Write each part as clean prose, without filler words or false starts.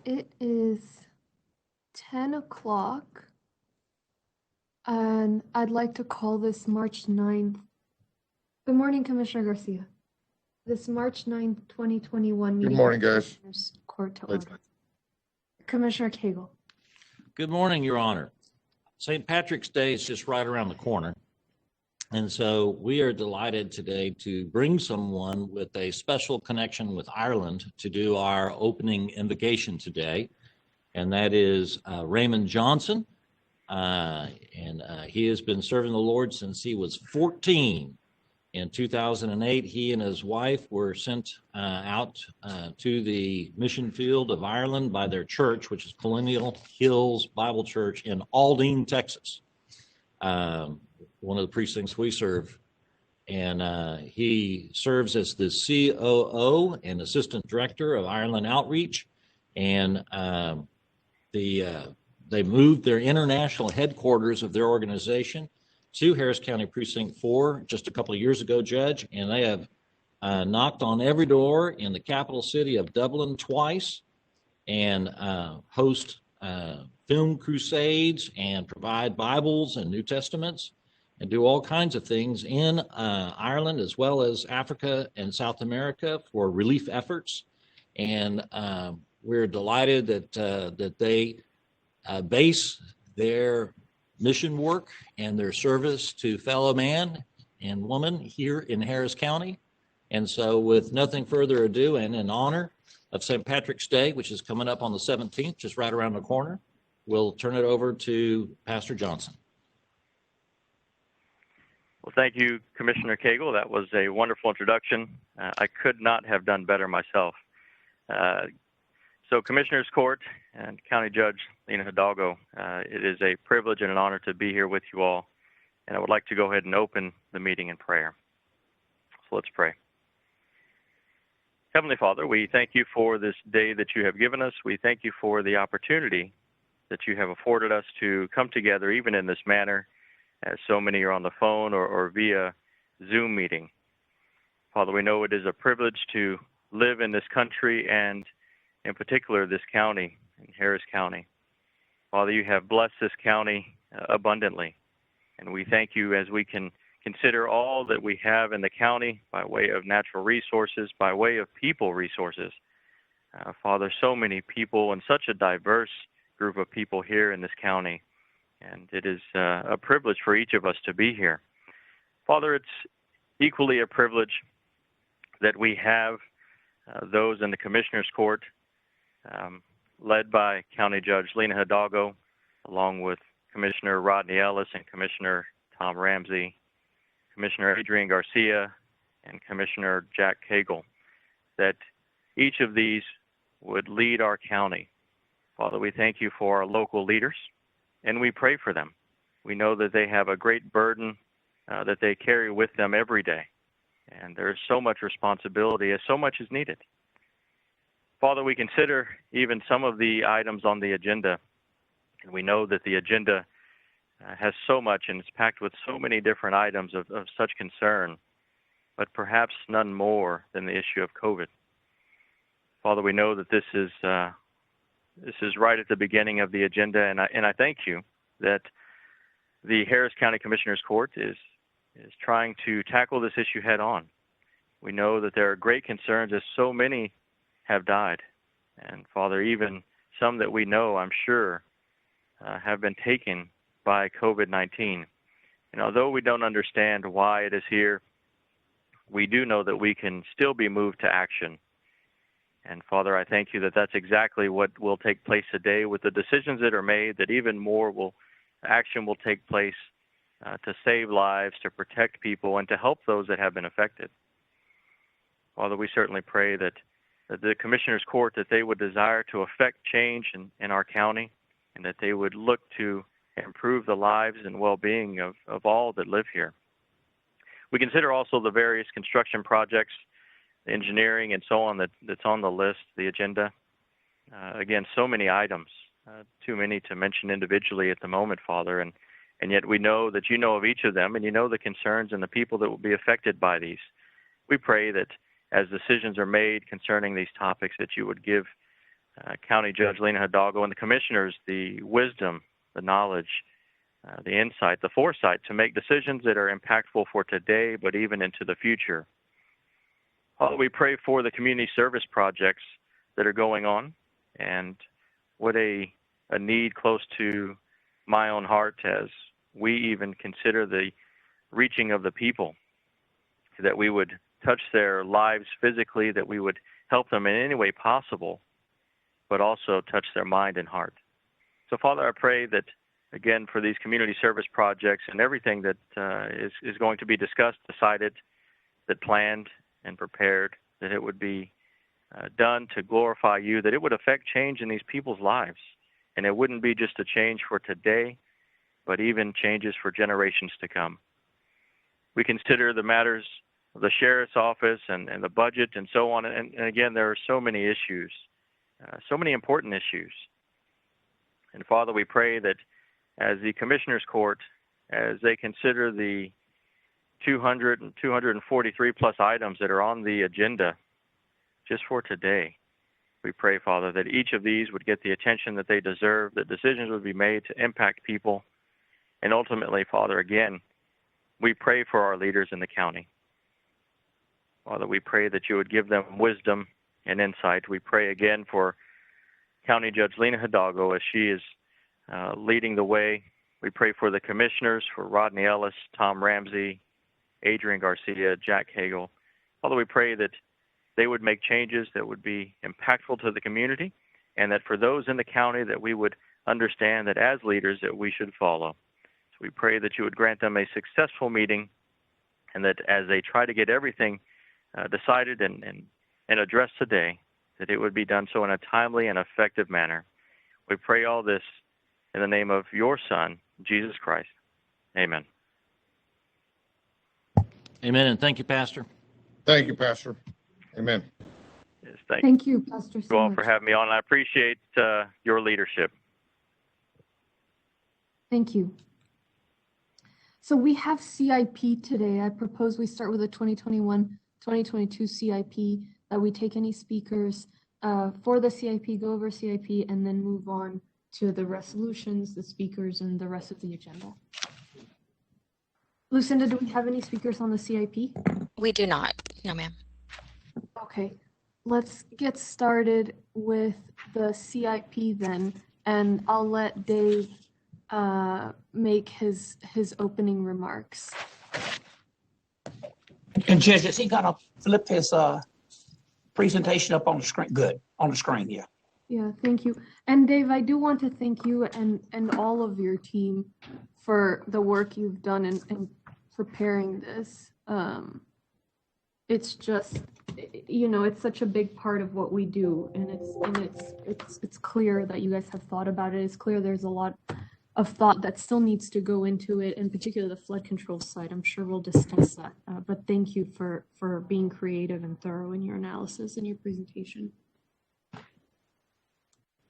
It is 10 o'clock, and I'd like to call this March 9th. Good morning, Commissioner Garcia. This March 9th, 2021 meeting. Good morning, guys. Commissioners Court to order. Commissioner Cagle. Good morning, Your Honor. St. Patrick's Day is just right around the corner. And so we are delighted today to bring someone with a special connection with Ireland to do our opening invocation today. And that is Raymond Johnson. He has been serving the Lord since he was 14. In 2008, he and his wife were sent out to the mission field of Ireland by their church, which is Colonial Hills Bible Church in Aldine, Texas, one of the precincts we serve. And he serves as the COO and Assistant Director of Ireland Outreach. And they moved their international headquarters of their organization to Harris County Precinct 4 just a couple of years ago, Judge, and they have knocked on every door in the capital city of Dublin twice and host film crusades and provide Bibles and New Testaments and do all kinds of things in Ireland as well as Africa and South America for relief efforts. And we're delighted that they base their mission work and their service to fellow man and woman here in Harris County. And so with nothing further ado, and in honor of St. Patrick's Day, which is coming up on the 17th, just right around the corner, we'll turn it over to Pastor Johnson. Well, thank you, Commissioner Cagle. That was a wonderful introduction. I could not have done better myself. So Commissioners Court and County Judge Lena Hidalgo, it is a privilege and an honor to be here with you all. And I would like to go ahead and open the meeting in prayer. So let's pray. Heavenly Father, we thank you for this day that you have given us. We thank you for the opportunity that you have afforded us to come together even in this manner, as so many are on the phone or via Zoom meeting. Father, we know it is a privilege to live in this country and in particular this county, in Harris County. Father, you have blessed this county abundantly, and we thank you as we can consider all that we have in the county by way of natural resources, by way of people resources. Father, so many people and such a diverse group of people here in this county, and it is a privilege for each of us to be here. Father, it's equally a privilege that we have those in the Commissioner's Court, led by County Judge Lena Hidalgo, along with Commissioner Rodney Ellis and Commissioner Tom Ramsey, Commissioner Adrian Garcia, and Commissioner Jack Cagle, that each of these would lead our county. Father, we thank you for our local leaders, and we pray for them. We know that they have a great burden that they carry with them every day, and there is so much responsibility as so much is needed. Father, we consider even some of the items on the agenda, and we know that the agenda has so much and it's packed with so many different items of such concern, but perhaps none more than the issue of COVID. Father, we know that this is right at the beginning of the agenda, and I thank you that the Harris County Commissioner's Court is trying to tackle this issue head on. We know that there are great concerns as so many have died. And Father, even some that we know, I'm sure, have been taken by COVID-19. And although we don't understand why it is here, we do know that we can still be moved to action. And Father, I thank you that that's exactly what will take place today with the decisions that are made, that even more action will take place to save lives, to protect people, and to help those that have been affected. Father, we certainly pray that the Commissioner's Court, that they would desire to affect change in our county, and that they would look to improve the lives and well-being of all that live here. We consider also the various construction projects, engineering, and so on that's on the list, the agenda. Again, so many items, too many to mention individually at the moment, Father, and yet we know that you know of each of them, and you know the concerns and the people that will be affected by these. We pray that as decisions are made concerning these topics, that you would give County Judge Lena Hidalgo and the commissioners the wisdom, the knowledge, the insight, the foresight to make decisions that are impactful for today, but even into the future. Father, we pray for the community service projects that are going on, and what a need close to my own heart as we even consider the reaching of the people, that we would touch their lives physically, that we would help them in any way possible, but also touch their mind and heart. So, Father, I pray that, again, for these community service projects and everything that is going to be discussed, decided, that planned and prepared, that it would be done to glorify you, that it would affect change in these people's lives. And it wouldn't be just a change for today, but even changes for generations to come. We consider the matters of the sheriff's office and the budget and so on. And again, there are so many issues, so many important issues. And Father, we pray that as the Commissioners Court, as they consider the 200 and 243 plus items that are on the agenda just for today, we pray, Father, that each of these would get the attention that they deserve, that decisions would be made to impact people. And ultimately, Father, again, we pray for our leaders in the county. Father, we pray that you would give them wisdom and insight. We pray again for County Judge Lena Hidalgo as she is leading the way. We pray for the commissioners, for Rodney Ellis, Tom Ramsey, Adrian Garcia, Jack Hagel. Father, we pray that they would make changes that would be impactful to the community, and that for those in the county that we would understand that as leaders that we should follow. So we pray that you would grant them a successful meeting, and that as they try to get everything decided and addressed today, that it would be done so in a timely and effective manner. We pray all this in the name of your Son, Jesus Christ. Amen. Amen, and thank you, Pastor. Thank you, Pastor. Amen. Yes, Thank you, Pastor. you all for having me on. I appreciate your leadership. Thank you. So we have CIP today. I propose we start with the 2021-2022 CIP, that we take any speakers for the CIP, go over CIP, and then move on to the resolutions, the speakers, and the rest of the agenda. Lucinda, do we have any speakers on the CIP? We do not. No, ma'am. Okay, let's get started with the CIP then, and I'll let Dave make his opening remarks. And Judge, is he gonna flip his presentation up on the screen? Good, on the screen, yeah. Yeah, thank you. And Dave, I do want to thank you and all of your team for the work you've done in preparing this. It's just, it's such a big part of what we do, and it's clear that you guys have thought about it. It's clear there's a lot of thought that still needs to go into it, in particular the flood control side. I'm sure we'll discuss that, but thank you for being creative and thorough in your analysis and your presentation.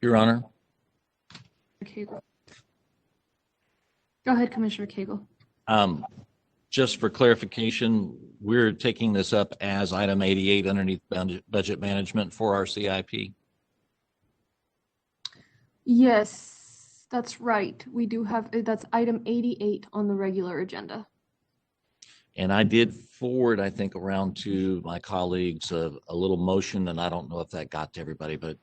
Your Honor. Cagle. Go ahead, Commissioner Cagle. Just for clarification, we're taking this up as item 88 underneath budget management for our CIP. Yes, that's right. We do have, that's item 88 on the regular agenda. And I did forward, I think, around to my colleagues a little motion, and I don't know if that got to everybody, but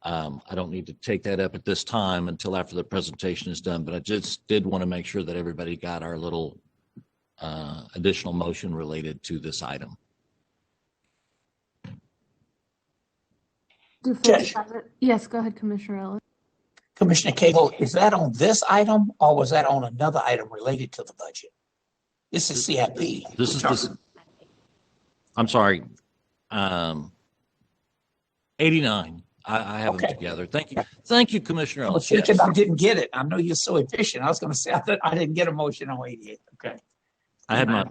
I don't need to take that up at this time until after the presentation is done. But I just did want to make sure that everybody got our little additional motion related to this item. Do folks have it? Yes, go ahead, Commissioner Ellis. Commissioner Cagle, is that on this item or was that on another item related to the budget? This is CIP. This is this. I'm sorry. 89. I have them together. Thank you. Thank you, Commissioner Ellis. I didn't get it. I know you're so efficient. I was going to say I didn't get a motion on 88. Okay. I had my.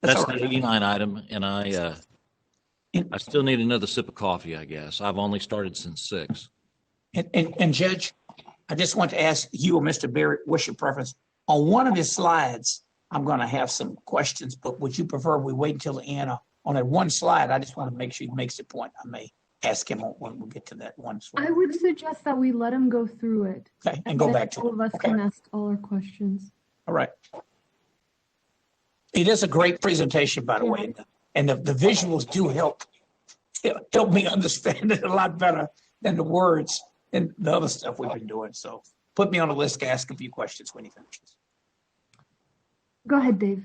That's right. the 89 item, and I still need another sip of coffee, I guess. I've only started since 6. And Judge, I just want to ask you or Mr. Barrett, what's your preference? On one of his slides, I'm going to have some questions, but would you prefer we wait until the end? On that one slide, I just want to make sure he makes the point I made. ask him when we get to that one. I would suggest that we let him go through it. Okay, and go Then back to all it. of us Okay, can ask all our questions. all right. It is a great presentation, by the way, and the visuals do help me understand it a lot better than the words and the other stuff we've been doing. So put me on the list to ask a few questions when he finishes. Go ahead, Dave.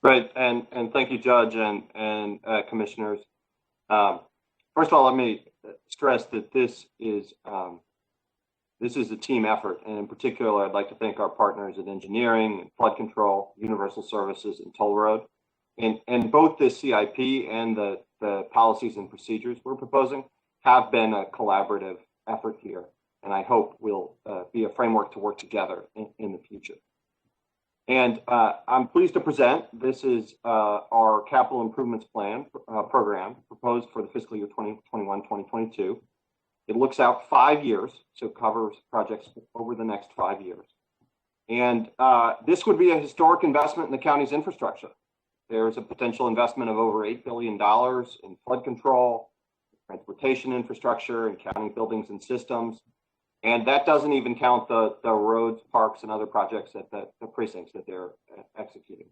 Great, and thank you, Judge and commissioners. First of all, let me stress that this is a team effort, and in particular, I'd like to thank our partners at engineering and flood control, universal services, and toll road. And both the CIP and the policies and procedures we're proposing have been a collaborative effort here, and I hope will be a framework to work together in the future. And I'm pleased to present, this is our capital improvements plan program proposed for the fiscal year 2021-2022. It looks out 5 years, so covers projects over the next 5 years. And this would be a historic investment in the county's infrastructure. There's a potential investment of over $8 billion in flood control, transportation infrastructure, and county buildings and systems. And that doesn't even count the roads, parks, and other projects at the precincts that they're executing.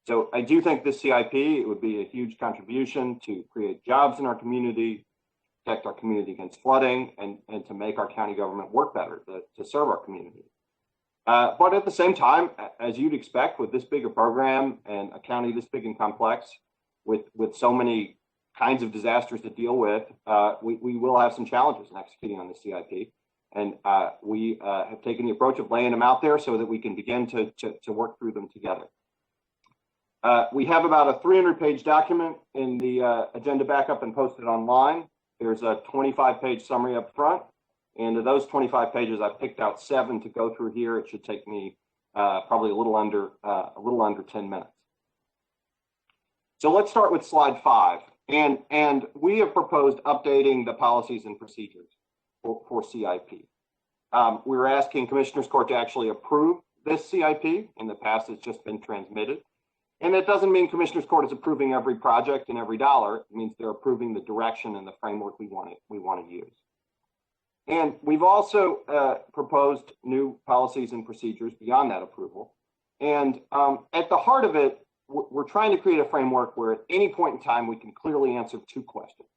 So I do think this CIP, it would be a huge contribution to create jobs in our community, protect our community against flooding, and to make our county government work better to serve our community. But at the same time, as you'd expect with this bigger program and a county this big and complex, with so many kinds of disasters to deal with, we will have some challenges in executing on the CIP. And we have taken the approach of laying them out there so that we can begin to work through them together. We have about a 300-page document in the agenda backup and posted online. There's a 25-page summary up front. And of those 25 pages, I've picked out 7 to go through here. It should take me probably a little under 10 minutes. So let's start with slide 5. And we have proposed updating the policies and procedures for CIP. We're asking Commissioners Court to actually approve this CIP. In the past, it's just been transmitted. And it doesn't mean Commissioners Court is approving every project and every dollar. It means they're approving the direction and the framework we want to use. And we've also proposed new policies and procedures beyond that approval. And at the heart of it, we're trying to create a framework where at any point in time, we can clearly answer 2 questions.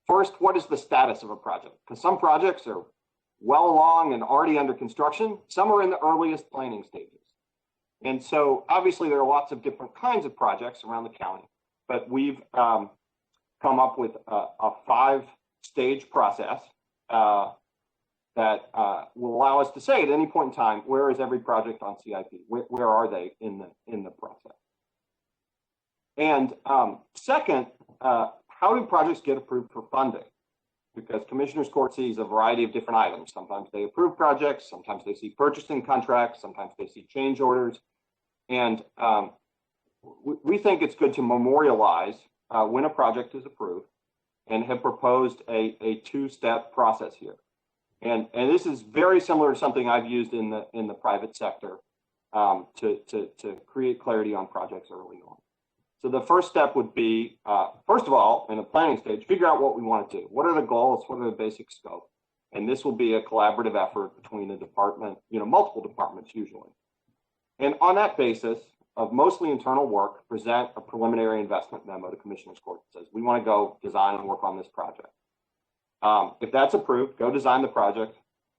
First, what is the status of a project? Because some projects are well along and already under construction. Some are in the earliest planning stages. And so obviously there are lots of different kinds of projects around the county, but we've come up with a 5-stage process that will allow us to say at any point in time, where is every project on CIP? Where are they in the process? And second, how do projects get approved for funding? Because Commissioners Court sees a variety of different items. Sometimes they approve projects, sometimes they see purchasing contracts, sometimes they see change orders. And we think it's good to memorialize when a project is approved and have proposed a 2-step process here. And this is very similar to something I've used in the private sector to create clarity on projects early on. So the first step would be, first of all, in the planning stage, figure out what we want to do. What are the goals? What are the basic scope? And this will be a collaborative effort between the department, multiple departments usually. And on that basis of mostly internal work, present a preliminary investment memo to Commissioners Court that says, we want to go design and work on this project. If that's approved, go design the project,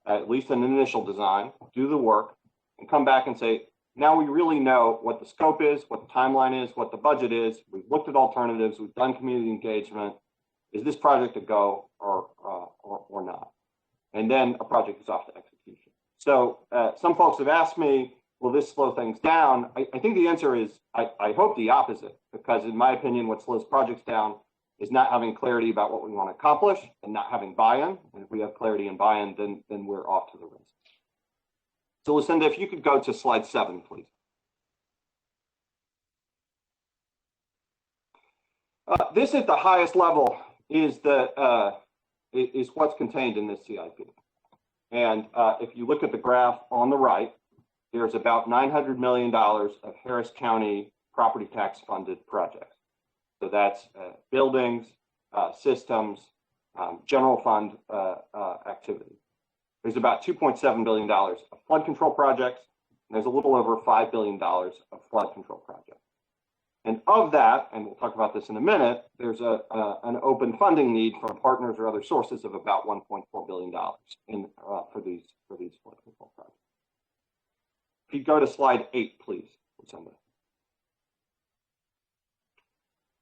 at least an initial design, do the work, and come back and say, now we really know what the scope is, what the timeline is, what the budget is. We've looked at alternatives. We've done community engagement. Is this project a go or not? And then a project is off to execution. So some folks have asked me, will this slow things down? I think the answer is, I hope the opposite, because in my opinion, what slows projects down is not having clarity about what we want to accomplish and not having buy-in. And if we have clarity and buy-in, then we're off to the races. So Lucinda, if you could go to slide 7, please. This at the highest level is what's contained in this CIP. And if you look at the graph on the right, there's about $900 million of Harris County property tax funded projects. So that's buildings, systems, general fund activity. There's about $2.7 billion of flood control projects, and there's a little over $5 billion of flood control projects. And of that, and we'll talk about this in a minute, there's an open funding need from partners or other sources of about $1.4 billion for these flood control projects. If you go to slide 8, please, Lucinda.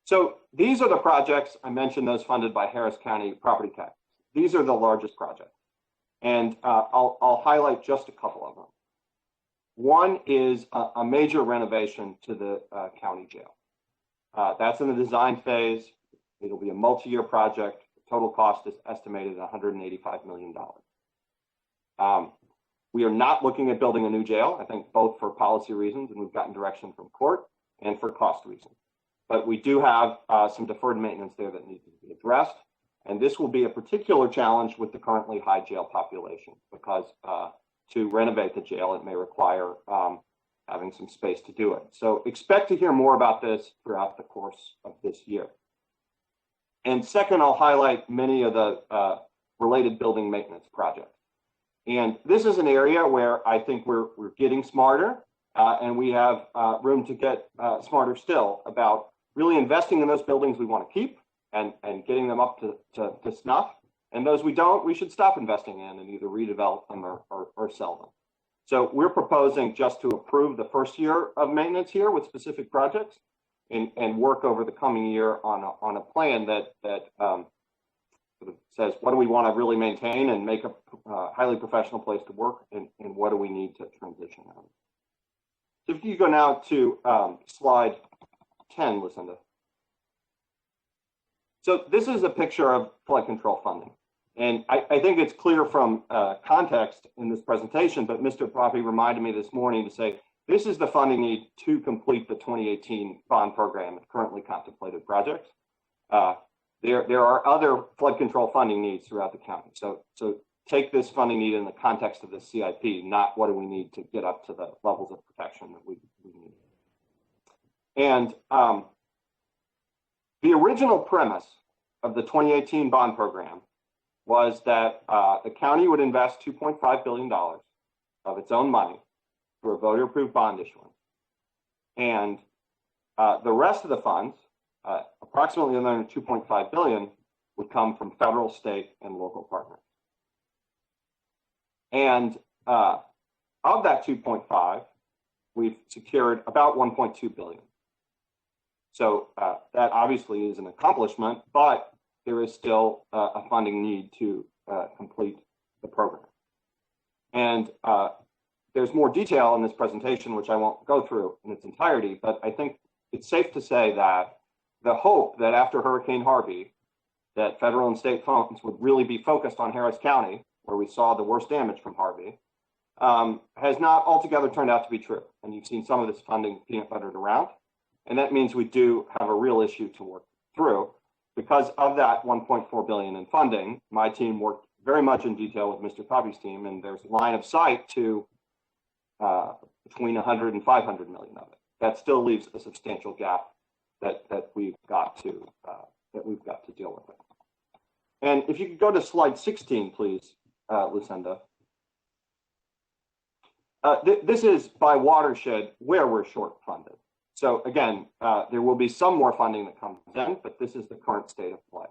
So these are the projects, I mentioned those funded by Harris County property tax. These are the largest projects. And I'll highlight just a couple of them. One is a major renovation to the county jail. That's in the design phase. It'll be a multi-year project. The total cost is estimated at $185 million. We are not looking at building a new jail, I think both for policy reasons, and we've gotten direction from court, and for cost reasons. But we do have some deferred maintenance there that needs to be addressed. And this will be a particular challenge with the currently high jail population, because to renovate the jail, it may require having some space to do it. So expect to hear more about this throughout the course of this year. And second, I'll highlight many of the related building maintenance projects. And this is an area where I think we're getting smarter, and we have room to get smarter still about really investing in those buildings we want to keep and getting them up to snuff. And those we don't, we should stop investing in and either redevelop them or sell them. So we're proposing just to approve the first year of maintenance here with specific projects and work over the coming year on a plan that sort of says, what do we want to really maintain and make a highly professional place to work, and what do we need to transition out of. So if you go now to slide 10, Lucinda. So this is a picture of flood control funding. And I think it's clear from context in this presentation, but Mr. Poppy reminded me this morning to say, this is the funding need to complete the 2018 bond program and currently contemplated projects. There are other flood control funding needs throughout the county. So take this funding need in the context of the CIP, not what do we need to get up to the levels of protection that we need. And the original premise of the 2018 bond program was that the county would invest $2.5 billion of its own money for a voter-approved bond issuance. And the rest of the funds, approximately another $2.5 billion, would come from federal, state, and local partners. And of that 2.5, we've secured about 1.2 billion. So that obviously is an accomplishment, but there is still a funding need to complete the program. And there's more detail in this presentation, which I won't go through in its entirety, but I think it's safe to say that the hope that after Hurricane Harvey, that federal and state funds would really be focused on Harris County, where we saw the worst damage from Harvey, has not altogether turned out to be true. And you've seen some of this funding peanut buttered around. And that means we do have a real issue to work through. Because of that $1.4 billion in funding, my team worked very much in detail with Mr. Poppy's team, and there's line of sight to between 100 and 500 million of it. That still leaves a substantial gap that we've got to deal with. And if you could go to slide 16, please, Lucinda. This is by watershed where we're short funded. So again, there will be some more funding that comes in, but this is the current state of play.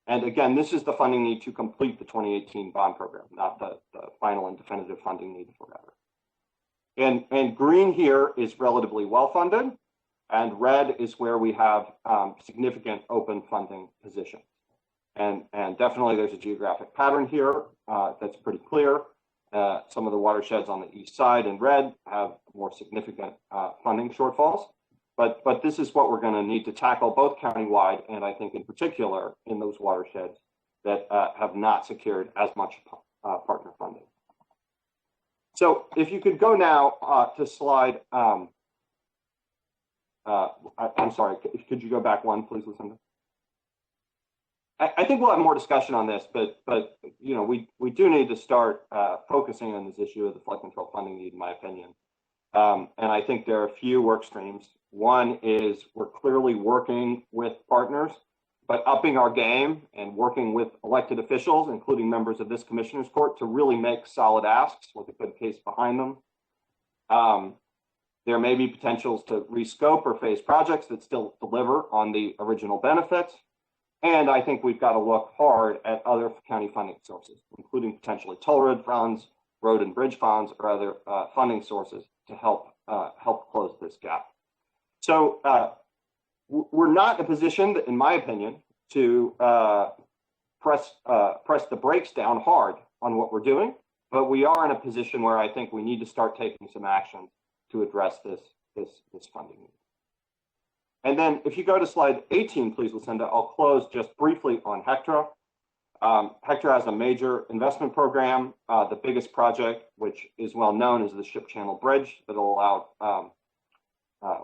And again, this is the funding need to complete the 2018 bond program, not the final and definitive funding need forever. And green here is relatively well funded, and red is where we have significant open funding positions. And definitely there's a geographic pattern here that's pretty clear. Some of the watersheds on the east side in red have more significant funding shortfalls, but this is what we're going to need to tackle both countywide and I think in particular in those watersheds that have not secured as much partner funding. So if you could go now to slide, I'm sorry, could you go back one, please, Lucinda? I think we'll have more discussion on this, but you know, we do need to start focusing on this issue of the flood control funding need, in my opinion. And I think there are a few work streams. One is we're clearly working with partners but upping our game and working with elected officials, including members of this commissioner's court, to really make solid asks with a good case behind them. There may be potentials to rescope or phase projects that still deliver on the original benefits. And I think we've got to look hard at other county funding sources, including potentially toll road funds, road and bridge funds, or other funding sources to help close this gap. So we're not in a position, in my opinion, to press the brakes down hard on what we're doing, but we are in a position where I think we need to start taking some action to address this funding need. And then if you go to slide 18, please, Lucinda, I'll close just briefly on HECTRA. HECTRA has a major investment program. The biggest project, which is well known, is the Ship Channel Bridge that will allow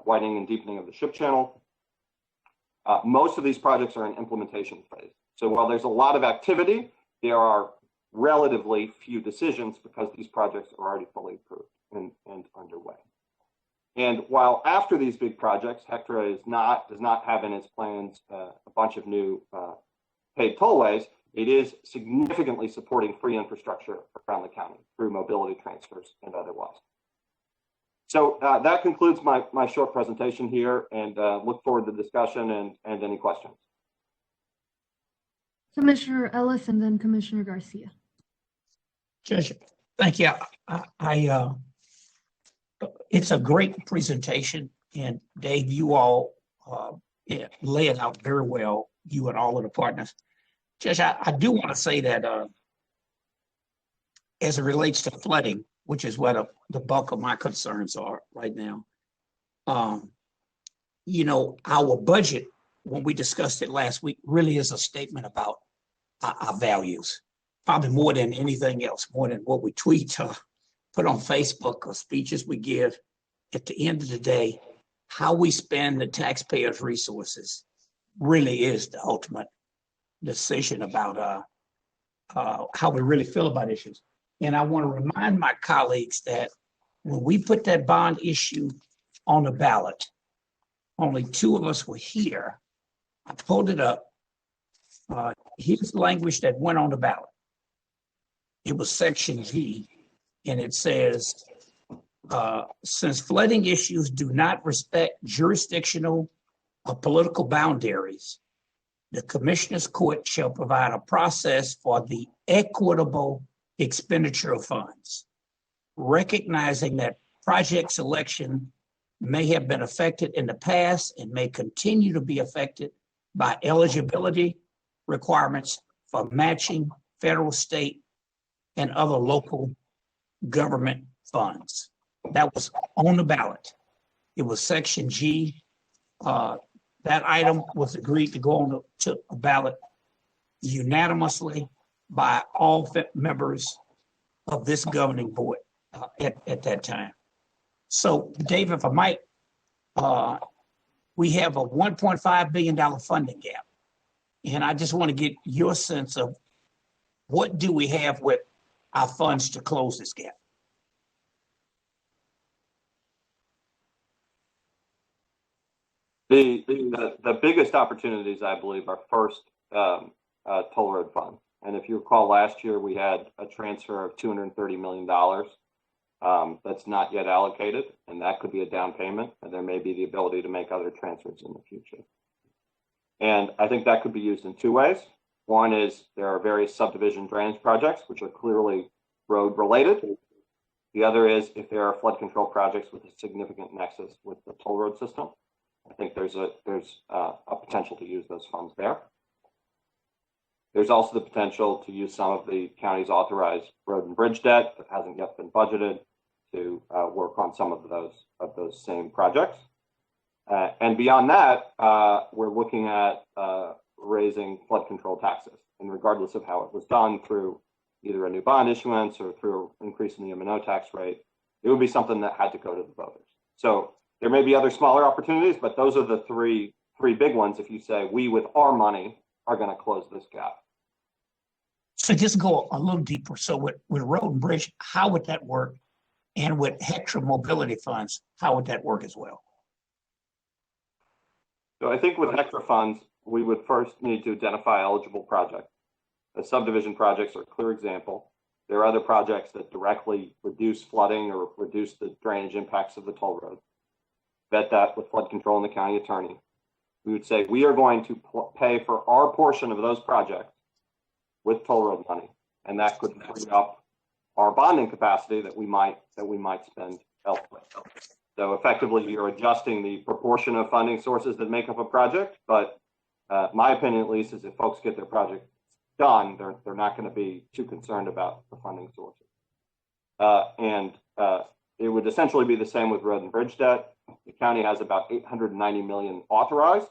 widening and deepening of the ship channel. Most of these projects are in implementation phase. So while there's a lot of activity, there are relatively few decisions because these projects are already fully approved and underway. And while after these big projects, HECTRA does not have in its plans a bunch of new paid tollways, it is significantly supporting free infrastructure around the county through mobility transfers and otherwise. So that concludes my short presentation here, and look forward to the discussion and any questions. Commissioner Ellis and then Commissioner Garcia. Judge, thank you. It's a great presentation, and Dave, you all lay it out very well, you and all of the partners. Judge, I do want to say that as it relates to flooding, which is where the bulk of my concerns are right now, you know, our budget, when we discussed it last week, really is a statement about our values, probably more than anything else, more than what we tweet or put on Facebook or speeches we give. At the end of the day, how we spend the taxpayers' resources really is the ultimate decision about how we really feel about issues. And I want to remind my colleagues that when we put that bond issue on the ballot, only two of us were here. I pulled it up. Here's the language that went on the ballot. It was section G, and it says, since flooding issues do not respect jurisdictional or political boundaries, the Commissioner's Court shall provide a process for the equitable expenditure of funds, recognizing that project selection may have been affected in the past and may continue to be affected by eligibility requirements for matching federal, state, and other local government funds. That was on the ballot. It was section G. That item was agreed to go on to a ballot unanimously by all members of this governing board at that time. So, Dave, if I might, we have a $1.5 billion funding gap. And I just want to get your sense of what do we have with our funds to close this gap? The biggest opportunities, I believe, are first toll road funds. And if you recall, last year we had a transfer of $230 million that's not yet allocated, and that could be a down payment, and there may be the ability to make other transfers in the future. And I think that could be used in two ways. One is there are various subdivision drainage projects, which are clearly road related. The other is if there are flood control projects with a significant nexus with the toll road system. I think there's a potential to use those funds there. There's also the potential to use some of the county's authorized road and bridge debt that hasn't yet been budgeted to work on some of those same projects. And beyond that, we're looking at raising flood control taxes, and regardless of how it was done, through either a new bond issuance or through increasing the M&O tax rate, it would be something that had to go to the voters. So there may be other smaller opportunities, but those are the three big ones. If you say we, with our money, are going to close this gap. So just go a little deeper. So with road and bridge, how would that work? And with HECTRA mobility funds, how would that work as well? So I think with HECTRA funds, we would first need to identify eligible projects. The subdivision projects are a clear example. There are other projects that directly reduce flooding or reduce the drainage impacts of the toll road. Vet that with flood control and the county attorney. We would say we are going to pay for our portion of those projects with toll road money, and that could free up our bonding capacity that we might spend elsewhere. So effectively, you're adjusting the proportion of funding sources that make up a project. But my opinion, at least, is if folks get their project done, they're not going to be too concerned about the funding sources. And it would essentially be the same with road and bridge debt. The county has about $890 million authorized.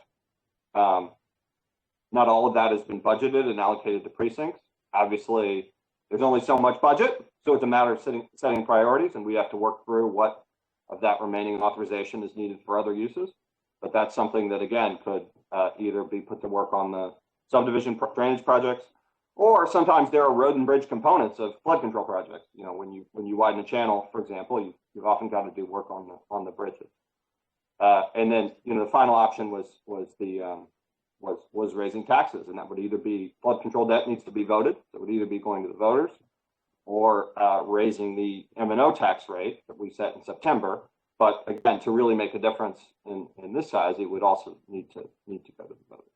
Not all of that has been budgeted and allocated to precincts. Obviously, there's only so much budget, so it's a matter of setting priorities, and we have to work through what of that remaining authorization is needed for other uses. But that's something that, again, could either be put to work on the subdivision drainage projects, or sometimes there are road and bridge components of flood control projects. You know, when you widen a channel, for example, you've often got to do work on the bridges. And then, you know, the final option was raising taxes, and that would either be flood control debt needs to be voted. So it would either be going to the voters, or raising the M&O tax rate that we set in September. But again, to really make a difference in this size, it would also need to go to the voters.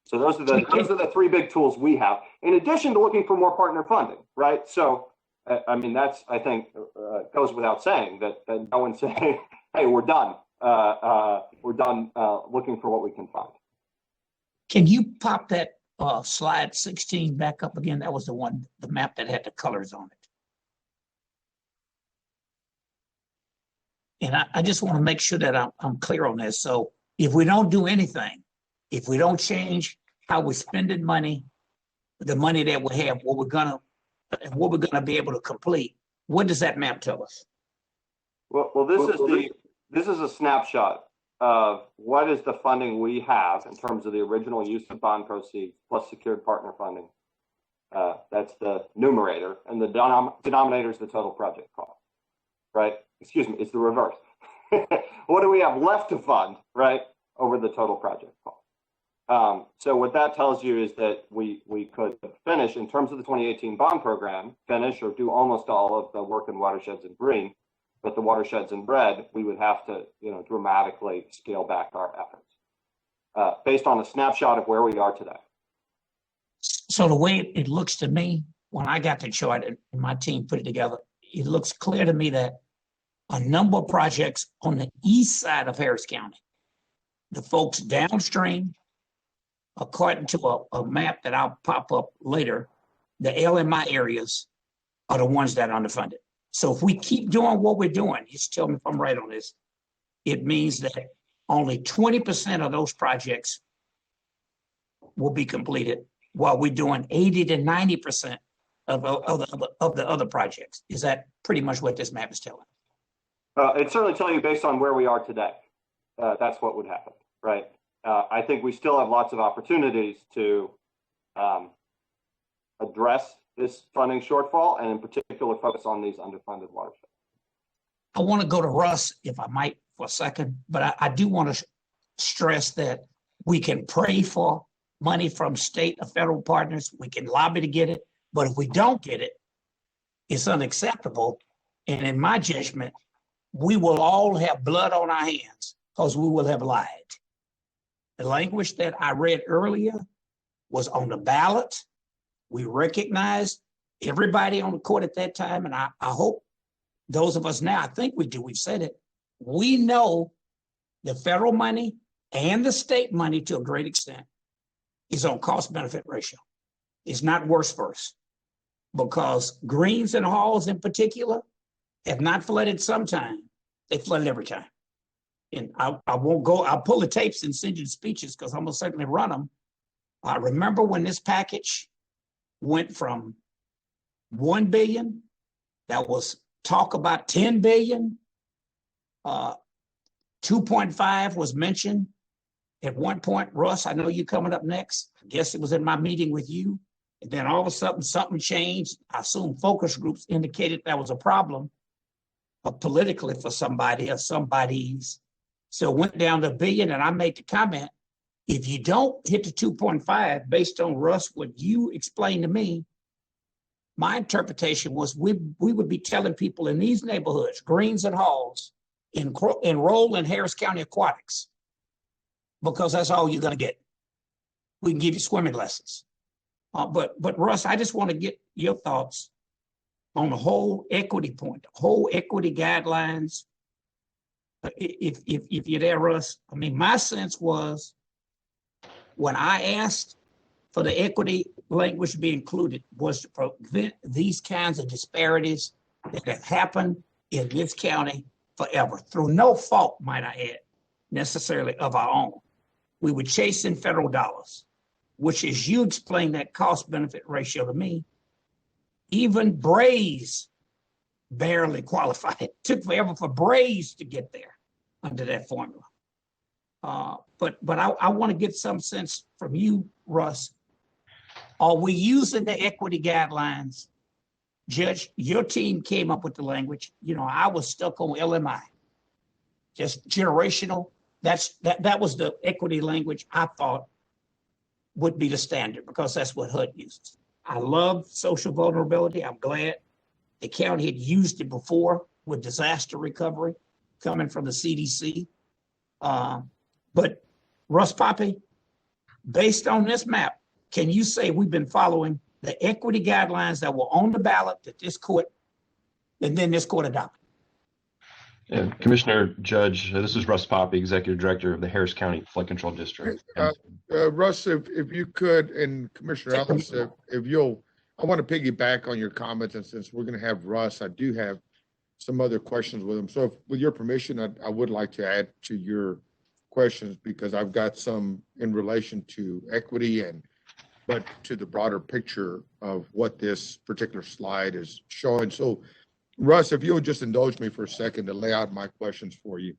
So those are the three big tools we have, in addition to looking for more partner funding, right? So I mean, that's, I think, goes without saying that no one's saying, hey, we're done. We're done looking for what we can find. Can you pop that slide 16 back up again? That was the map that had the colors on it. And I just want to make sure that I'm clear on this. So if we don't do anything, if we don't change how we're spending money, the money that we have, what we're gonna be able to complete, what does that map tell us? Well, this is a snapshot of what is the funding we have in terms of the original use of bond proceeds plus secured partner funding. That's the numerator, and the denominator is the total project cost, right? Excuse me, it's the reverse. What do we have left to fund, right, over the total project cost? So what that tells you is that we could finish, in terms of the 2018 bond program, finish or do almost all of the work in watersheds in green. But the watersheds in red, we would have to, you know, dramatically scale back our efforts based on a snapshot of where we are today. So the way it looks to me, when I got the chart and my team put it together, it looks clear to me that a number of projects on the east side of Harris County, the folks downstream, according to a map that I'll pop up later, the LMI areas are the ones that are underfunded. So if we keep doing what we're doing, just tell me if I'm right on this, it means that only 20% of those projects will be completed, while we're doing 80 to 90% of the other projects. Is that pretty much what this map is telling? It's certainly telling you based on where we are today. That's what would happen, right? I think we still have lots of opportunities to address this funding shortfall, and in particular focus on these underfunded watersheds. I want to go to Russ, if I might, for a second, but I do want to stress that we can pray for money from state or federal partners. We can lobby to get it, but if we don't get it, it's unacceptable. And in my judgment, we will all have blood on our hands because we will have lied. The language that I read earlier was on the ballot. We recognized everybody on the court at that time, and I hope those of us now, I think we do, we've said it, we know the federal money and the state money to a great extent is on cost-benefit ratio. It's not worse first, because Greens and Halls in particular have not flooded sometime. They flooded every time. And I won't go, I'll pull the tapes and send you the speeches because I'm going to certainly run them. I remember when this package went from 1 billion, that was talk about 10 billion, 2.5 was mentioned at one point. Russ, I know you coming up next. I guess it was in my meeting with you. And then all of a sudden something changed. I assume focus groups indicated that was a problem politically for somebody or somebody's. So it went down to $1 billion, and I made the comment, If you don't hit the 2.5 based on Russ, what you explained to me, my interpretation was we would be telling people in these neighborhoods, Greens and Halls, enroll in Harris County Aquatics, because that's all you're going to get. We can give you swimming lessons. But Russ, I just want to get your thoughts on the whole equity point, the whole equity guidelines. If you're there, Russ, I mean, my sense was when I asked for the equity language to be included was to prevent these kinds of disparities that have happened in this county forever, through no fault, might I add, necessarily of our own. We were chasing federal dollars, which, as you explained that cost benefit ratio to me, even Braze barely qualified. It took forever for Braze to get there under that formula. But I want to get some sense from you, Russ. Are we using the equity guidelines? Judge, your team came up with the language. You know, I was stuck on LMI, just generational. That was the equity language I thought would be the standard, because that's what HUD uses. I love social vulnerability. I'm glad the county had used it before with disaster recovery coming from the CDC. But Russ Poppe, based on this map, can you say we've been following the equity guidelines that were on the ballot that this court, and then this court adopted? Yeah, Commissioner, Judge, this is Russ Poppe, Executive Director of the Harris County Flood Control District. Russ, if you could, and Commissioner Ellis, if you'll, I want to piggyback on your comments, and since we're going to have Russ, I do have some other questions with him. So if, with your permission, I would like to add to your questions, because I've got some in relation to equity but to the broader picture of what this particular slide is showing. So Russ, if you'll just indulge me for a second to lay out my questions for you.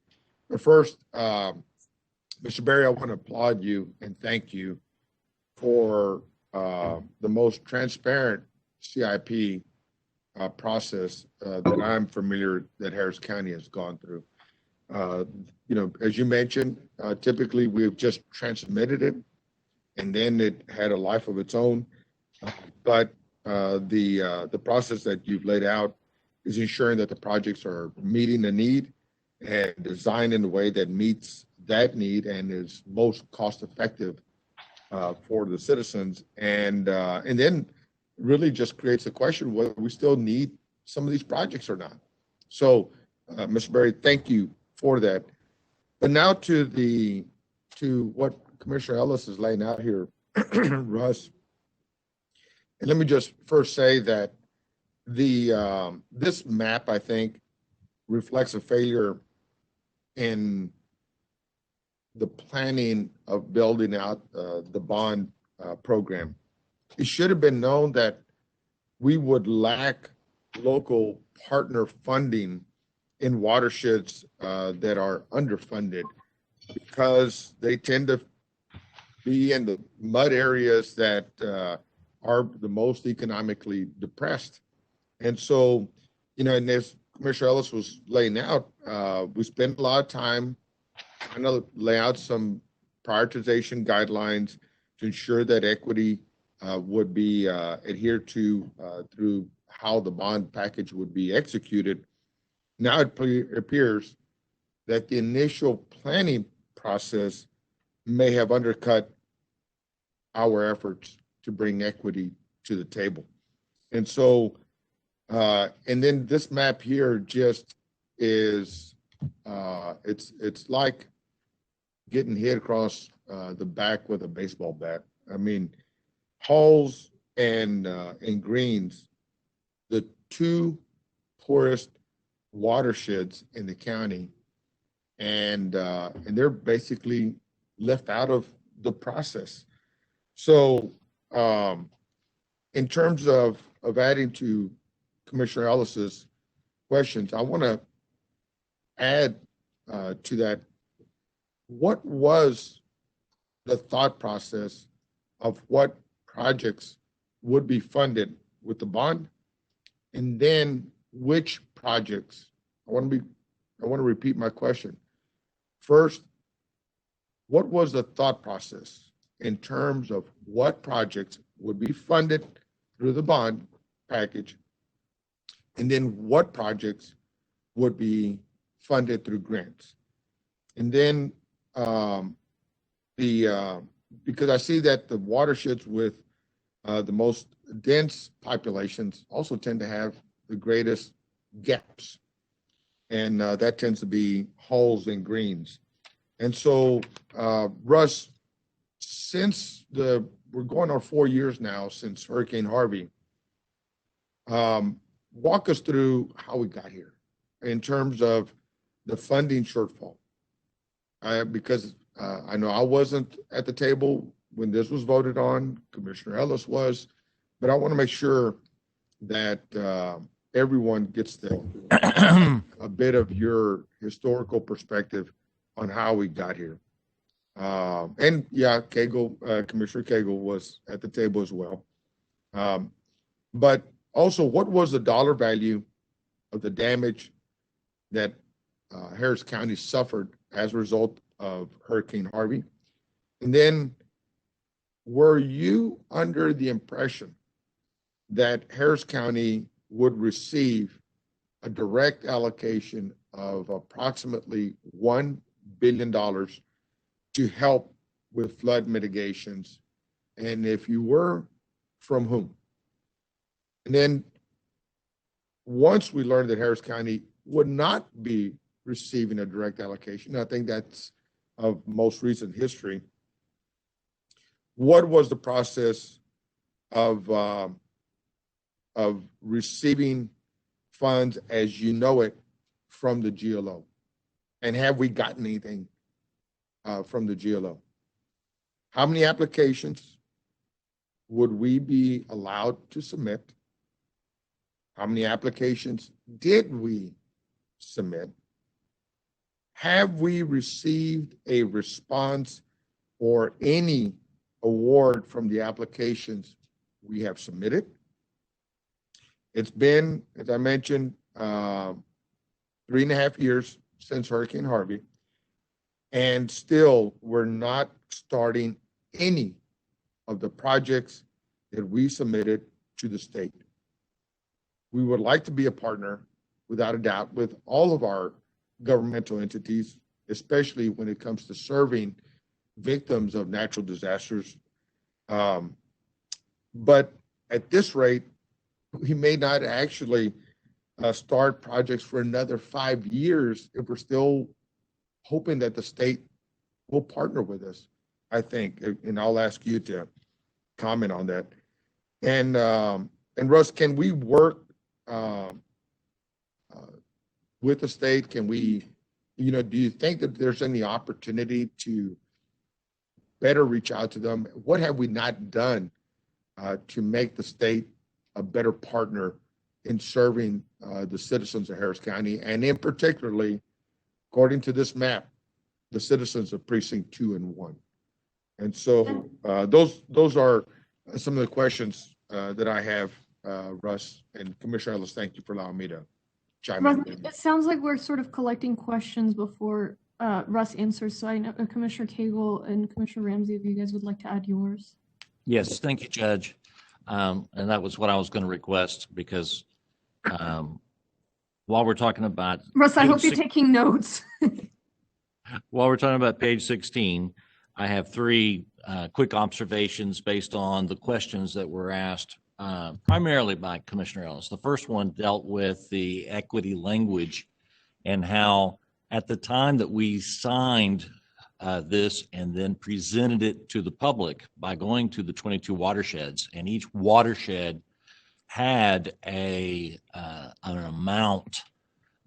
But first, Mr. Berry, I want to applaud you and thank you for the most transparent CIP process that I'm familiar that Harris County has gone through. You know, as you mentioned, typically we've just transmitted it and then it had a life of its own. But the process that you've laid out is ensuring that the projects are meeting the need and designed in a way that meets that need and is most cost effective for the citizens. And then really just creates a question whether we still need some of these projects or not. So, Mr. Berry, thank you for that. But now to what Commissioner Ellis is laying out here, Russ. And let me just first say that this map, I think, reflects a failure in the planning of building out the bond program. It should have been known that we would lack local partner funding in watersheds that are underfunded, because they tend to be in the mud areas that are the most economically depressed. And so, you know, and as Commissioner Ellis was laying out, we spent a lot of time trying to lay out some prioritization guidelines to ensure that equity would be adhered to through how the bond package would be executed. Now it appears that the initial planning process may have undercut our efforts to bring equity to the table. And so, and then this map here just is, it's like getting hit across the back with a baseball bat. I mean, Halls and Greens, the two poorest watersheds in the county, and they're basically left out of the process. So in terms of adding to Commissioner Ellis's questions, I want to add to that, what was the thought process of what projects would be funded with the bond, and then which projects? I want to repeat my question. First, what was the thought process in terms of what projects would be funded through the bond package, and then what projects would be funded through grants? And then because I see that the watersheds with the most dense populations also tend to have the greatest gaps. And that tends to be holes in greens. And so, Russ, since we're going on 4 years now since Hurricane Harvey, walk us through how we got here in terms of the funding shortfall. Because I know I wasn't at the table when this was voted on, Commissioner Ellis was, but I want to make sure that everyone gets a bit of your historical perspective on how we got here. And yeah, Commissioner Cagle was at the table as well. But also, what was the dollar value of the damage that Harris County suffered as a result of Hurricane Harvey? And then, were you under the impression that Harris County would receive a direct allocation of approximately $1 billion to help with flood mitigations? And if you were, from whom? And then once we learned that Harris County would not be receiving a direct allocation, I think that's of most recent history, what was the process of receiving funds as you know it from the GLO? And have we gotten anything from the GLO? How many applications would we be allowed to submit? How many applications did we submit? Have we received a response or any award from the applications we have submitted? It's been, as I mentioned, 3.5 years since Hurricane Harvey, and still we're not starting any of the projects that we submitted to the state. We would like to be a partner, without a doubt, with all of our governmental entities, especially when it comes to serving victims of natural disasters. But at this rate, we may not actually start projects for another 5 years if we're still hoping that the state will partner with us, I think. And I'll ask you to comment on that. And Russ, can we work with the state? Can we, do you think that there's any opportunity to better reach out to them? What have we not done to make the state a better partner in serving the citizens of Harris County, and in particularly, according to this map, the citizens of Precinct 2 and 1? And so those are some of the questions that I have, Russ, and Commissioner Ellis. Thank you for allowing me to chime Russ, in. it sounds like we're sort of collecting questions before Russ answers. So I know Commissioner Cagle and Commissioner Ramsey, if you guys would like to add yours. Yes, thank you, Judge. And that was what I was going to request, because while we're talking about Russ, I hope you're taking notes. while we're talking about page 16, I have 3 quick observations based on the questions that were asked primarily by Commissioner Ellis. The first one dealt with the equity language and how at the time that we signed this and then presented it to the public by going to the 22 watersheds, and each watershed had an amount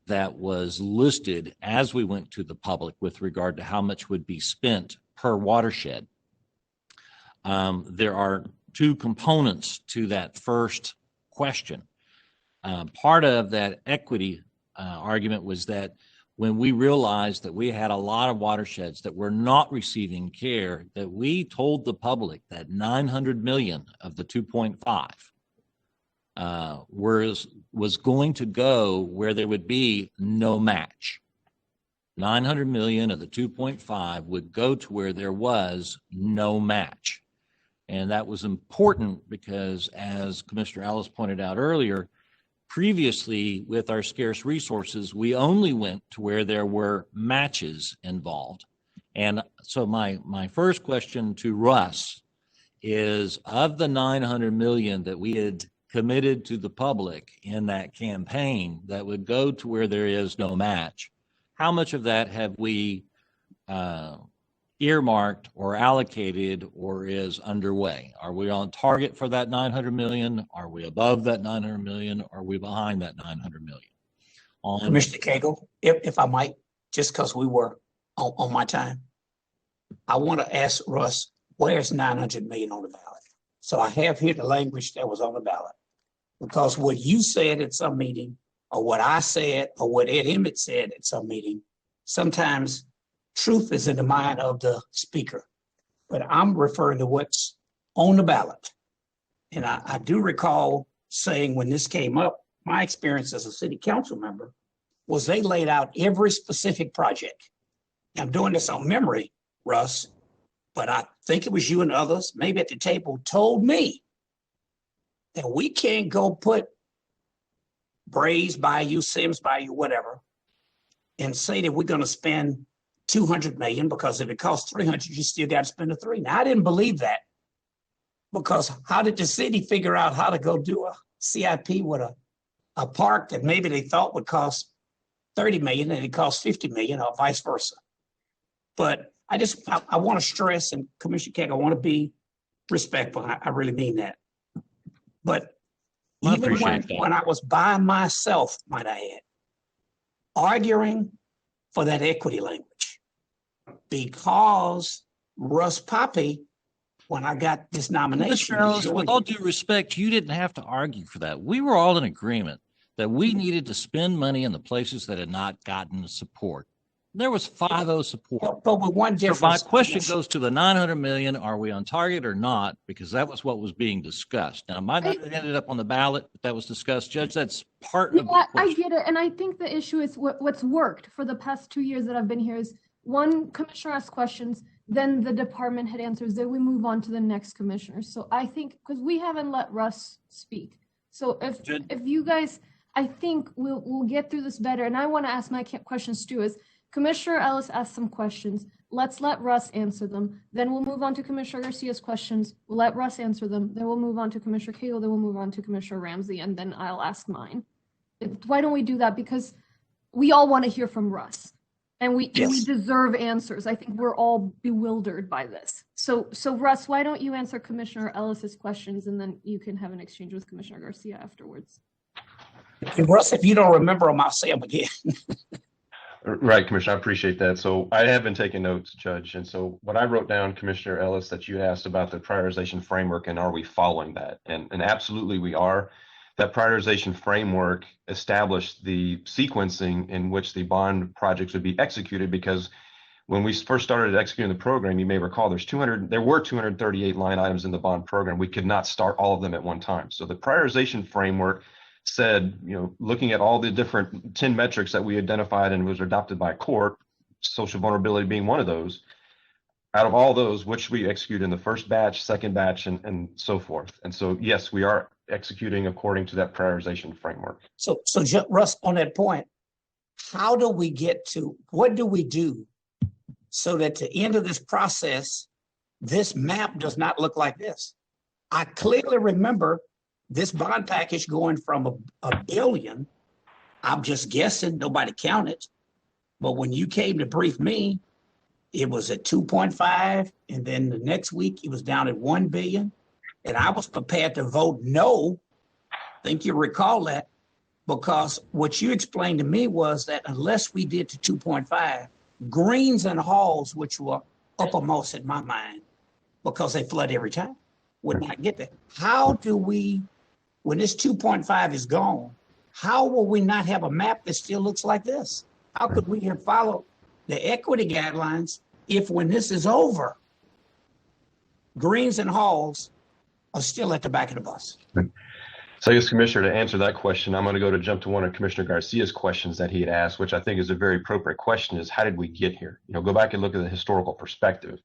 that was listed as we went to the public with regard to how much would be spent per watershed. There are 2 components to that first question. Part of that equity argument was that when we realized that we had a lot of watersheds that were not receiving care, that we told the public that 900 million of the 2.5 was going to go where there would be no match. 900 million of the 2.5 would go to where there was no match. And that was important because, as Commissioner Ellis pointed out earlier, previously with our scarce resources, we only went to where there were matches involved. And so my first question to Russ is, of the 900 million that we had committed to the public in that campaign that would go to where there is no match, how much of that have we earmarked or allocated or is underway? Are we on target for that 900 million? Are we above that 900 million? Are we behind that 900 million? Commissioner Cagle, if I might, just because we were on my time, I want to ask Russ, where's 900 million on the ballot? So I have here the language that was on the ballot. Because what you said at some meeting, or what I said, or what Ed Emmett said at some meeting, sometimes truth is in the mind of the speaker. But I'm referring to what's on the ballot. And I do recall saying when this came up, my experience as a city council member was they laid out every specific project. I'm doing this on memory, Russ, but I think it was you and others, maybe at the table, told me that we can't go put Brays Bayou, Sims Bayou, whatever, and say that we're going to spend 200 million, because if it costs 300, you still got to spend the 3. Now, I didn't believe that, because how did the city figure out how to go do a CIP with a park that maybe they thought would cost 30 million and it cost 50 million, or vice versa? But I want to stress, and Commissioner Keck, I want to be respectful. I really mean that. But even when I was by myself, might I add, arguing for that equity language, because Russ Poppy, when I got this nomination, Mr. Ellis, with all due respect, you didn't have to argue for that. We were all in agreement that we needed to spend money in the places that had not gotten the support. There was 5-0 support. But with one difference. So my question goes to the 900 million. Are we on target or not? Because that was what was being discussed. Now, it might not have ended up on the ballot, but that was discussed. Judge, that's part of the question. I get it. And I think the issue is what's worked for the past 2 years that I've been here is one commissioner asks questions, then the department head answers, then we move on to the next commissioner. So I think, because we haven't let Russ speak. So if you guys, I think we'll get through this better. And I want to ask my questions too, is Commissioner Ellis asked some questions. Let's let Russ answer them. Then we'll move on to Commissioner Garcia's questions. We'll let Russ answer them. Then we'll move on to Commissioner Cagle. Then we'll move on to Commissioner Ramsey, and then I'll ask mine. Why don't we do that? Because we all want to hear from Russ, and we deserve answers. I think we're all bewildered by this. So Russ, why don't you answer Commissioner Ellis's questions, and then you can have an exchange with Commissioner Garcia afterwards. And Russ, if you don't remember them, I'll say them again. Right, Commissioner, I appreciate that. So I have been taking notes, Judge. And so what I wrote down, Commissioner Ellis, that you asked about the prioritization framework and are we following that? And absolutely we are. That prioritization framework established the sequencing in which the bond projects would be executed, because when we first started executing the program, you may recall there were 238 line items in the bond program. We could not start all of them at one time. So the prioritization framework said, looking at all the different 10 metrics that we identified and was adopted by court, social vulnerability being one of those, out of all those, which we execute in the first batch, second batch, and so forth. And so, yes, we are executing according to that prioritization framework. So Russ, on that point, how do we get to, what do we do so that at the end of this process, this map does not look like this? I clearly remember this bond package going from a billion, I'm just guessing, nobody counted. But when you came to brief me, it was at 2.5. And then the next week it was down at 1 billion. And I was prepared to vote no. I think you recall that, because what you explained to me was that unless we did to 2.5, Greens and Halls, which were uppermost in my mind, because they flood every time, would not get that. How do we, when this 2.5 is gone, how will we not have a map that still looks like this? How could we have followed the equity guidelines if, when this is over, Greens and Halls are still at the back of the bus? So I guess, Commissioner, to answer that question, I'm going to jump to one of Commissioner Garcia's questions that he had asked, which I think is a very appropriate question, is how did we get here? Go back and look at the historical perspective.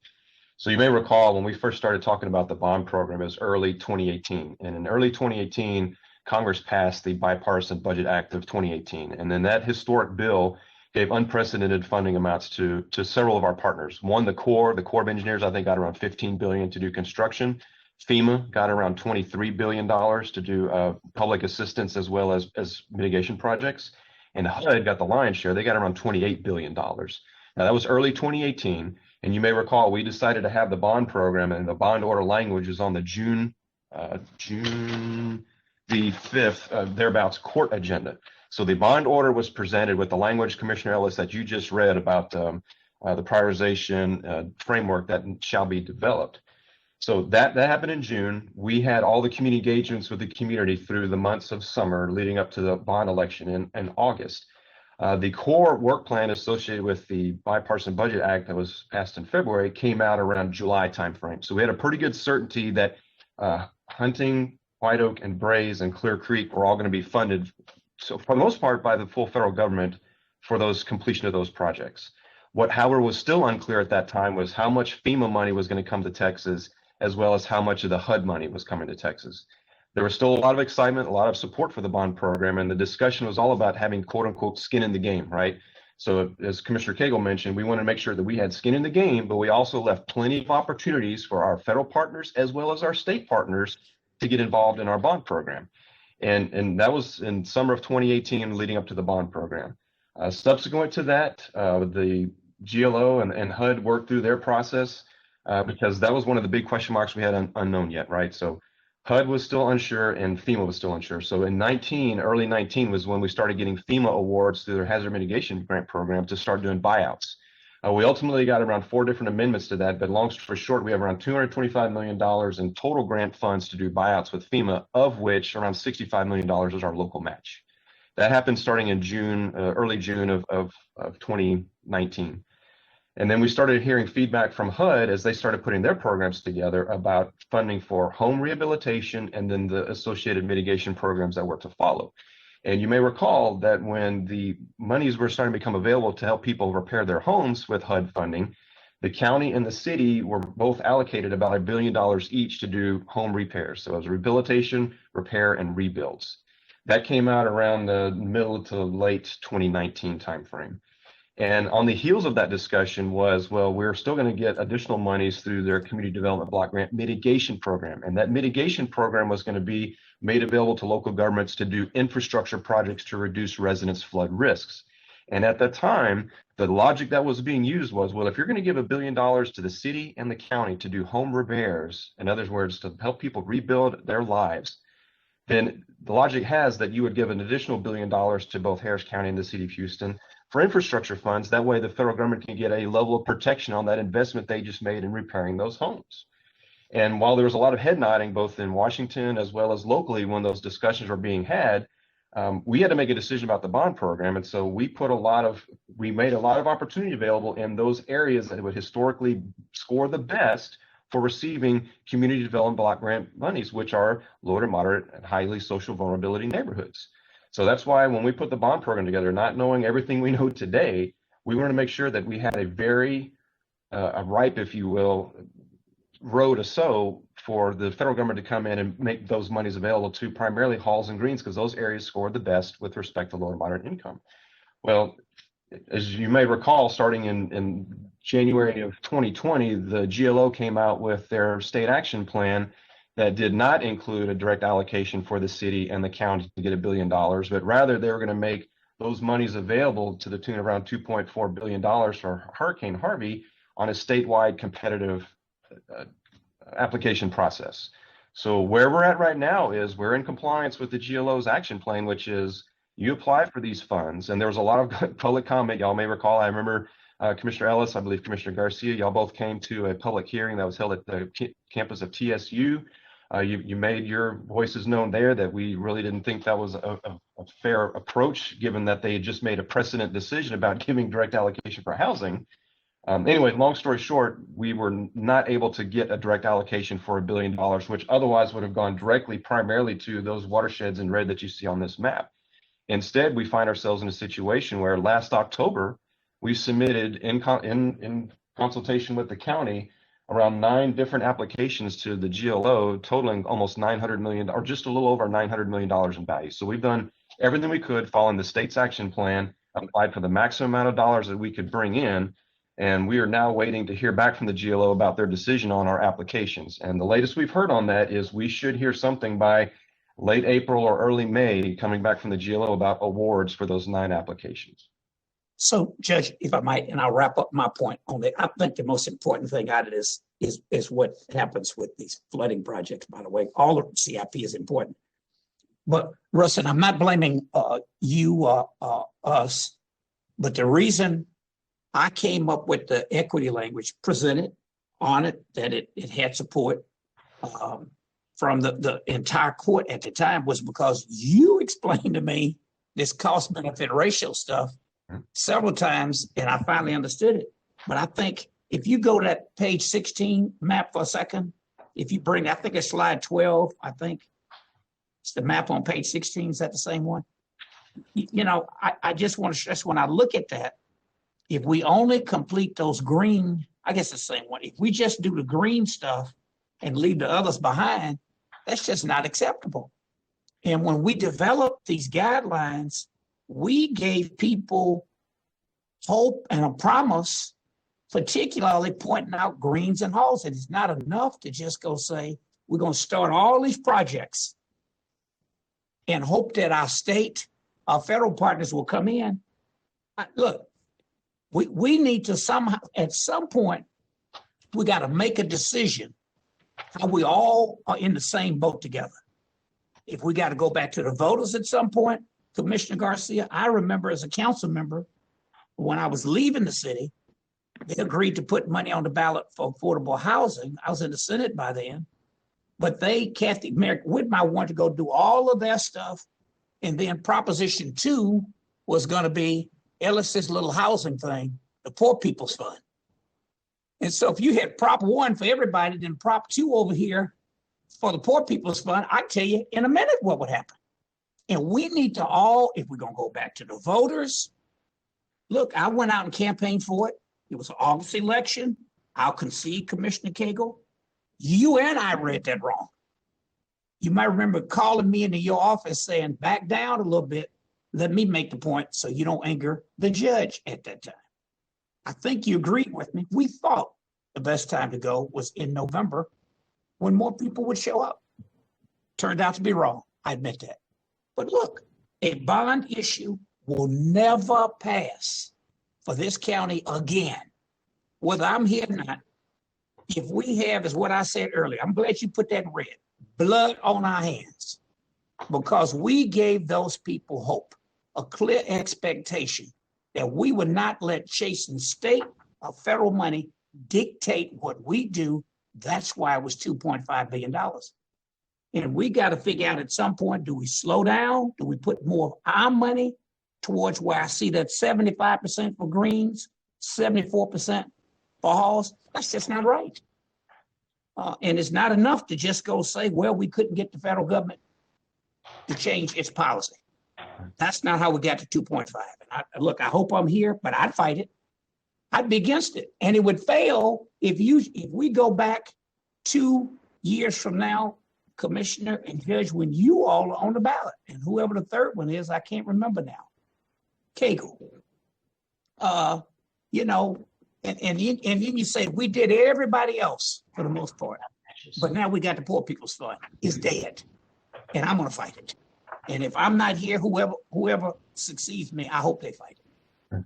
So you may recall when we first started talking about the bond program, it was early 2018. And in early 2018, Congress passed the Bipartisan Budget Act of 2018. And then that historic bill gave unprecedented funding amounts to several of our partners. One, the Corps of Engineers, I think, got around $15 billion to do construction. FEMA got around $23 billion to do public assistance as well as mitigation projects. And HUD got the lion's share. They got around $28 billion. Now, that was early 2018. And you may recall we decided to have the bond program, and the bond order language is on the June the 5th, thereabouts, court agenda. So the bond order was presented with the language, Commissioner Ellis, that you just read about the prioritization framework that shall be developed. So that happened in June. We had all the community engagements with the community through the months of summer leading up to the bond election in August. The core work plan associated with the Bipartisan Budget Act that was passed in February came out around July timeframe. So we had a pretty good certainty that Hunting, White Oak, and Braze and Clear Creek were all going to be funded, so for the most part, by the full federal government for those completion of those projects. What, however, was still unclear at that time was how much FEMA money was going to come to Texas, as well as how much of the HUD money was coming to Texas. There was still a lot of excitement, a lot of support for the bond program, and the discussion was all about having quote unquote skin in the game, right? So as Commissioner Cagle mentioned, we wanted to make sure that we had skin in the game, but we also left plenty of opportunities for our federal partners as well as our state partners to get involved in our bond program. And that was in summer of 2018 leading up to the bond program. Subsequent to that, the GLO and HUD worked through their process because that was one of the big question marks we had unknown yet, right? So HUD was still unsure and FEMA was still unsure. So in early 19 was when we started getting FEMA awards through their hazard mitigation grant program to start doing buyouts. We ultimately got around 4 different amendments to that, but long story short, we have around $225 million in total grant funds to do buyouts with FEMA, of which around $65 million is our local match. That happened starting in June, early June of 2019. And then we started hearing feedback from HUD as they started putting their programs together about funding for home rehabilitation and then the associated mitigation programs that were to follow. And you may recall that when the monies were starting to become available to help people repair their homes with HUD funding, the county and the city were both allocated about $1 billion each to do home repairs. So it was rehabilitation, repair, and rebuilds. That came out around the middle to late 2019 timeframe. And on the heels of that discussion was, well, we're still going to get additional monies through their community development block grant mitigation program. And that mitigation program was going to be made available to local governments to do infrastructure projects to reduce residents' flood risks. And at that time, the logic that was being used was, well, if you're going to give $1 billion to the city and the county to do home repairs, in other words, to help people rebuild their lives, then the logic has that you would give an additional $1 billion to both Harris County and the city of Houston for infrastructure funds. That way the federal government can get a level of protection on that investment they just made in repairing those homes. And while there was a lot of head nodding, both in Washington as well as locally when those discussions were being had, we had to make a decision about the bond program. And so we made a lot of opportunity available in those areas that would historically score the best for receiving community development block grant monies, which are low to moderate and highly social vulnerability neighborhoods. So that's why when we put the bond program together, not knowing everything we know today, we wanted to make sure that we had a very ripe, if you will, row to sow for the federal government to come in and make those monies available to primarily Halls and Greens, because those areas scored the best with respect to low and moderate income. Well, as you may recall, starting in January of 2020, the GLO came out with their state action plan that did not include a direct allocation for the city and the county to get $1 billion, but rather they were going to make those monies available to the tune of around $2.4 billion for Hurricane Harvey on a statewide competitive application process. So where we're at right now is we're in compliance with the GLO's action plan, which is you apply for these funds. And there was a lot of public comment. Y'all may recall, I remember Commissioner Ellis, I believe Commissioner Garcia, y'all both came to a public hearing that was held at the campus of TSU. You made your voices known there that we really didn't think that was a fair approach, given that they had just made a precedent decision about giving direct allocation for housing. Anyway, long story short, we were not able to get a direct allocation for $1 billion, which otherwise would have gone directly primarily to those watersheds in red that you see on this map. Instead, we find ourselves in a situation where last October, we submitted in consultation with the county around 9 different applications to the GLO, totaling almost $900 million, or just a little over $900 million in value. So we've done everything we could following the state's action plan, applied for the maximum amount of dollars that we could bring in. And we are now waiting to hear back from the GLO about their decision on our applications. And the latest we've heard on that is we should hear something by late April or early May coming back from the GLO about awards for those 9 applications. So, Judge, if I might, and I'll wrap up my point on that. I think the most important thing out of this is what happens with these flooding projects, by the way. All of CIP is important. But, Russ, and I'm not blaming you, us, but the reason I came up with the equity language presented on it, that it had support from the entire court at the time, was because you explained to me this cost benefit ratio stuff several times, and I finally understood it. But I think if you go to that page 16 map for a second, if you bring, I think it's slide 12, I think it's the map on page 16. Is that the same one? You know, I just want to stress, when I look at that, if we only complete those green, I guess the same one, if we just do the green stuff and leave the others behind, that's just not acceptable. And when we developed these guidelines, we gave people hope and a promise, particularly pointing out greens and halls. And it's not enough to just go say, we're going to start all these projects and hope that our state, our federal partners will come in. Look, we need to somehow, at some point, we got to make a decision how we all are in the same boat together. If we got to go back to the voters at some point, Commissioner Garcia, I remember as a council member, when I was leaving the city, they agreed to put money on the ballot for affordable housing. I was in the Senate by then, but Kathy Whitmire wanted to go do all of their stuff. And then Proposition 2 was going to be Ellis's little housing thing, the Poor People's Fund. And so if you had Prop 1 for everybody, then Prop 2 over here for the Poor People's Fund, I tell you in a minute what would happen. And we need to all, if we're going to go back to the voters, look, I went out and campaigned for it. It was an August election. I'll concede, Commissioner Cagle, you and I read that wrong. You might remember calling me into your office saying, back down a little bit. Let me make the point so you don't anger the judge at that time. I think you agreed with me. We thought the best time to go was in November when more people would show up. Turned out to be wrong. I admit that. But look, a bond issue will never pass for this county again, whether I'm here or not. If we have, is what I said earlier, I'm glad you put that in red, blood on our hands, because we gave those people hope, a clear expectation that we would not let chasing state or federal money dictate what we do. That's why it was $2.5 billion. And we got to figure out at some point, do we slow down? Do we put more of our money towards where I see that 75% for greens, 74% for halls? That's just not right. And it's not enough to just go say, well, we couldn't get the federal government to change its policy. That's not how we got to 2.5. And look, I hope I'm here, but I'd fight it. I'd be against it. And it would fail if we go back 2 years from now, Commissioner and Judge, when you all are on the ballot, and whoever the third one is, I can't remember now. Cagle. You know, and then you say we did everybody else for the most part, but now we got the Poor People's Fund. It's dead, and I'm gonna fight it. And if I'm not here, whoever succeeds me, I hope they fight it.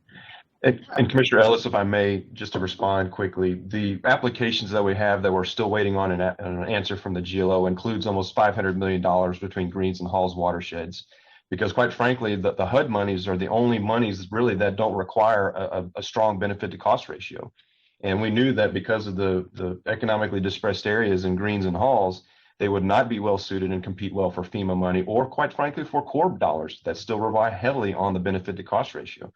And Commissioner Ellis, if I may, just to respond quickly, the applications that we have that we're still waiting on an answer from the GLO includes almost $500 million between Greens and Halls watersheds. Because quite frankly, the HUD monies are the only monies really that don't require a strong benefit to cost ratio. And we knew that because of the economically distressed areas in Greens and Halls, they would not be well suited and compete well for FEMA money, or quite frankly, for Corp dollars that still rely heavily on the benefit to cost ratio.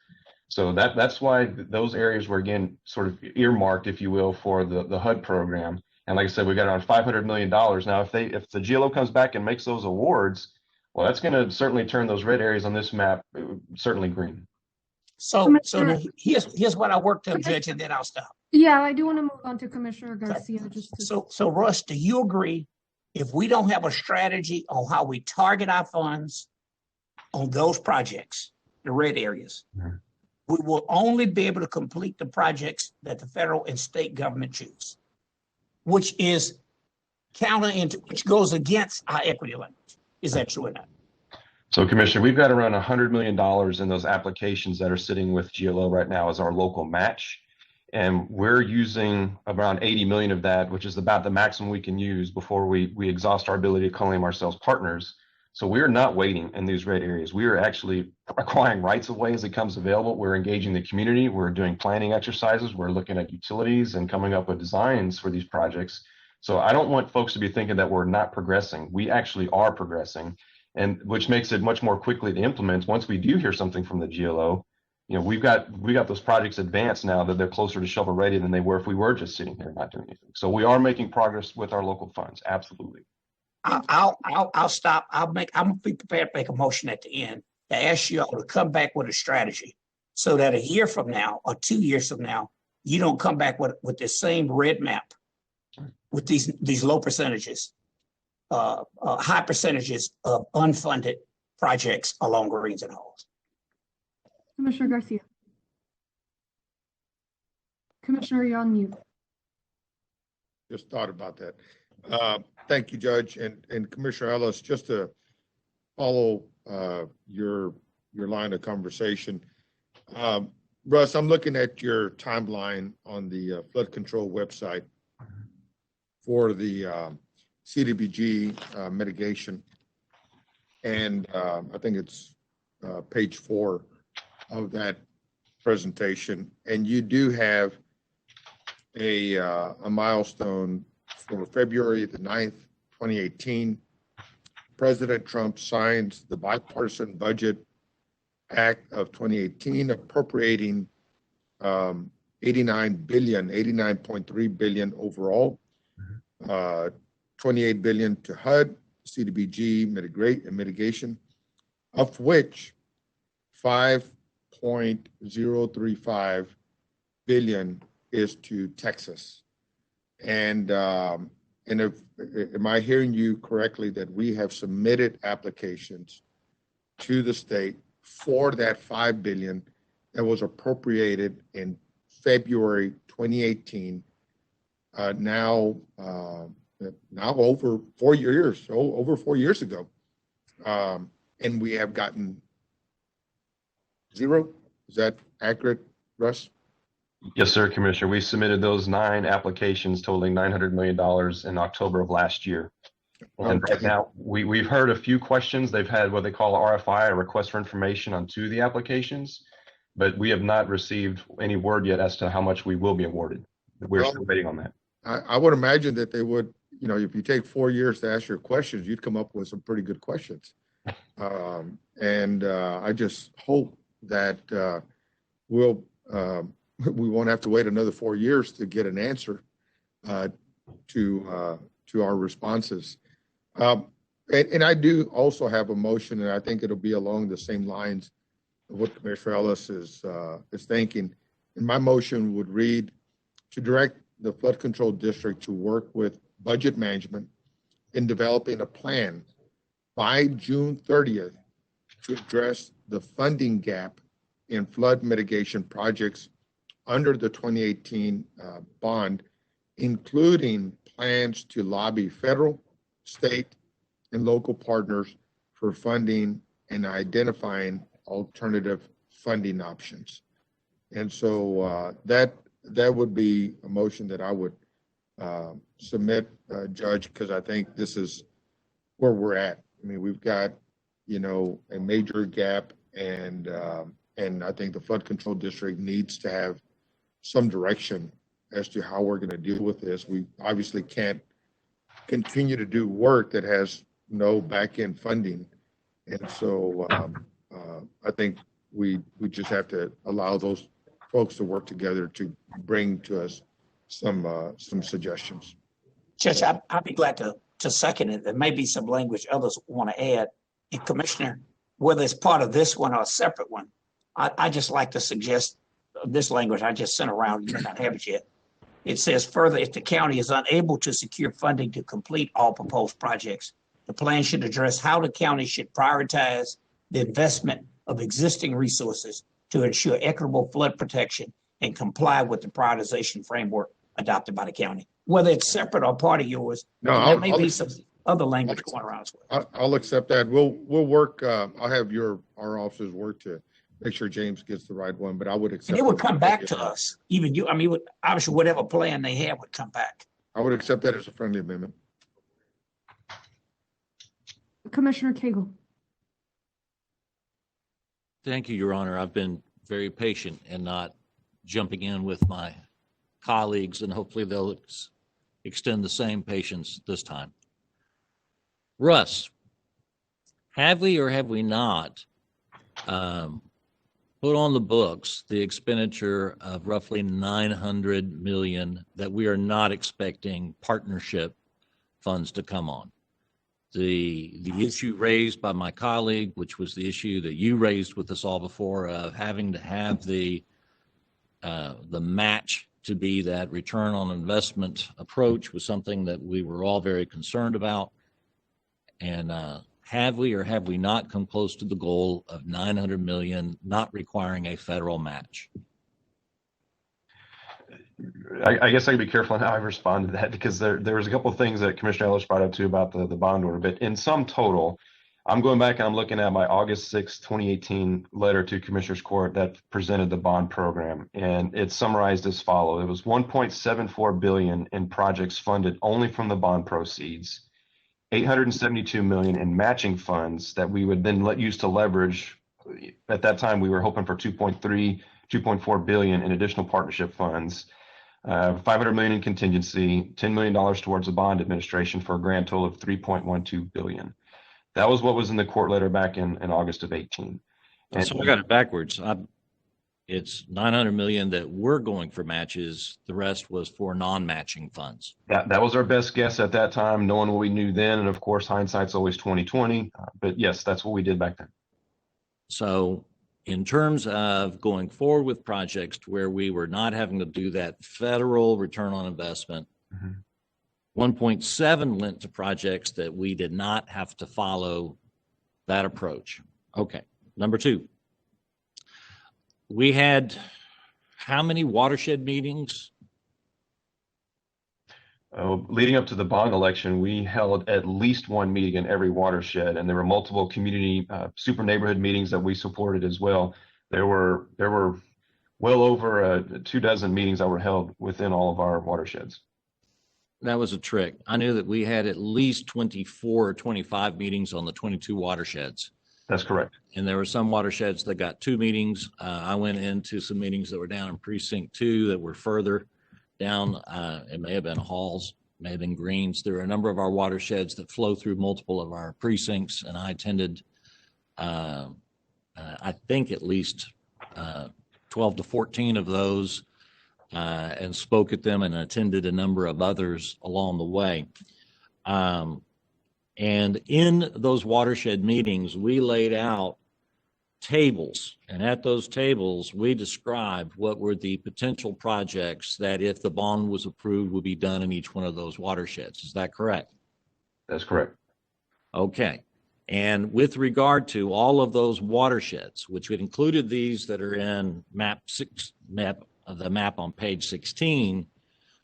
So that's why those areas were, again, sort of earmarked, if you will, for the HUD program. And like I said, we got around $500 million. Now, if the GLO comes back and makes those awards, well, that's going to certainly turn those red areas on this map certainly green. So Commissioner- here's what I worked on, Judge, and then I'll stop. Yeah, I do want to move on to Commissioner Garcia. So Russ, do you agree if we don't have a strategy on how we target our funds on those projects, the red areas, Mhm. we will only be able to complete the projects that the federal and state government choose, which is which goes against our equity language. Is that true or not? So, Commissioner, we've got around $100 million in those applications that are sitting with GLO right now as our local match. And we're using around 80 million of that, which is about the maximum we can use before we exhaust our ability to claim ourselves partners. So we're not waiting in these red areas. We are actually acquiring rights of way as it comes available. We're engaging the community. We're doing planning exercises. We're looking at utilities and coming up with designs for these projects. So I don't want folks to be thinking that we're not progressing. We actually are progressing, and which makes it much more quickly to implement. Once we do hear something from the GLO, you know, we got those projects advanced now that they're closer to shovel ready than they were if we were just sitting here not doing anything. So we are making progress with our local funds. Absolutely. I'll stop. I'm gonna be prepared to make a motion at the end to ask you all to come back with a strategy so that a year from now or 2 years from now, you don't come back with the same red map with these low percentages, high percentages of unfunded projects along Greens and Halls. Commissioner Garcia. Commissioner, you're on mute. Just thought about that. Thank you, Judge, and Commissioner Ellis, just to follow your line of conversation. Russ, I'm looking at your timeline on the flood control website for the CDBG mitigation. And I think it's page 4 of that presentation. And you do have a milestone for February the 9th, 2018. President Trump signs the Bipartisan Budget Act of 2018, appropriating 89.3 billion overall, 28 billion to HUD, CDBG mitigation, of which 5.035 billion is to Texas. And if am I hearing you correctly that we have submitted applications to the state for that 5 billion that was appropriated in February 2018, now over 4 years, over 4 years ago, and we have gotten zero? Is that accurate, Russ? Yes, sir, Commissioner. We submitted those 9 applications totaling $900 million in October of last year. And right now, we've heard a few questions. They've had what they call a RFI, a request for information, on 2 of the applications, but we have not received any word yet as to how much we will be awarded. We're still waiting on that. I would imagine that they would, you know, if you take 4 years to ask your questions, you'd come up with some pretty good questions. I just hope that we won't have to wait another 4 years to get an answer to our responses. And I do also have a motion, and I think it'll be along the same lines of what Commissioner Ellis is thinking. And my motion would read to direct the Flood Control District to work with budget management in developing a plan by June 30th to address the funding gap in flood mitigation projects under the 2018 bond, including plans to lobby federal, state, and local partners for funding and identifying alternative funding options. And so that would be a motion that I would submit, Judge, because I think this is where we're at. I mean, we've got, you know, a major gap, and I think the Flood Control District needs to have some direction as to how we're going to deal with this. We obviously can't continue to do work that has no back-end funding. And so I think We just have to allow those folks to work together to bring to us some suggestions. Judge, I'd be glad to second it. There may be some language others want to add. And Commissioner, whether it's part of this one or a separate one, I just like to suggest this language I just sent around. You may not have it yet. It says further, if the county is unable to secure funding to complete all proposed projects, the plan should address how the county should prioritize the investment of existing resources to ensure equitable flood protection and comply with the prioritization framework adopted by the county. Whether it's separate or part of yours, No, there may be some other language going around as well. I'll accept that. We'll work, I'll have our officers work to make sure James gets the right one, but I would accept. And it would come back to us, even you, I mean, obviously whatever plan they have would come back. I would accept that as a friendly amendment. Commissioner Cagle. Thank you, Your Honor. I've been very patient and not jumping in with my colleagues, and hopefully they'll extend the same patience this time. Russ, have we or have we not put on the books the expenditure of roughly $900 million that we are not expecting partnership funds to come on? The issue raised by my colleague, which was the issue that you raised with us all before, of having to have the match to be that return on investment approach, was something that we were all very concerned about. And have we or have we not come close to the goal of $900 million not requiring a federal match? I guess I can be careful on how I respond to that, because there was a couple of things that Commissioner Ellis brought up too about the bond order. But in sum total, I'm going back and I'm looking at my August 6, 2018 letter to Commissioners Court that presented the bond program, and it's summarized as follows. It was $1.74 billion in projects funded only from the bond proceeds, $872 million in matching funds that we would then use to leverage. At that time, we were hoping for 2.4 billion in additional partnership funds, 500 million in contingency, $10 million towards the bond administration, for a grand total of 3.12 billion. That was what was in the court letter back in August of 18. And So I got it backwards. It's $900 million that we're going for matches. The rest was for non-matching funds. that was our best guess at that time, knowing what we knew then. And of course, hindsight's always 2020. But yes, that's what we did back then. So in terms of going forward with projects where we were not having to do that federal return on investment, 1.7 went to projects that we did not have to follow that approach. Okay. Number two, we had how many watershed meetings? Leading up to the bond election, we held at least one meeting in every watershed, and there were multiple community super neighborhood meetings that we supported as well. There were well over 24 meetings that were held within all of our watersheds. That was a trick. I knew that we had at least 24 or 25 meetings on the 22 watersheds. That's correct. And there were some watersheds that got 2 meetings. I went into some meetings that were down in precinct 2 that were further down. It may have been Halls, may have been Greens. There are a number of our watersheds that flow through multiple of our precincts, and I attended, I think, at least 12 to 14 of those, and spoke at them and attended a number of others along the way. And in those watershed meetings, we laid out tables, and at those tables, we described what were the potential projects that, if the bond was approved, would be done in each one of those watersheds. Is that correct? That's correct. Okay. And with regard to all of those watersheds, which would included these that are in the map on page 16,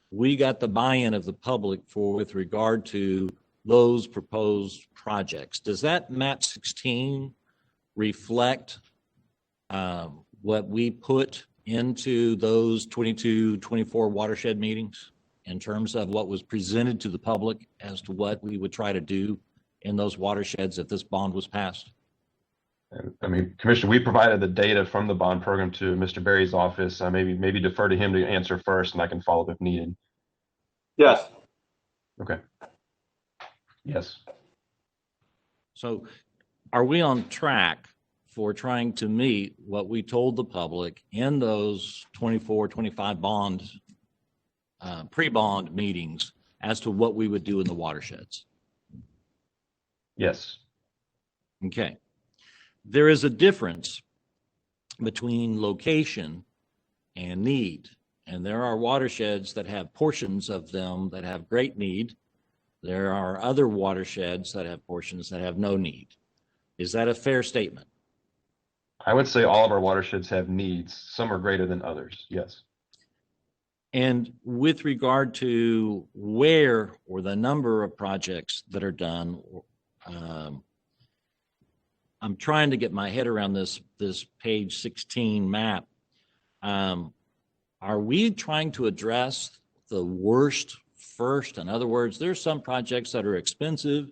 we got the buy-in of the public with regard to those proposed projects. Does that map 16 reflect what we put into those 22, 24 watershed meetings in terms of what was presented to the public as to what we would try to do in those watersheds if this bond was passed? I mean, Commissioner, we provided the data from the bond program to Mr. Berry's office. Maybe defer to him to answer first, and I can follow up if needed. Yes. Okay. Yes. So are we on track for trying to meet what we told the public in those 24, 25 pre-bond meetings as to what we would do in the watersheds? Yes. Okay. There is a difference between location and need. And there are watersheds that have portions of them that have great need. There are other watersheds that have portions that have no need. Is that a fair statement? I would say all of our watersheds have needs. Some are greater than others. Yes. And with regard to where or the number of projects that are done, I'm trying to get my head around this page 16 map. Are we trying to address the worst first? In other words, there's some projects that are expensive,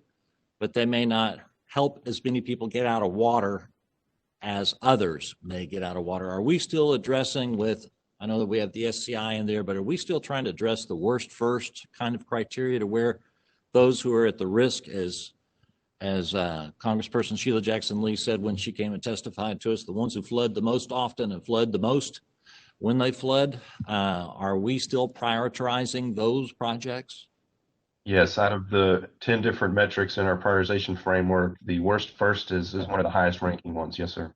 but they may not help as many people get out of water as others may get out of water. Are we still addressing with, I know that we have the SCI in there, but are we still trying to address the worst first kind of criteria to where those who are at the risk, as Congressperson Sheila Jackson Lee said when she came and testified to us, the ones who flood the most often and flood the most when they flood, are we still prioritizing those projects? Yes, out of the 10 different metrics in our prioritization framework, the worst first is one of the highest ranking ones. Yes, sir.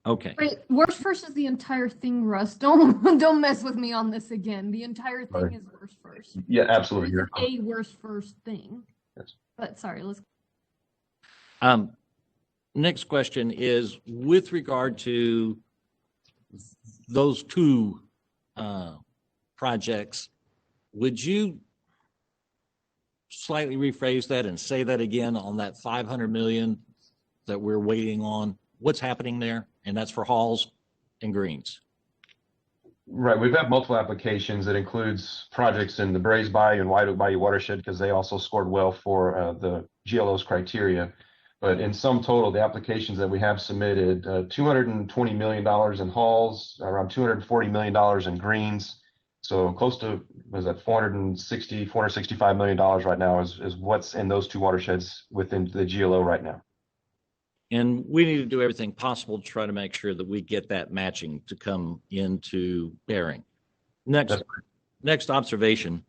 Okay. Wait, worst first is the entire thing, Russ. Don't mess with me on this again. The entire thing Sorry. is worst first. Yeah, absolutely. It's a worst first thing. Yes. But sorry, let's. Next question is with regard to those two projects, would you slightly rephrase that and say that again on that 500 million that we're waiting on? What's happening there? And that's for Halls and Greens. Right. We've got multiple applications that includes projects in the Brays Bayou and White Oak Bayou watershed because they also scored well for the GLO's criteria. But in sum total, the applications that we have submitted, $220 million in Halls, around $240 million in Greens. So close to, was that $465 million right now is what's in those two watersheds within the GLO right now. And we need to do everything possible to try to make sure that we get that matching to come into bearing. Next observation,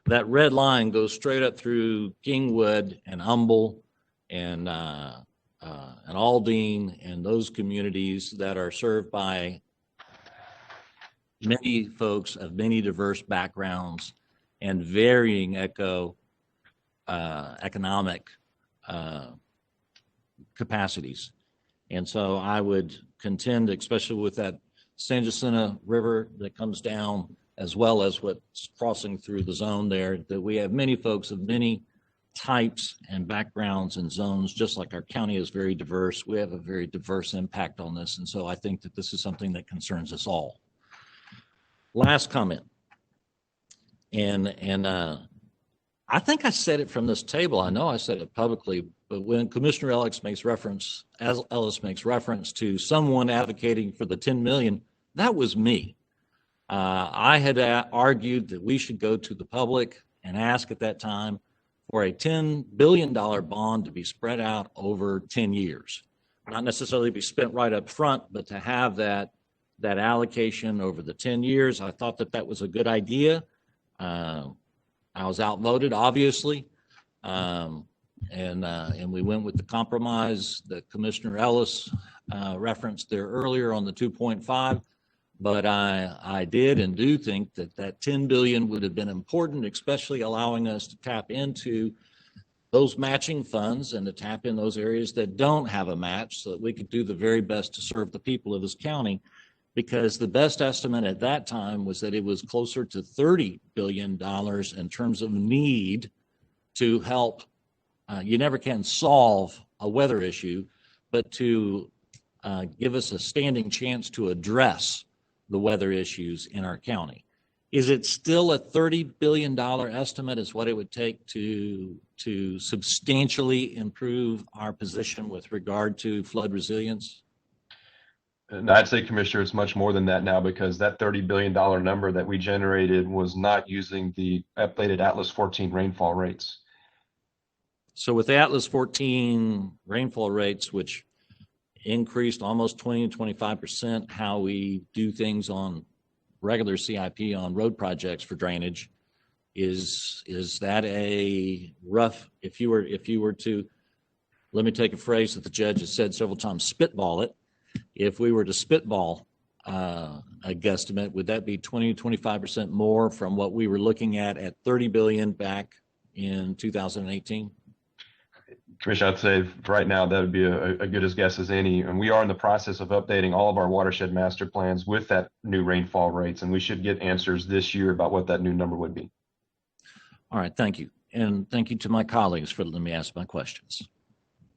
that red line goes straight up through Kingwood and Humble and Aldine and those communities that are served by many folks of many diverse backgrounds and varying economic capacities. And so I would contend, especially with that San Jacinto River that comes down, as well as what's crossing through the zone there, that we have many folks of many types and backgrounds and zones, just like our county is very diverse. We have a very diverse impact on this. And so I think that this is something that concerns us all. Last comment. And I think I said it from this table. I know I said it publicly, but when Commissioner Ellis makes reference to someone advocating for the 10 million, that was me. I had argued that we should go to the public and ask at that time for a $10 billion bond to be spread out over 10 years. Not necessarily be spent right up front, but to have that allocation over the 10 years. I thought that was a good idea. I was outvoted, obviously. And we went with the compromise that Commissioner Ellis referenced there earlier on the 2.5. But I did and do think that 10 billion would have been important, especially allowing us to tap into those matching funds and to tap in those areas that don't have a match so that we could do the very best to serve the people of this county. Because the best estimate at that time was that it was closer to $30 billion in terms of need to help. You never can solve a weather issue, but to give us a standing chance to address the weather issues in our county. Is it still a $30 billion estimate is what it would take to substantially improve our position with regard to flood resilience? And I'd say, Commissioner, it's much more than that now because that $30 billion number that we generated was not using the updated Atlas 14 rainfall rates. So with the Atlas 14 rainfall rates, which increased almost 20 to 25% how we do things on regular CIP on road projects for drainage. Is that a rough, if you were to, let me take a phrase that the judge has said several times, spitball it. If we were to spitball a guesstimate, would that be 20 to 25% more from what we were looking at 30 billion back in 2018? Commissioner, I'd say right now that would be a good as guess as any. And we are in the process of updating all of our watershed master plans with that new rainfall rates, and we should get answers this year about what that new number would be. All right, thank you. And thank you to my colleagues for letting me ask my questions.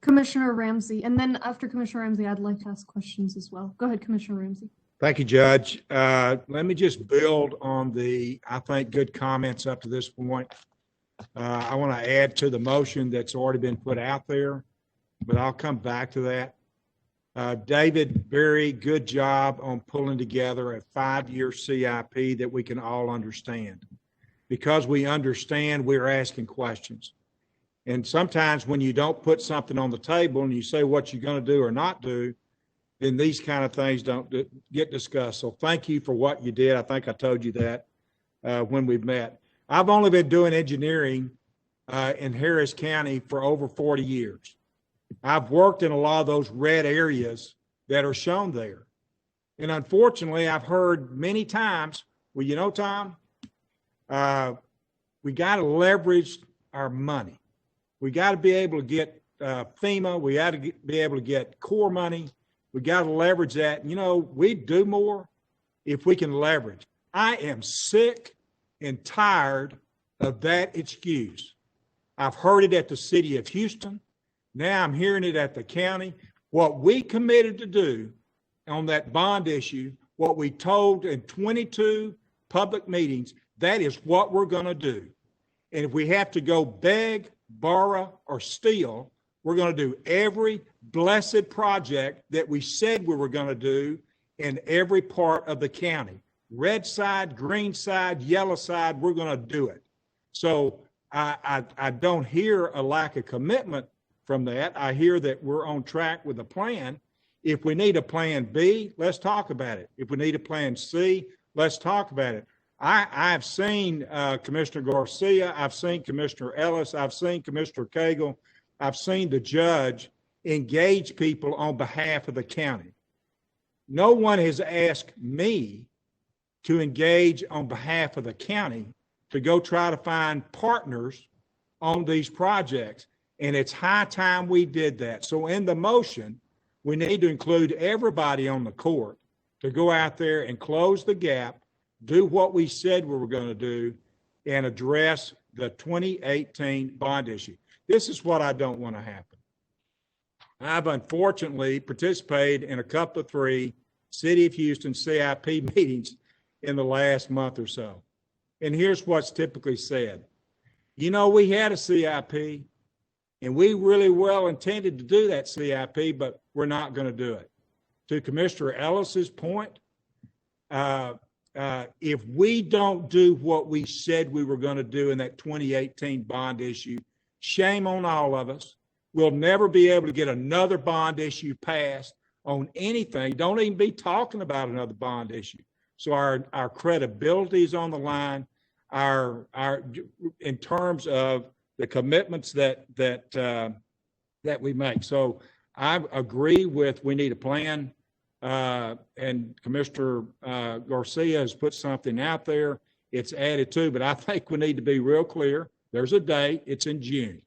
Commissioner Ramsey, and then after Commissioner Ramsey, I'd like to ask questions as well. Go ahead, Commissioner Ramsey. Thank you, Judge. Let me just build on I think, good comments up to this point. I want to add to the motion that's already been put out there, but I'll come back to that. David, very good job on pulling together a 5-year CIP that we can all understand. Because we understand, we're asking questions. And sometimes when you don't put something on the table and you say what you're going to do or not do, then these kind of things don't get discussed. So thank you for what you did. I think I told you that when we met. I've only been doing engineering in Harris County for over 40 years. I've worked in a lot of those red areas that are shown there. And unfortunately, I've heard many times, well, you know, Tom, we got to leverage our money. We got to be able to get FEMA. We got to be able to get core money. We got to leverage that. You know, we do more if we can leverage. I am sick and tired of that excuse. I've heard it at the city of Houston. Now I'm hearing it at the county. What we committed to do on that bond issue, what we told in 22 public meetings, that is what we're going to do. And if we have to go beg, borrow, or steal, we're going to do every blessed project that we said we were going to do in every part of the county. Red side, green side, yellow side, we're going to do it. So I don't hear a lack of commitment from that. I hear that we're on track with a plan. If we need a plan B, let's talk about it. If we need a plan C, let's talk about it. I've seen Commissioner Garcia, I've seen Commissioner Ellis, I've seen Commissioner Cagle, I've seen the judge engage people on behalf of the county. No one has asked me to engage on behalf of the county to go try to find partners on these projects. And it's high time we did that. So in the motion, we need to include everybody on the court to go out there and close the gap, do what we said we were going to do, and address the 2018 bond issue. This is what I don't want to happen. I've unfortunately participated in a couple of 3 City of Houston CIP meetings in the last month or so. And here's what's typically said. You know, we had a CIP and we really well intended to do that CIP, but we're not going to do it. To Commissioner Ellis's point, if we don't do what we said we were going to do in that 2018 bond issue, shame on all of us. We'll never be able to get another bond issue passed on anything. Don't even be talking about another bond issue. So our credibility is on the line. Our in terms of the commitments that we make. So I agree with we need a plan. And Commissioner Garcia has put something out there. It's added to, but I think we need to be real clear. There's a date. It's in June.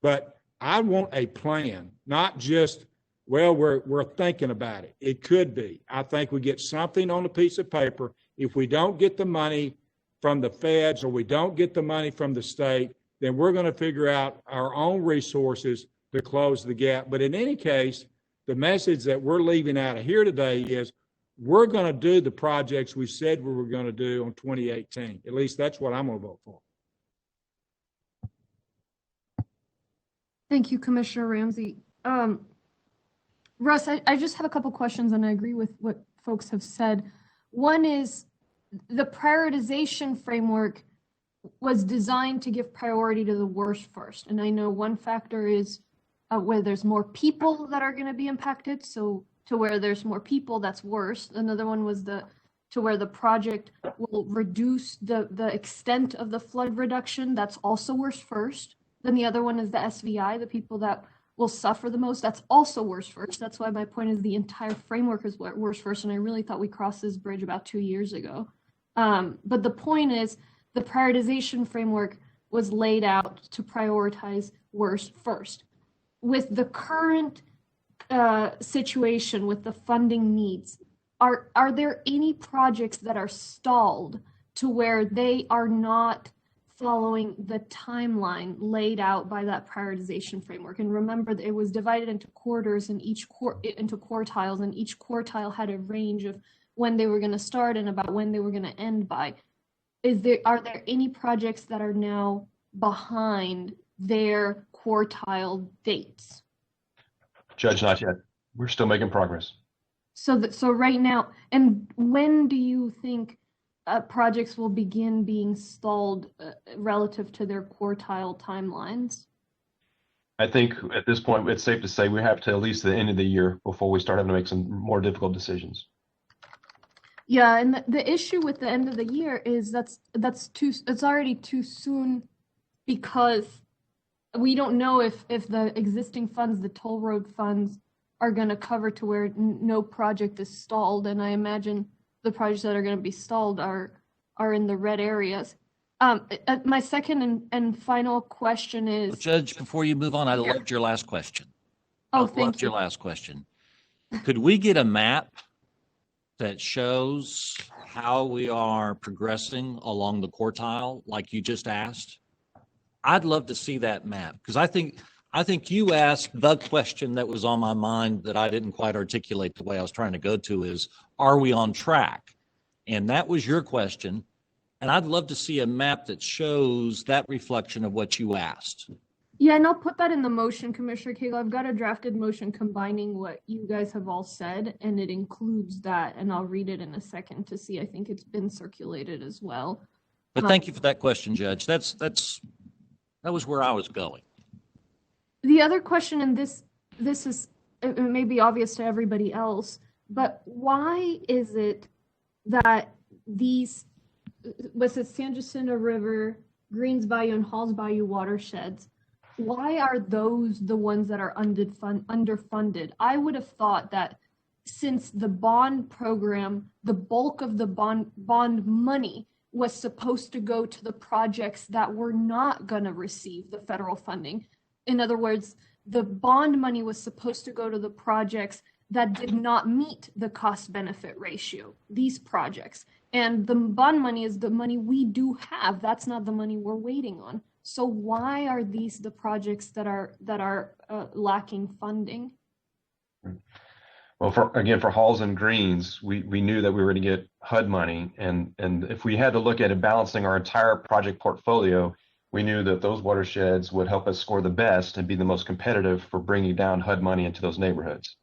But I want a plan, not just, well, we're thinking about it. It could be. I think we get something on a piece of paper. If we don't get the money from the feds or we don't get the money from the state, then we're going to figure out our own resources to close the gap. But in any case, the message that we're leaving out of here today is we're going to do the projects we said we were going to do on 2018. At least that's what I'm going to vote for. Thank you, Commissioner Ramsey. Russ, I just have a couple questions, and I agree with what folks have said. One is the prioritization framework was designed to give priority to the worst first. And I know one factor is where there's more people that are going to be impacted. So to where there's more people, that's worse. Another one was to where the project will reduce the extent of the flood reduction. That's also worse first. Then the other one is the SVI, the people that will suffer the most. That's also worse first. That's why my point is the entire framework is worse first. And I really thought we crossed this bridge about 2 years ago. But the point is the prioritization framework was laid out to prioritize worse first. With the current situation with the funding needs, are there any projects that are stalled to where they are not following the timeline laid out by that prioritization framework? And remember that it was divided into quarters and into quartiles, and each quartile had a range of when they were going to start and about when they were going to end by. Are there any projects that are now behind their quartile dates? Judge, not yet. We're still making progress. So right now, and when do you think projects will begin being stalled relative to their quartile timelines? I think at this point, it's safe to say we have to at least the end of the year before we start having to make some more difficult decisions. Yeah, and the issue with the end of the year is it's already too soon, because we don't know if the existing funds, the toll road funds, are going to cover to where no project is stalled. And I imagine the projects that are going to be stalled are in the red areas. My second and final question is... Judge, before you move on, I loved your last question. Oh, thank you. Loved your last question. Could we get a map that shows how we are progressing along the quartile, like you just asked? I'd love to see that map, because I think you asked the question that was on my mind that I didn't quite articulate the way I was trying to go to is, are we on track? And that was your question. And I'd love to see a map that shows that reflection of what you asked. Yeah, and I'll put that in the motion, Commissioner Cagle. I've got a drafted motion combining what you guys have all said, and it includes that, and I'll read it in a second to see. I think it's been circulated as well. But thank you for that question, Judge. That was where I was going. The other question, and this is, it may be obvious to everybody else, but why is it that these, was it San Jacinto River, Greens Bayou, and Halls Bayou watersheds, why are those the ones that are underfunded? I would have thought that since the bond program, the bulk of the bond money was supposed to go to the projects that were not going to receive the federal funding. In other words, the bond money was supposed to go to the projects that did not meet the cost-benefit ratio, these projects. And the bond money is the money we do have. That's not the money we're waiting on. So why are these the projects that are lacking funding? Well, for Halls and Greens, we knew that we were going to get HUD money, and if we had to look at it balancing our entire project portfolio, we knew that those watersheds would help us score the best and be the most competitive for bringing down HUD money into those neighborhoods.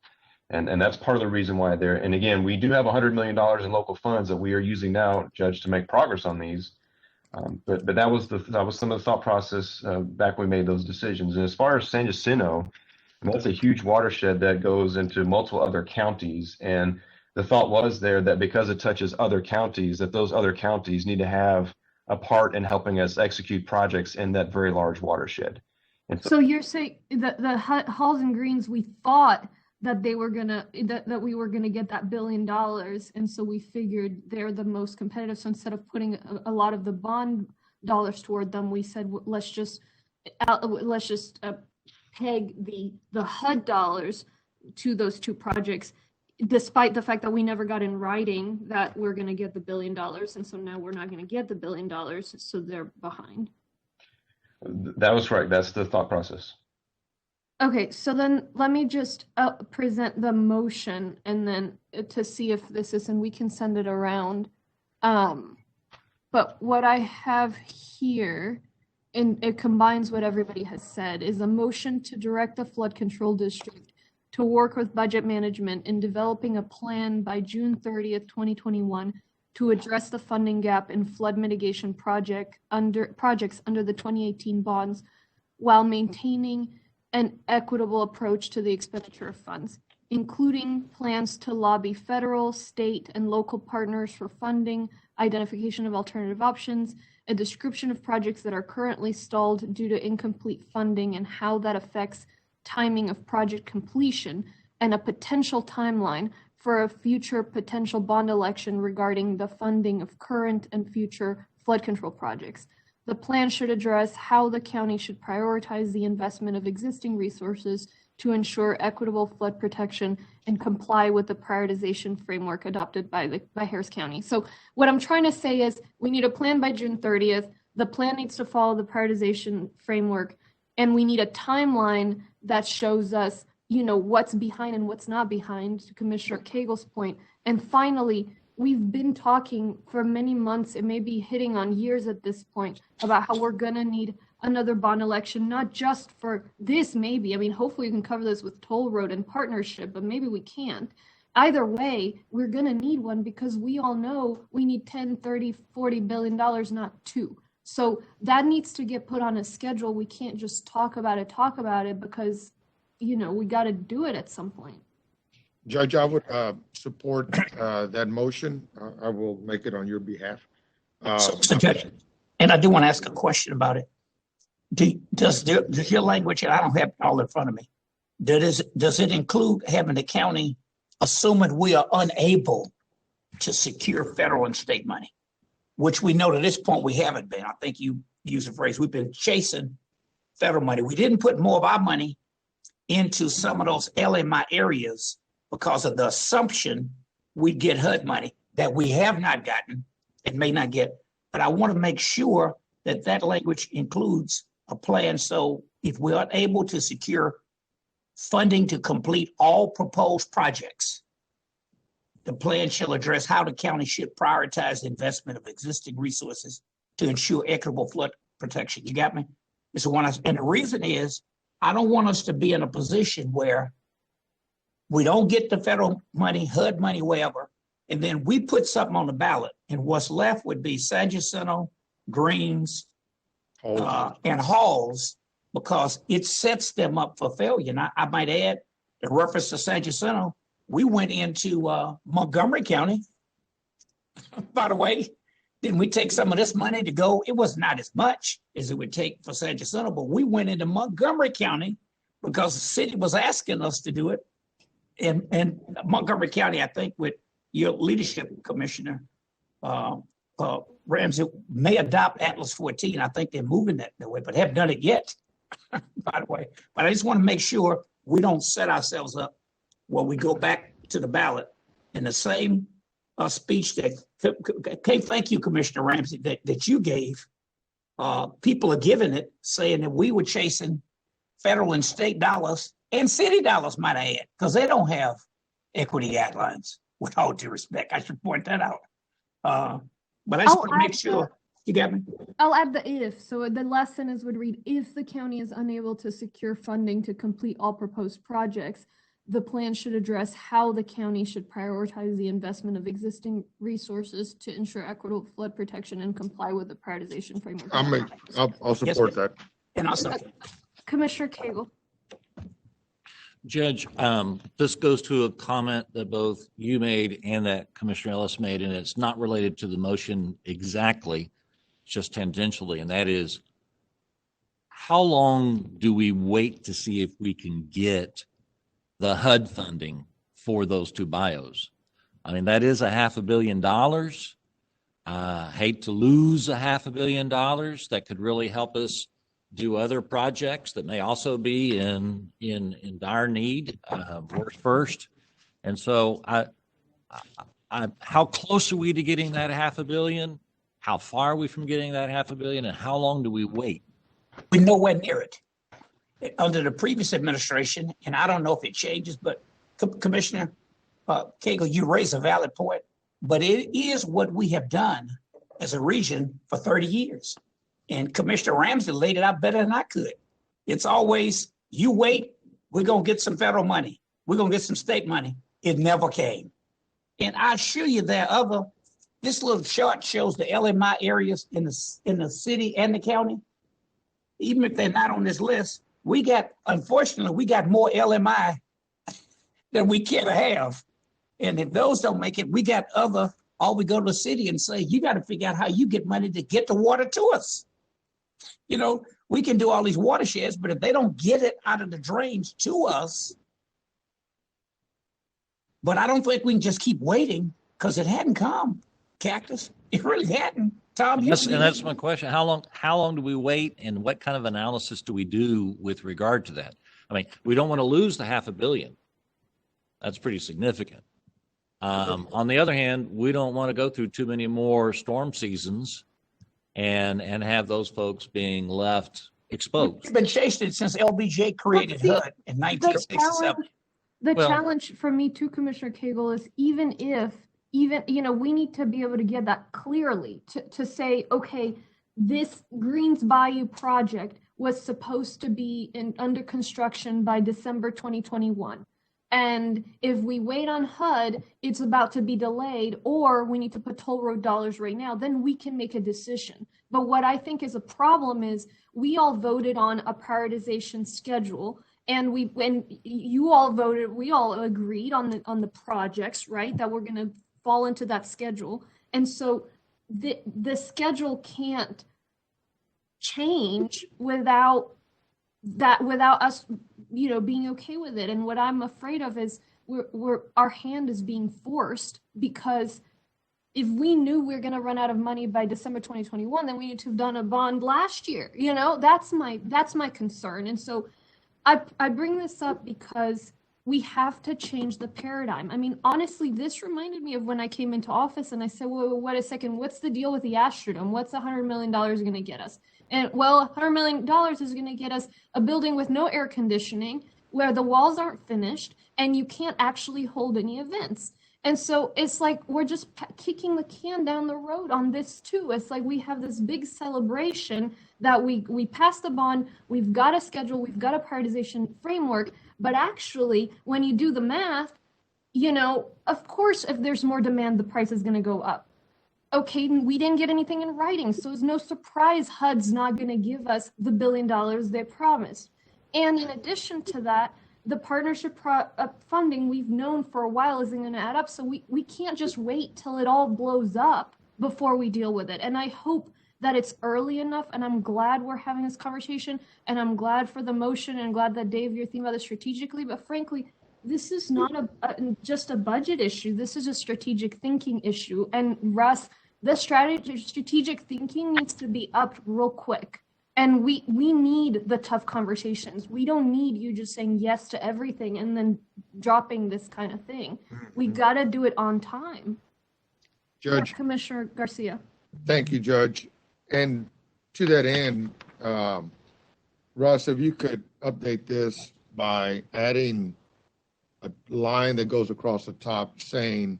And that's part of the reason why they're, and again, we do have $100 million in local funds that we are using now, Judge, to make progress on these. But that was some of the thought process back when we made those decisions. And as far as San Jacinto, that's a huge watershed that goes into multiple other counties. And the thought was there that because it touches other counties, that those other counties need to have a part in helping us execute projects in that very large watershed. And so you're saying that the Halls and Greens, we thought that they were gonna that we were gonna get that $1 billion, and so we figured they're the most competitive. So instead of putting a lot of the bond dollars toward them, we said let's just peg the HUD dollars to those two projects, despite the fact that we never got in writing that we're going to get the $1 billion, and so now we're not going to get the $1 billion, so they're behind. That was right. That's the thought process. Okay, so then let me just present the motion, and then to see if this is, and we can send it around. But what I have here, and it combines what everybody has said, is a motion to direct the flood control district to work with budget management in developing a plan by June 30th, 2021 to address the funding gap in flood mitigation projects under the 2018 bonds while maintaining and equitable approach to the expenditure of funds, including plans to lobby federal, state, and local partners for funding, identification of alternative options, a description of projects that are currently stalled due to incomplete funding and how that affects timing of project completion, and a potential timeline for a future potential bond election regarding the funding of current and future flood control projects. The plan should address how the county should prioritize the investment of existing resources to ensure equitable flood protection and comply with the prioritization framework adopted by Harris County. So what I'm trying to say is we need a plan by June 30th. The plan needs to follow the prioritization framework, and we need a timeline that shows us, you know, what's behind and what's not behind, to Commissioner Cagle's point. And finally, we've been talking for many months, it may be hitting on years at this point, about how we're gonna need another bond election, not just for this, maybe. I mean, hopefully we can cover this with toll road and partnership, but maybe we can't. Either way, we're gonna need one because we all know we need 10, 30, $40 billion, not two. So that needs to get put on a schedule. We can't just talk about it because, you know, we gotta do it at some point. Judge, I would support that motion. I will make it on your behalf. So Judge, and I do want to ask a question about it. Does your language, and I don't have it all in front of me, does it include having the county, assuming we are unable to secure federal and state money, which we know to this point we haven't been. I think you used the phrase, we've been chasing federal money. We didn't put more of our money into some of those LMI areas because of the assumption we'd get HUD money that we have not gotten and may not get. But I want to make sure that that language includes a plan. So if we are able to secure funding to complete all proposed projects, the plan shall address how the county should prioritize the investment of existing resources to ensure equitable flood protection. You got me? And the reason is, I don't want us to be in a position where we don't get the federal money, HUD money, wherever, and then we put something on the ballot, and what's left would be San Jacinto, Greens, and Halls, because it sets them up for failure. And I might add, in reference to San Jacinto, we went into Montgomery County. By the way, didn't we take some of this money to go? It was not as much as it would take for San Jacinto, but we went into Montgomery County because the city was asking us to do it. And Montgomery County, I think, with your leadership, Commissioner Ramsey, may adopt Atlas 14. I think they're moving that way, but haven't done it yet, by the way. But I just want to make sure we don't set ourselves up when we go back to the ballot in the same speech that, okay, thank you, Commissioner Ramsey, that you gave. People are giving it, saying that we were chasing federal and state dollars and city dollars, might I add, because they don't have equity guidelines, with all due respect. I should point that out. But I just want to make sure. You got me? I'll add the if. So the last sentence would read, if the county is unable to secure funding to complete all proposed projects, the plan should address how the county should prioritize the investment of existing resources to ensure equitable flood protection and comply with the prioritization framework. I'll support that. And also, Commissioner Cagle. Judge, this goes to a comment that both you made and that Commissioner Ellis made, and it's not related to the motion exactly, just tangentially, and that is, how long do we wait to see if we can get the HUD funding for those two bios? I mean, that is $500 million. Hate to lose $500 million. That could really help us do other projects that may also be in dire need, work first. And so how close are we to getting that $500 million? How far are we from getting that $500 million, and how long do we wait? We're nowhere near it. Under the previous administration, and I don't know if it changes, but Commissioner Cagle, you raise a valid point, but it is what we have done as a region for 30 years. And Commissioner Ramsey laid it out better than I could. It's always, you wait, we're going to get some federal money. We're going to get some state money. It never came. And I assure you this little chart shows the LMI areas in the city and the county. Even if they're not on this list, unfortunately, we got more LMI than we care to have. And if those don't make it, we got or we go to the city and say, you got to figure out how you get money to get the water to us. You know, we can do all these watersheds, but if they don't get it out of the drains to us, but I don't think we can just keep waiting because it hadn't come, Cactus. It really hadn't. Tom, That's my question. How long do we wait, and what kind of analysis do we do with regard to that? I mean, we don't want to lose the $500 million. That's pretty significant. On the other hand, we don't want to go through too many more storm seasons and have those folks being left exposed. We've been chasing it since LBJ created HUD in 1967. The challenge for me too, Commissioner Cagle, is even, we need to be able to get that clearly to say, okay, this Greens Bayou project was supposed to be under construction by December 2021. And if we wait on HUD, it's about to be delayed, or we need to put toll road dollars right now, then we can make a decision. But what I think is a problem is we all voted on a prioritization schedule, and you all voted, we all agreed on the projects, right, that we're going to fall into that schedule. And so the schedule can't change without us, being okay with it. And what I'm afraid of is our hand is being forced, because if we knew we were going to run out of money by December 2021, then we need to have done a bond last year. That's my concern. And so I bring this up because we have to change the paradigm. I mean, honestly, this reminded me of when I came into office and I said, well, wait a second, what's the deal with the Astrodome? What's $100 million going to get us? And well, $100 million is going to get us a building with no air conditioning, where the walls aren't finished, and you can't actually hold any events. And so it's like we're just kicking the can down the road on this too. It's like we have this big celebration that we passed the bond, we've got a schedule, we've got a prioritization framework, but actually when you do the math, of course, if there's more demand, the price is going to go up. Okay, we didn't get anything in writing, so it's no surprise HUD's not going to give us the $1 billion they promised. And in addition to that, the partnership funding we've known for a while isn't going to add up, so we can't just wait till it all blows up before we deal with it. And I hope that it's early enough, and I'm glad we're having this conversation, and I'm glad for the motion, and glad that, Dave, you're thinking about this strategically, but frankly, this is not just a budget issue. This is a strategic thinking issue. And Russ, the strategic thinking needs to be upped real quick. And we need the tough conversations. We don't need you just saying yes to everything and then dropping this kind of thing. We got to do it on time. Judge. Commissioner Garcia. Thank you, Judge. And to that end, Russ, if you could update this by adding a line that goes across the top saying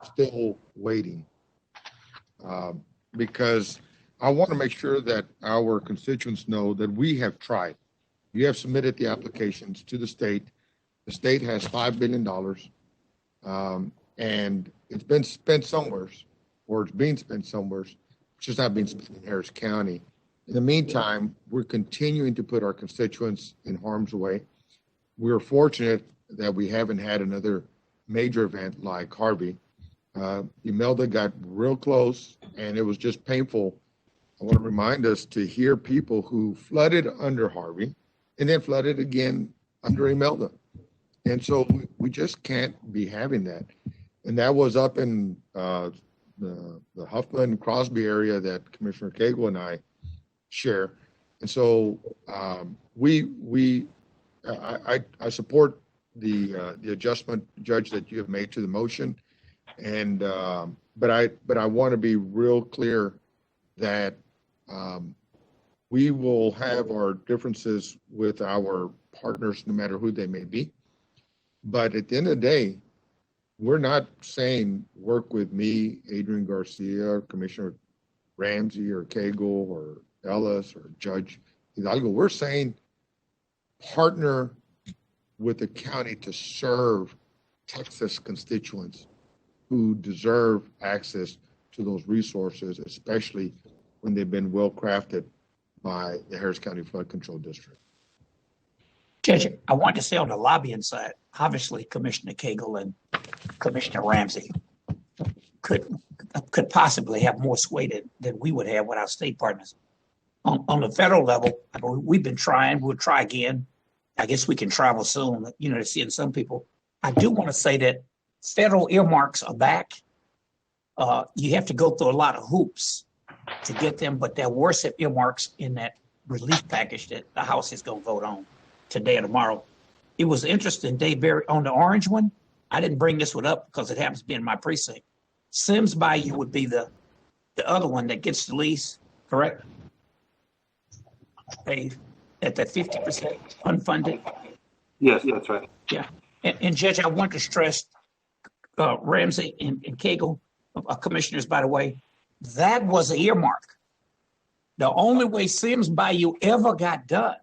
still waiting, because I want to make sure that our constituents know that we have tried. You have submitted the applications to the state. The state has $5 billion, and it's been spent somewhere, or it's being spent somewhere. It's just not being spent in Harris County. In the meantime, we're continuing to put our constituents in harm's way. We're fortunate that we haven't had another major event like Harvey. Imelda got real close, and it was just painful. I want to remind us to hear people who flooded under Harvey and then flooded again under Imelda. And so we just can't be having that. And that was up in the Huffman Crosby area that Commissioner Cagle and I share. And so I support the adjustment, Judge, that you have made to the motion. And but I want to be real clear that we will have our differences with our partners, no matter who they may be. But at the end of the day, we're not saying work with me, Adrian Garcia, or Commissioner Ramsey, or Cagle, or Ellis, or Judge Hidalgo. We're saying partner with the county to serve Texas constituents who deserve access to those resources, especially when they've been well crafted by the Harris County Flood Control District. Judge, I want to say on the lobbying side, obviously Commissioner Cagle and Commissioner Ramsey could possibly have more sway than we would have with our state partners. On the federal level, I mean, we've been trying, we'll try again. I guess we can travel soon, to see some people. I do want to say that federal earmarks are back. You have to go through a lot of hoops to get them, but there were some earmarks in that relief package that the House is going to vote on today or tomorrow. It was interesting, Dave Barry, on the orange one. I didn't bring this one up because it happens to be in my precinct. Sims Bayou would be the other one that gets the lease, correct? Dave, at that 50% unfunded. Yes, that's right. Yeah. And Judge, I want to stress, Ramsey and Cagle, commissioners, by the way, that was an earmark. The only way Sims Bayou ever got done,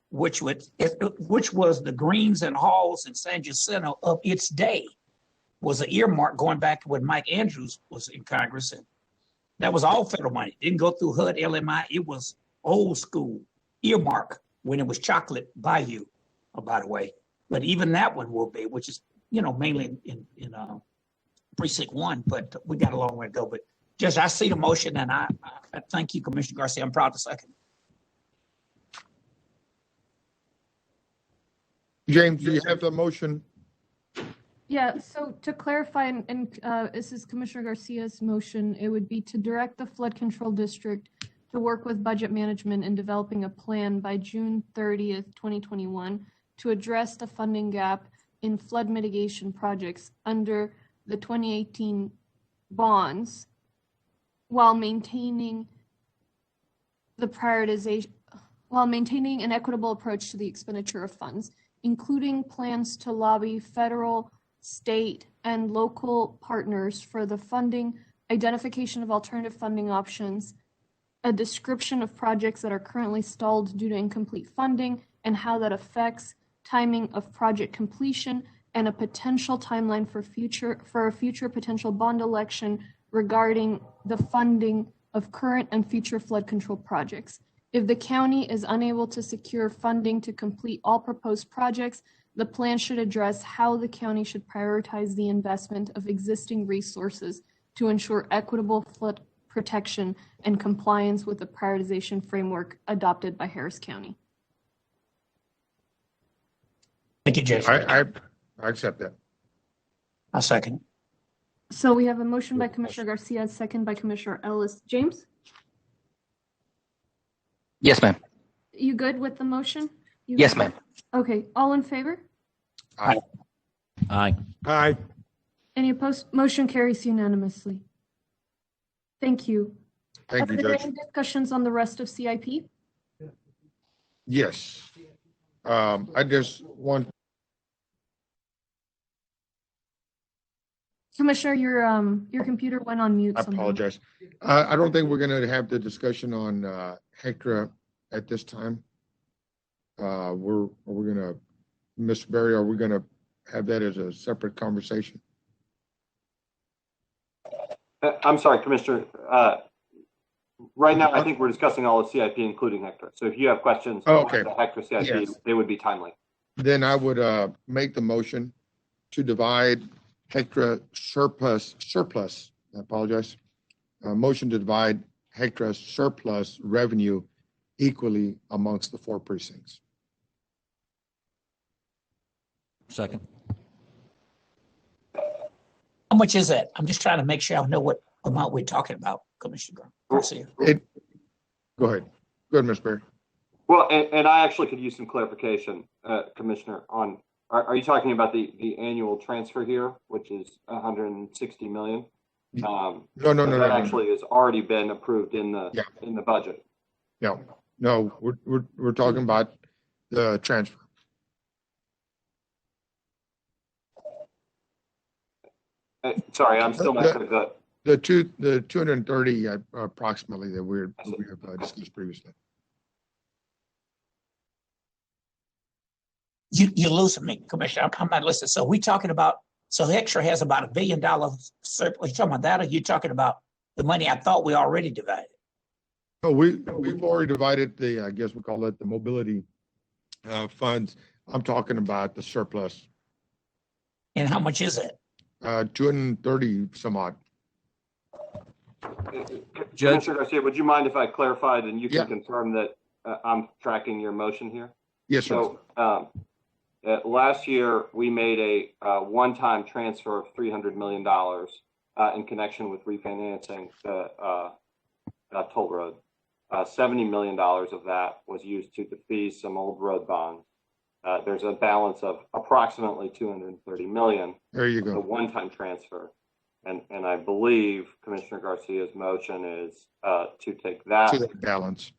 which was the Greens and Halls and San Jacinto of its day, was an earmark going back to when Mike Andrews was in Congress. And that was all federal money. It didn't go through HUD, LMI. It was old school earmark when it was Chocolate Bayou, by the way. But even that one will be, which is, mainly in precinct 1, but we got a long way to go. But just, I see the motion, and I thank you, Commissioner Garcia. I'm proud to second. James, do you have the motion? Yeah, so to clarify, and this is Commissioner Garcia's motion, it would be to direct the Flood Control District to work with budget management in developing a plan by June 30th, 2021 to address the funding gap in flood mitigation projects under the 2018 bonds while maintaining an equitable approach to the expenditure of funds, including plans to lobby federal, state, and local partners for the funding, identification of alternative funding options, a description of projects that are currently stalled due to incomplete funding and how that affects timing of project completion, and a potential timeline for a future potential bond election regarding the funding of current and future flood control projects. If the county is unable to secure funding to complete all proposed projects, the plan should address how the county should prioritize the investment of existing resources to ensure equitable flood protection and compliance with the prioritization framework adopted by Harris County. Thank you, Judge. I accept that. I'll second. So we have a motion by Commissioner Garcia, second by Commissioner Ellis. James? Yes, ma'am. You good with the motion? Yes, ma'am. Okay, all in favor? Aye. Aye. Aye. Any opposed? Motion carries unanimously. Thank you. Thank you, Are there Judge. any discussions on the rest of CIP? Yes. I just want, Commissioner, your computer went on mute I somehow. apologize. I don't think we're gonna have the discussion on Hectra at this time. Are we gonna, Mr. Berry, are we gonna have that as a separate conversation? I'm sorry, Commissioner. Right now, I think we're discussing all of CIP, including Hector. So if you have questions Okay. on the Hector CIP, Yes. they would be timely. Then I would make the motion to divide Hectra surplus, I apologize. Motion to divide Hectra surplus revenue equally amongst the 4 precincts. Second. How much is that? I'm just trying to make sure I know what amount we're talking about, Commissioner Garcia. Go ahead. Go ahead, Ms. Berry. Well, and I actually could use some clarification, Commissioner, on, are you talking about the annual transfer here, which is 160 million? No. That actually has already been approved in the budget. No, we're talking about the transfer. Sorry, I'm still not going to. The 230 approximately that we have discussed previously. You're losing me, Commissioner. I'm not listening. So we talking about, so Hector has about $1 billion surplus. You talking about that, or you talking about the money I thought we already divided? No, we've already divided I guess we call it the mobility funds. I'm talking about the surplus, And how much is it? 230 some odd. Judge? Commissioner Garcia, would you mind if I clarified and you can Yeah. confirm that I'm tracking your motion here? Yes, sir. So last year, we made a one-time transfer of $300 million in connection with refinancing the toll road. $70 million of that was used to defease some old road bonds. There's a balance of approximately $230 million, There you a go. one-time transfer. And I believe Commissioner Garcia's motion is to take that To that balance.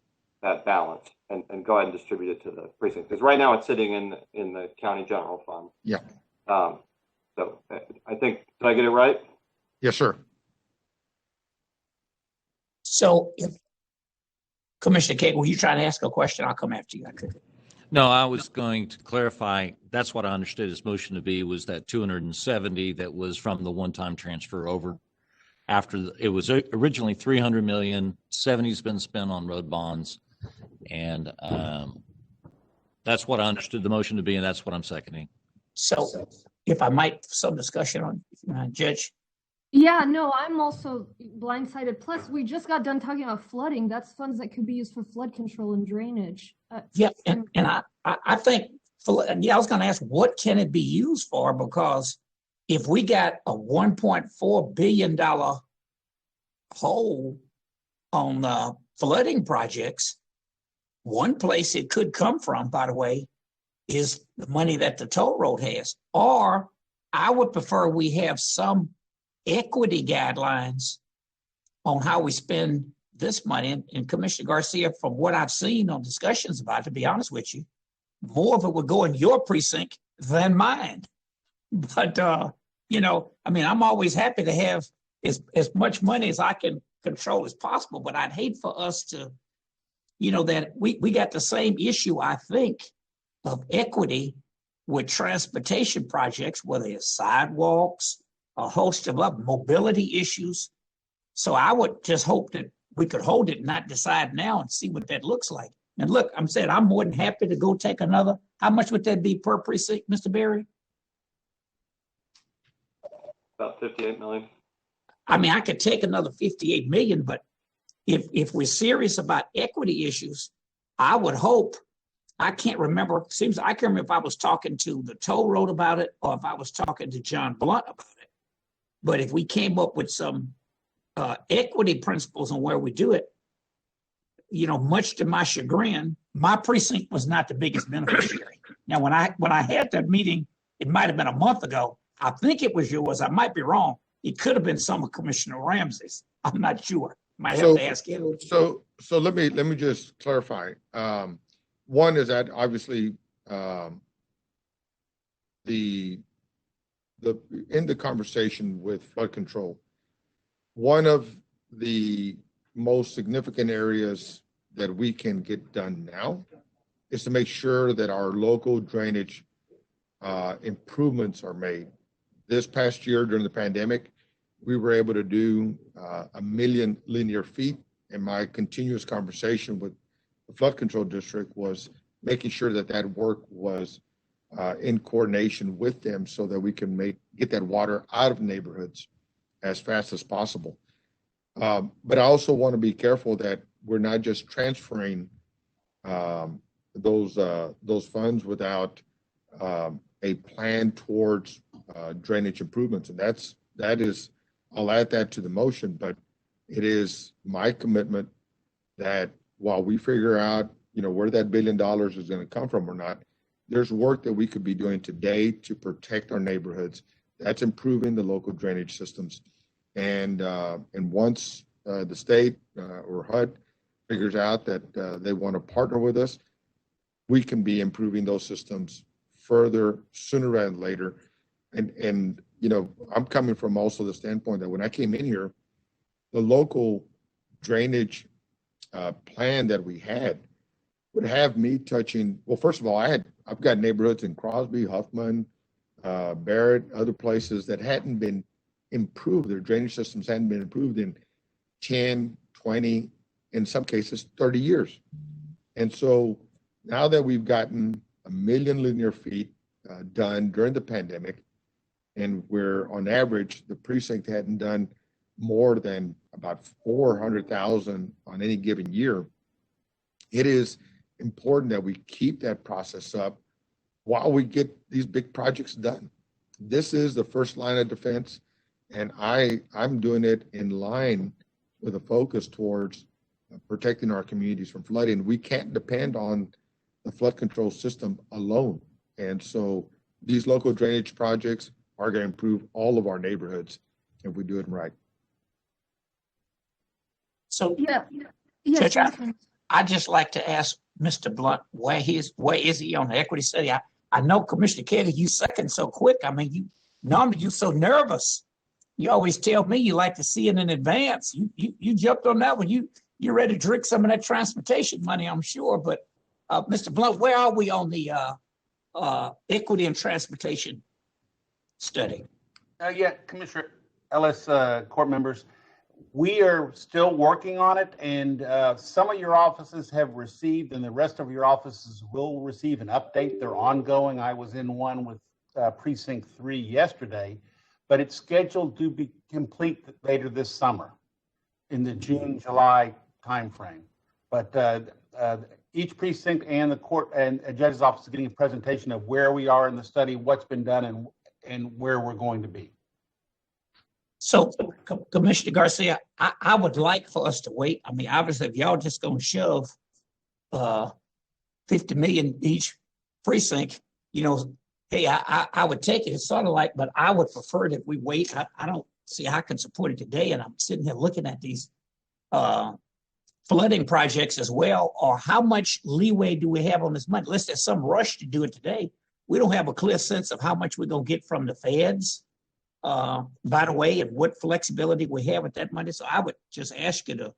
balance and go ahead and distribute it to the precinct. Because right now it's sitting in the county general fund. Yeah. So I think, did I get it right? Yes, sir. So if Commissioner Cagle, were you trying to ask a question? I'll come after you. I could. No, I was going to clarify, that's what I understood his motion to be, was that 270 that was from the one-time transfer over after, it was originally 300 million, 70's been spent on road bonds. And that's what I understood the motion to be, and that's what I'm seconding. So if I might, some discussion on Judge. Yeah, no, I'm also blindsided. Plus, we just got done talking about flooding. That's funds that could be used for flood control and drainage. Yeah, and I think, I was going to ask, what can it be used for? Because if we got a $1.4 billion hole on flooding projects, one place it could come from, by the way, is the money that the toll road has. Or I would prefer we have some equity guidelines on how we spend this money. And Commissioner Garcia, from what I've seen on discussions about it, to be honest with you, more of it would go in your precinct than mine. But, I'm always happy to have as much money as I can control as possible. But I'd hate for us to, that we got the same issue, I think, of equity with transportation projects, whether it's sidewalks, a host of other mobility issues. So I would just hope that we could hold it and not decide now and see what that looks like. And look, I'm more than happy to go take another. How much would that be per precinct, Mr. Berry? About 58 million. I could take another 58 million, but if we're serious about equity issues, I would hope, I can't remember, I can't remember if I was talking to the toll road about it or if I was talking to John Blunt about it. But if we came up with some equity principles on where we do it, much to my chagrin, my precinct was not the biggest beneficiary. Now, when I had that meeting, it might have been a month ago. I think it was yours. I might be wrong. It could have been some of Commissioner Ramsey's. I'm not sure. Might have to ask him. So let me just clarify. One is that obviously in the conversation with flood control, one of the most significant areas that we can get done now is to make sure that our local drainage improvements are made. This past year during the pandemic, we were able to do 1 million linear feet, and my continuous conversation with the flood control district was making sure that work was in coordination with them so that we can get that water out of neighborhoods as fast as possible. But I also want to be careful that we're not just transferring those funds without a plan towards drainage improvements. And that is, I'll add that to the motion, but it is my commitment that while we figure out, where that $1 billion is going to come from or not, there's work that we could be doing today to protect our neighborhoods. That's improving the local drainage systems. And once the state or HUD figures out that they want to partner with us, we can be improving those systems further sooner rather than later. And I'm coming from also the standpoint that when I came in here, the local drainage plan that we had would have me touching, well, first of all, I've got neighborhoods in Crosby, Huffman, Barrett, other places that hadn't been improved. Their drainage systems hadn't been improved in 10, 20, in some cases, 30 years. And so now that we've gotten 1 million linear feet done during the pandemic, and where on average the precinct hadn't done more than about 400,000 on any given year. It is important that we keep that process up while we get these big projects done. This is the first line of defense, and I'm doing it in line with a focus towards protecting our communities from flooding. We can't depend on the flood control system alone. And so these local drainage projects are going to improve all of our neighborhoods if we do it right. So Yeah. Judge, Yes. I'd just like to ask Mr. Blunt, where is he on the equity study? I know Commissioner Kennedy, you second so quick. I mean, normally you so nervous. You always tell me you like to see it in advance. You jumped on that one. You're ready to drink some of that transportation money, I'm sure. But Mr. Blunt, where are we on the equity and transportation study? Yeah, Commissioner Ellis, court members, we are still working on it, and some of your offices have received, and the rest of your offices will receive an update. They're ongoing. I was in one with Precinct 3 yesterday, but it's scheduled to be complete later this summer in the June, July timeframe. But each precinct and the court and a judge's office is getting a presentation of where we are in the study, what's been done, and where we're going to be. So, Commissioner Garcia, I would like for us to wait. I mean, obviously, if y'all just gonna shove 50 million each precinct, hey, I would take it. It's sort of like, but I would prefer that we wait. I don't see how I can support it today, and I'm sitting here looking at these flooding projects as well, or how much leeway do we have on this money? Unless there's some rush to do it today, we don't have a clear sense of how much we're gonna get from the feds. By the way, and what flexibility we have with that money. So I would just ask you to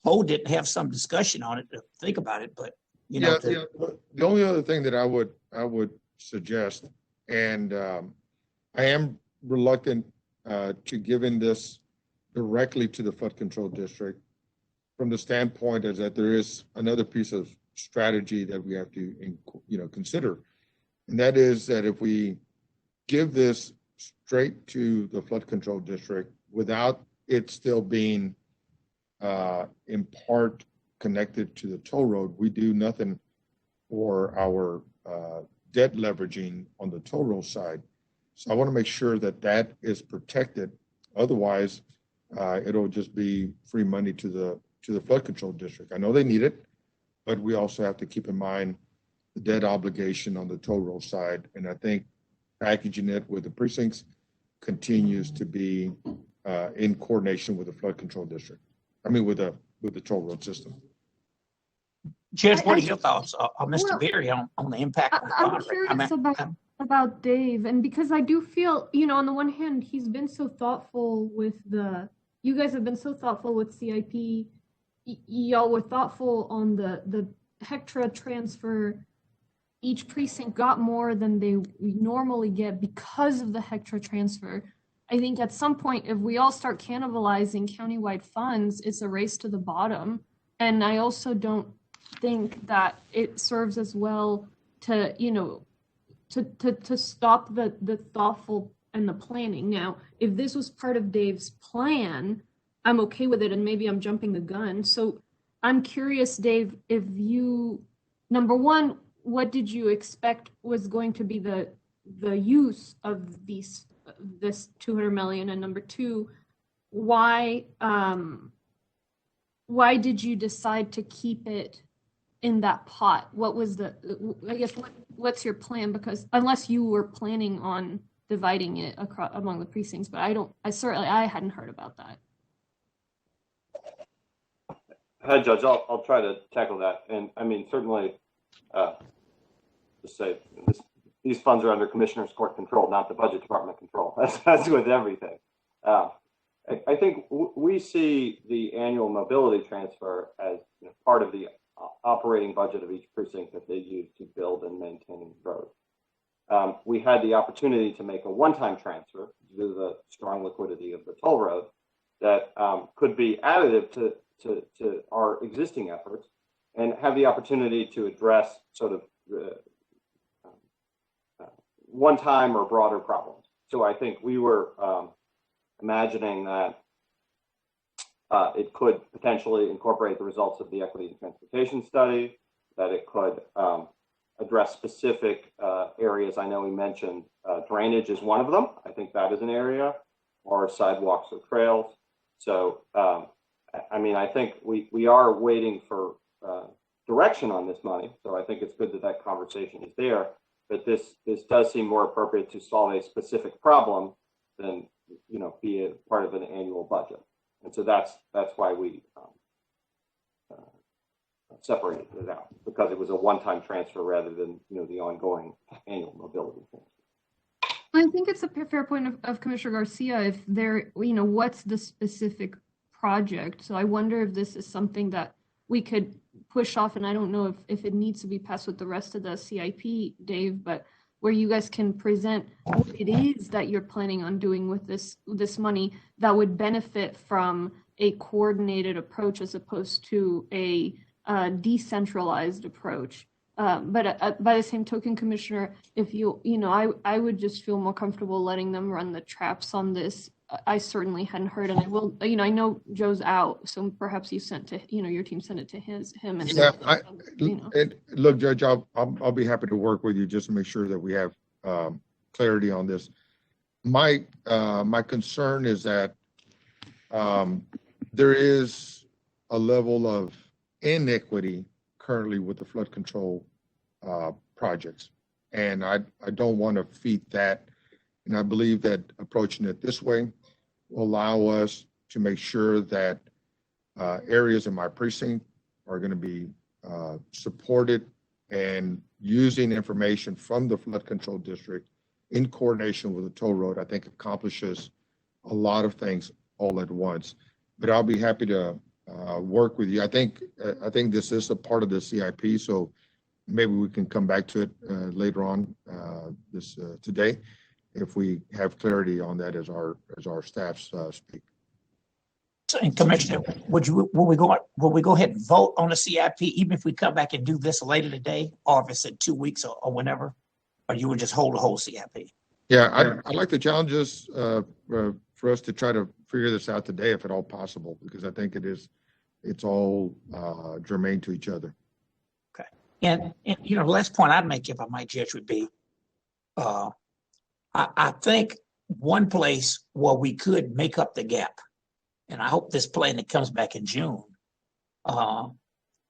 hold it and have some discussion on it, to think about it. But the only other thing that I would suggest, and I am reluctant to giving this directly to the flood control district, from the standpoint is that there is another piece of strategy that we have to consider, and that is that if we give this straight to the flood control district without it still being in part connected to the toll road, we do nothing for our debt leveraging on the toll road side. So I want to make sure that that is protected. Otherwise, it'll just be free money to the flood control district. I know they need it, but we also have to keep in mind the debt obligation on the toll road side. And I think packaging it with the precincts continues to be in coordination with the flood control district. I mean, with the toll road system. Judge, what are your thoughts, Mr. Berry, on the impact? I'm curious about Dave, and because I do feel, on the one hand, he's been so thoughtful with you guys have been so thoughtful with CIP. Y'all were thoughtful on the HECTRA transfer. Each precinct got more than they normally get because of the HECTRA transfer. I think at some point, if we all start cannibalizing countywide funds, it's a race to the bottom. And I also don't think that it serves as well to, to stop the thoughtful and the planning. Now, if this was part of Dave's plan, I'm okay with it, and maybe I'm jumping the gun. So I'm curious, Dave, if you, number one, what did you expect was going to be the use of this $200 million, and number two, why did you decide to keep it in that pot? What was what's your plan? Because unless you were planning on dividing it across among the precincts, but I hadn't heard about that. Hi, Judge. I'll try to tackle that, and I mean certainly. Just say these funds are under Commissioner's Court control, not the Budget Department control. That's with everything. I think we see the annual mobility transfer as part of the operating budget of each precinct that they use to build and maintain roads. We had the opportunity to make a one-time transfer due to the strong liquidity of the toll road that could be additive to our existing efforts, and have the opportunity to address sort of one-time or broader problems. So I think we were imagining that it could potentially incorporate the results of the equity and transportation study, that it could address specific areas. I know we mentioned drainage is one of them. I think that is an area, or sidewalks or trails. So, I mean, I think we are waiting for direction on this money. So I think it's good that that conversation is there. But this does seem more appropriate to solve a specific problem than, you know, be a part of an annual budget. And so that's why we separated it out, because it was a one-time transfer rather than, you know, the ongoing annual mobility thing. I think it's a fair point of Commissioner Garcia. If there, you know, what's the specific project? So I wonder if this is something that we could push off, and I don't know if it needs to be passed with the rest of the CIP, Dave, but where you guys can present what it is that you're planning on doing with this money that would benefit from a coordinated approach as opposed to a decentralized approach. But by the same token, Commissioner, if you know, I would just feel more comfortable letting them run the traps on this. I certainly hadn't heard, and I will, you know, I know Joe's out, so perhaps you sent to, you know, your team sent it to him. And Yeah, you know. and look, Judge, I'll be happy to work with you just to make sure that we have clarity on this. My concern is that there is a level of inequity currently with the flood control projects, and I don't want to feed that. And I believe that approaching it this way will allow us to make sure that areas in my precinct are going to be supported, and using information from the flood control district in coordination with the toll road, I think accomplishes a lot of things all at once. But I'll be happy to work with you. I think this is a part of the CIP, so maybe we can come back to it later on today, if we have clarity on that as our staffs speak. So, and Commissioner, will we go ahead and vote on the CIP, even if we come back and do this later today, or if it's in 2 weeks or whenever, or you would just hold the whole CIP? Yeah, I'd like the challenges for us to try to figure this out today, if at all possible, because I think it's all germane to each other. Okay. And you know, the last point I'd make, if I might, Judge, would be, I think one place where we could make up the gap, and I hope this plan that comes back in June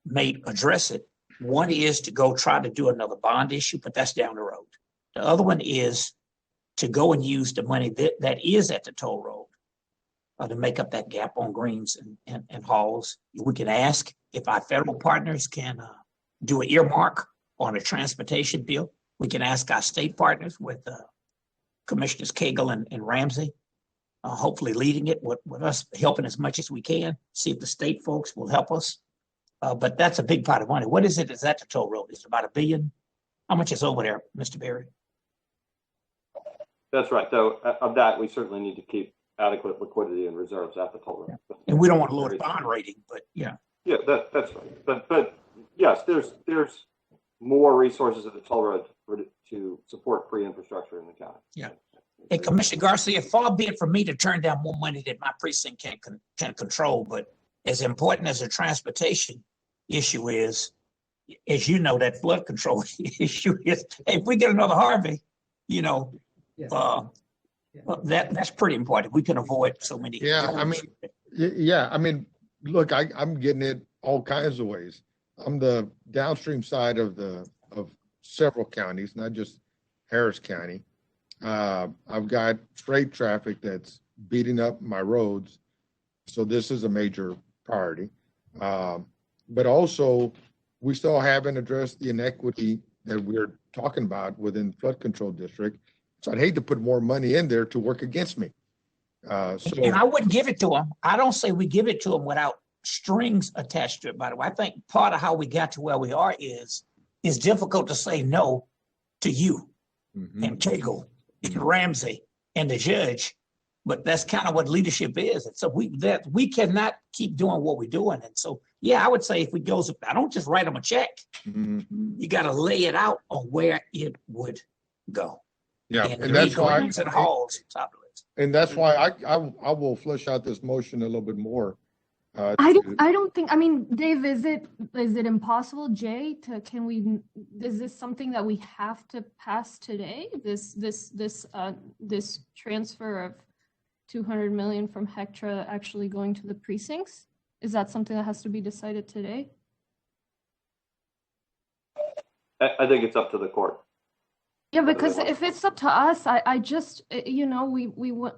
may address it. One is to go try to do another bond issue, but that's down the road. The other one is to go and use the money that is at the toll road to make up that gap on greens and halls. We can ask if our federal partners can do an earmark on a transportation bill. We can ask our state partners with Commissioners Cagle and Ramsey, hopefully leading it with us helping as much as we can, see if the state folks will help us. But that's a big pot of money. What is it? Is that the toll road? Is it about $1 billion? How much is over there, Mr. Berry? That's right. Though of that, we certainly need to keep adequate liquidity and reserves at the toll road. Yeah. And we don't want to lower the bond rating, but yeah. Yeah, that's right. But yes, there's more resources at the toll road to support free infrastructure in the county. Yeah. Hey, Commissioner Garcia, far be it for me to turn down more money that my precinct can control, but as important as the transportation issue is, as you know, that flood control issue is, hey, if we get another Harvey, you know, that's pretty important. We can avoid so many. Yeah, I mean, look, I'm getting it all kinds of ways. I'm the downstream side of several counties, not just Harris County. I've got freight traffic that's beating up my roads, so this is a major priority. But also, we still haven't addressed the inequity that we're talking about within flood control district. So I'd hate to put more money in there to work against me. And I wouldn't give it to them. I don't say we give it to them without strings attached to it, by the way. I think part of how we got to where we are is difficult to say no to you and Cagle and Ramsey and the judge, but that's kind of what leadership is. And so we cannot keep doing what we're doing. And so, yeah, I would say if we go, I don't just write them a check. You got to lay it out on where it would go. Yeah, And and the that's why, reclaims and hauls top of it. and that's why I will flesh out this motion a little bit more. I don't think, I mean, Dave, is it impossible, Jay, is this something that we have to pass today? This transfer of 200 million from Hectra actually going to the precincts? Is that something that has to be decided today? I think it's up to the court. Yeah, because if it's up to us, I just, you know, we want,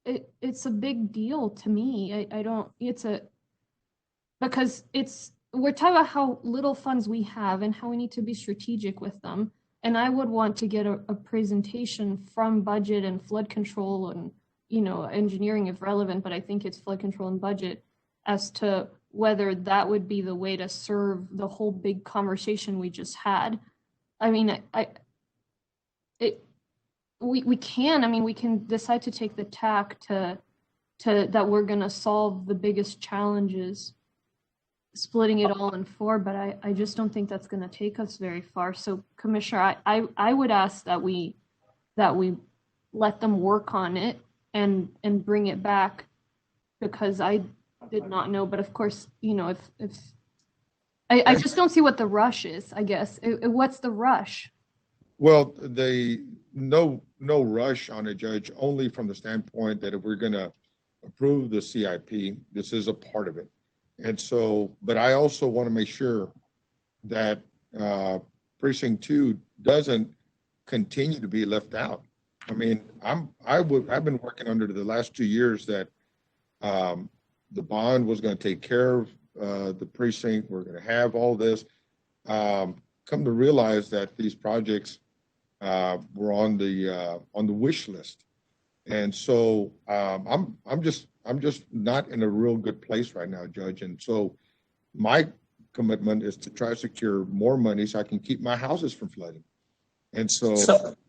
it's a big deal to me. I don't, because we're talking about how little funds we have and how we need to be strategic with them. And I would want to get a presentation from budget and flood control and, you know, engineering if relevant, but I think it's flood control and budget as to whether that would be the way to serve the whole big conversation we just had. I mean, we can decide to take the tack to that we're going to solve the biggest challenges, splitting it all in four, but I just don't think that's going to take us very far. So, Commissioner, I would ask that we let them work on it and bring it back, because I did not know. But of course, you know, if I just don't see what the rush is. I guess what's the rush? Well, no rush on it, Judge, only from the standpoint that if we're going to approve the CIP, this is a part of it. And so, but I also want to make sure that Precinct 2 doesn't continue to be left out. I mean, I've been working under the last 2 years that the bond was going to take care of the precinct. We're going to have all this. Come to realize that these projects were on the wish list, and so I'm just not in a real good place right now, Judge. And so my commitment is to try to secure more money so I can keep my houses from flooding. And so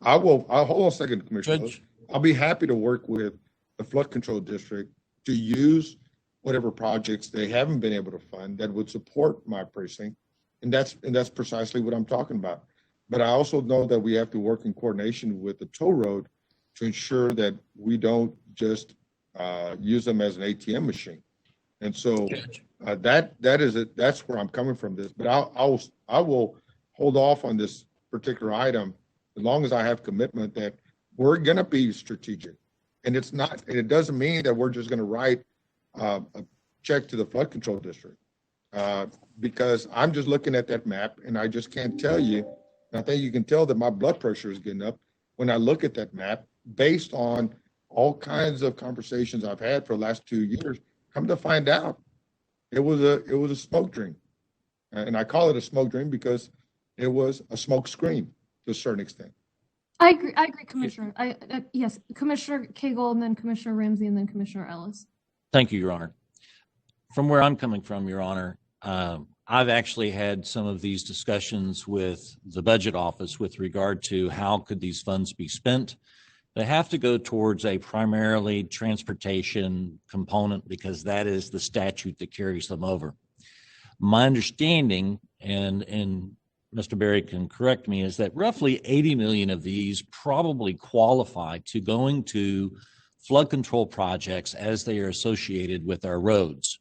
I'll hold on a second, Commissioner. Judge. I'll be happy to work with the Flood Control District to use whatever projects they haven't been able to fund that would support my precinct. And that's precisely what I'm talking about. But I also know that we have to work in coordination with the toll road to ensure that we don't just use them as an ATM machine. And so that is it. That's where I'm coming from this. But I will hold off on this particular item as long as I have commitment that we're going to be strategic. And it doesn't mean that we're just going to write a check to the Flood Control District, because I'm just looking at that map and I just can't tell you. And I think you can tell that my blood pressure is getting up when I look at that map based on all kinds of conversations I've had for the last 2 years. Come to find out, it was a smoke dream. And I call it a smoke dream because it was a smoke screen to a certain extent. I agree, Commissioner. Yes, Commissioner Cagle, and then Commissioner Ramsey, and then Commissioner Ellis. Thank you, Your Honor. From where I'm coming from, Your Honor, I've actually had some of these discussions with the budget office with regard to how could these funds be spent. They have to go towards a primarily transportation component because that is the statute that carries them over. My understanding, and Mr. Berry can correct me, is that roughly 80 million of these probably qualify to going to flood control projects as they are associated with our roads.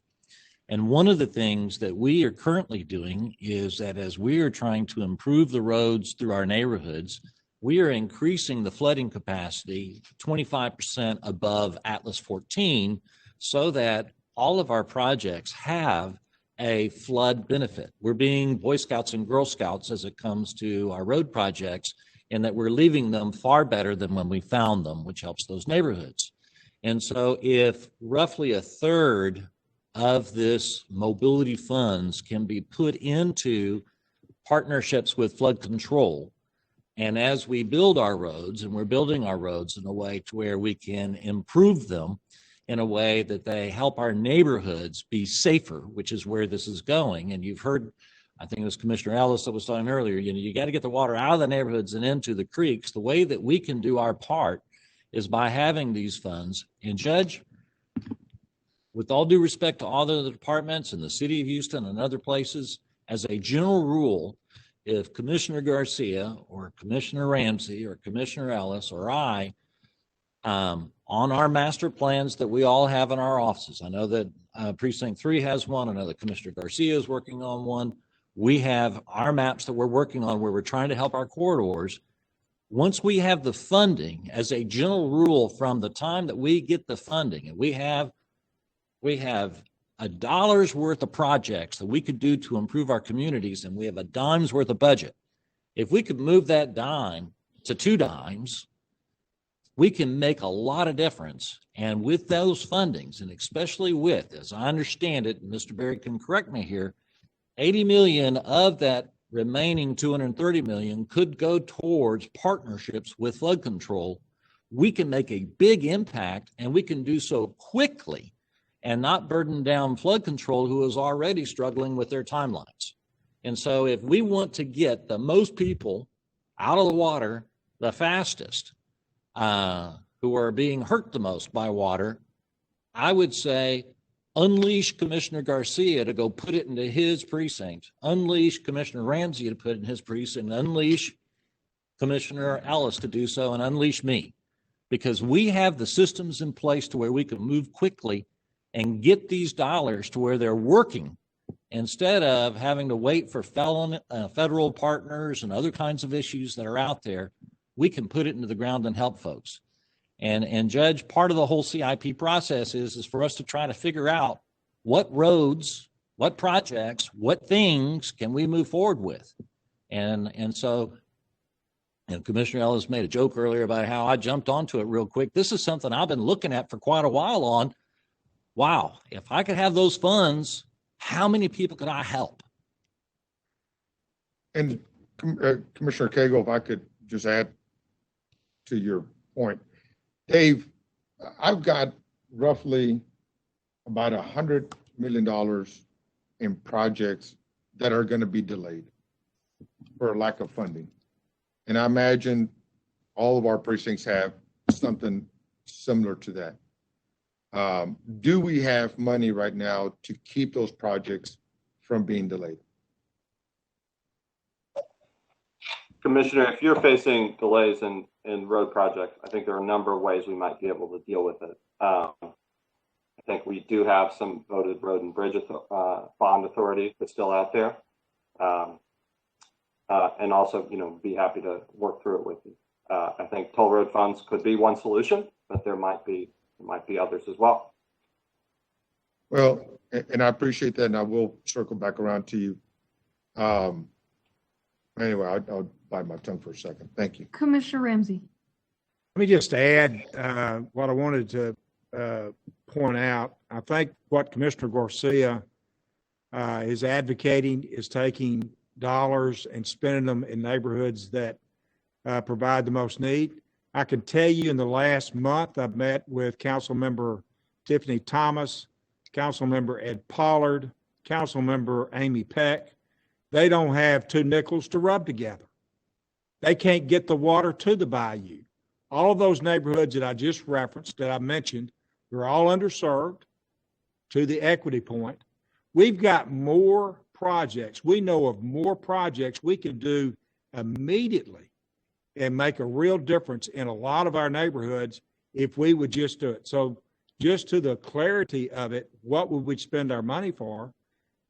And one of the things that we are currently doing is that as we are trying to improve the roads through our neighborhoods, we are increasing the flooding capacity 25% above Atlas 14 so that all of our projects have a flood benefit. We're being Boy Scouts and Girl Scouts as it comes to our road projects, and that we're leaving them far better than when we found them, which helps those neighborhoods. And so if roughly a third of this mobility funds can be put into partnerships with flood control, and as we build our roads, and we're building our roads in a way to where we can improve them in a way that they help our neighborhoods be safer, which is where this is going. And you've heard, I think it was Commissioner Ellis that was talking earlier, you got to get the water out of the neighborhoods and into the creeks. The way that we can do our part is by having these funds. And Judge, with all due respect to all the other departments in the city of Houston and other places, as a general rule, if Commissioner Garcia or Commissioner Ramsey or Commissioner Ellis or I, on our master plans that we all have in our offices. I know that Precinct 3 has one. I know that Commissioner Garcia is working on one. We have our maps that we're working on where we're trying to help our corridors. Once we have the funding, as a general rule, from the time that we get the funding, and we have $1 worth of projects that we could do to improve our communities, and we have a dime's worth of budget. If we could move that dime to 2 dimes, we can make a lot of difference. And with those fundings, and especially with, as I understand it, and Mr. Berry can correct me here, 80 million of that remaining 230 million could go towards partnerships with flood control. We can make a big impact, and we can do so quickly and not burden down flood control, who is already struggling with their timelines. And so if we want to get the most people out of the water the fastest, who are being hurt the most by water, I would say unleash Commissioner Garcia to go put it into his precinct, unleash Commissioner Ramsey to put it in his precinct, unleash Commissioner Ellis to do so, and unleash me, because we have the systems in place to where we can move quickly and get these dollars to where they're working, instead of having to wait for federal partners and other kinds of issues that are out there. We can put it into the ground and help folks. And Judge, part of the whole CIP process is for us to try to figure out what roads, what projects, what things can we move forward with. And so, and Commissioner Ellis made a joke earlier about how I jumped onto it real quick. This is something I've been looking at for quite a while on. Wow, if I could have those funds, how many people could I help? And Commissioner Cagle, if I could just add to your point. Dave, I've got roughly about $100 million in projects that are going to be delayed for lack of funding. And I imagine all of our precincts have something similar to that. Do we have money right now to keep those projects from being delayed? Commissioner, if you're facing delays in road projects, I think there are a number of ways we might be able to deal with it. I think we do have some voted road and bridge bond authority that's still out there. And also, be happy to work through it with you. I think toll road funds could be one solution, but there might be others as well. Well, and I appreciate that, and I will circle back around to you. Anyway, I'll bite my tongue for a second. Thank you. Commissioner Ramsey. Let me just add what I wanted to point out. I think what Commissioner Garcia is advocating is taking dollars and spending them in neighborhoods that provide the most need. I can tell you in the last month, I've met with Councilmember Tiffany Thomas, Councilmember Ed Pollard, Councilmember Amy Peck. They don't have 2 nickels to rub together. They can't get the water to the bayou. All of those neighborhoods that I just referenced, that I mentioned, they're all underserved to the equity point. We've got more projects. We know of more projects we can do immediately and make a real difference in a lot of our neighborhoods if we would just do it. So just to the clarity of it, what would we spend our money for?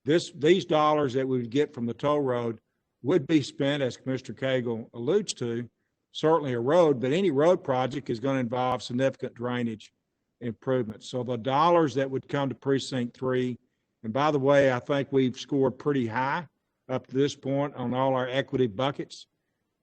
These dollars that we would get from the toll road would be spent, as Commissioner Cagle alludes to, certainly a road, but any road project is going to involve significant drainage improvements. So the dollars that would come to Precinct 3, and by the way, I think we've scored pretty high up to this point on all our equity buckets,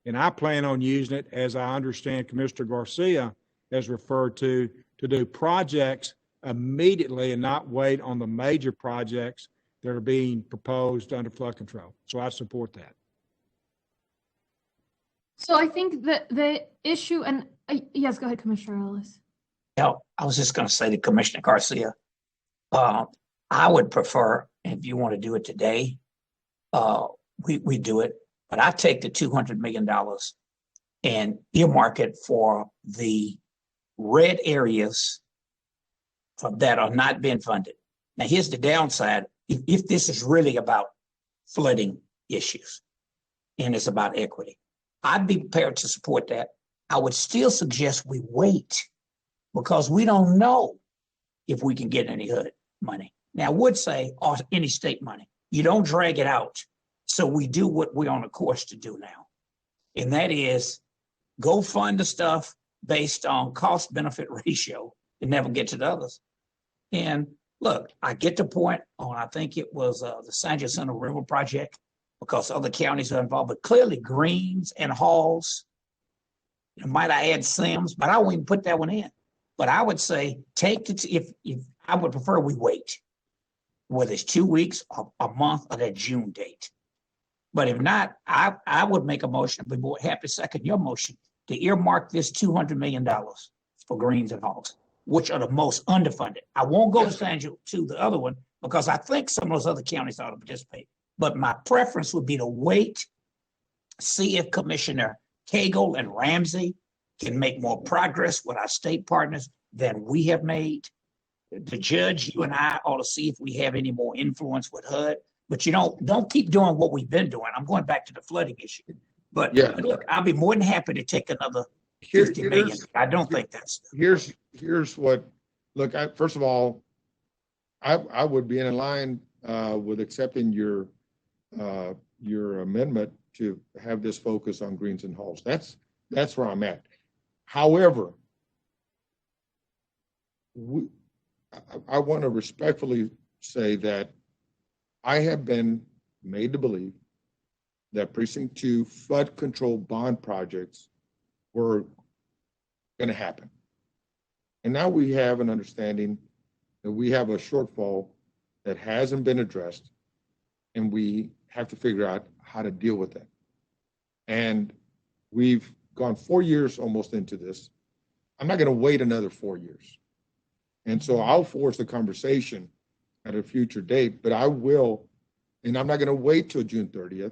and I plan on using it, as I understand Commissioner Garcia has referred to do projects immediately and not wait on the major projects that are being proposed under flood control. So I support that. So I think that the issue, and yes, go ahead, Commissioner Ellis. Yeah, I was just going to say to Commissioner Garcia, I would prefer, if you want to do it today, we do it. But I take the $200 million and earmark it for the red areas that are not being funded. Now, here's the downside. If this is really about flooding issues, and it's about equity. I'd be prepared to support that. I would still suggest we wait because we don't know if we can get any HUD money. Now, I would say, or any state money, you don't drag it out. So we do what we're on a course to do now. And that is go fund the stuff based on cost benefit ratio and never get to the others. And look, I get the point on, I think it was the San Jacinto River project because other counties are involved, but clearly Greens and Halls, might I add Sims, but I won't even put that one in. But I would say take it, if I would prefer we wait, whether it's 2 weeks or a month or that June date. But if not, I would make a motion, I'd be more happy to second your motion to earmark this $200 million for Greens and Halls, which are the most underfunded. I won't go to the other one because I think some of those other counties ought to participate. But my preference would be to wait, see if Commissioner Cagle and Ramsey can make more progress with our state partners than we have made. The judge, you and I ought to see if we have any more influence with HUD. But don't keep doing what we've been doing. I'm going back to the flooding issue. But look, I'll be more than happy to take another 50 million. I don't think that's. Here's what, look, first of all, I would be in line with accepting your amendment to have this focus on Greens and Halls. That's where I'm at. However, I want to respectfully say that I have been made to believe that Precinct 2 flood control bond projects were going to happen. And now we have an understanding that we have a shortfall that hasn't been addressed, and we have to figure out how to deal with that. And we've gone 4 years almost into this. I'm not going to wait another 4 years. And so I'll force the conversation at a future date, but I will, and I'm not going to wait till June 30th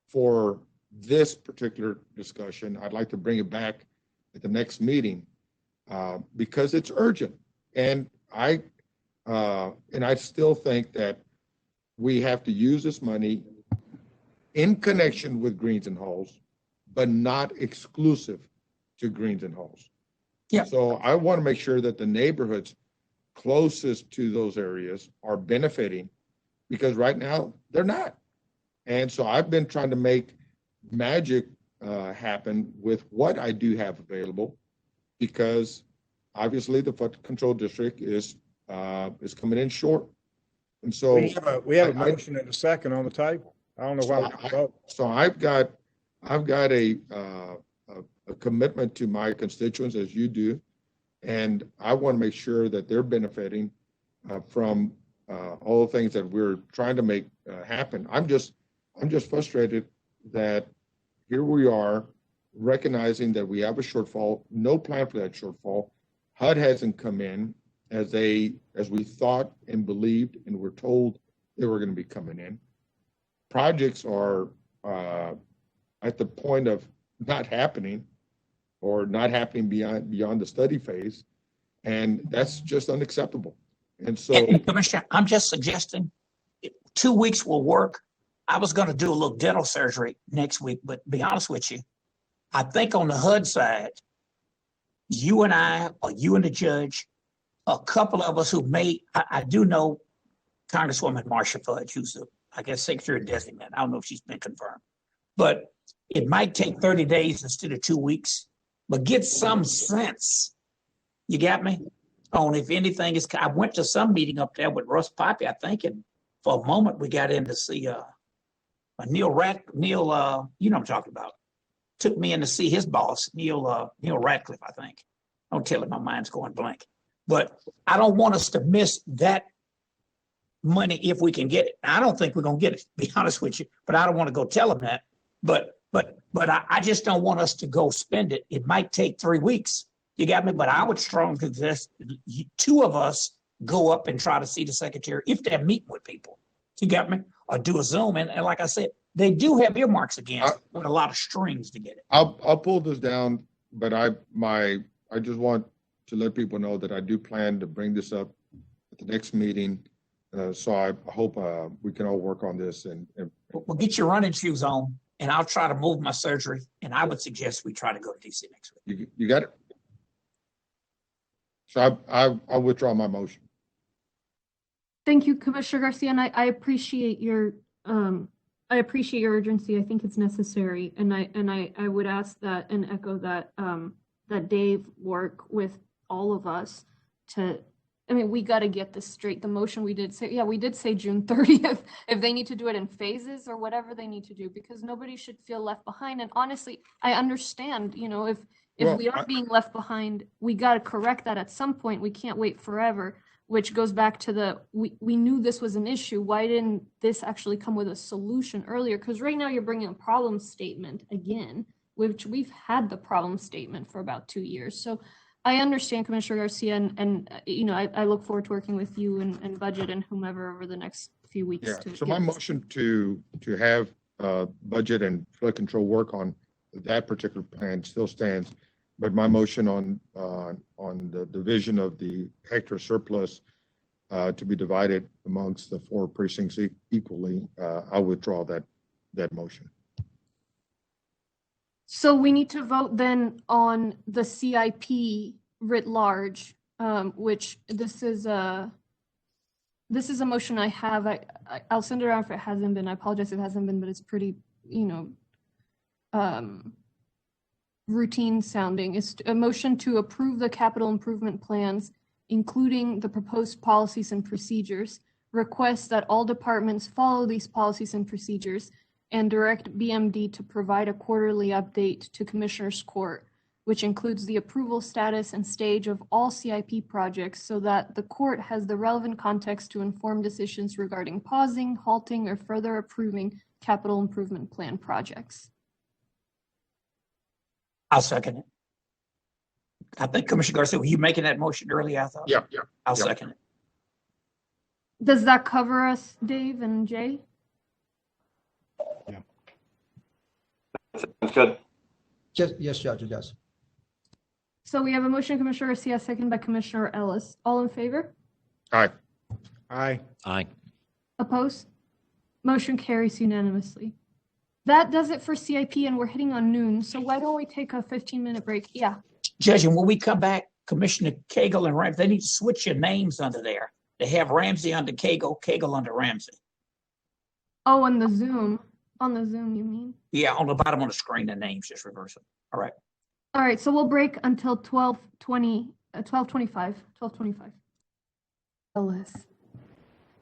for this particular discussion. I'd like to bring it back at the next meeting because it's urgent. And I still think that we have to use this money in connection with Greens and Halls, but not exclusive to Greens and Halls. Yeah. So I want to make sure that the neighborhoods closest to those areas are benefiting, because right now they're not. And so I've been trying to make magic happen with what I do have available, because obviously the flood control district is coming in short. And so we have a motion and a second on the table. I don't know why we don't vote. So I've got a commitment to my constituents, as you do, and I want to make sure that they're benefiting from all the things that we're trying to make happen. I'm just frustrated that here we are recognizing that we have a shortfall, no plan for that shortfall. HUD hasn't come in as we thought and believed and were told they were going to be coming in. Projects are at the point of not happening, or not happening beyond the study phase, and that's just unacceptable. And so, and Commissioner, I'm just suggesting 2 weeks will work. I was going to do a little dental surgery next week, but to be honest with you, I think on the HUD side, you and I, or you and the judge, a couple of us who I do know Congresswoman Marsha Fudge, who's I guess Secretary Designate. I don't know if she's been confirmed, but it might take 30 days instead of 2 weeks, but get some sense. You got me? On if anything is, I went to some meeting up there with Russ Poppy, I think, and for a moment we got in to see Neil, you know what I'm talking about. Took me in to see his boss, Neil Ratcliffe, I think. Don't tell him my mind's going blank. But I don't want us to miss that money if we can get it. I don't think we're going to get it, to be honest with you, but I don't want to go tell him that. But I just don't want us to go spend it. It might take 3 weeks. You got me? But I would strongly suggest 2 of us go up and try to see the secretary if they're meeting with people. You got me? Or do a Zoom. And like I said, they do have earmarks again with a lot of strings to get it. I'll pull this down, but I just want to let people know that I do plan to bring this up at the next meeting. So I hope we can all work on this. And Well, get your running shoes on and I'll try to move my surgery. And I would suggest we try to go to DC next week. You got it? So I withdraw my motion. Thank you, Commissioner Garcia, and I appreciate your urgency. I think it's necessary, and I would ask that and echo that that Dave work with all of us to. I mean, we got to get this straight. The motion we did say, we did say June 30th. If they need to do it in phases or whatever they need to do, because nobody should feel left behind. And honestly, I understand. If Well, we are being left behind, we got to correct that at some point. We can't wait forever. Which goes back to we knew this was an issue. Why didn't this actually come with a solution earlier? Because right now you're bringing a problem statement again, which we've had the problem statement for about 2 years. So I understand, Commissioner Garcia, and I look forward to working with you and budget and whomever over the next few weeks. Yeah, so my motion to have budget and flood control work on that particular plan still stands. But my motion on the division of the hectare surplus to be divided amongst the 4 precincts equally, I'll withdraw that motion. So we need to vote then on the CIP writ large, which this is a motion I have. I'll send it around if it hasn't been. I apologize if it hasn't been, but it's pretty, routine sounding. Is a motion to approve the capital improvement plans, including the proposed policies and procedures, request that all departments follow these policies and procedures, and direct BMD to provide a quarterly update to Commissioners Court, which includes the approval status and stage of all CIP projects so that the court has the relevant context to inform decisions regarding pausing, halting, or further approving capital improvement plan projects. I'll second it. I think Commissioner Garcia, were you making that motion earlier? I thought. Yeah. I'll second it. Does that cover us, Dave and Jay? Sounds good. Yes, Judge, it does. So we have a motion, Commissioner Garcia, second by Commissioner Ellis. All in favor? Aye. Aye. Aye. Opposed? Motion carries unanimously. That does it for CIP, and we're hitting on noon. So why don't we take a 15-minute break? Yeah. Judge, and when we come back, Commissioner Cagle and Ramsey, they need to switch your names under there. They have Ramsey under Cagle, Cagle under Ramsey. Oh, on the Zoom. On the Zoom, you mean? Yeah, on the bottom of the screen, the names, just reverse them. All right. All right, so we'll break until 12:25. Ellis.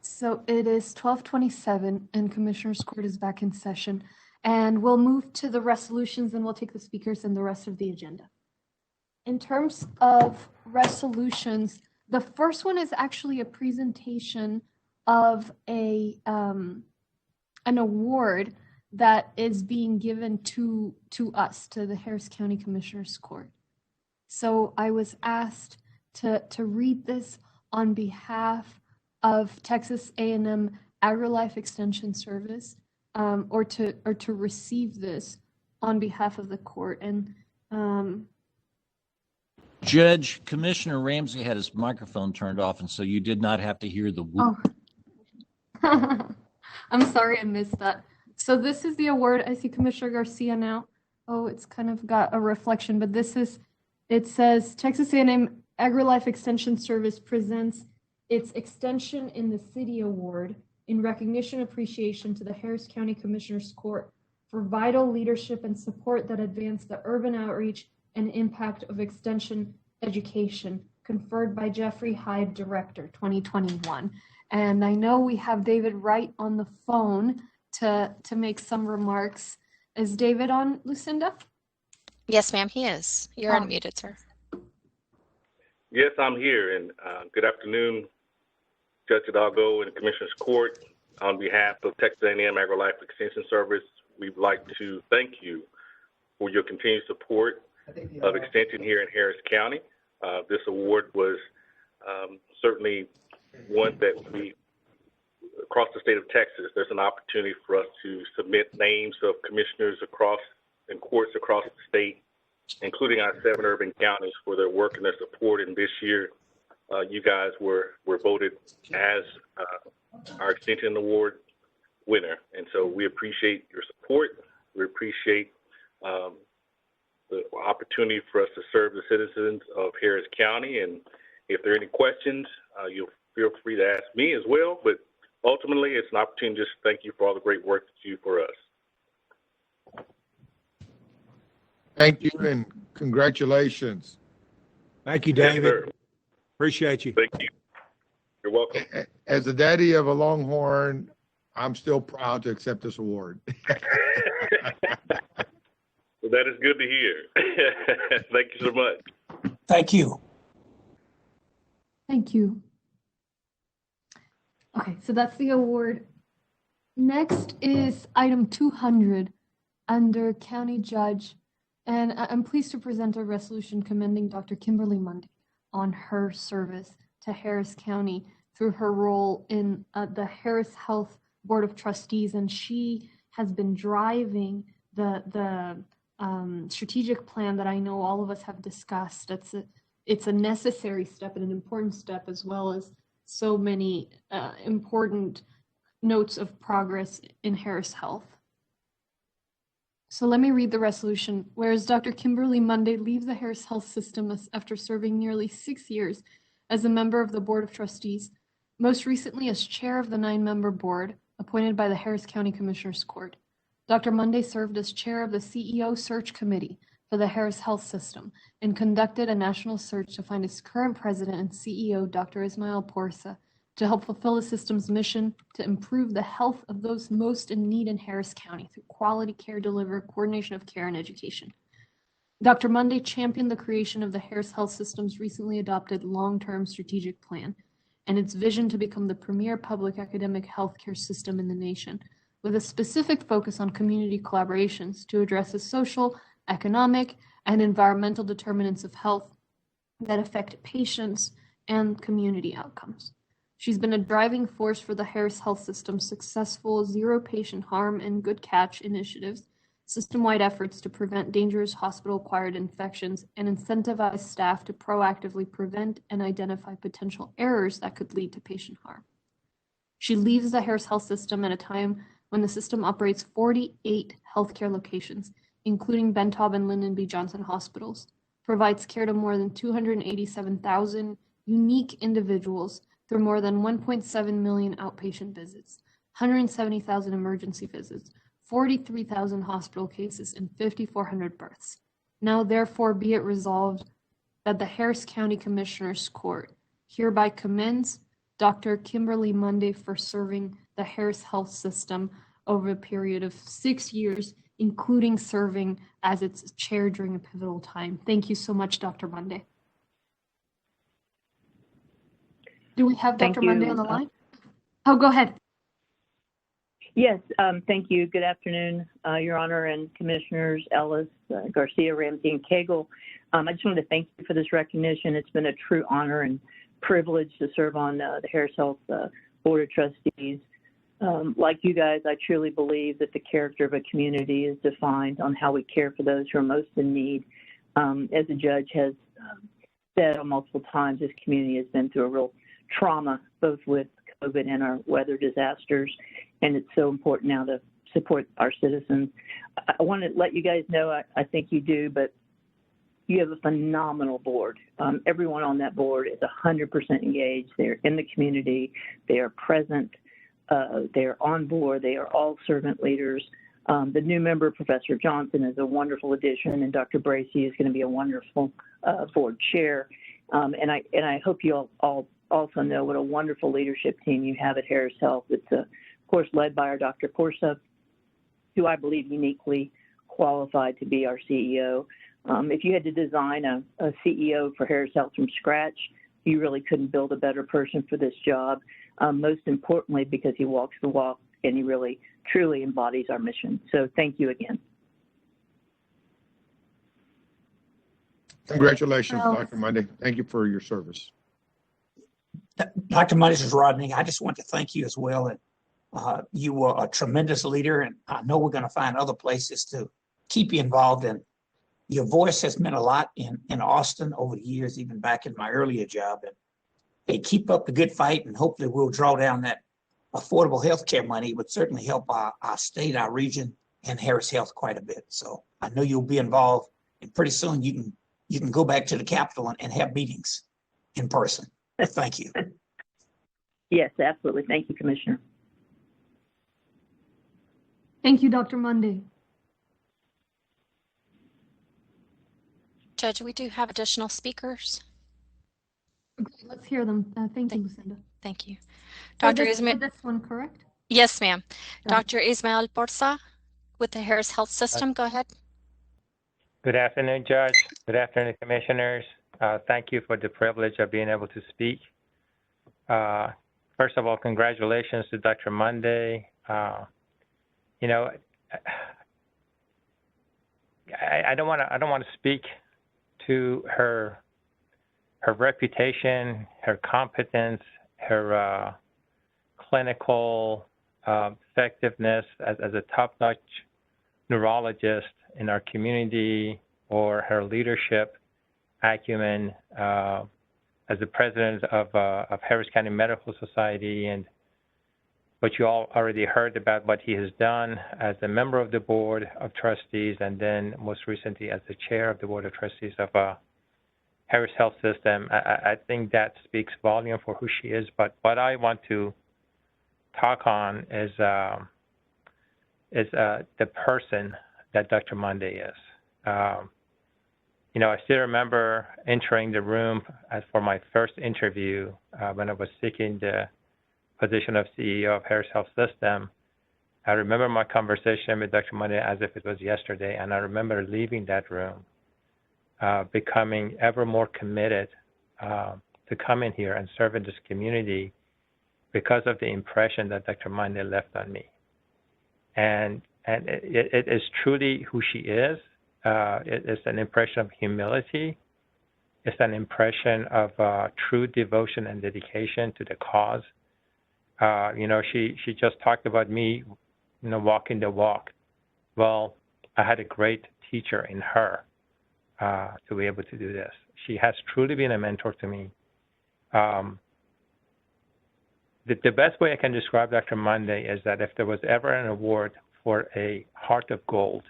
So it is 12:27, and Commissioners Court is back in session. And we'll move to the resolutions, and we'll take the speakers and the rest of the agenda. In terms of resolutions, the first one is actually a presentation of an award that is being given to us, to the Harris County Commissioners Court. So I was asked to read this on behalf of Texas A&M AgriLife Extension Service, or to receive this on behalf of the court. And Judge, Commissioner Ramsey had his microphone turned off, and so you did not have to hear the whoop. oh. I'm sorry I missed that. So this is the award. I see Commissioner Garcia now. Oh, it's kind of got a reflection, but it says Texas A&M AgriLife Extension Service presents its Extension in the City Award in recognition and appreciation to the Harris County Commissioners Court for vital leadership and support that advance the urban outreach and impact of extension education, conferred by Jeffrey Hyde, Director, 2021. And I know we have David Wright on the phone to make some remarks. Is David on, Lucinda? Yes, ma'am, he is. You're unmuted, sir. Yes, I'm here, and good afternoon, Judge Hidalgo and Commissioners Court. On behalf of Texas A&M AgriLife Extension Service, we'd like to thank you for your continued support of extension here in Harris County. This award was certainly one that we, across the state of Texas, there's an opportunity for us to submit names of commissioners across and courts across the state, including our 7 urban counties, for their work and their support. And this year, you guys were voted as our Extension Award winner. And so we appreciate your support. We appreciate the opportunity for us to serve the citizens of Harris County. And if there are any questions, you'll feel free to ask me as well. But ultimately, it's an opportunity to just thank you for all the great work that you do for us. Thank you and congratulations. Thank you, Yes, David. sir. Appreciate you. Thank you. You're welcome. As the daddy of a Longhorn, I'm still proud to accept this award. Well, that is good to hear. Thank you so much. Thank you. Thank you. Okay, so that's the award. Next is item 200 under County Judge. And I'm pleased to present a resolution commending Dr. Kimberly Mundy on her service to Harris County through her role in the Harris Health Board of Trustees. And she has been driving the strategic plan that I know all of us have discussed. It's a necessary step and an important step, as well as so many important notes of progress in Harris Health. So let me read the resolution. Whereas Dr. Kimberly Mundy leaves the Harris Health System after serving nearly 6 years as a member of the Board of Trustees, most recently as chair of the 9-member board appointed by the Harris County Commissioners Court. Dr. Mundy served as chair of the CEO Search Committee for the Harris Health System and conducted a national search to find its current president and CEO, Dr. Ismail Porsa, to help fulfill the system's mission to improve the health of those most in need in Harris County through quality care delivery, coordination of care, and education. Dr. Mundy championed the creation of the Harris Health System's recently adopted long-term strategic plan and its vision to become the premier public academic healthcare system in the nation, with a specific focus on community collaborations to address the social, economic, and environmental determinants of health that affect patients and community outcomes. She's been a driving force for the Harris Health System's successful zero patient harm and good catch initiatives, system-wide efforts to prevent dangerous hospital-acquired infections, and incentivize staff to proactively prevent and identify potential errors that could lead to patient harm. She leaves the Harris Health System at a time when the system operates 48 healthcare locations, including Bentob and Lyndon B. Johnson hospitals, provides care to more than 287,000 unique individuals through more than 1.7 million outpatient visits, 170,000 emergency visits, 43,000 hospital cases, and 5,400 births. Now, therefore, be it resolved that the Harris County Commissioners Court hereby commends Dr. Kimberly Mundy for serving the Harris Health System over a period of 6 years, including serving as its chair during a pivotal time. Thank you so much, Dr. Mundy. Do we have Thank Dr. you. Mundy on the line? Oh, go ahead. Yes, thank you. Good afternoon, Your Honor and Commissioners Ellis, Garcia, Ramsey, and Cagle. I just wanted to thank you for this recognition. It's been a true honor and privilege to serve on the Harris Health Board of Trustees. Like you guys, I truly believe that the character of a community is defined on how we care for those who are most in need. As the judge has said on multiple times, this community has been through a real trauma, both with COVID and our weather disasters, and it's so important now to support our citizens. I want to let you guys know, I think you do, but you have a phenomenal board. Everyone on that board is 100% engaged. They're in the community. They are present. They're on board. They are all servant leaders. The new member, Professor Johnson, is a wonderful addition, and Dr. Bracey is going to be a wonderful board chair. And I hope you all also know what a wonderful leadership team you have at Harris Health. It's, of course, led by our Dr. Porsa, who I believe uniquely qualified to be our CEO. If you had to design a CEO for Harris Health from scratch, you really couldn't build a better person for this job, most importantly because he walks the walk and he really, truly embodies our mission. So thank you again. Congratulations, Dr. Mundy. Thank you for your service. Dr. Mundy, this is Rodney. I just want to thank you as well. And you were a tremendous leader, and I know we're going to find other places to keep you involved in. Your voice has meant a lot in Austin over the years, even back in my earlier job. And hey, keep up the good fight, and hopefully we'll draw down that affordable health care money. It would certainly help our state, our region, and Harris Health quite a bit. So I know you'll be involved, and pretty soon you can go back to the Capitol and have meetings in person. Thank you. Yes, absolutely. Thank you, Commissioner. Thank you, Dr. Monday. Judge, we do have additional speakers. Okay, let's hear them. Thank you, Lucinda. Thank you. For Dr. this, Ismail. for this one, correct? Yes, ma'am. Got it. Dr. Ismail Porsa with the Harris Health System. Go ahead. Good afternoon, Judge. Good afternoon, Commissioners. Thank you for the privilege of being able to speak. First of all, congratulations to Dr. Monday. You know, I don't want to speak to her reputation, her competence, her clinical effectiveness as a top-notch neurologist in our community, or her leadership acumen as the president of Harris County Medical Society, and what you all already heard about what he has done as a member of the Board of Trustees, and then most recently as the chair of the Board of Trustees of Harris Health System. I think that speaks volume for who she is. But what I want to talk on is the person that Dr. Monday is. You know, I still remember entering the room for my first interview when I was seeking the position of CEO of Harris Health System. I remember my conversation with Dr. Monday as if it was yesterday, and I remember leaving that room, becoming ever more committed to come in here and serve in this community because of the impression that Dr. Monday left on me. And it is truly who she is. It is an impression of humility. It's an impression of true devotion and dedication to the cause. You know, she just talked about me, you know, walking the walk. Well, I had a great teacher in her to be able to do this. She has truly been a mentor to me. The best way I can describe Dr. Monday is that if there was ever an award for a heart of gold,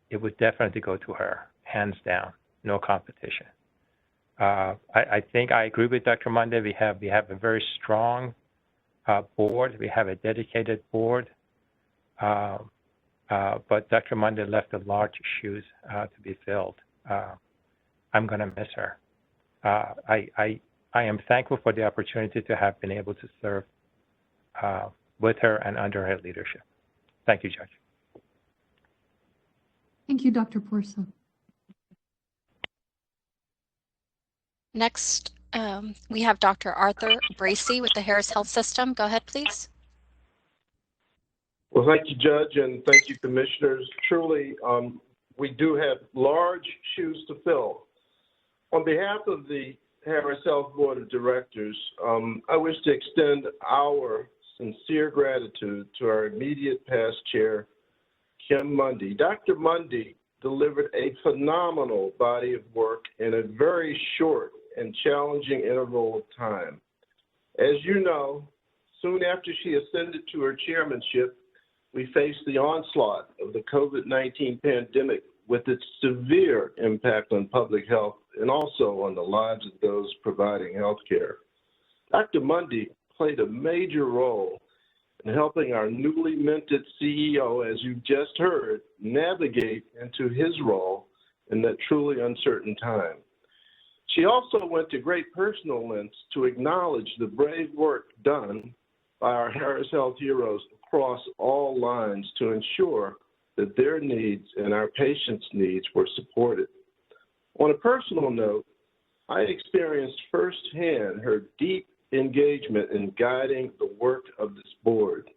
it would definitely go to her, hands down, no competition. I think I agree with Dr. Monday. We have a very strong board. We have a dedicated board. But Dr. Monday left a large shoes to be filled. I'm going to miss her. I am thankful for the opportunity to have been able to serve with her and under her leadership. Thank you, Judge. Thank you, Dr. Porsa. Next, we have Dr. Arthur Bracey with the Harris Health System. Go ahead, please. Well, thank you, Judge, and thank you, Commissioners. Truly, we do have large shoes to fill. On behalf of the Harris Health Board of Directors, I wish to extend our sincere gratitude to our immediate past chair, Kim Mundy. Dr. Mundy delivered a phenomenal body of work in a very short and challenging interval of time. As you know, soon after she ascended to her chairmanship, we faced the onslaught of the COVID-19 pandemic with its severe impact on public health and also on the lives of those providing health care. Dr. Mundy played a major role in helping our newly minted CEO, as you just heard, navigate into his role in that truly uncertain time. She also went to great personal lengths to acknowledge the brave work done by our Harris Health heroes across all lines to ensure that their needs and our patients' needs were supported. On a personal note, I experienced firsthand her deep engagement in guiding the work of this board.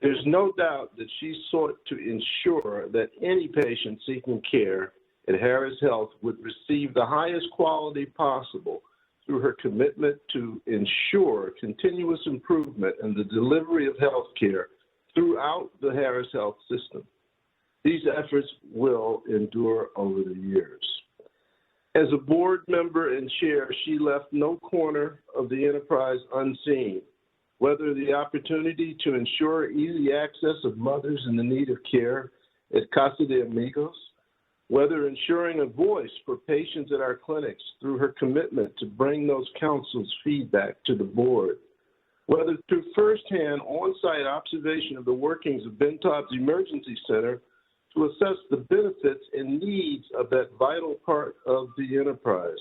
There's no doubt that she sought to ensure that any patient seeking care at Harris Health would receive the highest quality possible through her commitment to ensure continuous improvement in the delivery of health care throughout the Harris Health System. These efforts will endure over the years. As a board member and chair, she left no corner of the enterprise unseen. whether the opportunity to ensure easy access of mothers in the need of care at Casa de Amigos, whether ensuring a voice for patients at our clinics through her commitment to bring those councils' feedback to the board, whether through firsthand on-site observation of the workings of Bentab's Emergency Center to assess the benefits and needs of that vital part of the enterprise,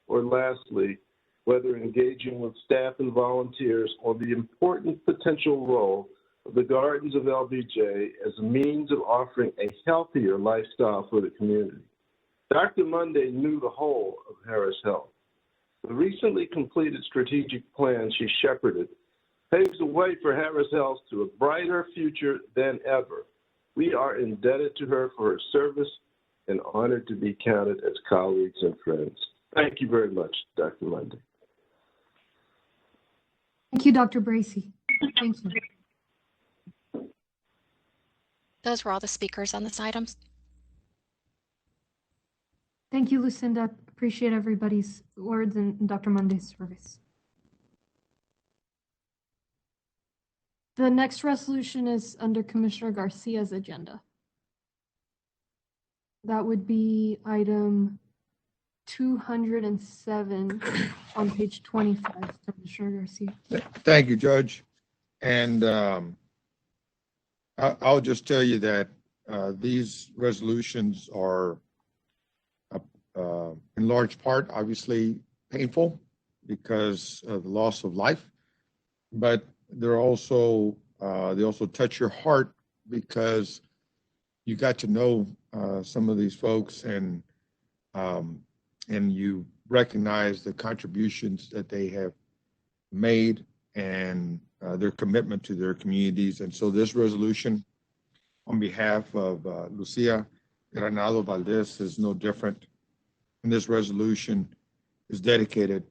or lastly, whether engaging with staff and volunteers on the important potential role of the Gardens of LBJ as a means of offering a healthier lifestyle for the community. Dr. Monday knew the whole of Harris Health. The recently completed strategic plan she shepherded paves the way for Harris Health to a brighter future than ever. We are indebted to her for her service and honored to be counted as colleagues and friends. Thank you very much, Dr. Monday. Thank you, Dr. Bracy. Thank you. Those were all the speakers on this item. Thank you, Lucinda. Appreciate everybody's words and Dr. Monday's service. The next resolution is under Commissioner Garcia's agenda. That would be item 207 on page 25, Commissioner Garcia. Thank you, Judge. And I'll just tell you that these resolutions are in large part, obviously painful because of the loss of life, but they're also, they also touch your heart because you got to know some of these folks and you recognize the contributions that they have made and their commitment to their communities. And so this resolution on behalf of Lucia Granado Valdez is no different. And this resolution is dedicated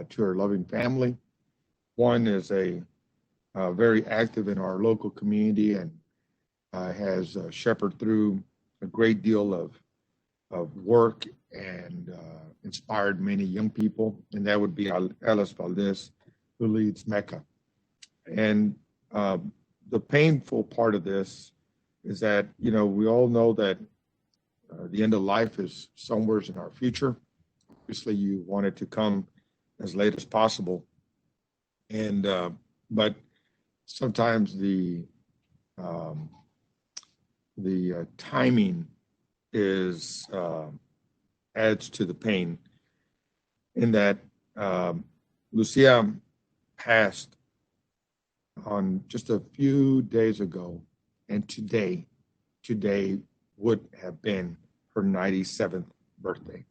to her loving family. One is very active in our local community and has shepherded through a great deal of work and inspired many young people. And that would be Alice Valdez, who leads Mecca. And the painful part of this is that, you know, we all know that the end of life is somewhere in our future. Obviously, you want it to come as late as possible. And, but sometimes the timing is, adds to the pain in that Lucia passed on just a few days ago, and today would have been her 97th birthday.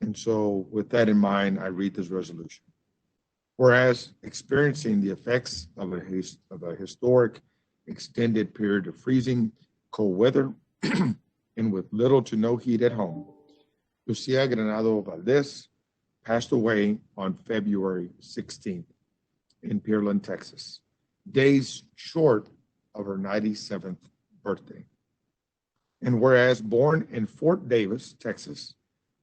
And so with that in mind, I read this resolution. Whereas experiencing the effects of a historic extended period of freezing cold weather and with little to no heat at home, Lucia Granado Valdez passed away on February 16th in Pearland, Texas, days short of her 97th birthday. And whereas born in Fort Davis, Texas,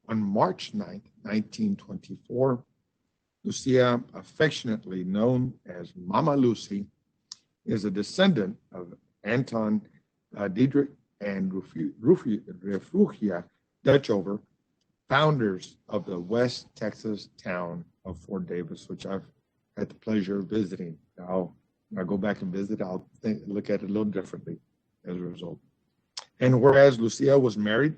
on March 9th, 1924, Lucia, affectionately known as Mama Lucy, is a descendant of Anton Diedrich and Refugia Dutchover, founders of the West Texas town of Fort Davis, which I've had the pleasure of visiting. When I go back and visit, I'll look at it a little differently as a result. And whereas Lucia was married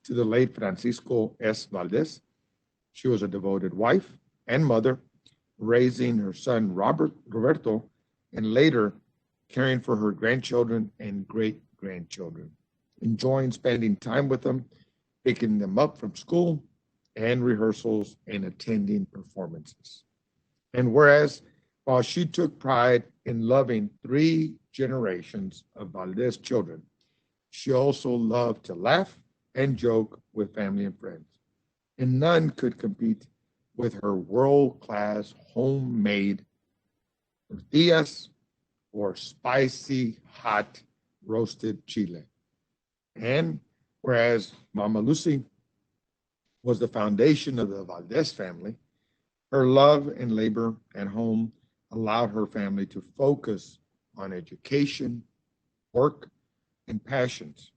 to the late Francisco S. Valdez, she was a devoted wife and mother, raising her son Roberto, and later caring for her grandchildren and great-grandchildren, enjoying spending time with them, picking them up from school and rehearsals, and attending performances. And whereas while she took pride in loving 3 generations of Valdez children, she also loved to laugh and joke with family and friends. And none could compete with her world-class homemade tortillas or spicy hot roasted chile. And whereas Mama Lucy was the foundation of the Valdez family, her love and labor at home allowed her family to focus on education, work, and passions.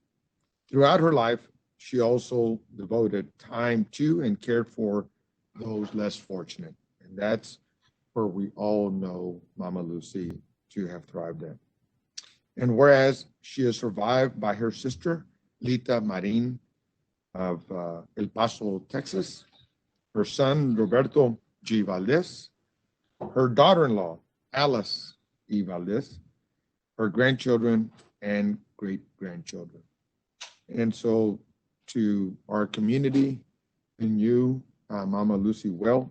Throughout her life, she also devoted time to and cared for those less fortunate. And that's where we all know Mama Lucy to have thrived in. And whereas she is survived by her sister, Lita Marin of El Paso, Texas, her son, Roberto G. Valdez, her daughter-in-law, Alice E. Valdez, her grandchildren and great-grandchildren. And so to our community and you, Mama Lucy Well,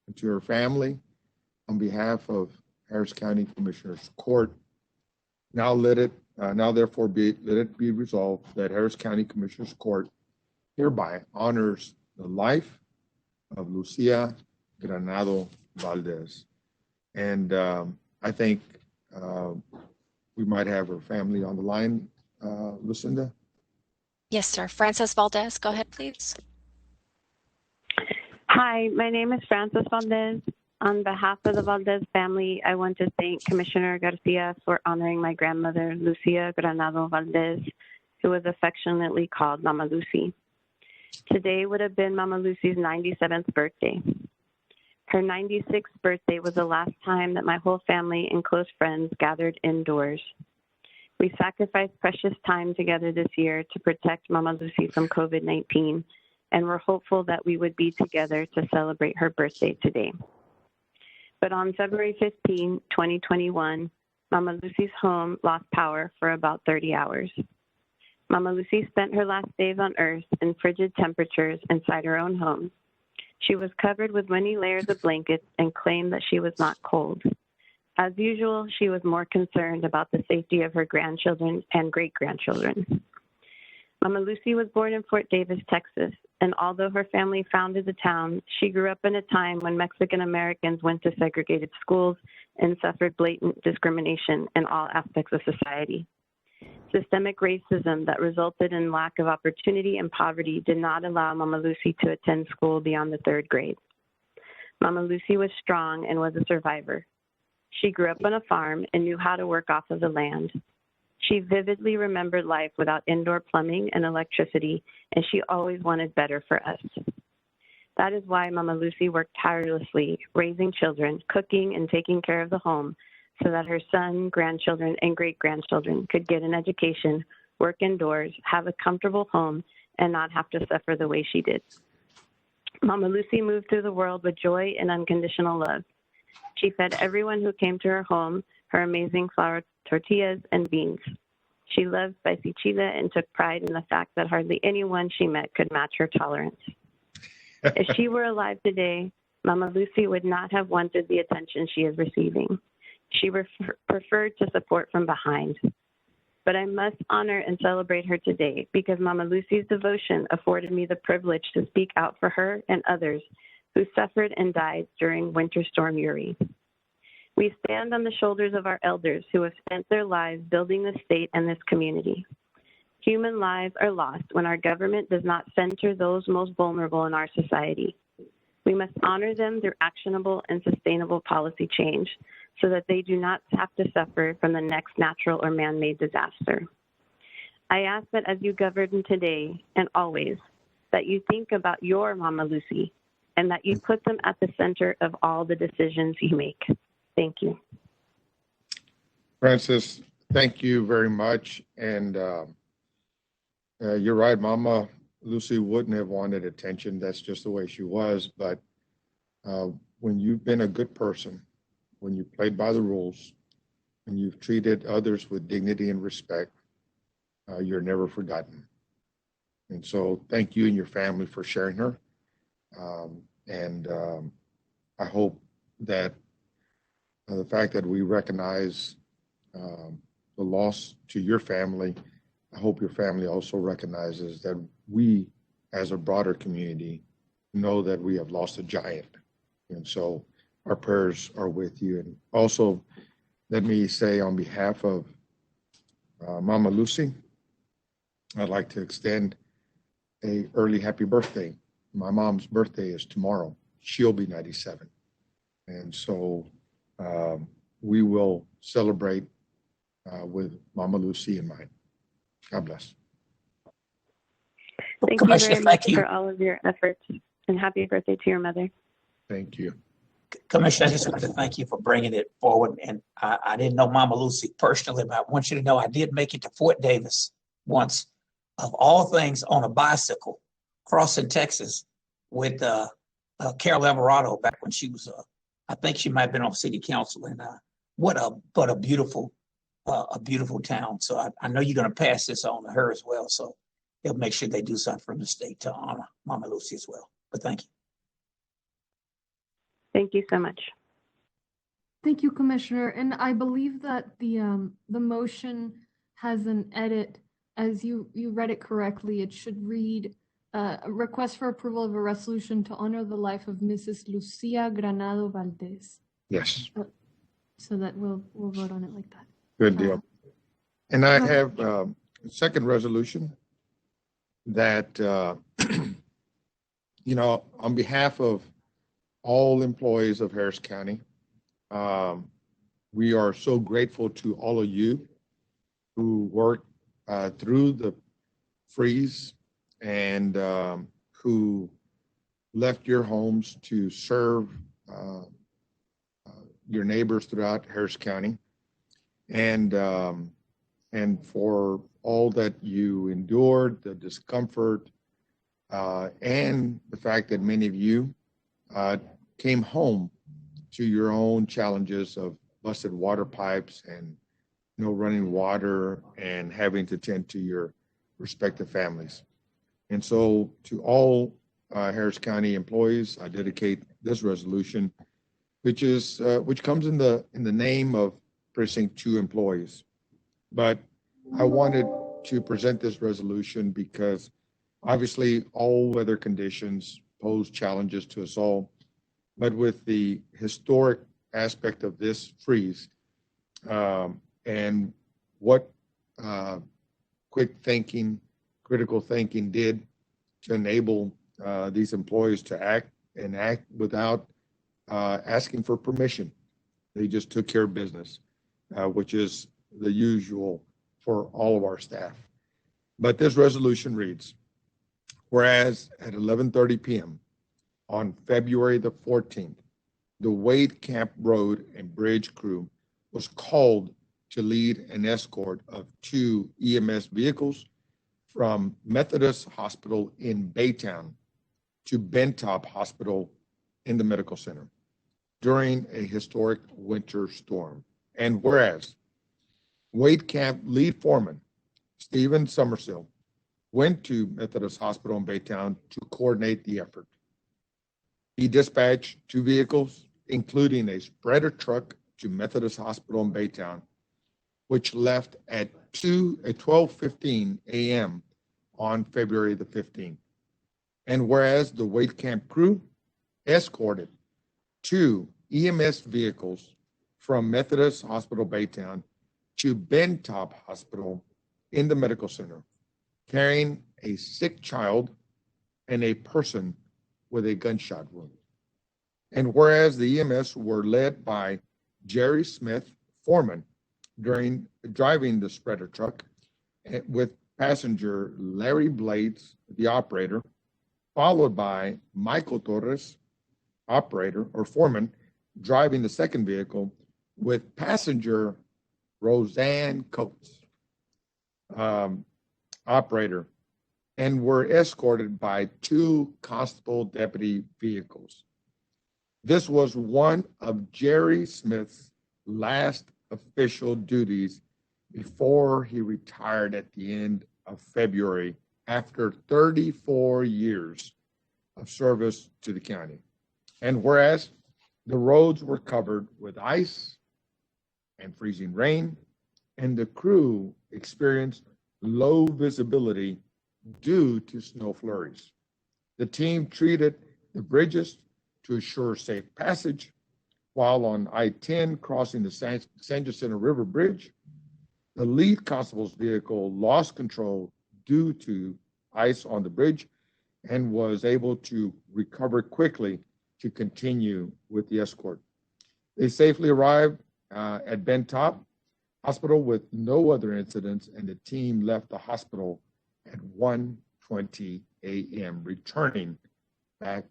and to her family, on behalf of Harris County Commissioners Court, now let it be resolved that Harris County Commissioners Court hereby honors the life of Lucia Granado Valdez. And I think we might have her family on the line, Lucinda. Yes, sir. Frances Valdez, go ahead, please. Hi, my name is Frances Valdez. On behalf of the Valdez family, I want to thank Commissioner Garcia for honoring my grandmother, Lucia Granado Valdez, who was affectionately called Mama Lucy. Today would have been Mama Lucy's 97th birthday. Her 96th birthday was the last time that my whole family and close friends gathered indoors. We sacrificed precious time together this year to protect Mama Lucy from COVID-19, and we're hopeful that we would be together to celebrate her birthday today. But on February 15, 2021, Mama Lucy's home lost power for about 30 hours. Mama Lucy spent her last days on Earth in frigid temperatures inside her own home. She was covered with many layers of blankets and claimed that she was not cold. As usual, she was more concerned about the safety of her grandchildren and great-grandchildren. Mama Lucy was born in Fort Davis, Texas, and although her family founded the town, she grew up in a time when Mexican Americans went to segregated schools and suffered blatant discrimination in all aspects of society. Systemic racism that resulted in lack of opportunity and poverty did not allow Mama Lucy to attend school beyond the 3rd grade. Mama Lucy was strong and was a survivor. She grew up on a farm and knew how to work off of the land. She vividly remembered life without indoor plumbing and electricity, and she always wanted better for us. That is why Mama Lucy worked tirelessly, raising children, cooking, and taking care of the home so that her son, grandchildren, and great-grandchildren could get an education, work indoors, have a comfortable home, and not have to suffer the way she did. Mama Lucy moved through the world with joy and unconditional love. She fed everyone who came to her home her amazing flour tortillas and beans. She loved spicy chile and took pride in the fact that hardly anyone she met could match her tolerance. If she were alive today, Mama Lucy would not have wanted the attention she is receiving. She preferred to support from behind. But I must honor and celebrate her today because Mama Lucy's devotion afforded me the privilege to speak out for her and others who suffered and died during Winter Storm Uri. We stand on the shoulders of our elders who have spent their lives building this state and this community. Human lives are lost when our government does not center those most vulnerable in our society. We must honor them through actionable and sustainable policy change so that they do not have to suffer from the next natural or man-made disaster. I ask that as you govern today and always, that you think about your Mama Lucy and that you put them at the center of all the decisions you make. Thank you. Frances, thank you very much. And you're right, Mama Lucy wouldn't have wanted attention. That's just the way she was. But when you've been a good person, when you played by the rules, when you've treated others with dignity and respect, you're never forgotten. And so thank you and your family for sharing her. I hope that the fact that we recognize the loss to your family, I hope your family also recognizes that we, as a broader community, know that we have lost a giant. And so our prayers are with you. And also, let me say on behalf of Mama Lucy, I'd like to extend an early happy birthday. My mom's birthday is tomorrow. She'll be 97. And so we will celebrate with Mama Lucy in mind. God bless. Thank you Commissioner, very much thank you. for all of your efforts, and happy birthday to your mother. Thank you. Commissioner, I just wanted to thank you for bringing it forward. And I didn't know Mama Lucy personally, but I want you to know I did make it to Fort Davis once, of all things, on a bicycle crossing Texas with Carol Alvarado back when she was, I think she might have been on city council. And what a beautiful town. So I know you're going to pass this on to her as well. So they'll make sure they do something from the state to honor Mama Lucy as well. But thank you. Thank you so much. Thank you, Commissioner. And I believe that the motion has an edit. As you read it correctly, it should read a request for approval of a resolution to honor the life of Mrs. Lucia Granado Valdez. Yes, So that we'll vote on it like that. good deal. And I have a second resolution that, on behalf of all employees of Harris County, we are so grateful to all of you who worked through the freeze and who left your homes to serve your neighbors throughout Harris County, and for all that you endured, the discomfort, and the fact that many of you came home to your own challenges of busted water pipes and no running water and having to tend to your respective families. And so to all Harris County employees, I dedicate this resolution, which comes in the name of Precinct 2 employees. But I wanted to present this resolution because obviously all weather conditions pose challenges to us all. But with the historic aspect of this freeze and what critical thinking did to enable these employees to act without asking for permission. They just took care of business, which is the usual for all of our staff. But this resolution reads, whereas at 11:30 p.m. on February the 14th, the Wade Camp Road and Bridge crew was called to lead an escort of 2 EMS vehicles from Methodist Hospital in Baytown to Bentop Hospital in the medical center during a historic winter storm. And whereas Wade Camp lead foreman Stephen Summersill went to Methodist Hospital in Baytown to coordinate the effort. He dispatched 2 vehicles, including a spreader truck to Methodist Hospital in Baytown, which left at 12:15 a.m. on February the 15th. And whereas the Wade Camp crew escorted 2 EMS vehicles from Methodist Hospital Baytown to Bentop Hospital in the medical center, carrying a sick child and a person with a gunshot wound. And whereas the EMS were led by Jerry Smith, foreman, driving the spreader truck, with passenger Larry Blades, the operator, followed by Michael Torres, operator or foreman, driving the second vehicle, with passenger Roseanne Coates, operator, and were escorted by 2 constable deputy vehicles. This was one of Jerry Smith's last official duties before he retired at the end of February after 34 years of service to the county. And whereas the roads were covered with ice and freezing rain, and the crew experienced low visibility due to snow flurries, the team treated the bridges to assure safe passage, while on I-10 crossing the San Jacinto River Bridge, the lead constable's vehicle lost control due to ice on the bridge and was able to recover quickly to continue with the escort. They safely arrived at Bentop Hospital with no other incidents, and the team left the hospital at 1:20 a.m., returning back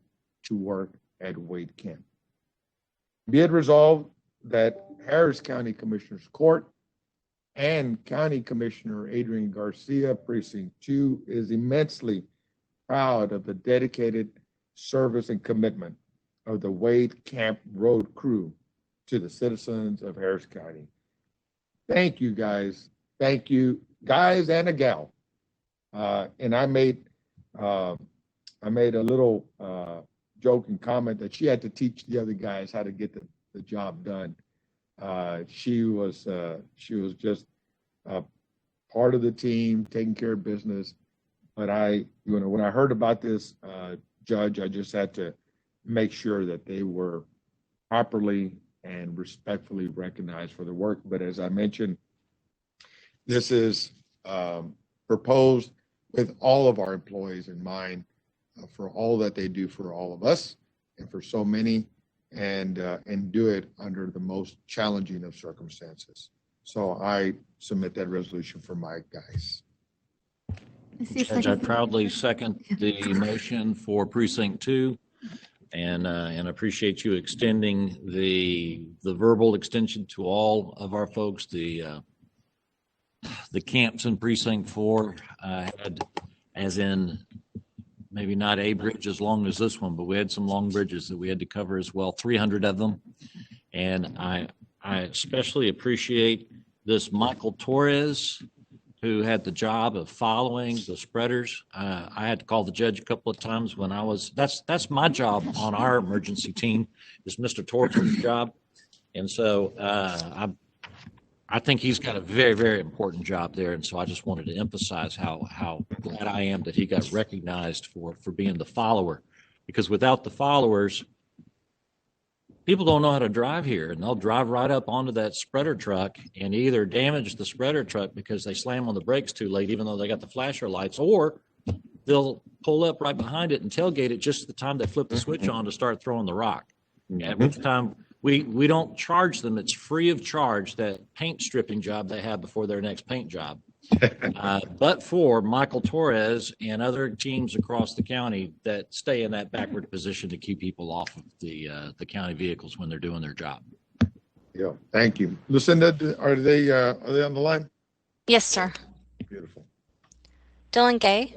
to work at Wade Camp. Be it resolved that Harris County Commissioners Court and County Commissioner Adrian Garcia, Precinct 2, is immensely proud of the dedicated service and commitment of the Wade Camp Road crew to the citizens of Harris County. Thank you, guys. Thank you, guys and a gal. And I made a little joke and comment that she had to teach the other guys how to get the job done. She was just part of the team, taking care of business. But when I heard about this, Judge, I just had to make sure that they were properly and respectfully recognized for the work. But as I mentioned, this is proposed with all of our employees in mind, for all that they do for all of us and for so many, and do it under the most challenging of circumstances. So I submit that resolution for my guys. Judge, I proudly second the motion for Precinct 2, and appreciate you extending the verbal extension to all of our folks. The camps in Precinct 4 had, as in maybe not a bridge as long as this one, but we had some long bridges that we had to cover as well, 300 of them. And I especially appreciate this Michael Torres, who had the job of following the spreaders. I had to call the judge a couple of times when that's my job on our emergency team, is Mr. Torres' job. And so I think he's got a very, very important job there. And so I just wanted to emphasize how glad I am that he got recognized for being the follower, because without the followers, people don't know how to drive here, and they'll drive right up onto that spreader truck and either damage the spreader truck because they slam on the brakes too late, even though they got the flasher lights, or they'll pull up right behind it and tailgate it just the time they flip the switch on to start throwing the rock. At which time we don't charge them. It's free of charge, that paint stripping job they have before their next paint job. But for Michael Torres and other teams across the county that stay in that backward position to keep people off of the county vehicles when they're doing their job. Yeah, thank you. Lucinda, are they on the line? Yes, sir. Beautiful. Dylan Guy,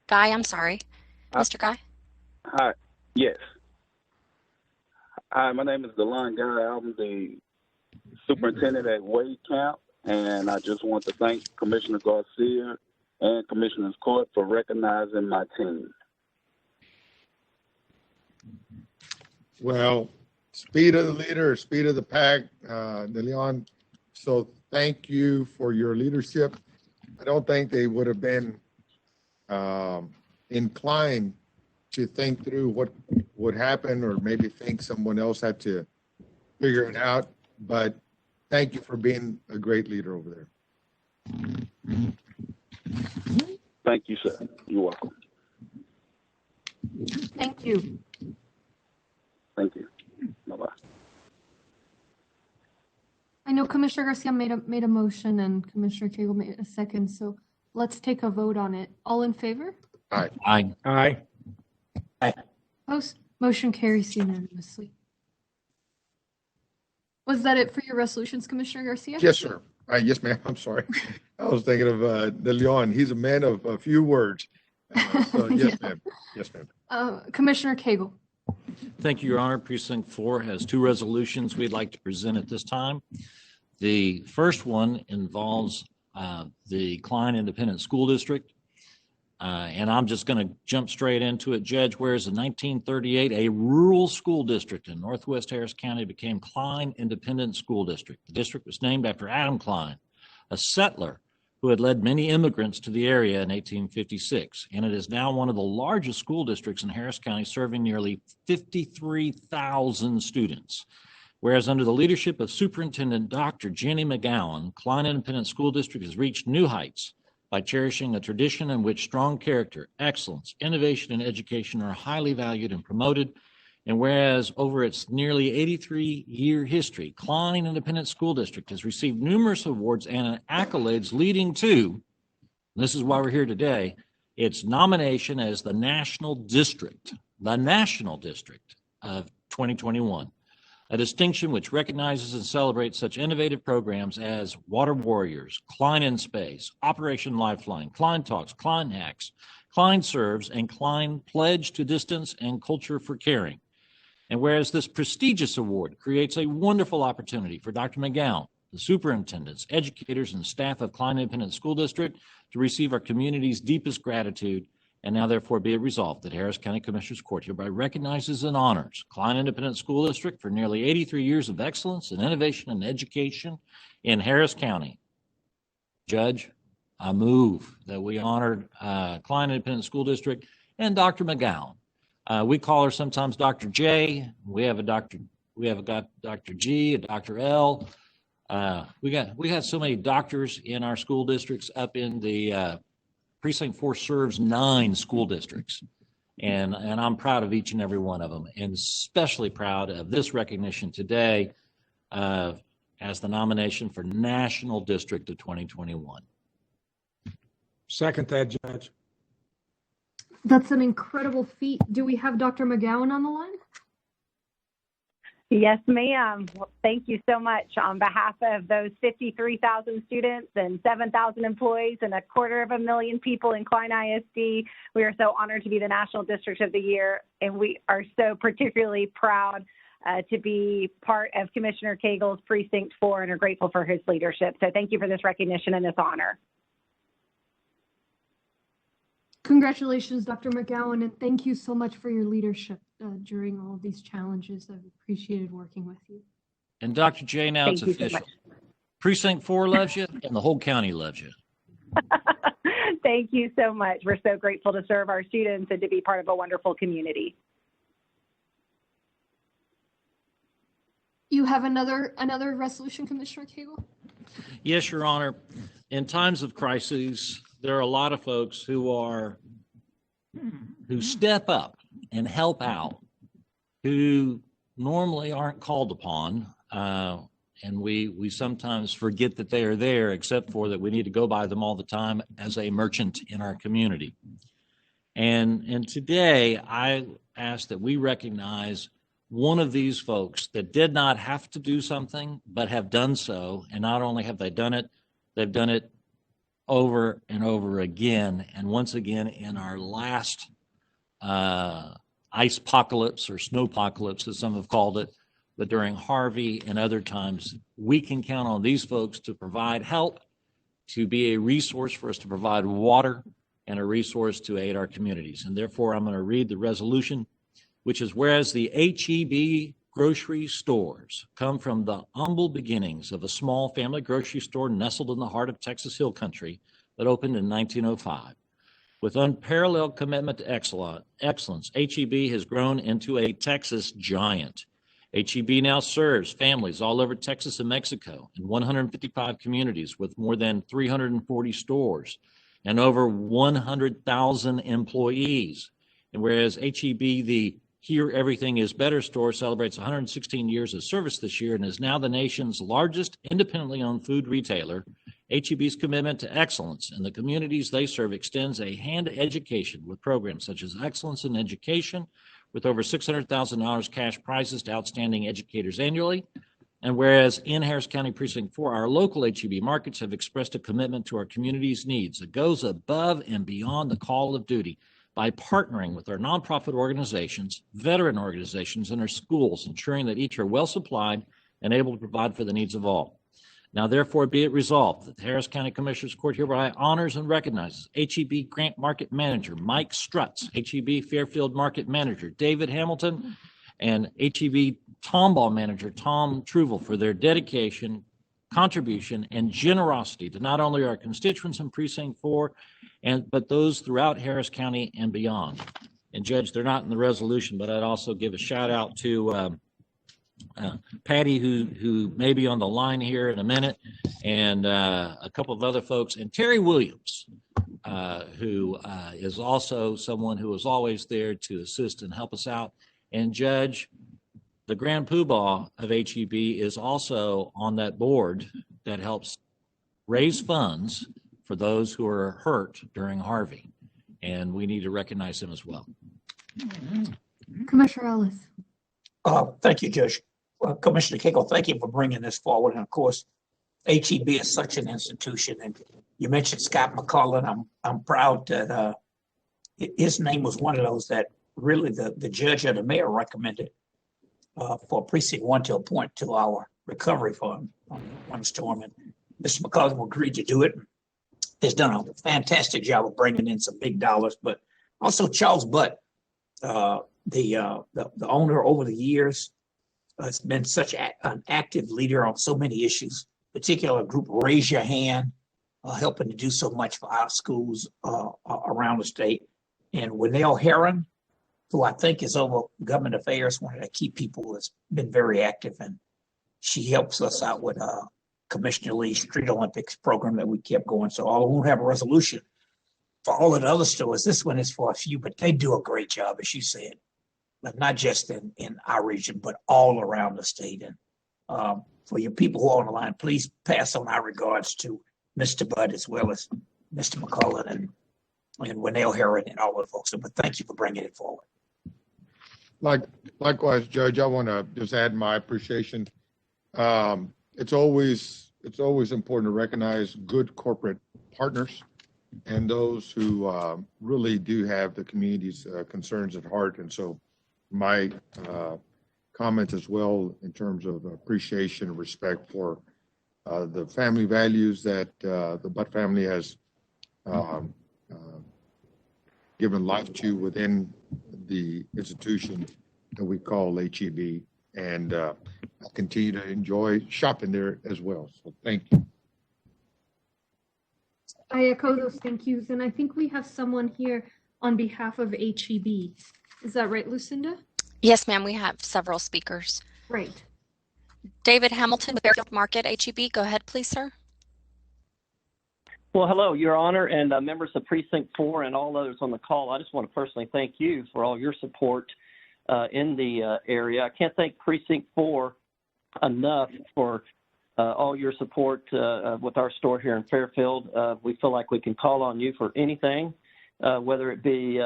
I'm sorry. Mr. Guy? Hi, yes. Hi, my name is DeLon Guy. I'm the superintendent at Wade Camp, and I just want to thank Commissioner Garcia and Commissioner's Court for recognizing my team. Well, speed of the leader, speed of the pack, DeLeon. So thank you for your leadership. I don't think they would have been inclined to think through what would happen, or maybe think someone else had to figure it out. But thank you for being a great leader over there. Thank you, sir. You're welcome. Thank you. Thank you. Bye-bye. I know Commissioner Garcia made a motion and Commissioner Cagle made a second, so let's take a vote on it. All in favor? Aye. Aye. Aye. Opposed? Motion carries unanimously. Was that it for your resolutions, Commissioner Garcia? Yes, sir. Yes, ma'am. I'm sorry. I was thinking of DeLeon. He's a man of a few words. So yes, ma'am. Yes, ma'am. Commissioner Cagle. Thank you, Your Honor. Precinct 4 has 2 resolutions we'd like to present at this time. The first one involves the Klein Independent School District. And I'm just going to jump straight into it, Judge. Whereas in 1938, a rural school district in Northwest Harris County became Klein Independent School District. The district was named after Adam Klein, a settler who had led many immigrants to the area in 1856. And it is now one of the largest school districts in Harris County, serving nearly 53,000 students. Whereas under the leadership of Superintendent Dr. Jenny McGowan, Klein Independent School District has reached new heights by cherishing a tradition in which strong character, excellence, innovation, and education are highly valued and promoted. And whereas over its nearly 83-year history, Klein Independent School District has received numerous awards and accolades leading to, this is why we're here today, its nomination as the National District of 2021, a distinction which recognizes and celebrates such innovative programs as Water Warriors, Klein in Space, Operation Lifeline, Klein Talks, Klein Hacks, Klein Serves, and Klein Pledge to Distance and Culture for Caring. And whereas this prestigious award creates a wonderful opportunity for Dr. McGowan, the superintendents, educators, and staff of Klein Independent School District to receive our community's deepest gratitude, and now therefore be it resolved that Harris County Commissioners Court hereby recognizes and honors Klein Independent School District for nearly 83 years of excellence and innovation and education in Harris County. Judge, I move that we honored Klein Independent School District and Dr. McGowan. We call her sometimes Dr. J. We have a Dr. G, a Dr. L. We got so many doctors in our school districts. Up in the Precinct 4 serves 9 school districts, and I'm proud of each and every one of them, and especially proud of this recognition today as the nomination for National District of 2021. Second that, Judge. That's an incredible feat. Do we have Dr. McGowan on the line? Yes, ma'am. Well, thank you so much. On behalf of those 53,000 students and 7,000 employees and 250,000 people in Klein ISD, we are so honored to be the National District of the Year, and we are so particularly proud to be part of Commissioner Cagle's Precinct 4 and are grateful for his leadership. So thank you for this recognition and this honor. Congratulations, Dr. McGowan, and thank you so much for your leadership during all of these challenges. I've appreciated working with you. And Dr. J, now it's official. Precinct 4 loves you, and the whole county loves you. Thank you so much. We're so grateful to serve our students and to be part of a wonderful community. You have another resolution, Commissioner Cagle? Yes, Your Honor. In times of crises, there are a lot of folks who step up and help out, who normally aren't called upon, and we sometimes forget that they are there, except for that we need to go by them all the time as a merchant in our community. And today I ask that we recognize one of these folks that did not have to do something, but have done so. And not only have they done it, they've done it over and over again. And once again, in our last ice apocalypse or snow apocalypse, as some have called it, but during Harvey and other times, we can count on these folks to provide help, to be a resource for us to provide water, and a resource to aid our communities. And therefore, I'm going to read the resolution, which is, whereas the H-E-B grocery stores come from the humble beginnings of a small family grocery store nestled in the heart of Texas Hill Country that opened in 1905. With unparalleled commitment to excellence, H-E-B has grown into a Texas giant. H-E-B now serves families all over Texas and Mexico in 155 communities with more than 340 stores and over 100,000 employees. And whereas H-E-B, the Here Everything is Better store, celebrates 116 years of service this year and is now the nation's largest independently owned food retailer, H-E-B's commitment to excellence in the communities they serve extends a hand to education with programs such as Excellence in Education, with over $600,000 cash prizes to outstanding educators annually. And whereas in Harris County Precinct 4, our local H-E-B markets have expressed a commitment to our community's needs that goes above and beyond the call of duty by partnering with our nonprofit organizations, veteran organizations, and our schools, ensuring that each are well supplied and able to provide for the needs of all. Now, therefore, be it resolved that the Harris County Commissioners Court hereby honors and recognizes H-E-B Grant Market Manager Mike Strutz, H-E-B Fairfield Market Manager David Hamilton, and H-E-B Tomball Manager Tom Truvel for their dedication, contribution, and generosity to not only our constituents in Precinct 4, but those throughout Harris County and beyond. And Judge, they're not in the resolution, but I'd also give a shout out to Patty, who may be on the line here in a minute, and a couple of other folks, and Terry Williams, who is also someone who is always there to assist and help us out. And Judge, the Grand Poobah of HEB is also on that board that helps raise funds for those who are hurt during Harvey. And we need to recognize him as well. Commissioner Ellis. Thank you, Judge. Well, Commissioner Cagle, thank you for bringing this forward. And of course, HEB is such an institution. And you mentioned Scott McCullen. I'm proud that his name was one of those that really the judge or the mayor recommended for precinct 1 to appoint to our recovery fund on one storm. And Mr. McCullen agreed to do it. He's done a fantastic job of bringing in some big dollars, but also Charles Butt, the owner over the years, has been such an active leader on so many issues, particular group Raise Your Hand, helping to do so much for our schools around the state. And Winnell Heron, who I think is over government affairs, one of the key people, has been very active, and she helps us out with Commissioner Lee's Street Olympics program that we kept going. So I won't have a resolution for all of the other stores. This one is for a few, but they do a great job, as you said, but not just in our region, but all around the state. And for your people who are on the line, please pass on our regards to Mr. Budd as well as Mr. McCullen and Winnell Heron and all the folks. But thank you for bringing it forward. Likewise, Judge, I want to just add my appreciation. It's always important to recognize good corporate partners and those who really do have the community's concerns at heart. And so my comments as well in terms of appreciation and respect for the family values that the Butt family has given life to within the institution that we call HEB. And I continue to enjoy shopping there as well. So thank you. I echo those thank yous. And I think we have someone here on behalf of HEB. Is that right, Lucinda? Yes, ma'am. We have several speakers. Great. David Hamilton with Fairfield Market, HEB. Go ahead, please, sir. Well, hello, Your Honor, and members of Precinct 4 and all others on the call. I just want to personally thank you for all your support in the area. I can't thank Precinct 4 enough for all your support with our store here in Fairfield. We feel like we can call on you for anything, whether it be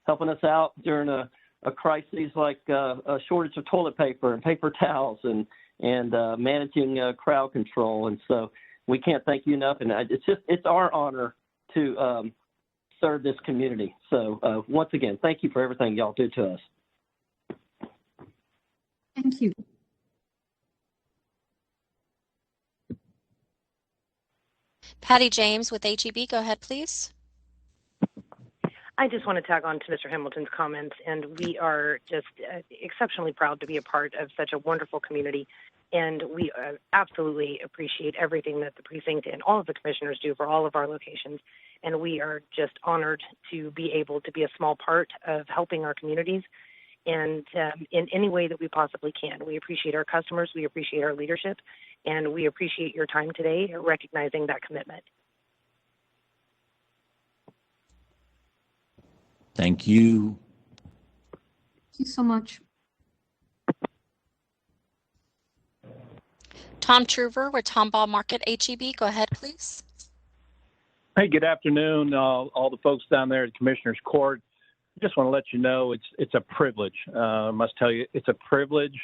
helping us out during a crisis like a shortage of toilet paper and paper towels and managing crowd control. And so we can't thank you enough. And it's our honor to serve this community. So once again, thank you for everything y'all do to us. Thank you. Patty James with HEB. Go ahead, please. I just want to tag on to Mr. Hamilton's comments, and we are just exceptionally proud to be a part of such a wonderful community, and we absolutely appreciate everything that the precinct and all of the commissioners do for all of our locations, and we are just honored to be able to be a small part of helping our communities and in any way that we possibly can. We appreciate our customers, we appreciate our leadership, and we appreciate your time today recognizing that commitment. Thank you. Thank you so much. Tom Truver with Tomball Market, HEB. Go ahead, please. Hey, good afternoon, all the folks down there at Commissioner's Court. I just want to let you know it's a privilege. I must tell you, it's a privilege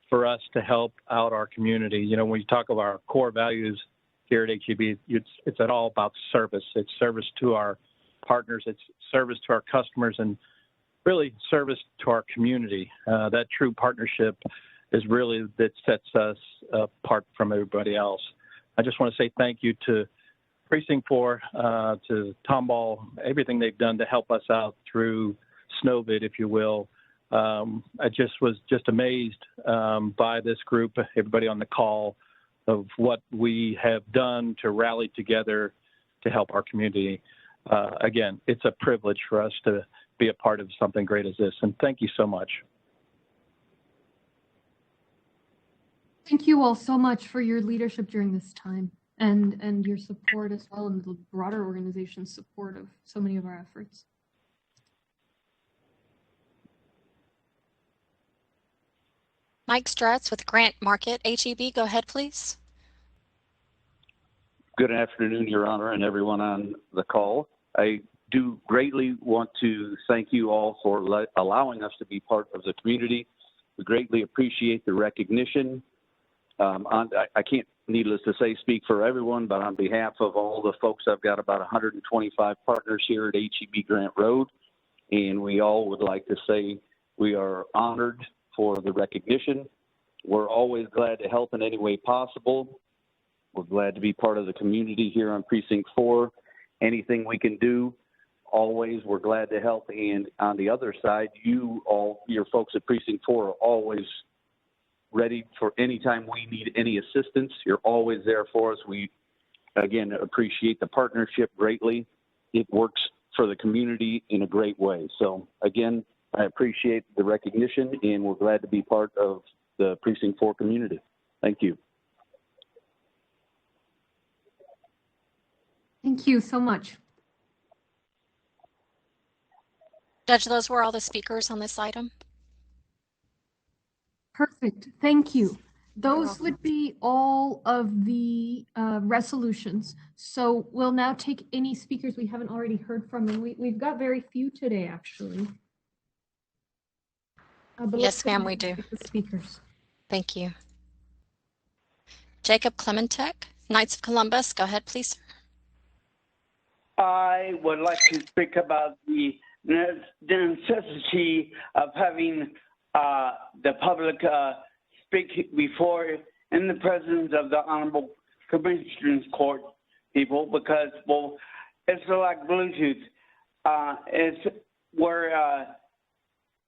for us to help out our community. You know, when you talk about our core values here at HEB, it's at all about service. It's service to our partners, it's service to our customers, and really service to our community. That true partnership is really that sets us apart from everybody else. I just want to say thank you to Precinct 4, to Tomball, everything they've done to help us out through Snowvid, if you will. I was amazed by this group, everybody on the call, of what we have done to rally together to help our community. Again, it's a privilege for us to be a part of something great as this, and thank you so much. Thank you all so much for your leadership during this time and your support as well, and the broader organization's support of so many of our efforts. Mike Stratz with Grant Market, HEB. Go ahead, please. Good afternoon, Your Honor, and everyone on the call. I do greatly want to thank you all for allowing us to be part of the community. We greatly appreciate the recognition. I can't, needless to say, speak for everyone, but on behalf of all the folks, I've got about 125 partners here at HEB Grant Road, and we all would like to say we are honored for the recognition. We're always glad to help in any way possible. We're glad to be part of the community here on Precinct 4. Anything we can do, always, we're glad to help. And on the other side, you all, your folks at Precinct 4 are always ready for any time we need any assistance. You're always there for us. We, again, appreciate the partnership greatly. It works for the community in a great way. So, again, I appreciate the recognition, and we're glad to be part of the Precinct 4 community. Thank you. Thank you so much. Judge, those were all the speakers on this item. Perfect. Thank you. Those would be all of the resolutions. So we'll now take any speakers we haven't already heard from, and we've got very few today, actually. Yes, ma'am, we do. The speakers. Thank you. Jacob Clementek, Knights of Columbus. Go ahead, please. I would like to speak about the necessity of having the public speak before in the presence of the Honorable Commissioners Court people, because, well, it's like Bluetooth. It's where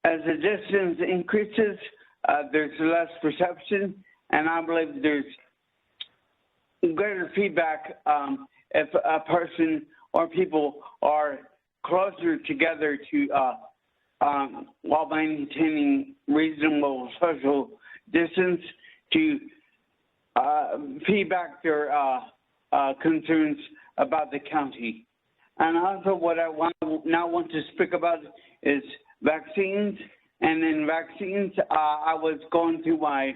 as the distance increases, there's less perception, and I believe there's greater feedback if a person or people are closer together to while maintaining reasonable social distance to feedback their concerns about the county. And also what I want to speak about is vaccines. And in vaccines, I was going through my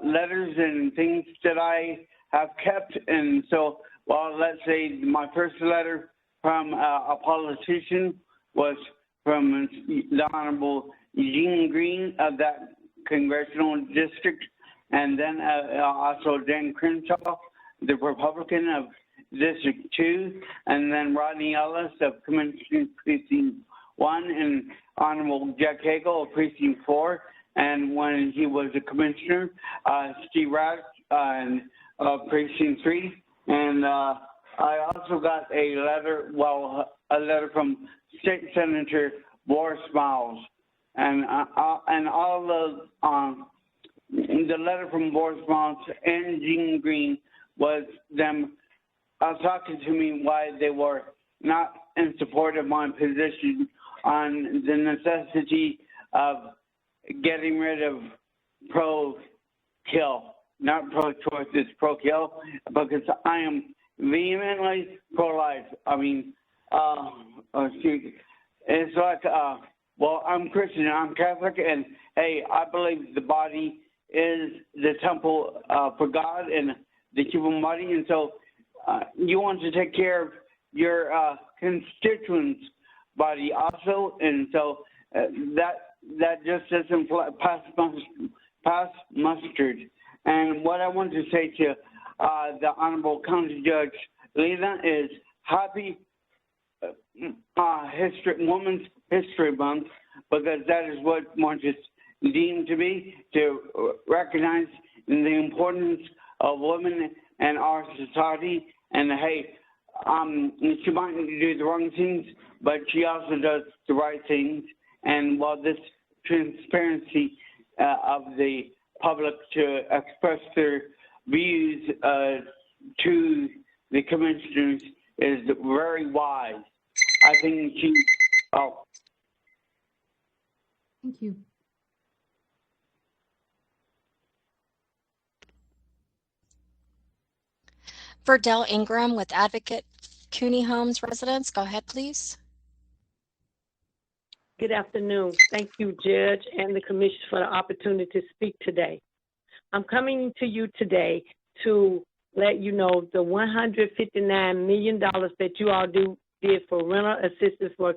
letters and things that I have kept. And so, well, let's say my first letter from a politician was from the Honorable Eugene Green of that congressional district, and then also Dan Crenshaw, the Republican of District 2, and then Rodney Ellis of Commissioner Precinct 1, and Honorable Jack Hagel of Precinct 4, and when he was a commissioner, Steve Rath of Precinct 3, and I also got a letter, a letter from State Senator Boris Miles, and all the letter from Boris Miles and Gene Green was them talking to me why they were not in support of my position on the necessity of getting rid of pro-kill, not pro-choice, it's pro-kill, because I am vehemently pro-life. I mean, it's like, well, I'm Christian, I'm Catholic, and hey, I believe the body is the temple for God and the human body, and so you want to take care of your constituents' body also, and so that just doesn't pass mustard. And what I want to say to the Honorable County Judge Lena is happy Women's History Month, because that is what March is deemed to be, to recognize the importance of women in our society. And hey, she might do the wrong things, but she also does the right things. And while this transparency of the public to express their views to the commissioners is very wise, I think she. Oh. Thank you. Verdell Ingram with Advocate Cooney Homes Residents. Go ahead, please. Good afternoon. Thank you, Judge and the Commission, for the opportunity to speak today. I'm coming to you today to let you know the $159 million that you all did for rental assistance for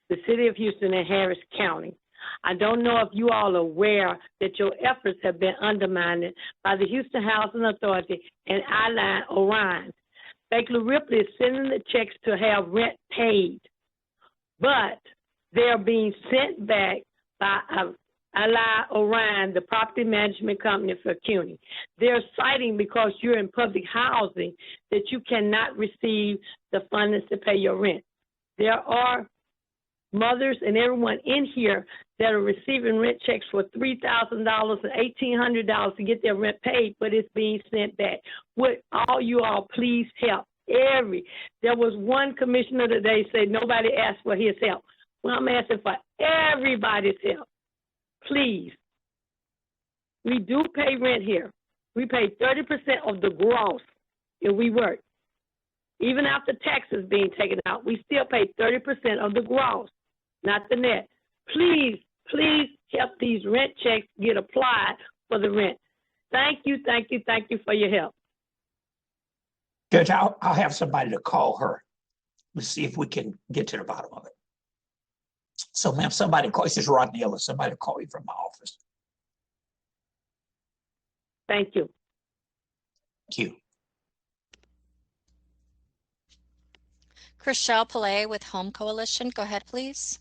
the City of Houston and Harris County. I don't know if you all are aware that your efforts have been undermined by the Houston Housing Authority and Eyeline Orion. Baker Ripley is sending the checks to have rent paid, but they're being sent back by Eyeline Orion, the property management company for CUNY. They're citing because you're in public housing that you cannot receive the funding to pay your rent. There are mothers and everyone in here that are receiving rent checks for $3,000 and $1,800 to get their rent paid, but it's being sent back. Would all you all please help? There was one commissioner today said nobody asked for his help. Well, I'm asking for everybody's help. Please. We do pay rent here. We pay 30% of the gross if we work. Even after taxes being taken out, we still pay 30% of the gross, not the net. Please, please help these rent checks get applied for the rent. Thank you, thank you, thank you for your help. Judge, I'll have somebody to call her. Let's see if we can get to the bottom of it. So, ma'am, somebody call. This is Rodney Ellis. Somebody to call you from my office. Thank you. Thank you. Chriselle Pillay with Home Coalition. Go ahead, please.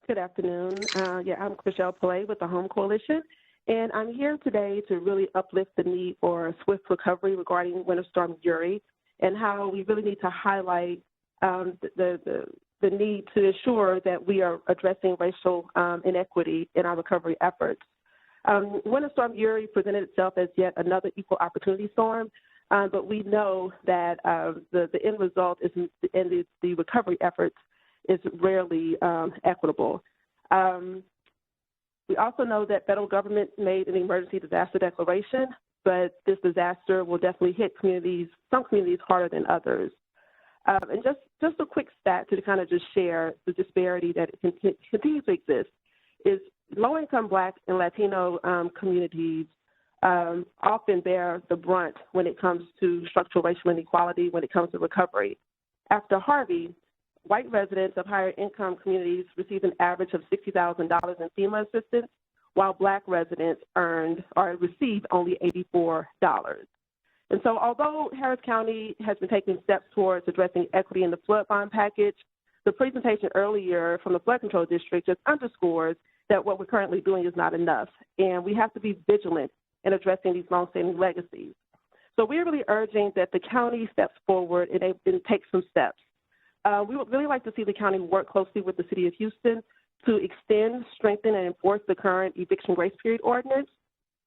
Good afternoon. I'm Chriselle Pillay with the Home Coalition, and I'm here today to really uplift the need for swift recovery regarding Winter Storm Uri and how we really need to highlight the need to ensure that we are addressing racial inequity in our recovery efforts. Winter Storm Uri presented itself as yet another equal opportunity storm, but we know that the end result is, and the recovery efforts is rarely equitable. We also know that federal government made an emergency disaster declaration, but this disaster will definitely hit some communities harder than others. And just a quick stat to kind of just share the disparity that continues to exist is low-income Black and Latino communities often bear the brunt when it comes to structural racial inequality, when it comes to recovery. After Harvey, white residents of higher income communities received an average of $60,000 in FEMA assistance, while Black residents received only $84. And so although Harris County has been taking steps towards addressing equity in the flood bond package, the presentation earlier from the Flood Control District just underscores that what we're currently doing is not enough, and we have to be vigilant in addressing these longstanding legacies. So we're really urging that the county steps forward and take some steps. We would really like to see the county work closely with the City of Houston to extend, strengthen, and enforce the current eviction grace period ordinance.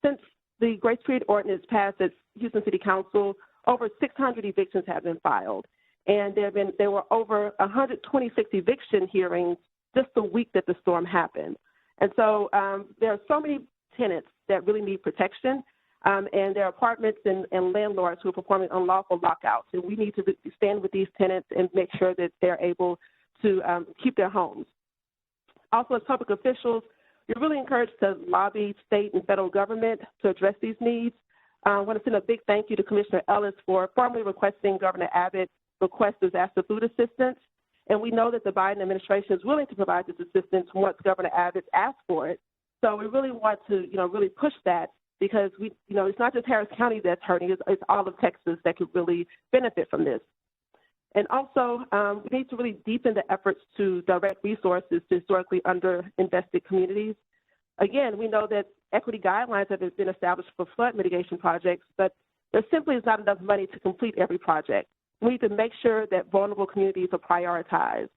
Since the grace period ordinance passed at Houston City Council, over 600 evictions have been filed, and there were over 126 eviction hearings just the week that the storm happened. And so there are so many tenants that really need protection, and there are apartments and landlords who are performing unlawful lockouts, and we need to stand with these tenants and make sure that they're able to keep their homes. Also, as public officials, you're really encouraged to lobby state and federal government to address these needs. I want to send a big thank you to Commissioner Ellis for formally requesting Governor Abbott request disaster food assistance. And we know that the Biden administration is willing to provide this assistance once Governor Abbott asks for it. So we really want to, really push that because it's not just Harris County that's hurting, it's all of Texas that could really benefit from this. And also, we need to really deepen the efforts to direct resources to historically underinvested communities. Again, we know that equity guidelines have been established for flood mitigation projects, but there simply is not enough money to complete every project. We need to make sure that vulnerable communities are prioritized.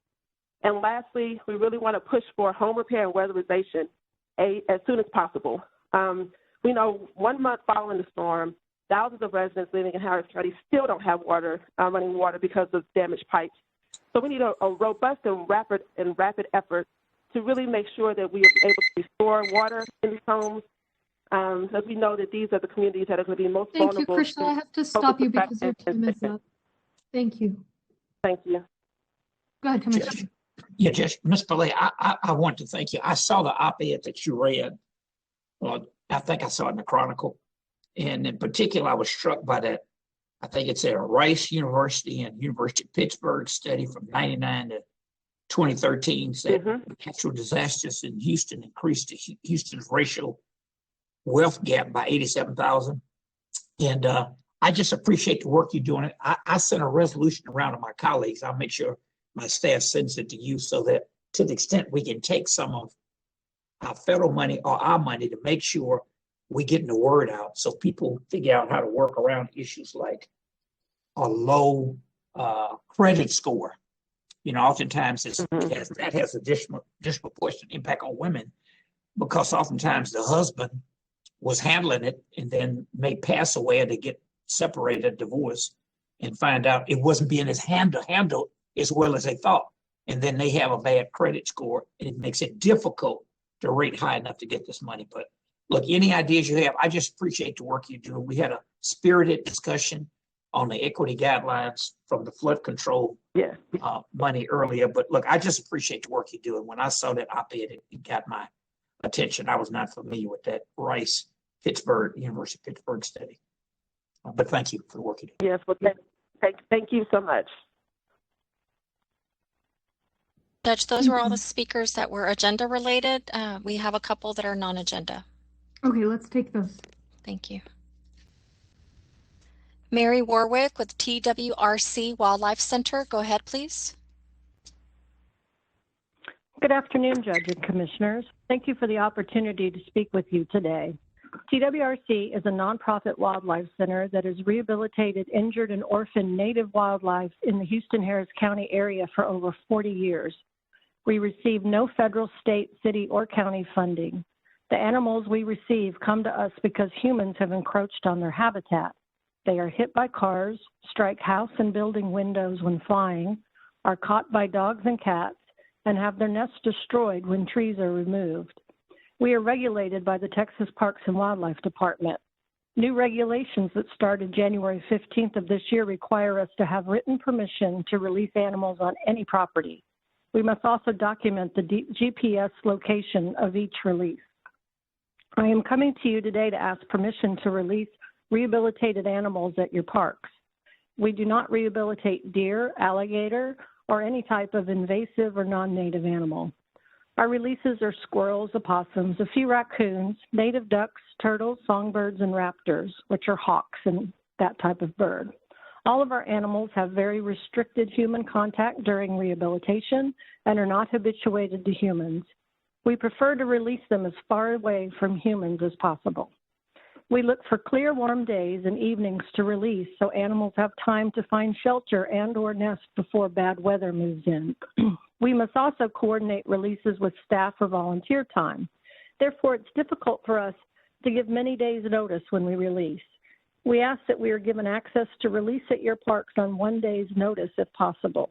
And lastly, we really want to push for home repair and weatherization as soon as possible. We know 1 month following the storm, thousands of residents living in Harris County still don't have running water because of damaged pipes. So we need a robust and rapid effort to really make sure that we are able to restore water in these homes, as we know that these are the communities that are going to be most vulnerable. Thank you, Chriselle. I have to stop you because your time is up. Thank you. Thank you. Go ahead, Commissioner. Yeah, just Ms. Pillay, I want to thank you. I saw the op-ed that you read. Well, I think I saw it in the Chronicle. And in particular, I was struck by that. I think it's a Rice University and University of Pittsburgh study from 99 to 2013 said natural disasters in Houston increased Houston's racial wealth gap by 87,000. And I just appreciate the work you're doing. I sent a resolution around to my colleagues. I'll make sure my staff sends it to you so that to the extent we can take some of our federal money or our money to make sure we're getting the word out so people figure out how to work around issues like a low credit score. You know, oftentimes that has a disproportionate impact on women because oftentimes the husband was handling it and then may pass away or they get separated, divorced, and find out it wasn't being as handled as well as they thought. And then they have a bad credit score and it makes it difficult to rate high enough to get this money. But look, any ideas you have, I just appreciate the work you do. We had a spirited discussion on the equity guidelines from the flood control money earlier. But look, I just appreciate the work you do. And when I saw that op-ed, it got my attention. I was not familiar with that Rice University of Pittsburgh study. But thank you for the work you do. Yes, well, thank you so much. Judge, those were all the speakers that were agenda related. We have a couple that are non-agenda. Okay, let's take those. Thank you. Mary Warwick with TWRC Wildlife Center. Go ahead, please. Good afternoon, Judge and Commissioners. Thank you for the opportunity to speak with you today. TWRC is a nonprofit wildlife center that has rehabilitated injured and orphaned native wildlife in the Houston-Harris County area for over 40 years. We receive no federal, state, city, or county funding. The animals we receive come to us because humans have encroached on their habitat. They are hit by cars, strike house and building windows when flying, are caught by dogs and cats, and have their nests destroyed when trees are removed. We are regulated by the Texas Parks and Wildlife Department. New regulations that started January 15th of this year require us to have written permission to release animals on any property. We must also document the GPS location of each release. I am coming to you today to ask permission to release rehabilitated animals at your parks. We do not rehabilitate deer, alligator, or any type of invasive or non-native animal. Our releases are squirrels, opossums, a few raccoons, native ducks, turtles, songbirds, and raptors, which are hawks and that type of bird. All of our animals have very restricted human contact during rehabilitation and are not habituated to humans. We prefer to release them as far away from humans as possible. We look for clear, warm days and evenings to release so animals have time to find shelter and/or nest before bad weather moves in. We must also coordinate releases with staff or volunteer time. Therefore, it's difficult for us to give many days' notice when we release. We ask that we are given access to release at your parks on 1 day's notice if possible.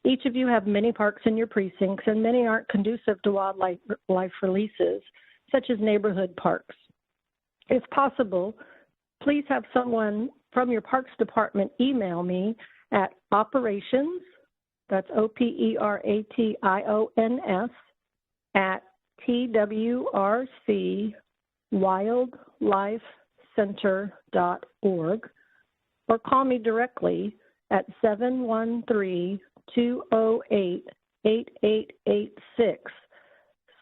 Each of you have many parks in your precincts, and many aren't conducive to wildlife releases, such as neighborhood parks. If possible, please have someone from your Parks Department email me at operations, that's OPERATIONS, at twrcwildlifecenter.org, or call me directly at 713-208-8886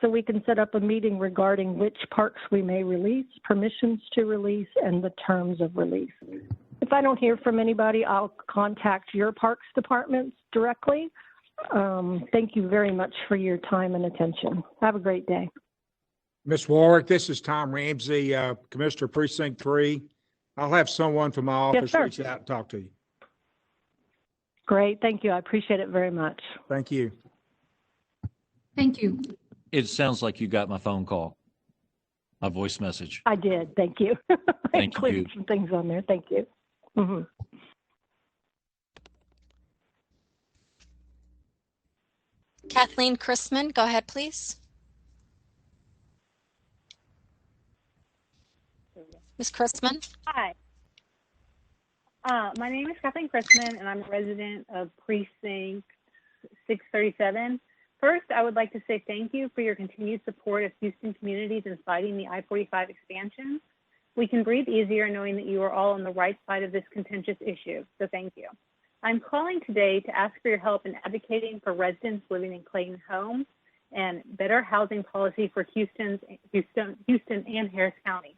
so we can set up a meeting regarding which parks we may release, permissions to release, and the terms of release. If I don't hear from anybody, I'll contact your Parks Departments directly. Thank you very much for your time and attention. Have a great day. Ms. Warwick, this is Tom Ramsey, Commissioner Precinct 3. I'll have someone from my office reach out and talk to you. Great. Thank you. I appreciate it very much. Thank you. Thank you. It sounds like you got my phone call, my voice message. I did. Thank you. I Thank included you. some things on there. Thank you. Mm-hmm. Kathleen Chrisman, go ahead, please. Ms. Chrisman? Hi. My name is Kathleen Chrisman, and I'm a resident of Precinct 637. First, I would like to say thank you for your continued support of Houston communities in fighting the I-45 expansion. We can breathe easier knowing that you are all on the right side of this contentious issue, so thank you. I'm calling today to ask for your help in advocating for residents living in Clayton homes and better housing policy for Houston and Harris County.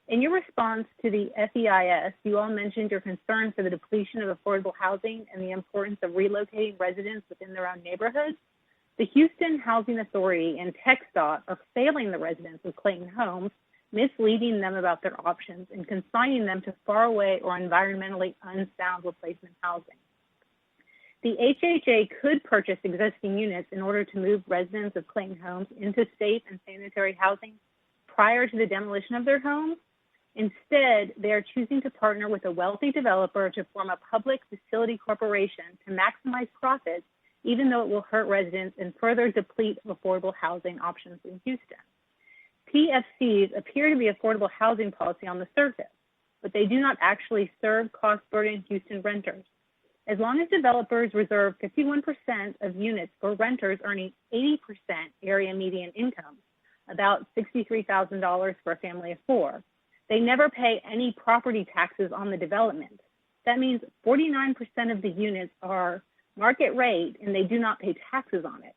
In your response to the FEIS, you all mentioned your concern for the depletion of affordable housing and the importance of relocating residents within their own neighborhoods. The Houston Housing Authority and TxDOT are failing the residents of Clayton homes, misleading them about their options and consigning them to faraway or environmentally unsound replacement housing. The HHA could purchase existing units in order to move residents of Clayton homes into safe and sanitary housing prior to the demolition of their homes. Instead, they are choosing to partner with a wealthy developer to form a public facility corporation to maximize profits, even though it will hurt residents and further deplete affordable housing options in Houston. PFCs appear to be affordable housing policy on the surface, but they do not actually serve cost-burdened Houston renters. As long as developers reserve 51% of units for renters earning 80% area median income, about $63,000 for a family of 4, they never pay any property taxes on the development. That means 49% of the units are market rate and they do not pay taxes on it.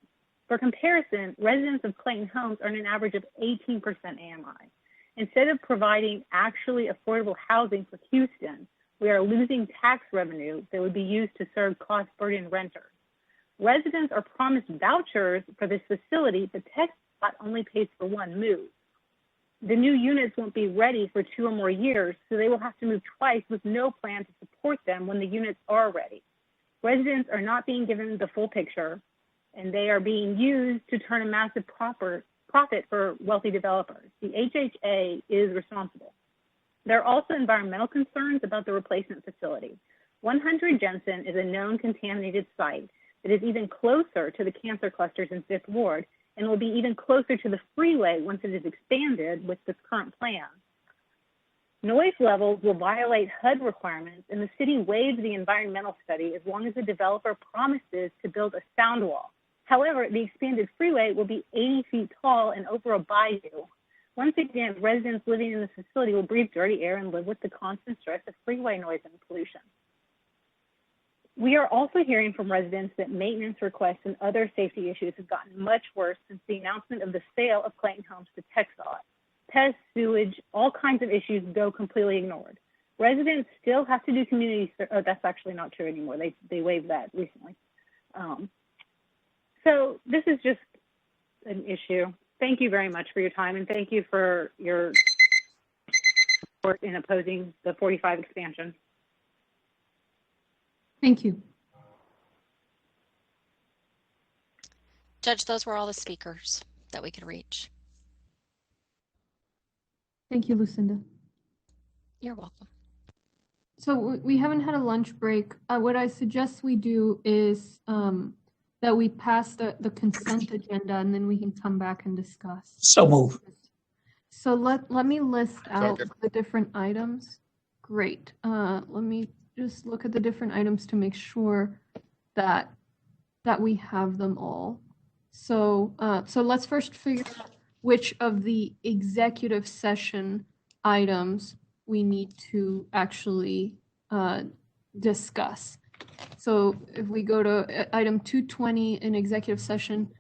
For comparison, residents of Clayton homes earn an average of 18% AMI. Instead of providing actually affordable housing for Houston, we are losing tax revenue that would be used to serve cost-burdened renters. Residents are promised vouchers for this facility, but TxDOT only pays for one move. The new units won't be ready for 2 or more years, so they will have to move twice with no plan to support them when the units are ready. Residents are not being given the full picture, and they are being used to turn a massive profit for wealthy developers. The HHA is responsible. There are also environmental concerns about the replacement facility. 100 Jensen is a known contaminated site that is even closer to the cancer clusters in 5th Ward and will be even closer to the freeway once it is expanded with this current plan. Noise levels will violate HUD requirements, and the city waives the environmental study as long as the developer promises to build a sound wall. However, the expanded freeway will be 80 feet tall and over a bayou. Once again, residents living in this facility will breathe dirty air and live with the constant stress of freeway noise and pollution. We are also hearing from residents that maintenance requests and other safety issues have gotten much worse since the announcement of the sale of Clayton homes to TxDOT. Pests, sewage, all kinds of issues go completely ignored. Residents still have to do community oh, that's actually not true anymore. They waived that recently. So this is just an issue. Thank you very much for your time, and thank you for your support in opposing the 45 expansion. Thank you. Judge, those were all the speakers that we could reach. Thank you, Lucinda. You're welcome. So we haven't had a lunch break. What I suggest we do is that we pass the consent agenda and then we can come back and discuss. So move. So let me list out the different items. Great. Let me just look at the different items to make sure that we have them all. So so let's first figure out which of the executive session items we need to actually discuss. So if we go to item 220 in executive session,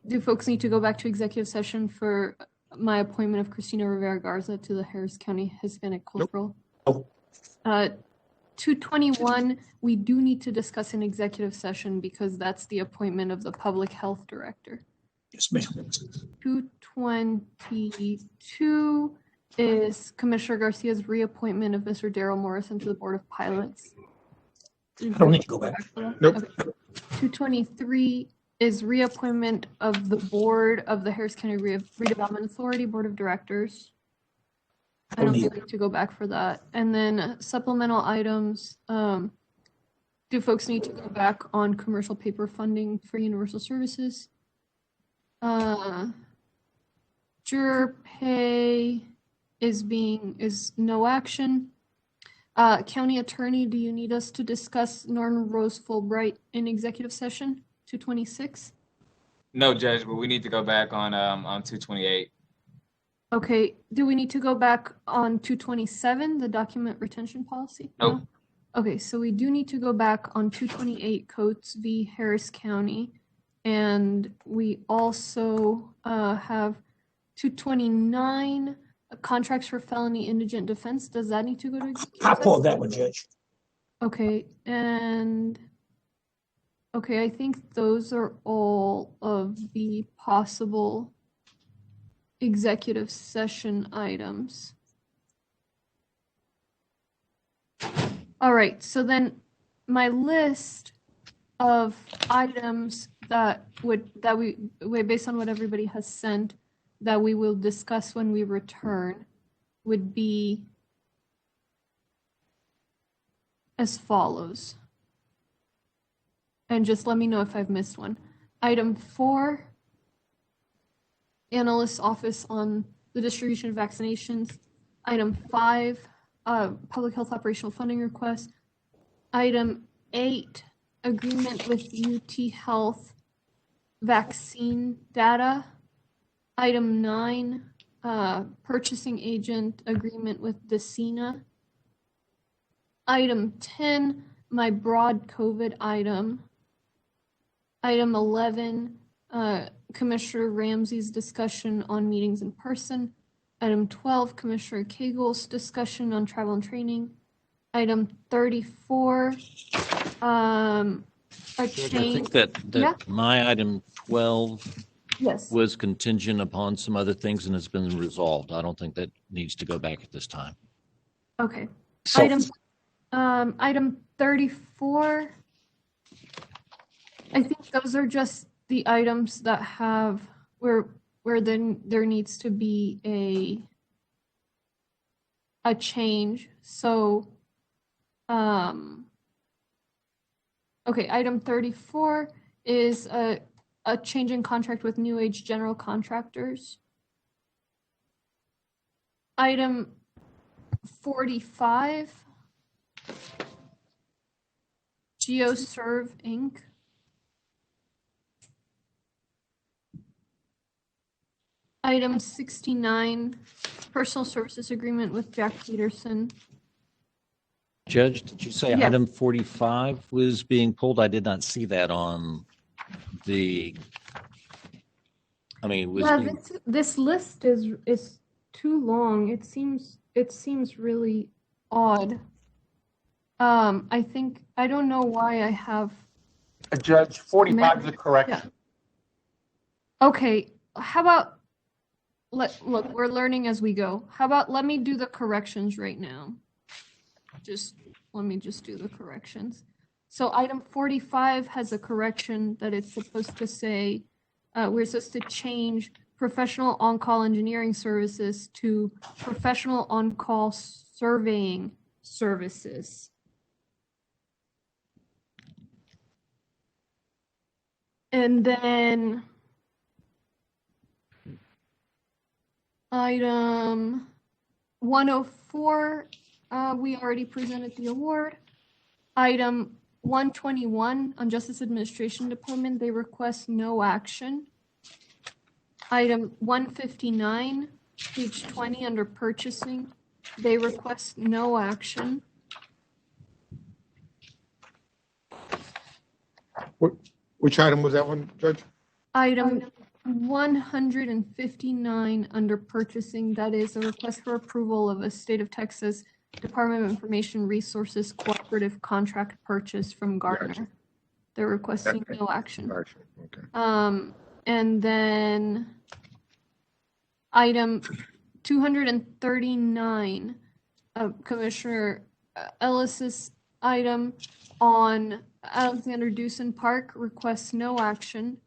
do folks need to go back to executive session for my appointment of Christina Rivera Garza to the Harris County Hispanic Cultural? Nope. 221, we do need to discuss in executive session because that's the appointment of the public health director. Yes, ma'am. 222 is Commissioner Garcia's reappointment of Mr. Daryl Morrison to the Board of Pilots. I don't need to go back. Nope. Okay. 223 is reappointment of the board of the Harris County Redevelopment Authority Board of Directors. I don't think we need to go back for that. And then supplemental items. Do folks need to go back on commercial paper funding for universal services? Juror pay is no action. County Attorney, do you need us to discuss Norton Rose Fulbright in executive session 226? No, Judge, but we need to go back on 228. Okay, do we need to go back on 227, the document retention policy? Nope. No? Okay, so we do need to go back on 228 Coates v. Harris County. And we also have 229 contracts for felony indigent defense. Does that need to go to executive I pulled session? that one, Judge. Okay, and okay, I think those are all of the possible executive session items. All right, so then my list of items that we based on what everybody has sent that we will discuss when we return would be as follows. And just let me know if I've missed one. Item 4, Analyst's Office on the distribution of vaccinations. Item 5, Public Health Operational Funding Request. Item 8, Agreement with UT Health Vaccine Data. Item 9, Purchasing Agent Agreement with Decina. Item 10, my broad COVID item. Item 11, Commissioner Ramsey's discussion on meetings in person. Item 12, Commissioner Cagle's discussion on travel and training. Item 34, a I change. think that Yeah. my item 12 Yes. was contingent upon some other things and has been resolved. I don't think that needs to go back at this time. Okay. So- Item 34. I think those are just the items that have where then there needs to be a change. So, okay, item 34 is a change in contract with New Age General Contractors. Item 45, GeoServe Inc. Item 69, Personal Services Agreement with Jack Peterson. Judge, did you say Yes. item 45 was being pulled? I did not see that on the, was Yeah, being- this list is too long. It seems really odd. I don't know why I have. Judge, 45 is the correction. Yeah. Okay, how about look, we're learning as we go. How about let me do the corrections right now. Let me do the corrections. So item 45 has a correction that it's supposed to say, we're supposed to change professional on-call engineering services to professional on-call surveying services. And then item 104, we already presented the award. Item 121 on Justice Administration Department, they request no action. Item 159, page 20 under purchasing, they request no action. Which item was that one, Judge? Item 159 under purchasing, that is a request for approval of a State of Texas Department of Information Resources cooperative contract purchase from Gartner. Gotcha. They're requesting no action. Gotcha. Okay. And then item 239, Commissioner Ellis's item on Alexander Dewson Park requests no action.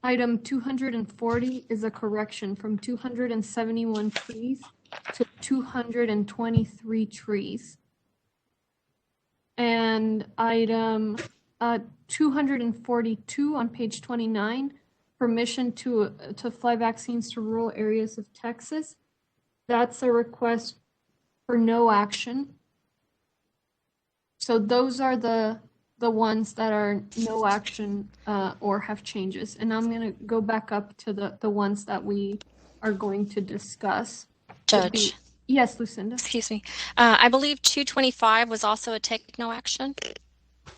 Item 240 is a correction from 271 trees to 223 trees. And item 242 on page 29, permission to fly vaccines to rural areas of Texas. That's a request for no action. So those are the ones that are no action or have changes. And I'm going to go back up to the ones that we are going to discuss. Judge. Yes, Lucinda. Excuse me. I believe 225 was also a take no action. I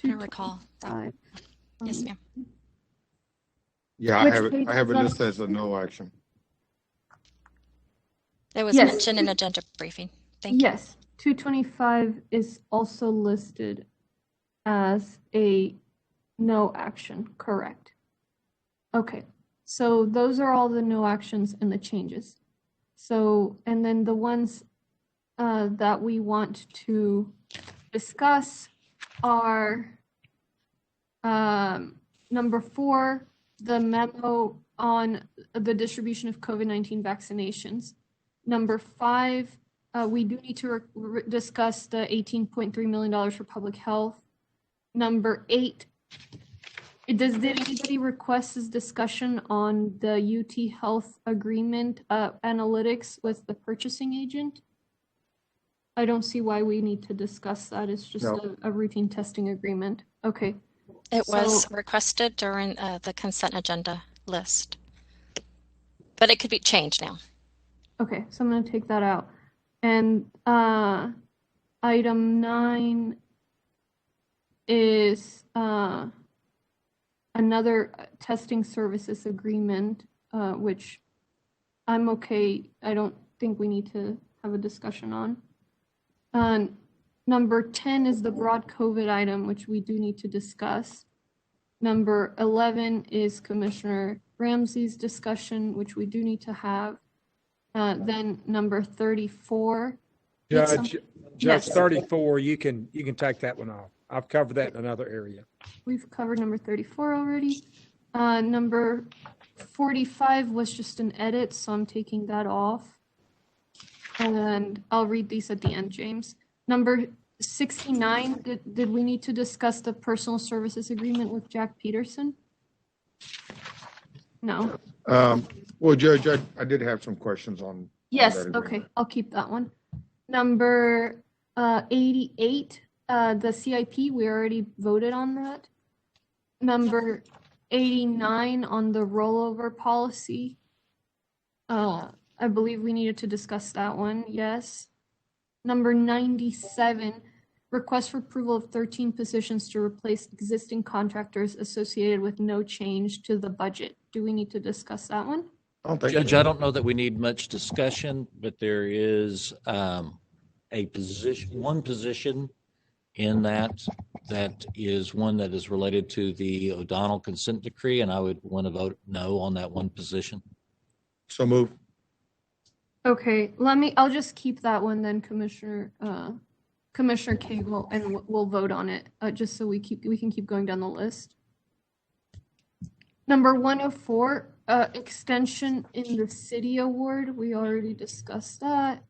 don't recall. Yes, ma'am. Yeah, Which I page have it is that? listed as a no action. It was Yes. mentioned in agenda briefing. Thank you. Yes, 225 is also listed as a no action, correct? Okay, so those are all the no actions and the changes. So, and then the ones that we want to discuss are number 4, the memo on the distribution of COVID-19 vaccinations. Number 5, we do need to discuss the $18.3 million for public health. Number 8, did anybody request this discussion on the UT Health agreement analytics with the purchasing agent? I don't see why we need to discuss that. It's just a routine testing agreement. Okay. It was requested during the consent agenda list, but it could be changed now. Okay, so I'm going to take that out. And item 9 is another testing services agreement, which I'm okay. I don't think we need to have a discussion on. Number 10 is the broad COVID item, which we do need to discuss. Number 11 is Commissioner Ramsey's discussion, which we do need to have. Then number 34. Judge Yes. 34, you can take that one off. I've covered that in another area. We've covered number 34 already. Number 45 was just an edit, so I'm taking that off. And I'll read these at the end, James. Number 69, did we need to discuss the personal services agreement with Jack Peterson? No. Well, Judge, I did have some questions on. Yes, that okay, agreement. I'll keep that one. Number 88, the CIP, we already voted on that. Number 89 on the rollover policy. I believe we needed to discuss that one, yes. Number 97, request for approval of 13 positions to replace existing contractors associated with no change to the budget. Do we need to discuss that one? Judge, I don't know that we need much discussion, but there is one position in that is one that is related to the O'Donnell consent decree, and I would want to vote no on that one position. So move. Okay, I'll just keep that one then, Commissioner Cable, and we'll vote on it, just so we can keep going down the list. Number 104, extension in the city award. We already discussed that.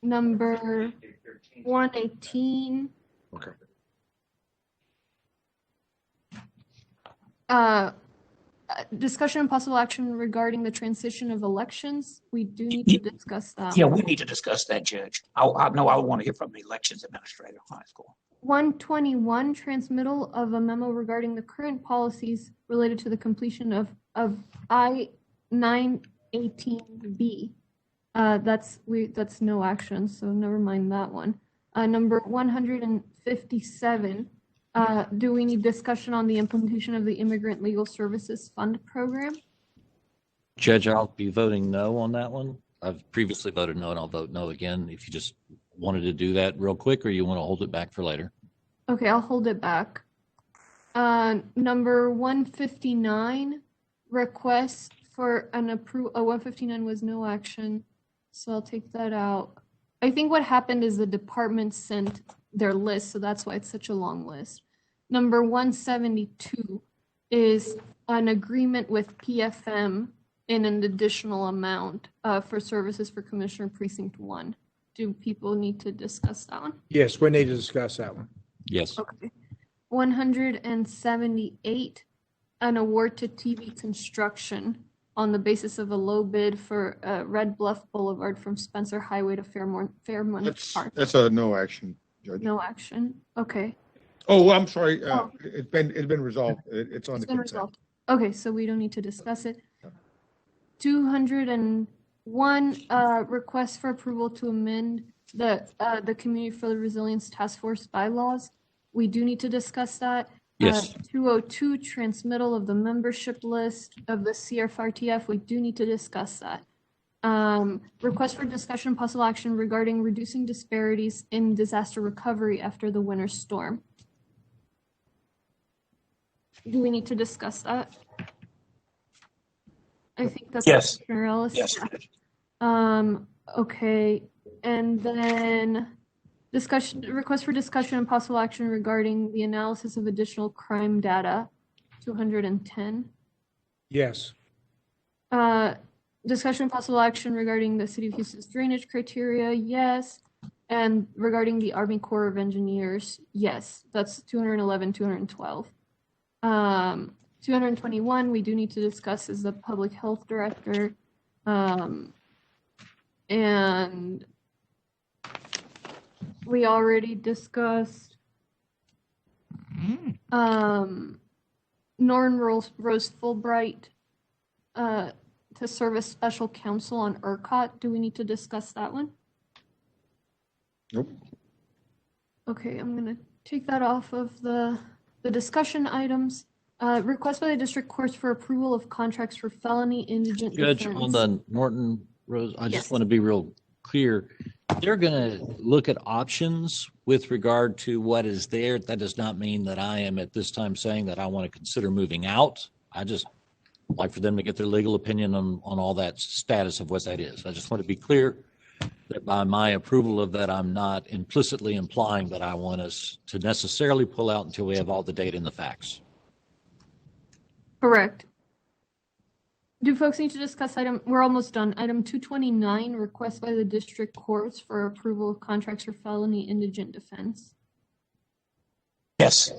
Number 118. Okay. Discussion and possible action regarding the transition of elections. We do need to discuss that. Yeah, we need to discuss that, Judge. I want to hear from the elections administrator of high school. 121, transmittal of a memo regarding the current policies related to the completion of I-918B. That's no action, so never mind that one. Number 157, do we need discussion on the implementation of the Immigrant Legal Services Fund program? Judge, I'll be voting no on that one. I've previously voted no, and I'll vote no again. If you just wanted to do that real quick, or you want to hold it back for later. Okay, I'll hold it back. Number 159, request for an approval. 159 was no action, so I'll take that out. I think what happened is the department sent their list, so that's why it's such a long list. Number 172 is an agreement with PFM in an additional amount for services for Commissioner Precinct 1. Do people need to discuss that one? Yes, we need to discuss that one. Yes. Okay. 178, an award to TV Construction on the basis of a low bid for Red Bluff Boulevard from Spencer Highway to Fairmont Park. That's a no action, Judge. No action. Okay. Oh, I'm sorry. It's been resolved. It's on It's the been consent. resolved. Okay, so we don't need to discuss it. 201, request for approval to amend the Community for the Resilience Task Force bylaws. We do need to discuss that. Yes. 202, transmittal of the membership list of the CRFRTF. We do need to discuss that. Request for discussion and possible action regarding reducing disparities in disaster recovery after the winter storm. Do we need to discuss that? I think that's Yes. Commissioner Ellis. Yes. Okay, and then request for discussion and possible action regarding the analysis of additional crime data, 210. Yes. Discussion and possible action regarding the City of Houston's drainage criteria, yes. And regarding the Army Corps of Engineers, yes. That's 211, 212. 221, we do need to discuss is the Public Health Director. And we already discussed Norton Rose Fulbright to serve as special counsel on ERCOT. Do we need to discuss that one? Nope. Okay, I'm gonna take that off of the discussion items. Request by the district courts for approval of contracts for felony indigent Judge, defense. on the Norton Rose, I Yes. just want to be real clear. They're going to look at options with regard to what is there. That does not mean that I am at this time saying that I want to consider moving out. I just like for them to get their legal opinion on all that status of what that is. I just want to be clear that by my approval of that, I'm not implicitly implying that I want us to necessarily pull out until we have all the data and the facts. Correct. Do folks need to discuss we're almost done. Item 229, request by the district courts for approval of contracts for felony indigent defense. Yes.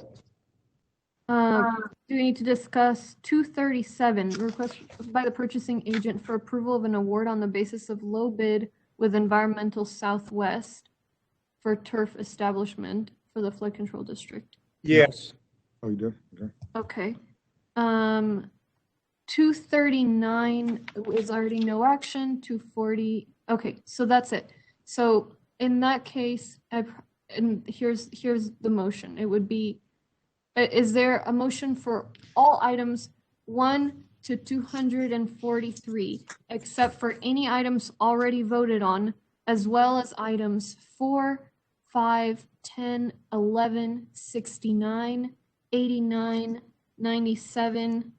Do we need to discuss 237, request by the purchasing agent for approval of an award on the basis of low bid with Environmental Southwest for turf establishment for the flood control district? Yes. Oh, you do? Okay. Okay. 239 is already no action. 240. Okay, so that's it. So in that case, and here's the motion. It would be, is there a motion for all items 1 to 243, except for any items already voted on, as well as items 4, 5, 10, 11, 69, 89, 97,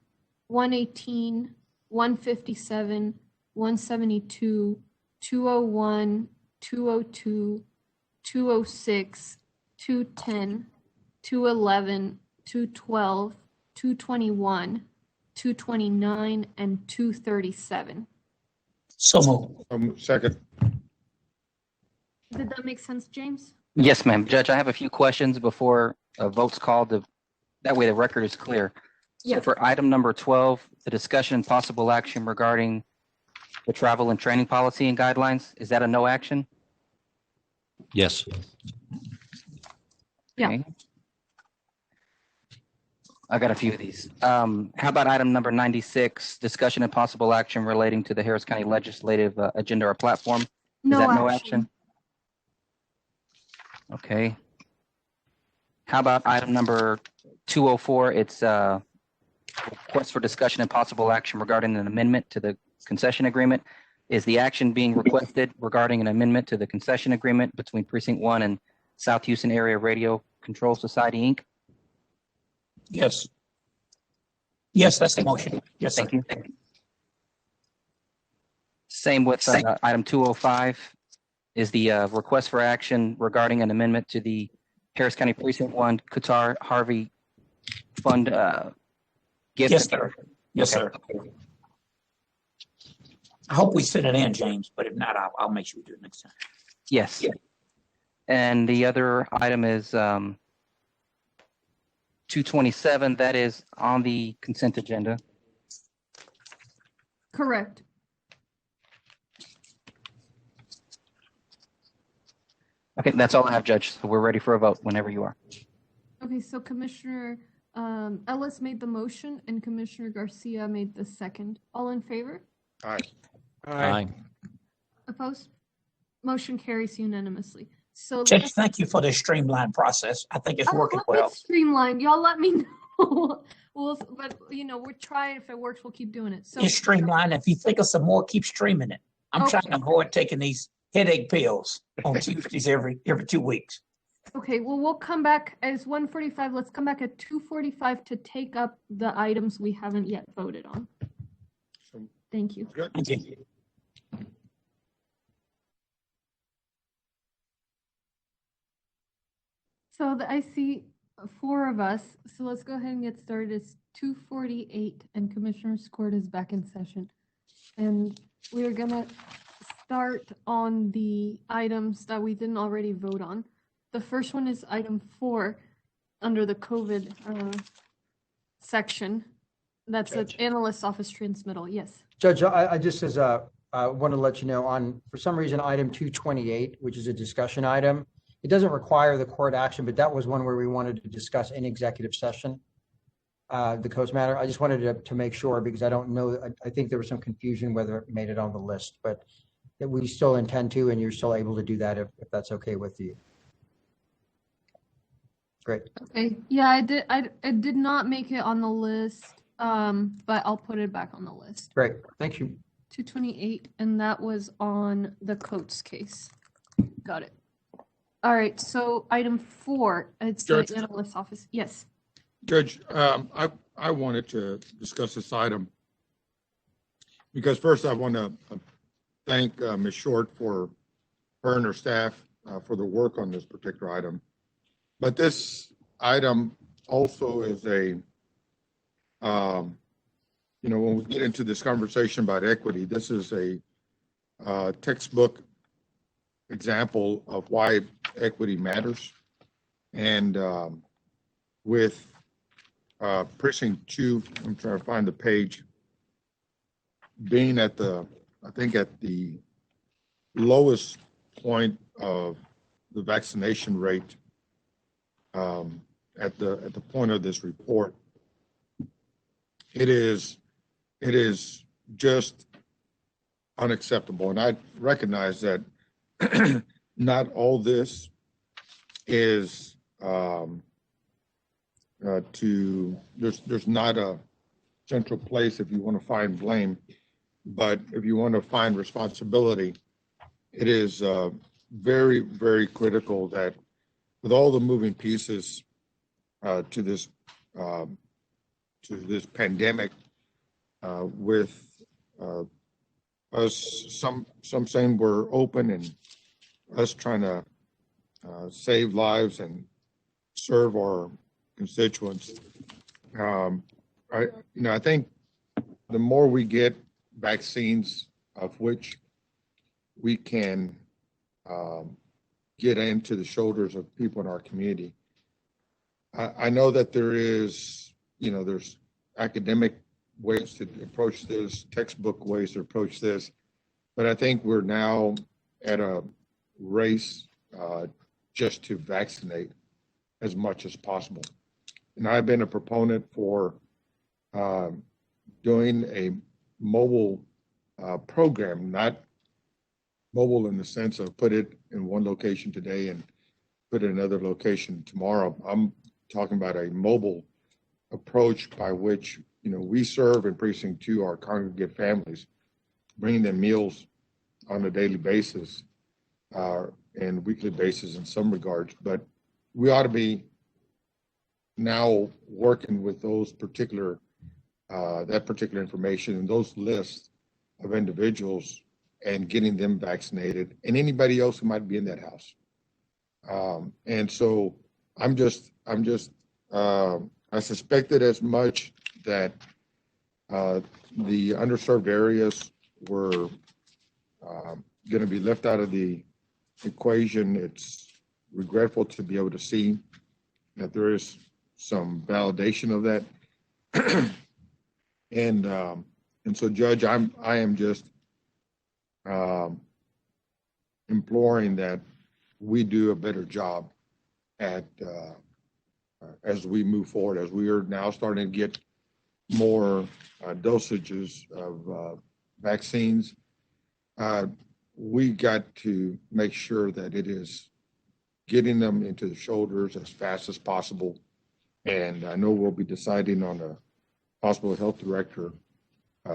118, 157, 172, 201, 202, 206, 210, 211, 212, 221, 229, and 237. So moved. Second. Did that make sense, James? Yes, ma'am. Judge, I have a few questions before a vote's called. That way the record is clear. Yeah. So for item number 12, the discussion and possible action regarding the travel and training policy and guidelines, is that a no action? Yes. Yeah. Okay. I got a few of these. How about item number 96, discussion and possible action relating to the Harris County Legislative Agenda or Platform? Is that no action? Okay. How about item number 204? It's request for discussion and possible action regarding an amendment to the concession agreement. Is the action being requested regarding an amendment to the concession agreement between Precinct 1 and South Houston Area Radio Control Society, Inc.? Yes. Yes, that's the motion. Yes, sir. Thank you. Same with item 205 is the request for action regarding an amendment to the Harris County Precinct 1 Qatar Harvey Fund gift. Yes, sir. Yes, sir. I hope we fit it in, James, but if not, I'll make sure we do it next time. Yes. And the other item is 227. That is on the consent agenda. Correct. Okay, that's all I have, Judge. So we're ready for a vote whenever you are. Okay, so Commissioner Ellis made the motion and Commissioner Garcia made the second. All in favor? Aye. Aye. Opposed? Motion carries unanimously. So Judge, thank you for the streamlined process. I think it's working well. It's streamlined. Y'all let me know. But we're trying. If it works, we'll keep doing it. So It's streamlined. If you think of some more, keep streaming it. I'm Okay. trying to avoid taking these headache pills on Tuesdays every 2 weeks. Okay, well, we'll come back as 1:45. Let's come back at 2:45 to take up the items we haven't yet voted on. Thank you. Thank you. So I see 4 of us. So let's go ahead and get started. It's 2:48 and Commissioner's Court is back in session. And we're gonna start on the items that we didn't already vote on. The first one is item 4 under the COVID section. That's the analyst office transmittal. Yes. Judge, I just want to let you know on, for some reason, item 228, which is a discussion item, it doesn't require the court action, but that was one where we wanted to discuss in executive session, the Coast matter. I just wanted to make sure because I don't know, I think there was some confusion whether it made it on the list, but that we still intend to, and you're still able to do that if that's okay with you. Great. Okay. Yeah, I did not make it on the list, but I'll put it back on the list. Great. Thank you. 228, and that was on the Coates case. Got it. All right. So item 4, it's Judge. the analyst office. Yes. Judge, I wanted to discuss this item because first I want to thank Ms. Short for her and her staff for the work on this particular item. But this item also is when we get into this conversation about equity, this is a textbook example of why equity matters. And with precinct 2, I'm trying to find the page, being at the lowest point of the vaccination rate at the point of this report, it is just unacceptable. And I recognize that not all this is there's not a central place if you want to find blame, but if you want to find responsibility, it is very, very critical that with all the moving pieces to this pandemic, with us, some saying we're open and us trying to save lives and serve our constituents. I think the more we get vaccines of which we can get into the shoulders of people in our community. I know that there's academic ways to approach this, textbook ways to approach this, but I think we're now at a race just to vaccinate as much as possible. And I've been a proponent for doing a mobile program, not mobile in the sense of put it in one location today and put it in another location tomorrow. I'm talking about a mobile approach by which, we serve in precinct 2 our congregate families, bringing them meals on a daily basis and weekly basis in some regards. But we ought to be now working with those that particular information and those lists of individuals and getting them vaccinated and anybody else who might be in that house. And so I suspected as much that the underserved areas were going to be left out of the equation. It's regretful to be able to see that there is some validation of that. And And so, Judge, I am just imploring that we do a better job at as we move forward, as we are now starting to get more dosages of vaccines. We got to make sure that it is getting them into the shoulders as fast as possible. And I know we'll be deciding on a possible health director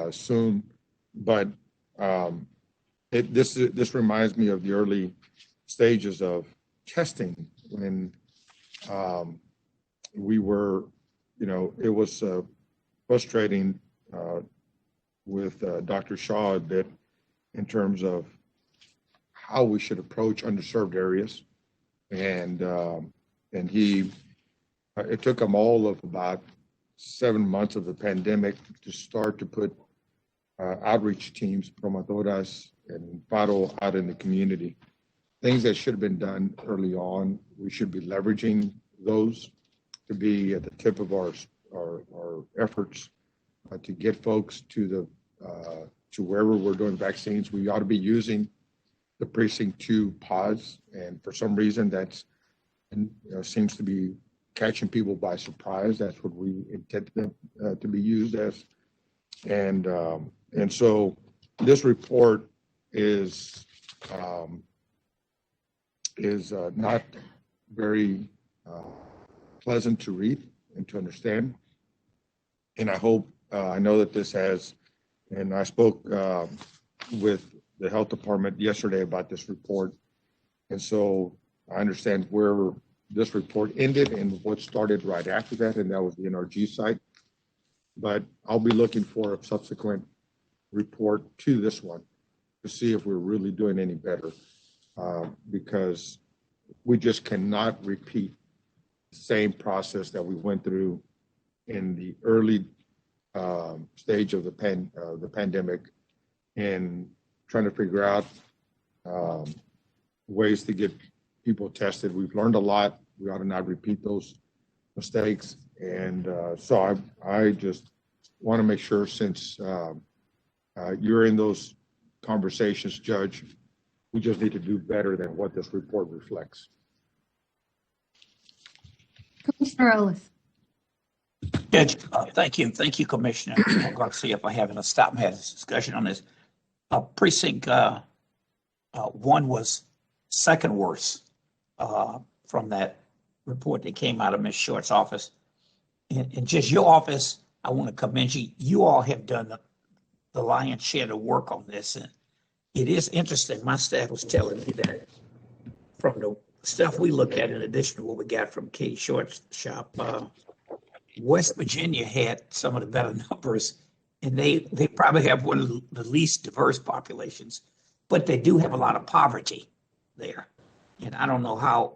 soon, but this reminds me of the early stages of testing when we were, it was frustrating with Dr. Shaw a bit in terms of how we should approach underserved areas. And it took him all of about 7 months of the pandemic to start to put outreach teams, promotoras and paro out in the community. Things that should have been done early on, we should be leveraging those to be at the tip of our efforts to get folks to wherever we're doing vaccines. We ought to be using the precinct 2 pods, and for some reason that's seems to be catching people by surprise. That's what we intend them to be used as, and so this report is not very pleasant to read and to understand. And I hope, I know that this has, and I spoke with the health department yesterday about this report. And so I understand where this report ended and what started right after that, and that was the NRG site. But I'll be looking for a subsequent report to this one to see if we're really doing any better, because we just cannot repeat the same process that we went through in the early stage of the pandemic and trying to figure out ways to get people tested. We've learned a lot. We ought to not repeat those mistakes. And so I just want to make sure, since you're in those conversations, Judge, we just need to do better than what this report reflects. Commissioner Ellis. Judge, thank you. Thank you, Commissioner Garcia, for having us stop and have this discussion on this. Precinct 1 was second worst from that report that came out of Ms. Short's office. And just your office, I want to commend you. You all have done the lion's share of work on this. And it is interesting. My staff was telling me that from the stuff we look at, in addition to what we got from Katie Short's shop, West Virginia had some of the better numbers, and they probably have one of the least diverse populations, but they do have a lot of poverty there. And I don't know how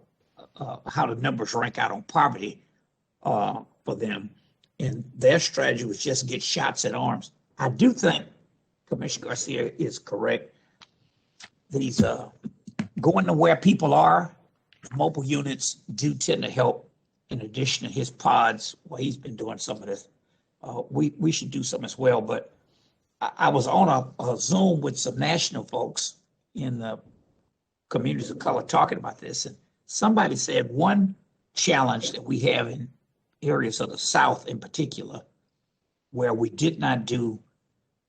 the numbers rank out on poverty for them. And their strategy was just get shots at arms. I do think Commissioner Garcia is correct. These going to where people are, mobile units do tend to help. In addition to his pods, well, he's been doing some of this. We should do some as well. But I was on a Zoom with some national folks in the communities of color talking about this. And somebody said one challenge that we have in areas of the South in particular, where we did not do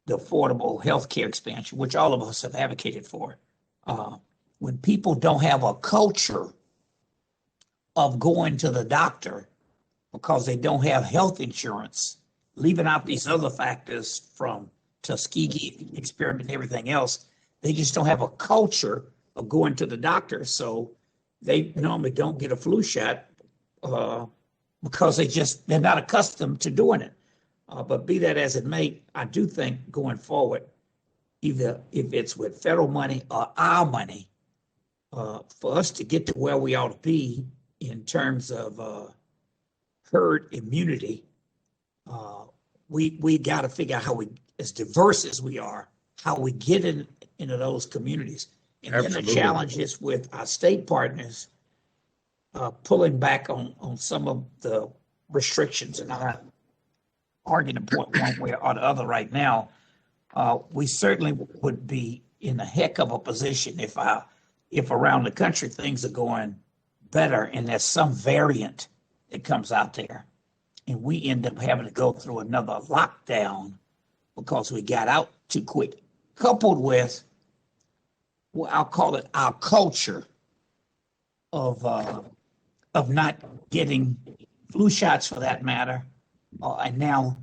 the affordable health care expansion, which all of us have advocated for. When people don't have a culture of going to the doctor because they don't have health insurance, leaving out these other factors from Tuskegee experiment and everything else, they just don't have a culture of going to the doctor. So they normally don't get a flu shot because they're not accustomed to doing it. But be that as it may, I do think going forward, either if it's with federal money or our money, for us to get to where we ought to be in terms of herd immunity, we got to figure out how we, as diverse as we are, how we get into those communities. And Absolutely. then the challenge is with our state partners pulling back on some of the restrictions. And I'm not arguing the point one way or the other right now, we certainly would be in a heck of a position if around the country things are going better and there's some variant that comes out there and we end up having to go through another lockdown because we got out too quick, coupled with, well, I'll call it our culture of not getting flu shots for that matter, and now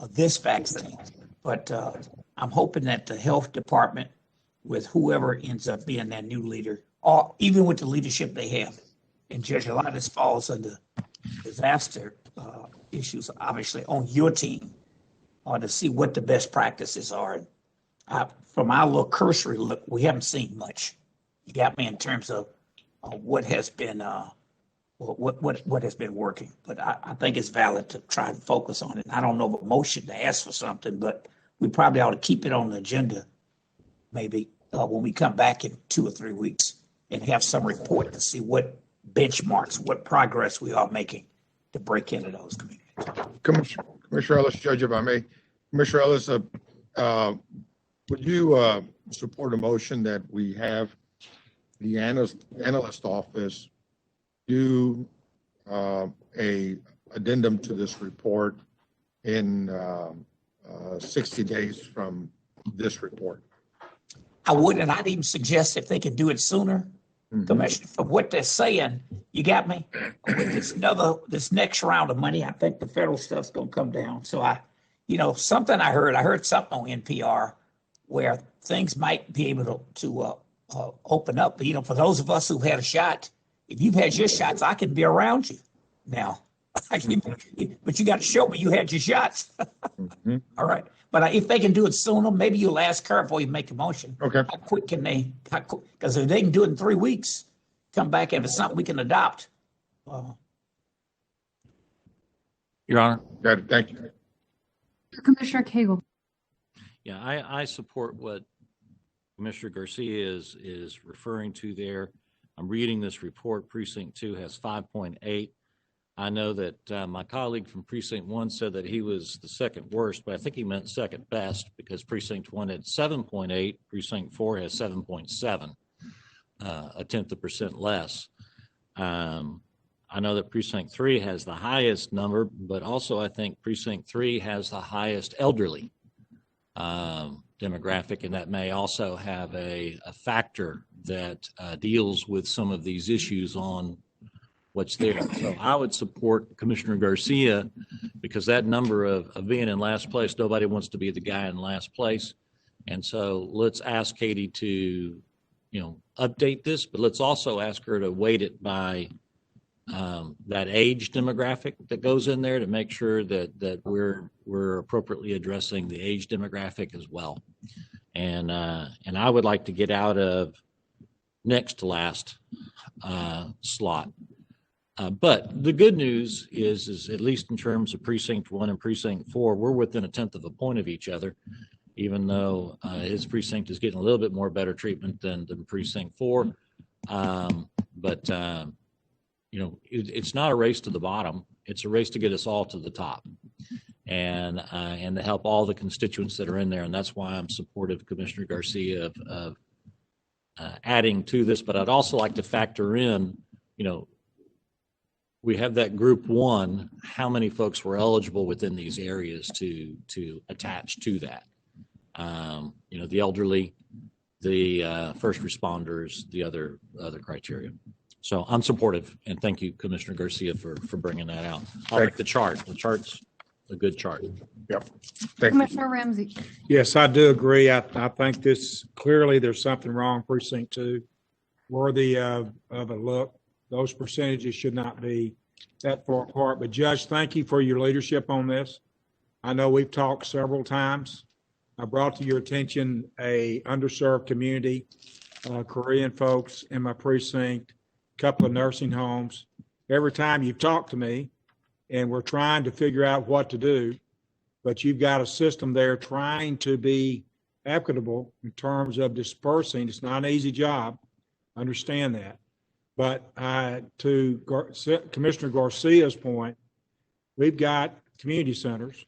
this vaccine. But I'm hoping that the health department, with whoever ends up being their new leader, or even with the leadership they have, and Judge, a lot of this falls under disaster issues, obviously, on your team, to see what the best practices are. From our little cursory look, we haven't seen much. You got me in terms of what has been what has been working. But I think it's valid to try and focus on it. I don't know of a motion to ask for something, but we probably ought to keep it on the agenda maybe when we come back in 2 or 3 weeks and have some report to see what benchmarks, what progress we are making to break into those communities. Commissioner Ellis, Judge, if I may. Commissioner Ellis, would you support a motion that we have the analyst office do a addendum to this report in 60 days from this report? I would, and I'd even suggest if they could do it sooner. Commissioner, for what they're saying, you got me? With this next round of money, I think the federal stuff's gonna come down. So something I heard something on NPR where things might be able to open up. But, for those of us who've had a shot, if you've had your shots, I can be around you now. But you got to show me you had your shots. All right. But if they can do it sooner, maybe you'll ask her before you make a motion. Okay. How quick can they? Because if they can do it in 3 weeks, come back and if it's something we can adopt. Your Honor. Got it. Thank you. Commissioner Cagle. Yeah, I support what Commissioner Garcia is referring to there. I'm reading this report. Precinct 2 has 5.8. I know that my colleague from Precinct 1 said that he was the second worst, but I think he meant second best because Precinct 1 had 7.8, Precinct 4 has 7.7, a tenth of a percent less. I know that Precinct 3 has the highest number, but also I think Precinct 3 has the highest elderly demographic, and that may also have a factor that deals with some of these issues on what's there. So I would support Commissioner Garcia because that number of being in last place, nobody wants to be the guy in last place. And so let's ask Katie to, update this, but let's also ask her to weight it by that age demographic that goes in there to make sure that we're appropriately addressing the age demographic as well. And I would like to get out of next to last slot. But the good news is at least in terms of Precinct 1 and Precinct 4, we're within a tenth of a point of each other, even though his precinct is getting a little bit more better treatment than Precinct 4. It's not a race to the bottom. It's a race to get us all to the top and to help all the constituents that are in there. And that's why I'm supportive of Commissioner Garcia of adding to this. But I'd also like to factor in, we have that group 1, how many folks were eligible within these areas to attach to that? The elderly, the first responders, the other criteria. So I'm supportive, and thank you, Commissioner Garcia, for bringing that out. I like the chart. The chart's a good chart. Yep. Commissioner Ramsey. Yes, I do agree. I think clearly there's something wrong. Precinct 2, worthy of a look. Those percentages should not be that far apart. But Judge, thank you for your leadership on this. I know we've talked several times. I brought to your attention a underserved community, Korean folks in my precinct, a couple of nursing homes. Every time you've talked to me, and we're trying to figure out what to do, but you've got a system there trying to be equitable in terms of dispersing. It's not an easy job. Understand that. But to Commissioner Garcia's point, we've got community centers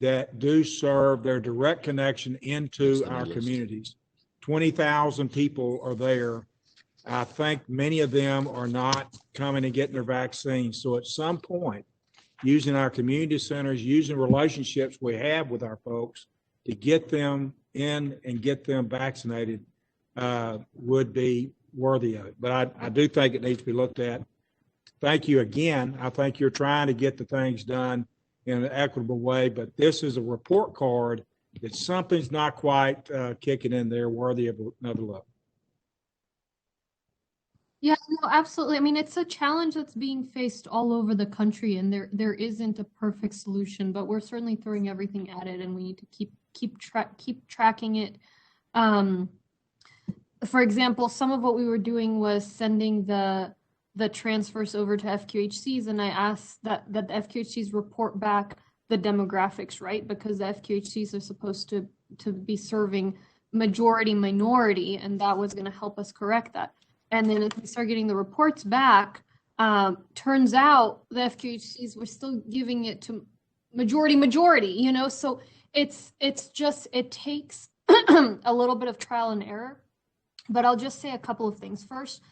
that do serve their direct connection into Next on our the list. communities. 20,000 people are there. I think many of them are not coming and getting their vaccines. So at some point, using our community centers, using relationships we have with our folks to get them in and get them vaccinated would be worthy of it. But I do think it needs to be looked at. Thank you again. I think you're trying to get the things done in an equitable way, but this is a report card that something's not quite kicking in there worthy of another look. Yeah, no, absolutely. I mean, it's a challenge that's being faced all over the country, and there isn't a perfect solution, but we're certainly throwing everything at it, and we need to keep tracking it. For example, some of what we were doing was sending the transfers over to FQHCs, and I asked that the FQHCs report back the demographics, right? Because the FQHCs are supposed to be serving majority minority, and that was going to help us correct that. And then as we start getting the reports back, turns out the FQHCs were still giving it to majority, you know? So it's just, it takes a little bit of trial and error, but I'll just say a couple of things. First,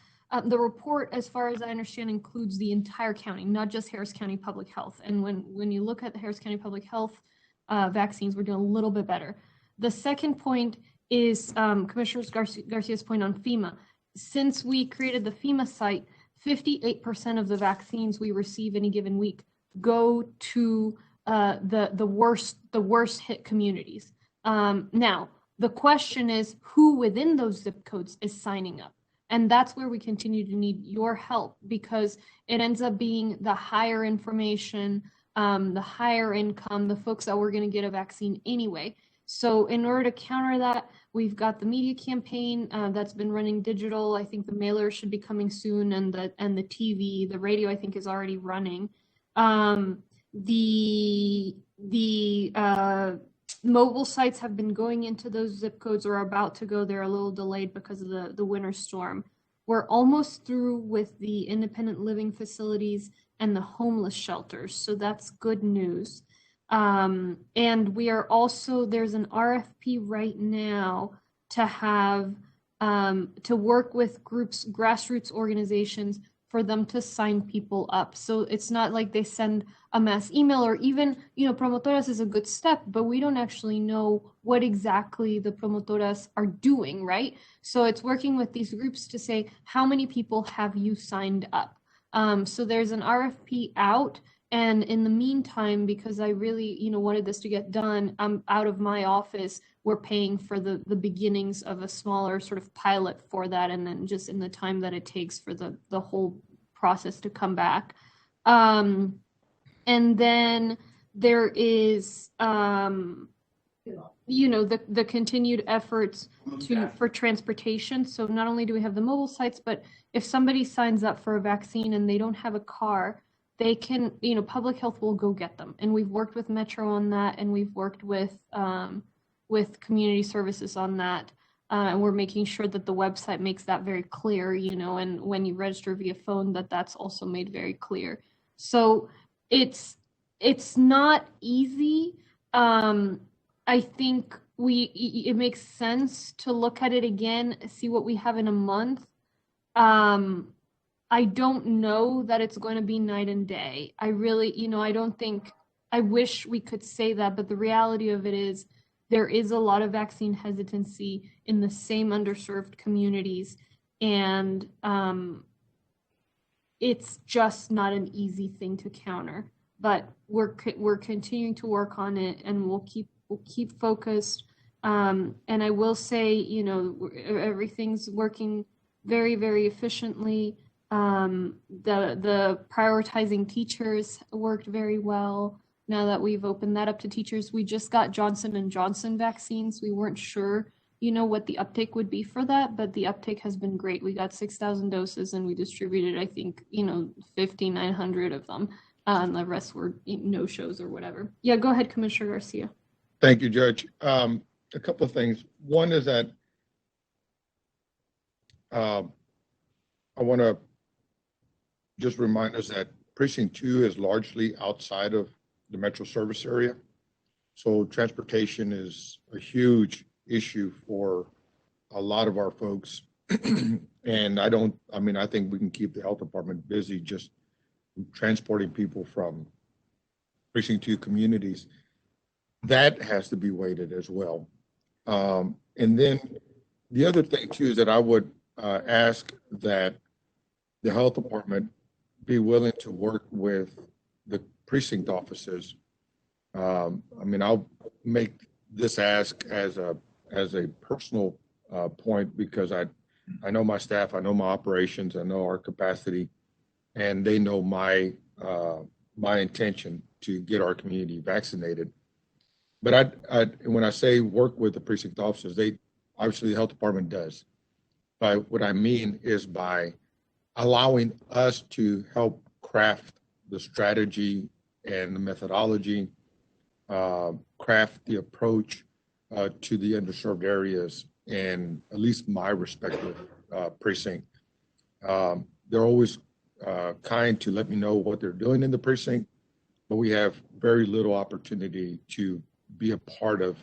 the report, as far as I understand, includes the entire county, not just Harris County Public Health. And when you look at the Harris County Public Health vaccines, we're doing a little bit better. The second point is Commissioner Garcia's point on FEMA. Since we created the FEMA site, 58% of the vaccines we receive any given week go to the worst hit communities. Now, the question is who within those zip codes is signing up? And that's where we continue to need your help, because it ends up being the higher information, the higher income, the folks that were going to get a vaccine anyway. So in order to counter that, we've got the media campaign that's been running digital. I think the mailer should be coming soon, and the TV, the radio, I think is already running. The mobile sites have been going into those zip codes, or are about to go. They're a little delayed because of the winter storm. We're almost through with the independent living facilities and the homeless shelters, so that's good news. And we are also, there's an RFP right now to have, to work with groups, grassroots organizations, for them to sign people up. So it's not like they send a mass email, or even, you know, promotoras is a good step, but we don't actually know what exactly the promotoras are doing, right? So it's working with these groups to say, how many people have you signed up? So there's an RFP out. And in the meantime, because I really, you know, wanted this to get done, I'm out of my office. We're paying for the beginnings of a smaller sort of pilot for that, and then just in the time that it takes for the whole process to come back. And then there is, you know, the continued efforts for transportation. So not only do we have the mobile sites, but if somebody signs up for a vaccine and they don't have a car, they can, you know, public health will go get them. And we've worked with Metro on that, and we've worked with community services on that. And we're making sure that the website makes that very clear, you know, and when you register via phone, that's also made very clear. So it's not easy. I think it makes sense to look at it again, see what we have in a month. I don't know that it's going to be night and day. I really, you know, I wish we could say that, but the reality of it is there is a lot of vaccine hesitancy in the same underserved communities, and it's just not an easy thing to counter. But we're continuing to work on it, and we'll keep focused. And I will say, you know, everything's working very, very efficiently. The prioritizing teachers worked very well. Now that we've opened that up to teachers, we just got Johnson & Johnson vaccines. We weren't sure, you know, what the uptake would be for that, but the uptake has been great. We got 6,000 doses, and we distributed, I think, you know, 5,900 of them. And the rest were no-shows or whatever. Yeah, go ahead, Commissioner Garcia. Thank you, Judge. A couple of things. One is that I want to just remind us that Precinct 2 is largely outside of the Metro service area. So transportation is a huge issue for a lot of our folks. And I think we can keep the health department busy just transporting people from precinct 2 communities. That has to be weighted as well. And then the other thing too is that I would ask that the health department be willing to work with the precinct offices. I'll make this ask as a personal point because I know my staff, I know my operations, I know our capacity, and they know my intention to get our community vaccinated. But when I say work with the precinct officers, obviously the health department does. But what I mean is by allowing us to help craft the strategy and the methodology, craft the approach to the underserved areas in at least my respective precinct. They're always kind to let me know what they're doing in the precinct, but we have very little opportunity to be a part of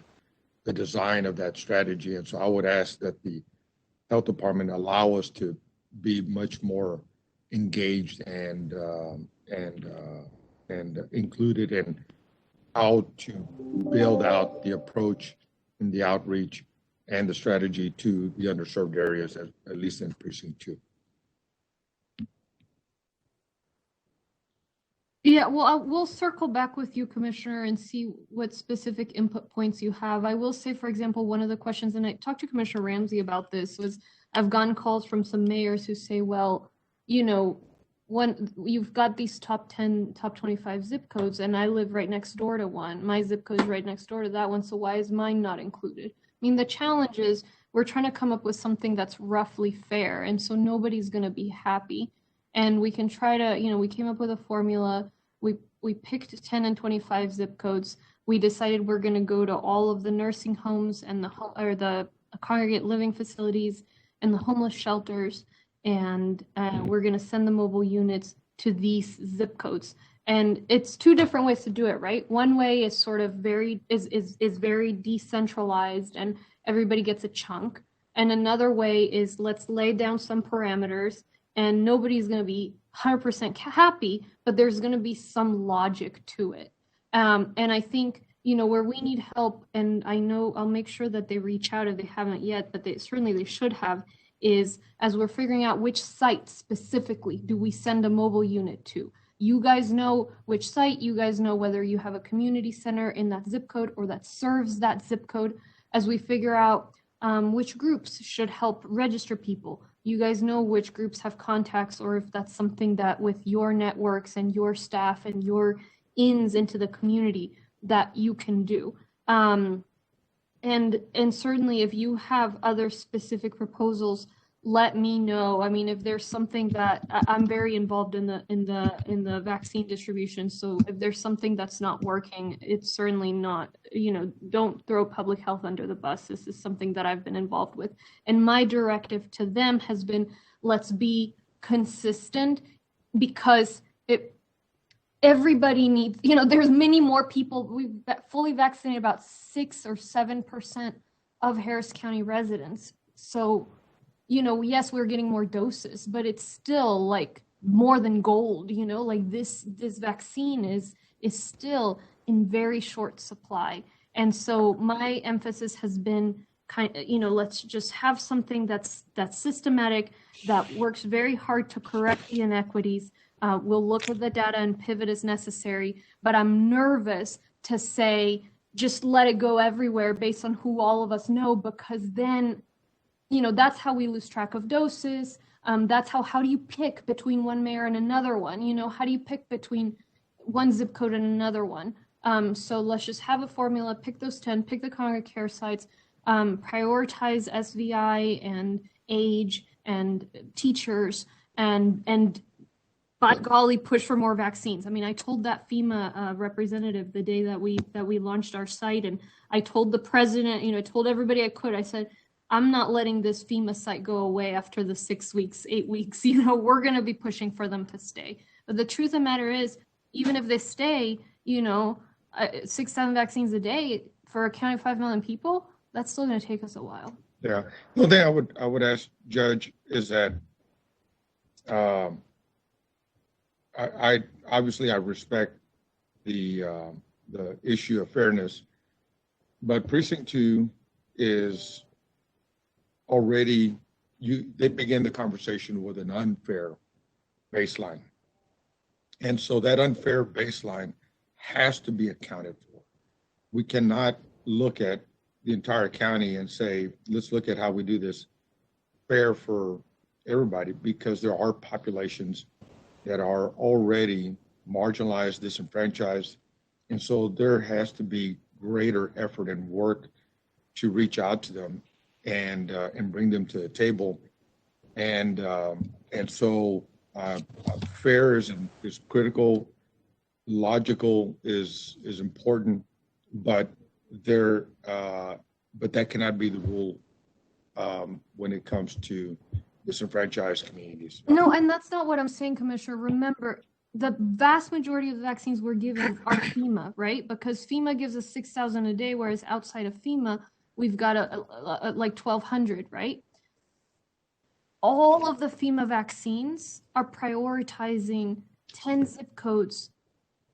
the design of that strategy. And so I would ask that the health department allow us to be much more engaged and included in how to build out the approach and the outreach and the strategy to the underserved areas, at least in precinct 2. Yeah, well, we'll circle back with you, Commissioner, and see what specific input points you have. I will say, for example, one of the questions, and I talked to Commissioner Ramsey about this, was I've gotten calls from some mayors who say, well, when you've got these top 10, top 25 zip codes, and I live right next door to one. My zip code is right next door to that one, so why is mine not included? I mean, the challenge is we're trying to come up with something that's roughly fair, and so nobody's going to be happy. And we can try to, we came up with a formula. We picked 10 and 25 zip codes. We decided we're going to go to all of the nursing homes and the congregate living facilities and the homeless shelters, and we're going to send the mobile units to these zip codes. And it's two different ways to do it, right? One way is sort of very decentralized and everybody gets a chunk. And another way is let's lay down some parameters and nobody's going to be 100% happy, but there's going to be some logic to it. And I think, where we need help, and I know I'll make sure that they reach out if they haven't yet, but they should have, is as we're figuring out which site specifically do we send a mobile unit to. You guys know which site, you guys know whether you have a community center in that zip code or that serves that zip code. As we figure out which groups should help register people, you guys know which groups have contacts, or if that's something that with your networks and your staff and your ins into the community that you can do. And certainly if you have other specific proposals, let me know. I mean, if there's something that I'm very involved in the vaccine distribution. So if there's something that's not working, it's certainly not, don't throw public health under the bus. This is something that I've been involved with. And my directive to them has been, let's be consistent, because everybody needs, there's many more people. We've fully vaccinated about 6 or 7% of Harris County residents. So, yes, we're getting more doses, but it's still like more than gold, like this vaccine is still in very short supply. And so my emphasis has been let's just have something that's systematic, that works very hard to correct the inequities. We'll look at the data and pivot as necessary, but I'm nervous to say, just let it go everywhere based on who all of us know, because then that's how we lose track of doses. That's how do you pick between one mayor and another one? How do you pick between one zip code and another one? So let's just have a formula, pick those 10, pick the congregate care sites, prioritize SVI and age and teachers, and by golly, push for more vaccines. I mean, I told that FEMA representative the day that we launched our site, and I told the president, I told everybody I could. I said, I'm not letting this FEMA site go away after the 6 weeks, 8 weeks. We're going to be pushing for them to stay. But the truth of the matter is, even if they stay, 6-7 vaccines a day for a county of 5 million people, that's still going to take us a while. Yeah. One thing I would ask Judge is that I obviously I respect the issue of fairness, but Precinct 2 is already they begin the conversation with an unfair baseline. And so that unfair baseline has to be accounted for. We cannot look at the entire county and say, let's look at how we do this fair for everybody, because there are populations that are already marginalized, disenfranchised. And so there has to be greater effort and work to reach out to them and bring them to the table. And so fair is critical, logical is important, but that cannot be the rule when it comes to disenfranchised communities. No, and that's not what I'm saying, Commissioner. Remember, the vast majority of the vaccines we're giving are FEMA, right? Because FEMA gives us 6,000 a day, whereas outside of FEMA, we've got like 1,200, right? All of the FEMA vaccines are prioritizing 10 zip codes,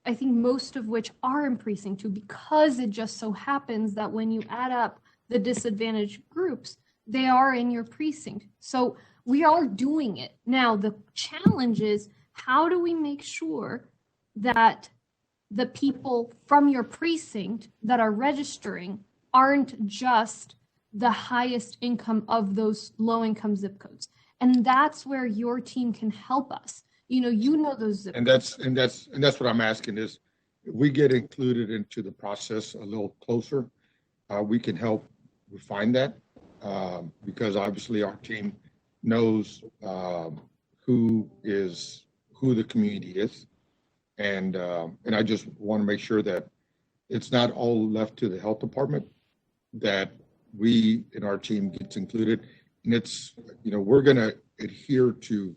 I think most of which are in Precinct 2, because it just so happens that when you add up the disadvantaged groups, they are in your precinct. So we are doing it. Now, the challenge is, how do we make sure that the people from your precinct that are registering aren't just the highest income of those low-income zip codes? And that's where your team can help us. You know those zip codes. And that's what I'm asking is, if we get included into the process a little closer, we can help refine that, because obviously our team knows who the community is, and I just want to make sure that it's not all left to the health department, that we in our team gets included, and it's we're going to adhere to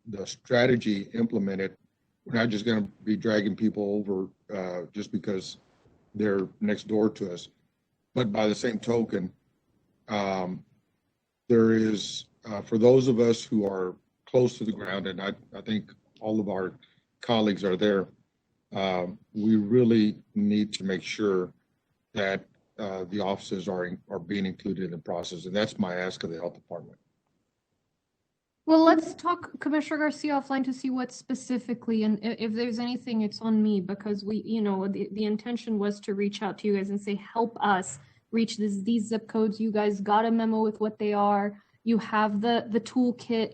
the strategy implemented. We're not just going to be dragging people over just because they're next door to us. But by the same token, there is, for those of us who are close to the ground, and I think all of our colleagues are there, we really need to make sure that the offices are being included in the process. And that's my ask of the health department. Well, let's talk, Commissioner Garcia, offline to see what specifically, and if there's anything, it's on me, because the intention was to reach out to you guys and say, help us reach these zip codes. You guys got a memo with what they are. You have the toolkit.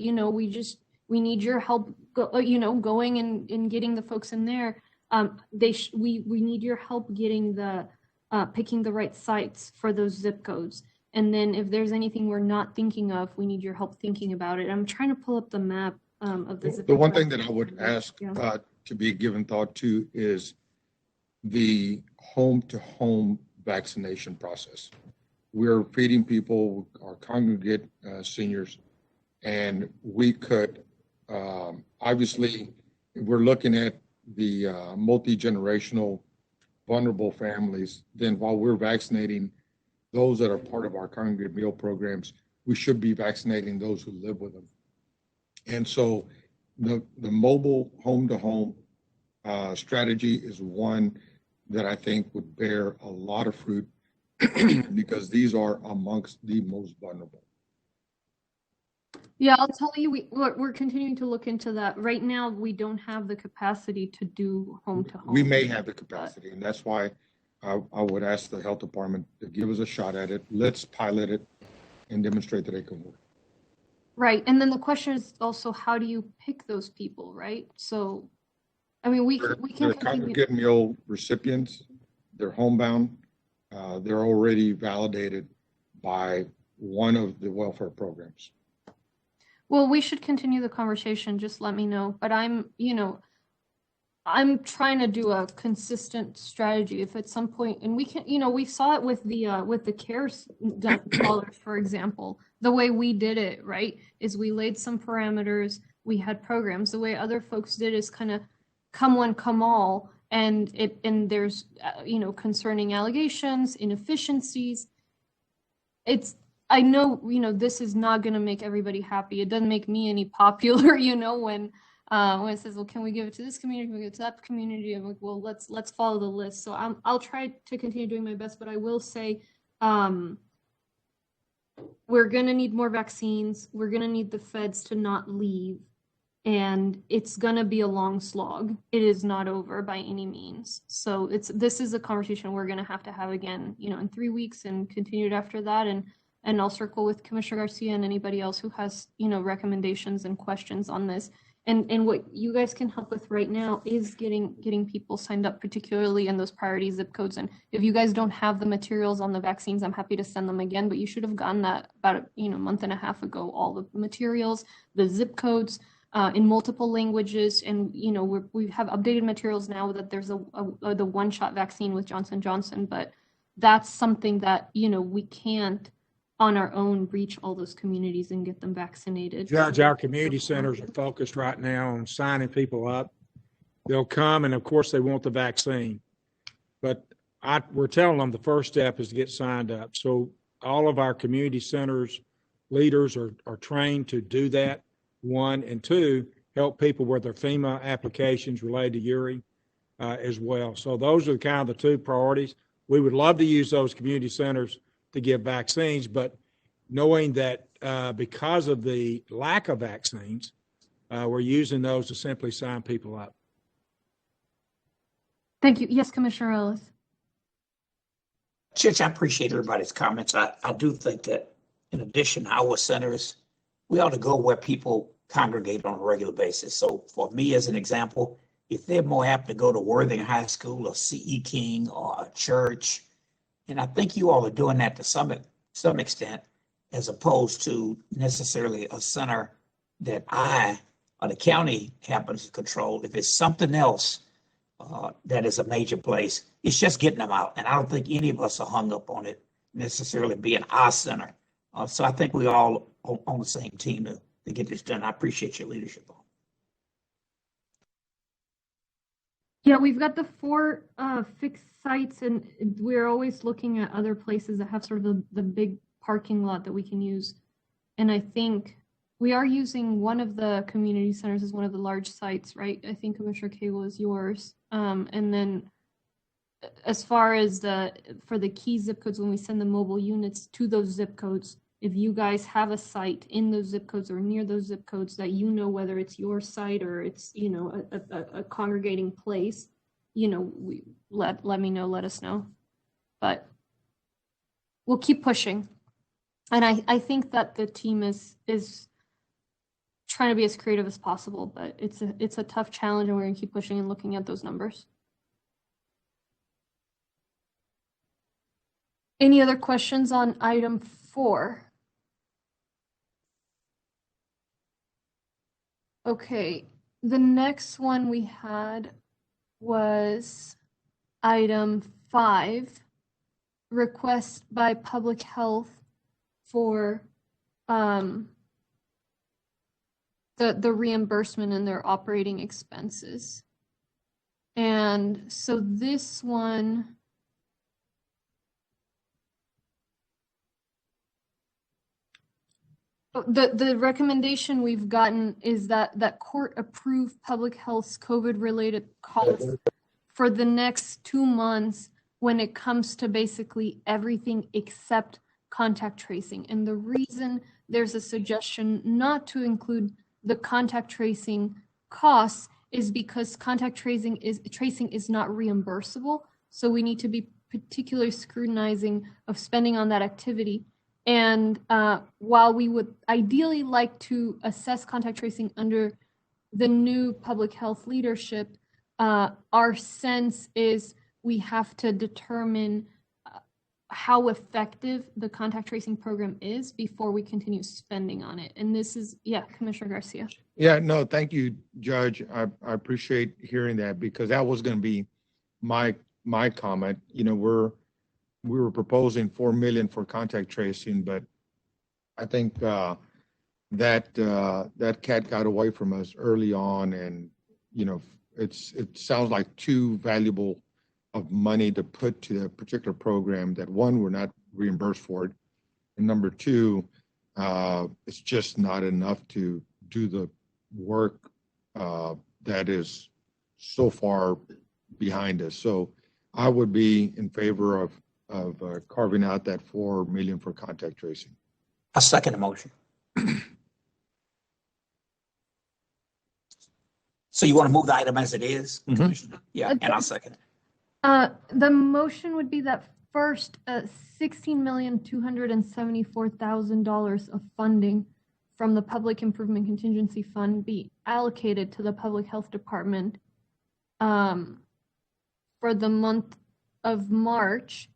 We need your help. Going and getting the folks in there. We need your help getting picking the right sites for those zip codes. And then if there's anything we're not thinking of, we need your help thinking about it. I'm trying to pull up the map of the zip. The one thing that I would ask to be given thought to is the home-to-home vaccination process. We're feeding people, our congregate seniors, and we could, obviously, if we're looking at the multi-generational vulnerable families, then while we're vaccinating those that are part of our congregate meal programs, we should be vaccinating those who live with them. And so the mobile home-to-home strategy is one that I think would bear a lot of fruit because these are amongst the most vulnerable. Yeah, I'll tell you, we're continuing to look into that. Right now, we don't have the capacity to do home-to-home. We may have the capacity, and that's why I would ask the health department to give us a shot at it. Let's pilot it and demonstrate that it can work. Right. And then the question is also, how do you pick those people, right? So, I mean, we can They're congregate meal recipients. They're homebound. They're already validated by one of the welfare programs. Well, we should continue the conversation. Just let me know. But I'm trying to do a consistent strategy. If at some point, and we can, we saw it with the CARES dollars, for example. The way we did it, right, is we laid some parameters. We had programs. The way other folks did is kind of come one, come all, and there's concerning allegations, inefficiencies. I know, this is not going to make everybody happy. It doesn't make me any popular, when it says, well, can we give it to this community? Can we give it to that community? I'm like, well, let's follow the list. So I'll try to continue doing my best, but I will say, we're going to need more vaccines. We're going to need the feds to not leave. And it's going to be a long slog. It is not over by any means. So this is a conversation we're going to have again, in 3 weeks and continued after that. And I'll circle with Commissioner Garcia and anybody else who has, recommendations and questions on this. And what you guys can help with right now is getting people signed up, particularly in those priority zip codes. And if you guys don't have the materials on the vaccines, I'm happy to send them again, but you should have gotten that about a month and a half ago, all the materials, the zip codes, in multiple languages. And, we have updated materials now that there's the one-shot vaccine with Johnson & Johnson, but that's something that, we can't on our own reach all those communities and get them vaccinated. Judge, our community centers are focused right now on signing people up. They'll come, and of course they want the vaccine, but we're telling them the first step is to get signed up. So all of our community centers leaders are trained to do that, one, and two, help people with their FEMA applications related to URI as well. So those are kind of the two priorities. We would love to use those community centers to give vaccines, but knowing that because of the lack of vaccines, we're using those to simply sign people up. Thank you. Yes, Commissioner Ellis. Judge, I appreciate everybody's comments. I do think that in addition to our centers, we ought to go where people congregate on a regular basis. So for me, as an example, if they're more apt to go to Worthing High School or C.E. King or a church, and I think you all are doing that to some extent, as opposed to necessarily a center that I or the county happens to control. If it's something else that is a major place, it's just getting them out. And I don't think any of us are hung up on it necessarily being our center. So I think we all on the same team to get this done. I appreciate your leadership. Yeah, we've got the 4 fixed sites, and we're always looking at other places that have sort of the big parking lot that we can use. And I think we are using one of the community centers as one of the large sites, right? I think Commissioner Cable is yours. And then as far as for the key zip codes, when we send the mobile units to those zip codes, if you guys have a site in those zip codes or near those zip codes that whether it's your site or it's a congregating place, let me know, let us know. But we'll keep pushing. And I think that the team is trying to be as creative as possible, but it's a tough challenge, and we're gonna keep pushing and looking at those numbers. Any other questions on item 4? Okay, the next one we had was item 5, request by Public Health for the reimbursement in their operating expenses. And so this one, the recommendation we've gotten is that court approve Public Health's COVID-related costs for the next 2 months when it comes to basically everything except contact tracing. And the reason there's a suggestion not to include the contact tracing costs is because contact tracing is not reimbursable. So we need to be particularly scrutinizing of spending on that activity. And while we would ideally like to assess contact tracing under the new public health leadership, our sense is we have to determine how effective the contact tracing program is before we continue spending on it. And this is, Commissioner Garcia. Yeah, no, thank you, Judge. I appreciate hearing that, because that was going to be my comment. We were proposing $4 million for contact tracing, but I think that cat got away from us early on, and it sounds like too valuable of money to put to a particular program that, one, we're not reimbursed for it. And number two, it's just not enough to do the work that is so far behind us. So I would be in favor of carving out that $4 million for contact tracing. I second the motion. So you want to move the item as it is, Commissioner? Yeah, and I'll second it. The motion would be that first, $16,274,000 of funding from the Public Improvement Contingency Fund be allocated to the Public Health Department for the month of March,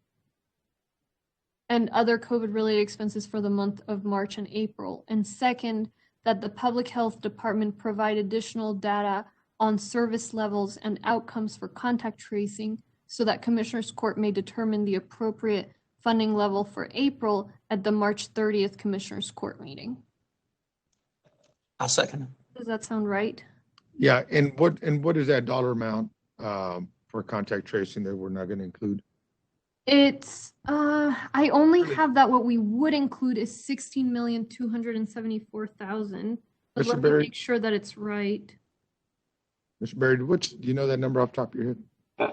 and other COVID-related expenses for the month of March and April. And second, that the Public Health Department provide additional data on service levels and outcomes for contact tracing so that Commissioners Court may determine the appropriate funding level for April at the March 30th Commissioners Court meeting. I'll second it. Does that sound right? Yeah, and what is that dollar amount for contact tracing that we're not going to include? It's I only have that what we would include is $16,274,000. But Mr. let me Berry? make sure that it's right. Mr. Berry, do you know that number off the top of your head?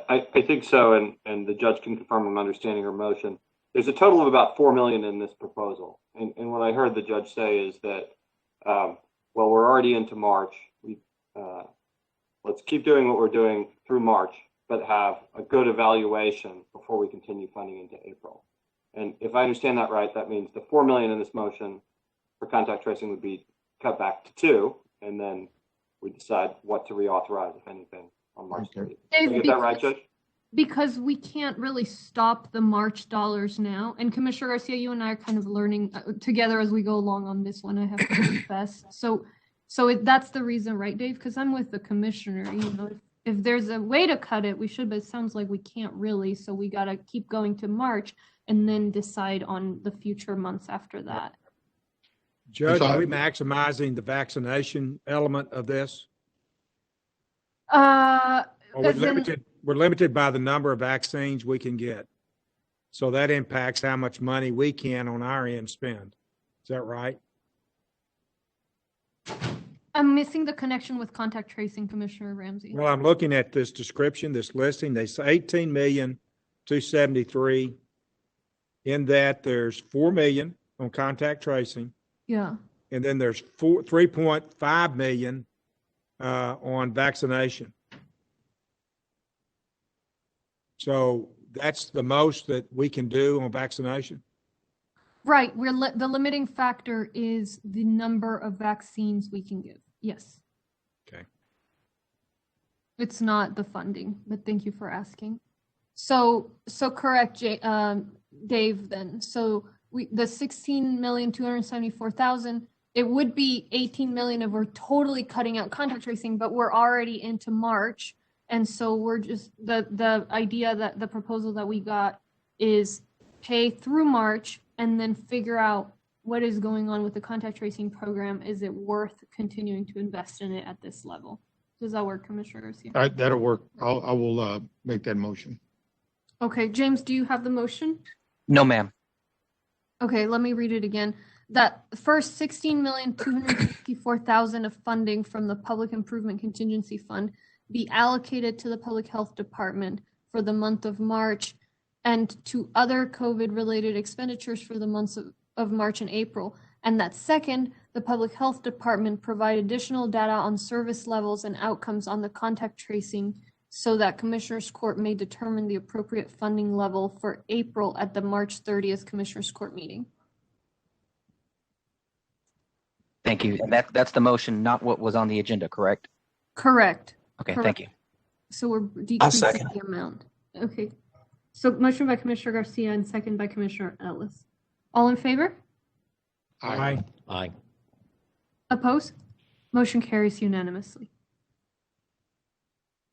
I think so, and the judge can confirm I'm understanding her motion. There's a total of about $4 million in this proposal. And what I heard the judge say is that, well, we're already into March. Let's keep doing what we're doing through March, but have a good evaluation before we continue funding into April. And if I understand that right, that means the $4 million in this motion for contact tracing would be cut back to $2 million, and then we decide what to reauthorize, if anything, on March 30th. Did you get that right, Judge? Because we can't really stop the March dollars now. And Commissioner Garcia, you and I are kind of learning together as we go along on this one, I have to confess. So that's the reason, right, Dave? Because I'm with the commissioner. You know, if there's a way to cut it, we should, but it sounds like we can't really. So we got to keep going to March and then decide on the future months after that. Judge, are we maximizing the vaccination element of this? Or We're limited by the number of vaccines we can get. So that impacts how much money we can on our end spend. Is that right? I'm missing the connection with contact tracing, Commissioner Ramsey. Well, I'm looking at this description, this listing. They say 18,273,000. In that, there's 4 million on contact tracing, Yeah. and then there's 3.5 million on vaccination. So that's the most that we can do on vaccination. Right. The limiting factor is the number of vaccines we can give. Yes. Okay. It's not the funding, but thank you for asking. So correct, Dave, then. So the 16,274,000, it would be 18 million if we're totally cutting out contact tracing, but we're already into March. And so we're just, the idea that the proposal that we got is pay through March and then figure out what is going on with the contact tracing program. Is it worth continuing to invest in it at this level? Does that work, Commissioner Garcia? That'll work. I will make that motion. Okay, James, do you have the motion? No, ma'am. Okay, let me read it again. That first 16,254,000 of funding from the Public Improvement Contingency Fund be allocated to the Public Health Department for the month of March and to other COVID-related expenditures for the months of March and April. And that second, the Public Health Department provide additional data on service levels and outcomes on the contact tracing so that Commissioners Court may determine the appropriate funding level for April at the March 30th Commissioners Court meeting. Thank you. And that's the motion, not what was on the agenda, correct? Correct. Okay, Correct. thank you. So we're decreasing the amount. Okay. So motion by Commissioner Garcia and second by Commissioner Ellis. All in favor? Aye. Aye. Opposed? Motion carries unanimously.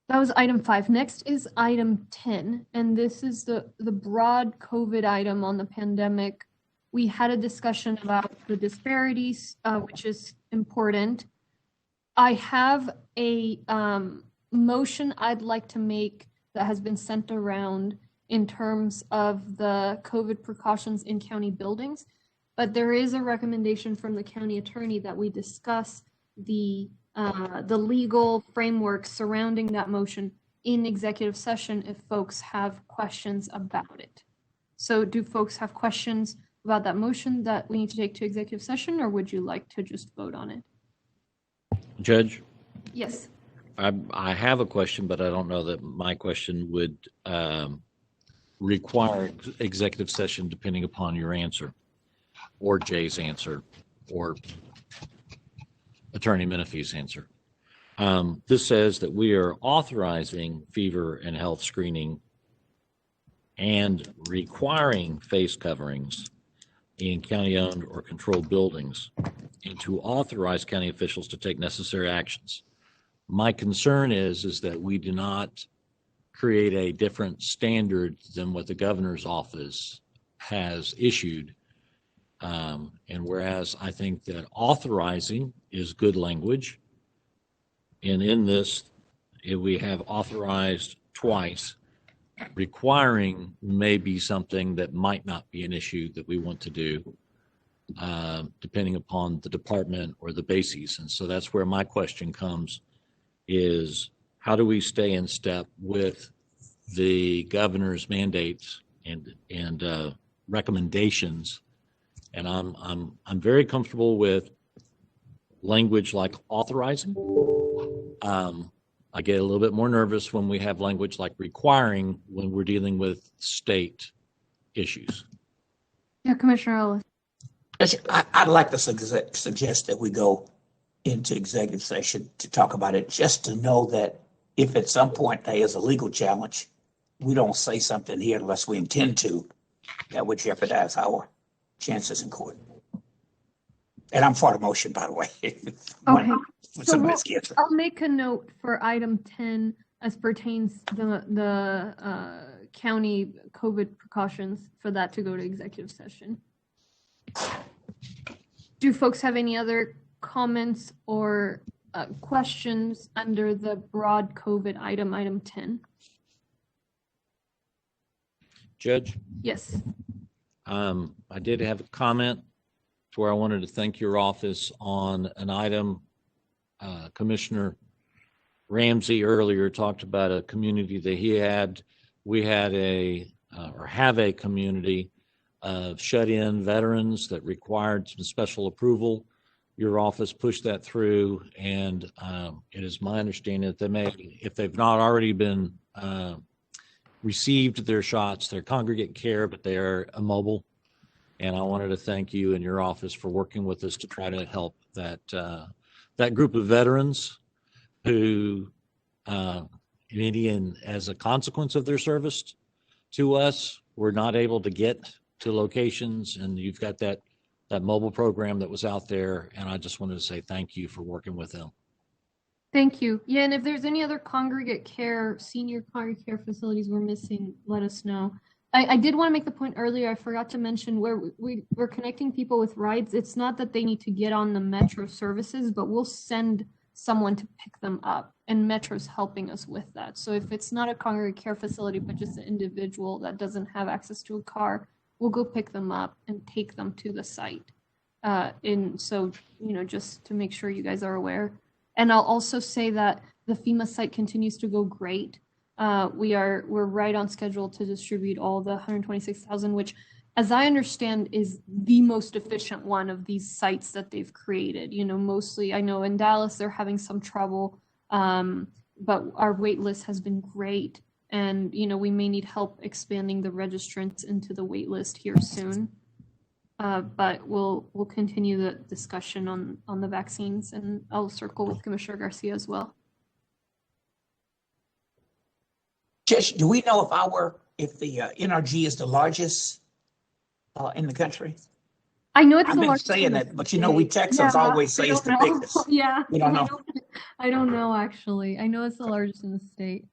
That was item 5. Next is item 10, and this is the broad COVID item on the pandemic. We had a discussion about the disparities, which is important. I have a motion I'd like to make that has been sent around in terms of the COVID precautions in county buildings. But there is a recommendation from the county attorney that we discuss the legal framework surrounding that motion in executive session if folks have questions about it. So do folks have questions about that motion that we need to take to executive session, or would you like to just vote on it? Judge, Yes. I have a question, but I don't know that my question would require executive session depending upon your answer or Jay's answer or Attorney Menifee's answer. This says that we are authorizing fever and health screening and requiring face coverings in county-owned or controlled buildings and to authorize county officials to take necessary actions. My concern is that we do not create a different standard than what the governor's office has issued. And whereas I think that authorizing is good language, and in this, we have authorized twice, requiring may be something that might not be an issue that we want to do, depending upon the department or the bases. And so that's where my question comes, is how do we stay in step with the governor's mandates and recommendations? And I'm very comfortable with language like authorizing. I get a little bit more nervous when we have language like requiring when we're dealing with state issues. Yeah, Commissioner Ellis. I'd like to suggest that we go into executive session to talk about it, just to know that if at some point there is a legal challenge, we don't say something here unless we intend to, that would jeopardize our chances in court. And I'm for the motion, by the way. Okay. So I'll make a note for item 10 as pertains the county COVID precautions for that to go to executive session. Do folks have any other comments or questions under the broad COVID item 10? Judge? Yes. I did have a comment to where I wanted to thank your office on an item. Commissioner Ramsey earlier talked about a community that he had. We had have a community of shut-in veterans that required some special approval. Your office pushed that through, and it is my understanding that they may, if they've not already been received their shots, they're congregate care, but they are immobile. And I wanted to thank you and your office for working with us to try to help that group of veterans who, as a consequence of their service to us, were not able to get to locations. And you've got that mobile program that was out there. And I just wanted to say thank you for working with them. Thank you. Yeah, and if there's any other congregate care, senior congregate care facilities we're missing, let us know. I did want to make the point earlier, I forgot to mention, where we're connecting people with rides. It's not that they need to get on the Metro services, but we'll send someone to pick them up, and Metro's helping us with that. So if it's not a congregate care facility, but just an individual that doesn't have access to a car, we'll go pick them up and take them to the site. So, just to make sure you guys are aware. And I'll also say that the FEMA site continues to go great. We're right on schedule to distribute all the 126,000, which, as I understand, is the most efficient one of these sites that they've created. Mostly, I know in Dallas they're having some trouble, but our wait list has been great, and we may need help expanding the registrants into the wait list here soon. But we'll continue the discussion on the vaccines, and I'll circle with Commissioner Garcia as well. Judge, do we know if the NRG is the largest in the country? I know it's I've the been largest. saying that, but we Texans always say it's the biggest. Yeah, we don't know. I don't know actually. I know it's the largest in the state.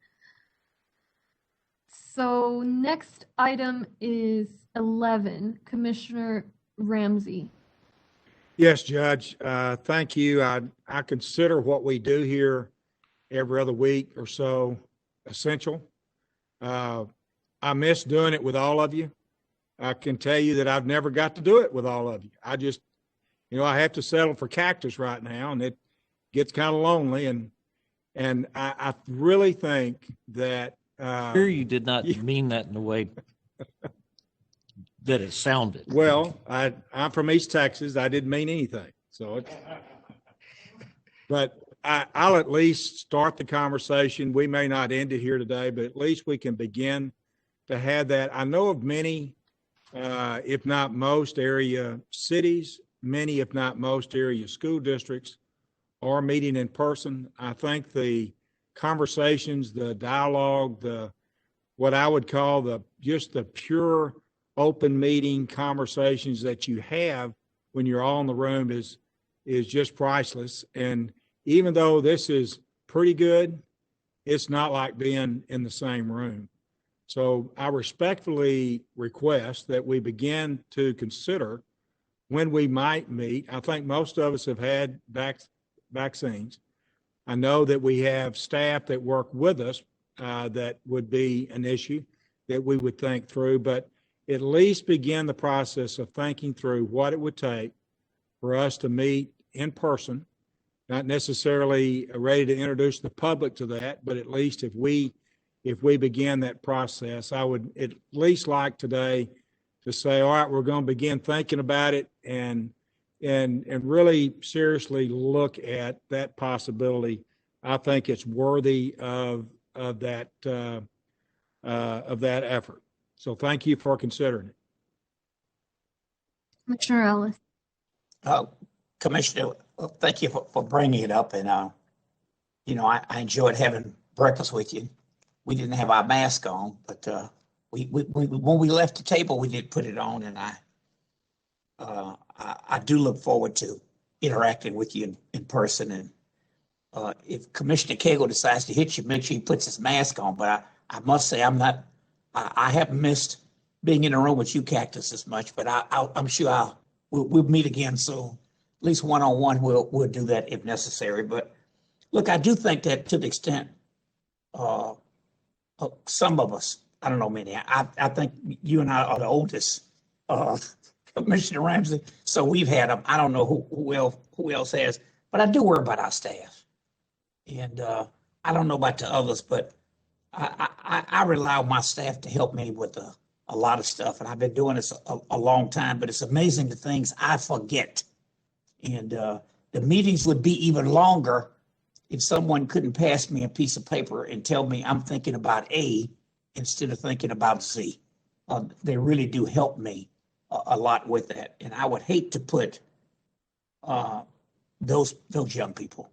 So next item is 11, Commissioner Ramsey. Yes, Judge. Thank you. I consider what we do here every other week or so essential. I miss doing it with all of you. I can tell you that I've never got to do it with all of you. I just, I have to settle for Cactus right now, and it gets kind of lonely. And I really think that. Sure, you did not mean that in the way that it sounded. Well, I'm from East Texas. I didn't mean anything. So, but I'll at least start the conversation. We may not end it here today, but at least we can begin to have that. I know of many, if not most area cities, many, if not most area school districts are meeting in person. I think the conversations, the dialogue, what I would call just the pure open meeting conversations that you have when you're all in the room is just priceless. And even though this is pretty good, it's not like being in the same room. So I respectfully request that we begin to consider when we might meet. I think most of us have had vaccines. I know that we have staff that work with us that would be an issue that we would think through, but at least begin the process of thinking through what it would take for us to meet in person, not necessarily ready to introduce the public to that, but at least if we begin that process, I would at least like today to say, all right, we're going to begin thinking about it and really seriously look at that possibility. I think it's worthy of that effort. So thank you for considering it. Commissioner Ellis. Commissioner, thank you for bringing it up. And, I enjoyed having breakfast with you. We didn't have our mask on, but we when we left the table, we did put it on. And I do look forward to interacting with you in person. And if Commissioner Cagle decides to hit you, make sure he puts his mask on. But I must say, I haven't missed being in a room with you, Cactus, as much. But I'm sure we'll meet again soon. At least one-on-one, we'll do that if necessary. But look, I do think that to the extent some of us, I don't know many, I think you and I are the oldest, Commissioner Ramsey. So we've had them. I don't know who else has, but I do worry about our staff. And I don't know about the others, but I rely on my staff to help me with a lot of stuff. And I've been doing this a long time, but it's amazing the things I forget. And the meetings would be even longer if someone couldn't pass me a piece of paper and tell me I'm thinking about A instead of thinking about Z. They really do help me a lot with that. And I would hate to put those young people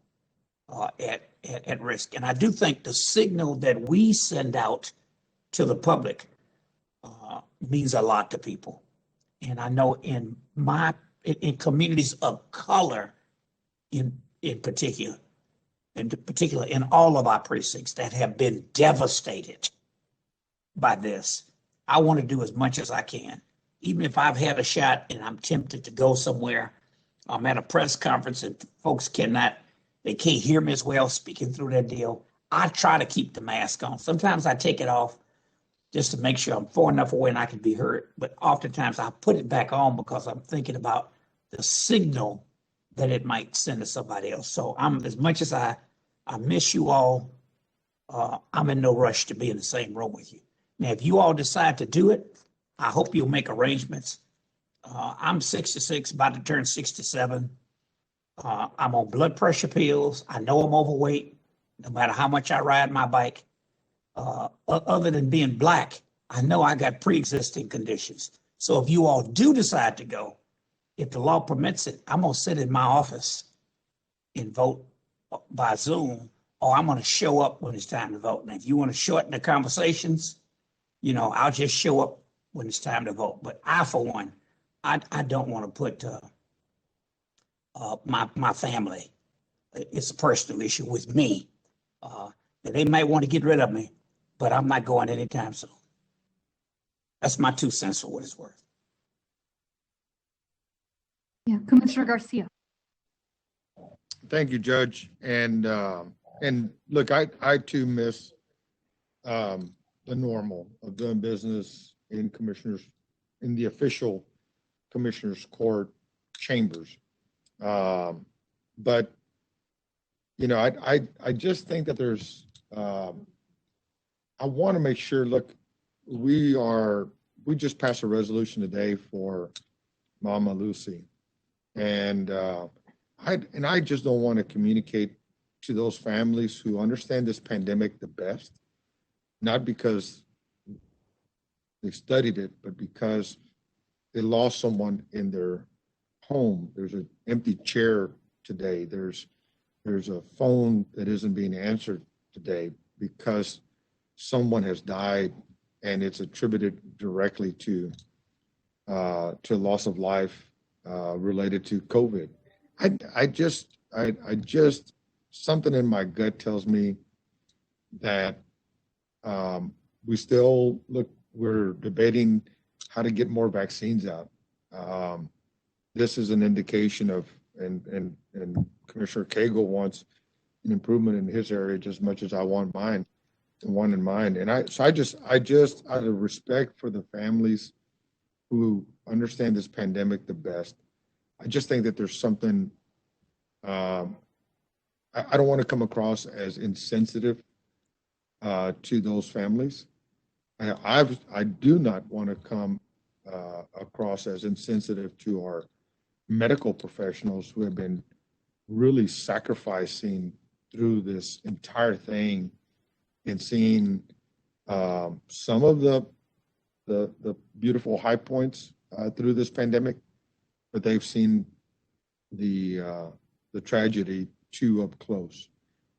at risk. And I do think the signal that we send out to the public means a lot to people. And I know in communities of color in particular in all of our precincts that have been devastated by this, I want to do as much as I can. Even if I've had a shot and I'm tempted to go somewhere, I'm at a press conference and folks can't hear me as well speaking through that deal. I try to keep the mask on. Sometimes I take it off just to make sure I'm far enough away and I can be heard. But oftentimes I put it back on because I'm thinking about the signal that it might send to somebody else. So as much as I miss you all, I'm in no rush to be in the same room with you. Now, if you all decide to do it, I hope you'll make arrangements. I'm 66, about to turn 67. I'm on blood pressure pills. I know I'm overweight, no matter how much I ride my bike. Other than being Black, I know I got pre-existing conditions. So if you all do decide to go, if the law permits it, I'm going to sit in my office and vote by Zoom, or I'm going to show up when it's time to vote. And if you want to shorten the conversations, I'll just show up when it's time to vote. But I, for one, I don't want to put my family. It's a personal issue with me. They might want to get rid of me, but I'm not going anytime soon. That's my 2 cents for what it's worth. Yeah, Commissioner Garcia. Thank you, Judge. And And look, I too miss the normal of doing business in the official commissioners court chambers. But, you know, I just think that there's, I want to make sure, look, we just passed a resolution today for Mama Lucy. And I just don't want to communicate to those families who understand this pandemic the best, not because they studied it, but because they lost someone in their home. There's an empty chair today. There's a phone that isn't being answered today because someone has died, and it's attributed directly to loss of life related to COVID. I just something in my gut tells me that we're debating how to get more vaccines out. This is an indication of, and Commissioner Cagle wants an improvement in his area just as much as I want mine, one in mine. And I just out of respect for the families who understand this pandemic the best, I just think that there's something, I don't want to come across as insensitive to those families. I do not want to come across as insensitive to our medical professionals who have been really sacrificing through this entire thing and seeing some of the beautiful high points through this pandemic, but they've seen the tragedy too up close.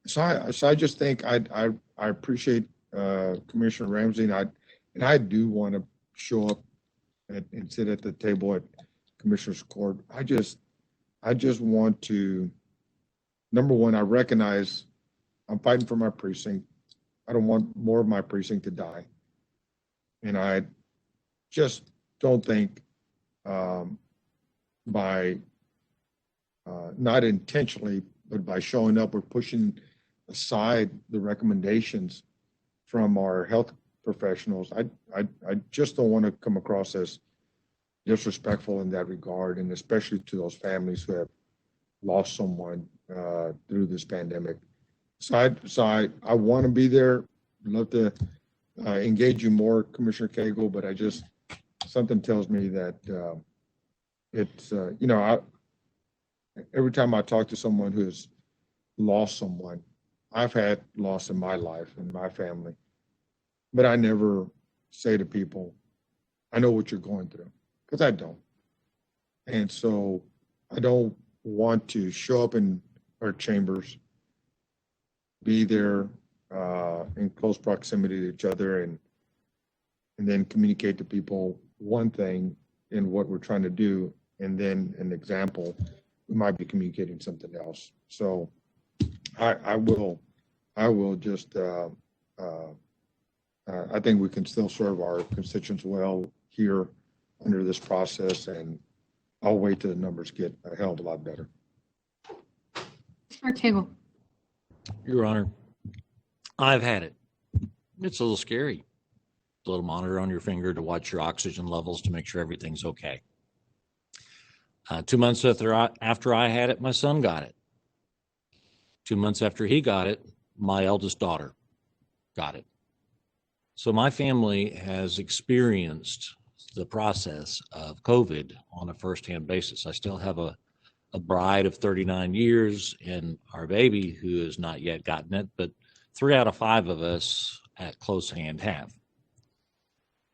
So I just think I appreciate Commissioner Ramsey, and I do want to show up and sit at the table at Commissioner's Court. I just want to, number one, I recognize I'm fighting for my precinct. I don't want more of my precinct to die. And I just don't think by not intentionally, but by showing up, we're pushing aside the recommendations from our health professionals. I just don't want to come across as disrespectful in that regard, and especially to those families who have lost someone through this pandemic. So I want to be there. I'd love to engage you more, Commissioner Cagle, but something tells me that it's, every time I talk to someone who has lost someone, I've had loss in my life and my family, but I never say to people, I know what you're going through, because I don't. And so I don't want to show up in our chambers, be there in close proximity to each other, and then communicate to people one thing in what we're trying to do, and then an example, we might be communicating something else. So I will just, I think we can still serve our constituents well here under this process, and I'll wait till the numbers get a hell of a lot better. Commissioner Cagle. Your Honor, I've had it. It's a little scary. A little monitor on your finger to watch your oxygen levels to make sure everything's okay. 2 months after I had it, my son got it. 2 months after he got it, my eldest daughter got it. So my family has experienced the process of COVID on a firsthand basis. I still have a bride of 39 years and our baby who has not yet gotten it, but 3 out of 5 of us at close hand have.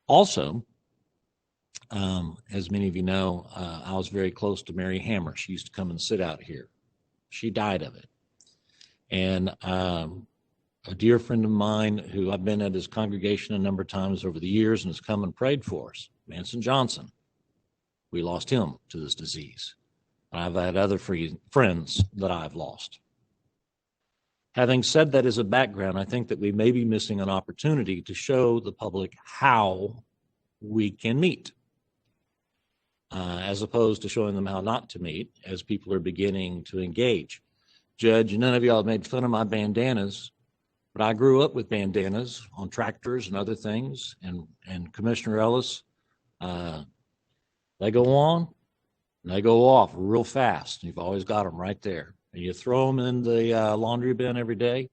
Also, as many of you know, I was very close to Mary Hammer. She used to come and sit out here. She died of it. And a dear friend of mine who I've been at his congregation a number of times over the years and has come and prayed for us, Manson Johnson, we lost him to this disease. And I've had other friends that I've lost. Having said that as a background, I think that we may be missing an opportunity to show the public how we can meet, as opposed to showing them how not to meet as people are beginning to engage. Judge, none of y'all have made fun of my bandanas, but I grew up with bandanas on tractors and other things. And Commissioner Ellis, they go on and they go off real fast. You've always got them right there. And you throw them in the laundry bin every day,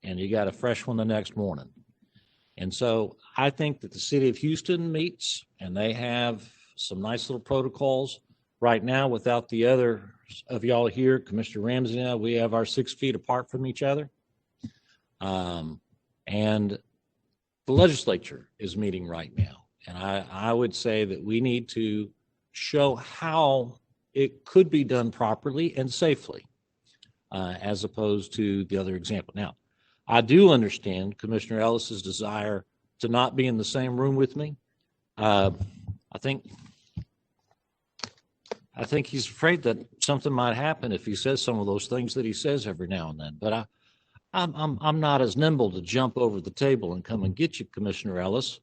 and you got a fresh one the next morning. And so I think that the city of Houston meets, and they have some nice little protocols. Right now, without the other of y'all here, Commissioner Ramsey and I, we have our 6 feet apart from each other. And the legislature is meeting right now. And I would say that we need to show how it could be done properly and safely, as opposed to the other example. Now, I do understand Commissioner Ellis's desire to not be in the same room with me. I think he's afraid that something might happen if he says some of those things that he says every now and then. But I'm not as nimble to jump over the table and come and get you, Commissioner Ellis.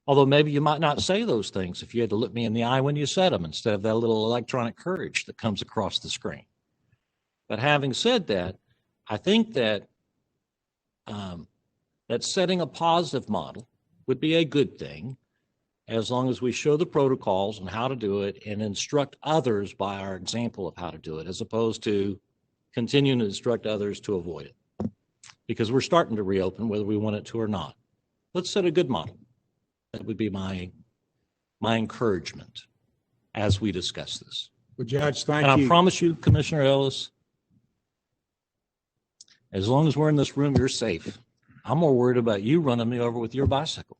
Although maybe you might not say those things if you had to look me in the eye when you said them, instead of that little electronic courage that comes across the screen. But having said that, I think that that setting a positive model would be a good thing, as long as we show the protocols and how to do it and instruct others by our example of how to do it, as opposed to continuing to instruct others to avoid it. Because we're starting to reopen whether we want it to or not. Let's set a good model. That would be my encouragement as we discuss this. Well, Judge, thank and you. I promise you, Commissioner Ellis, as long as we're in this room, you're safe. I'm more worried about you running me over with your bicycle.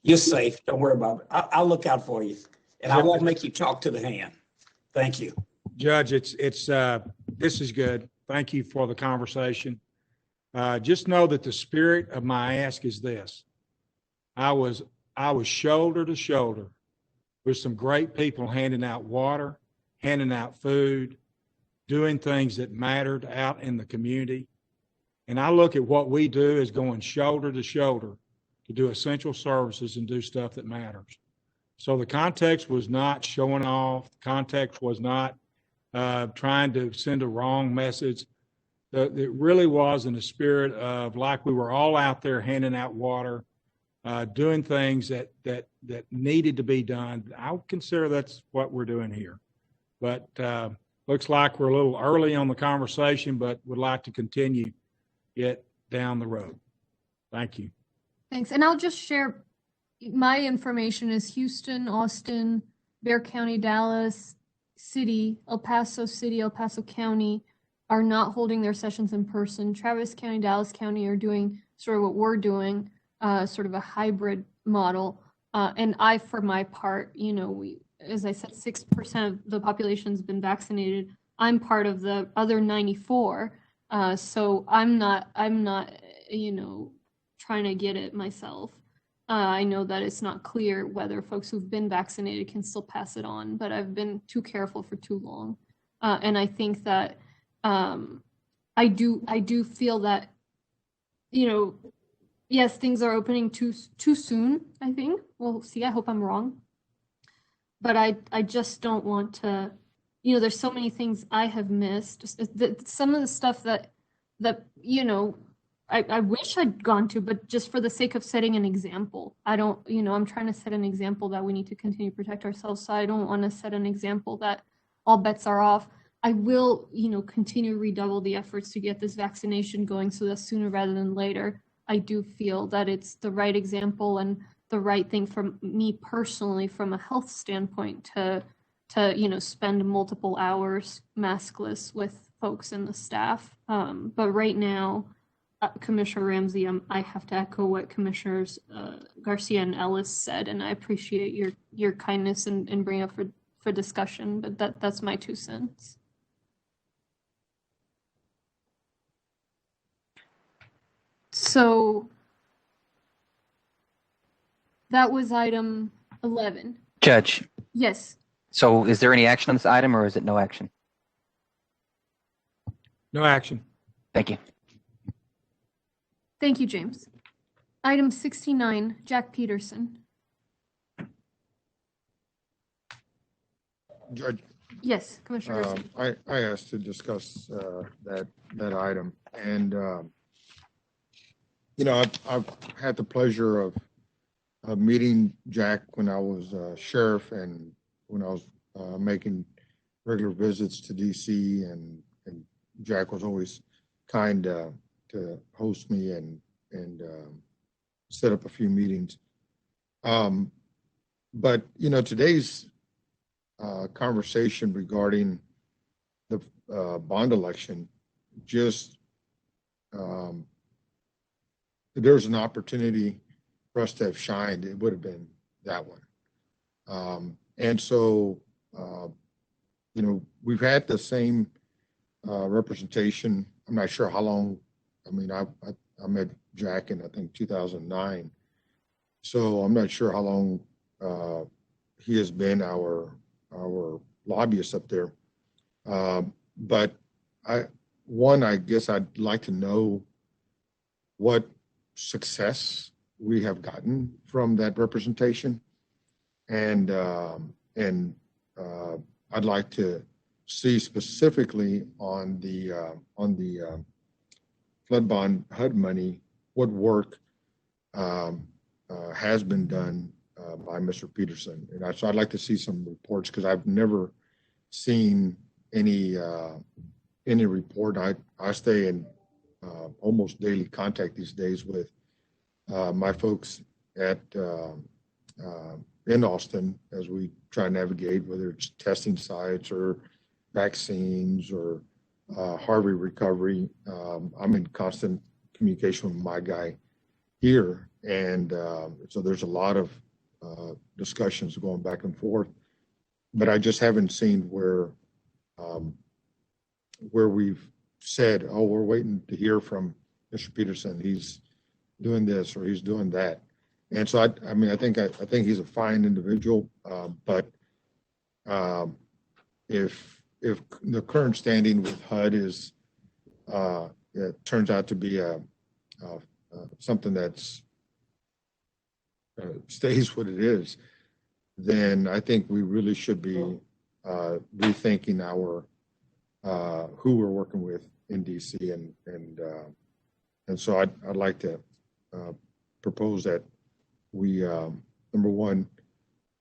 You're safe. Don't worry about it. I'll look out for you, and I won't make you talk to the hand. Thank you. Judge, this is good. Thank you for the conversation. Just know that the spirit of my ask is this. I was shoulder to shoulder with some great people handing out water, handing out food, doing things that mattered out in the community. And I look at what we do as going shoulder to shoulder to do essential services and do stuff that matters. So the context was not showing off. The context was not trying to send a wrong message. It really was in the spirit of like we were all out there handing out water, doing things that needed to be done. I would consider that's what we're doing here. But looks like we're a little early on the conversation, but would like to continue it down the road. Thank you. Thanks. And I'll just share my information is Houston, Austin, Bexar County, Dallas City, El Paso County are not holding their sessions in person. Travis County, Dallas County are doing sort of what we're doing, sort of a hybrid model. And I, for my part, as I said, 6% of the population's been vaccinated. I'm part of the other 94. So I'm not, trying to get it myself. I know that it's not clear whether folks who've been vaccinated can still pass it on, but I've been too careful for too long. And I think that I do feel that, yes, things are opening too soon, I think. We'll see. I hope I'm wrong. But I just don't want to, there's so many things I have missed. Some of the stuff that I wish I'd gone to, but just for the sake of setting an example, I'm trying to set an example that we need to continue to protect ourselves. So I don't want to set an example that all bets are off. I will, continue to redouble the efforts to get this vaccination going so that sooner rather than later, I do feel that it's the right example and the right thing for me personally from a health standpoint to spend multiple hours maskless with folks in the staff. But right now, Commissioner Ramsey, I have to echo what Commissioners Garcia and Ellis said, and I appreciate your kindness and bring up for discussion, but that's my 2 cents. So that was item 11. Judge. Yes. So is there any action on this item or is it no action? No action. Thank you. Thank you, James. Item 69, Jack Peterson. Judge, Yes, Commissioner Garcia. I asked to discuss that item, and I've had the pleasure of meeting Jack when I was sheriff and when I was making regular visits to DC, and Jack was always kind to host me and set up a few meetings. But today's conversation regarding the bond election, just there's an opportunity for us to have shined. It would have been that one. And so, we've had the same representation. I'm not sure how long. I mean, I met Jack in, I think, 2009. So I'm not sure how long he has been our lobbyist up there. But I guess I'd like to know what success we have gotten from that representation, and I'd like to see specifically on the flood bond HUD money what work has been done by Mr. Peterson, and so I'd like to see some reports, because I've never seen any report. I stay in almost daily contact these days with my folks at in Austin as we try to navigate, whether it's testing sites or vaccines or Harvey recovery. I'm in constant communication with my guy here, and so there's a lot of discussions going back and forth, but I just haven't seen where we've said, oh, we're waiting to hear from Mr. Peterson. He's doing this or he's doing that. And so I think he's a fine individual, but if the current standing with HUD is it turns out to be something that's stays what it is, then I think we really should be rethinking our who we're working with in DC, and so I'd like to propose that we number one,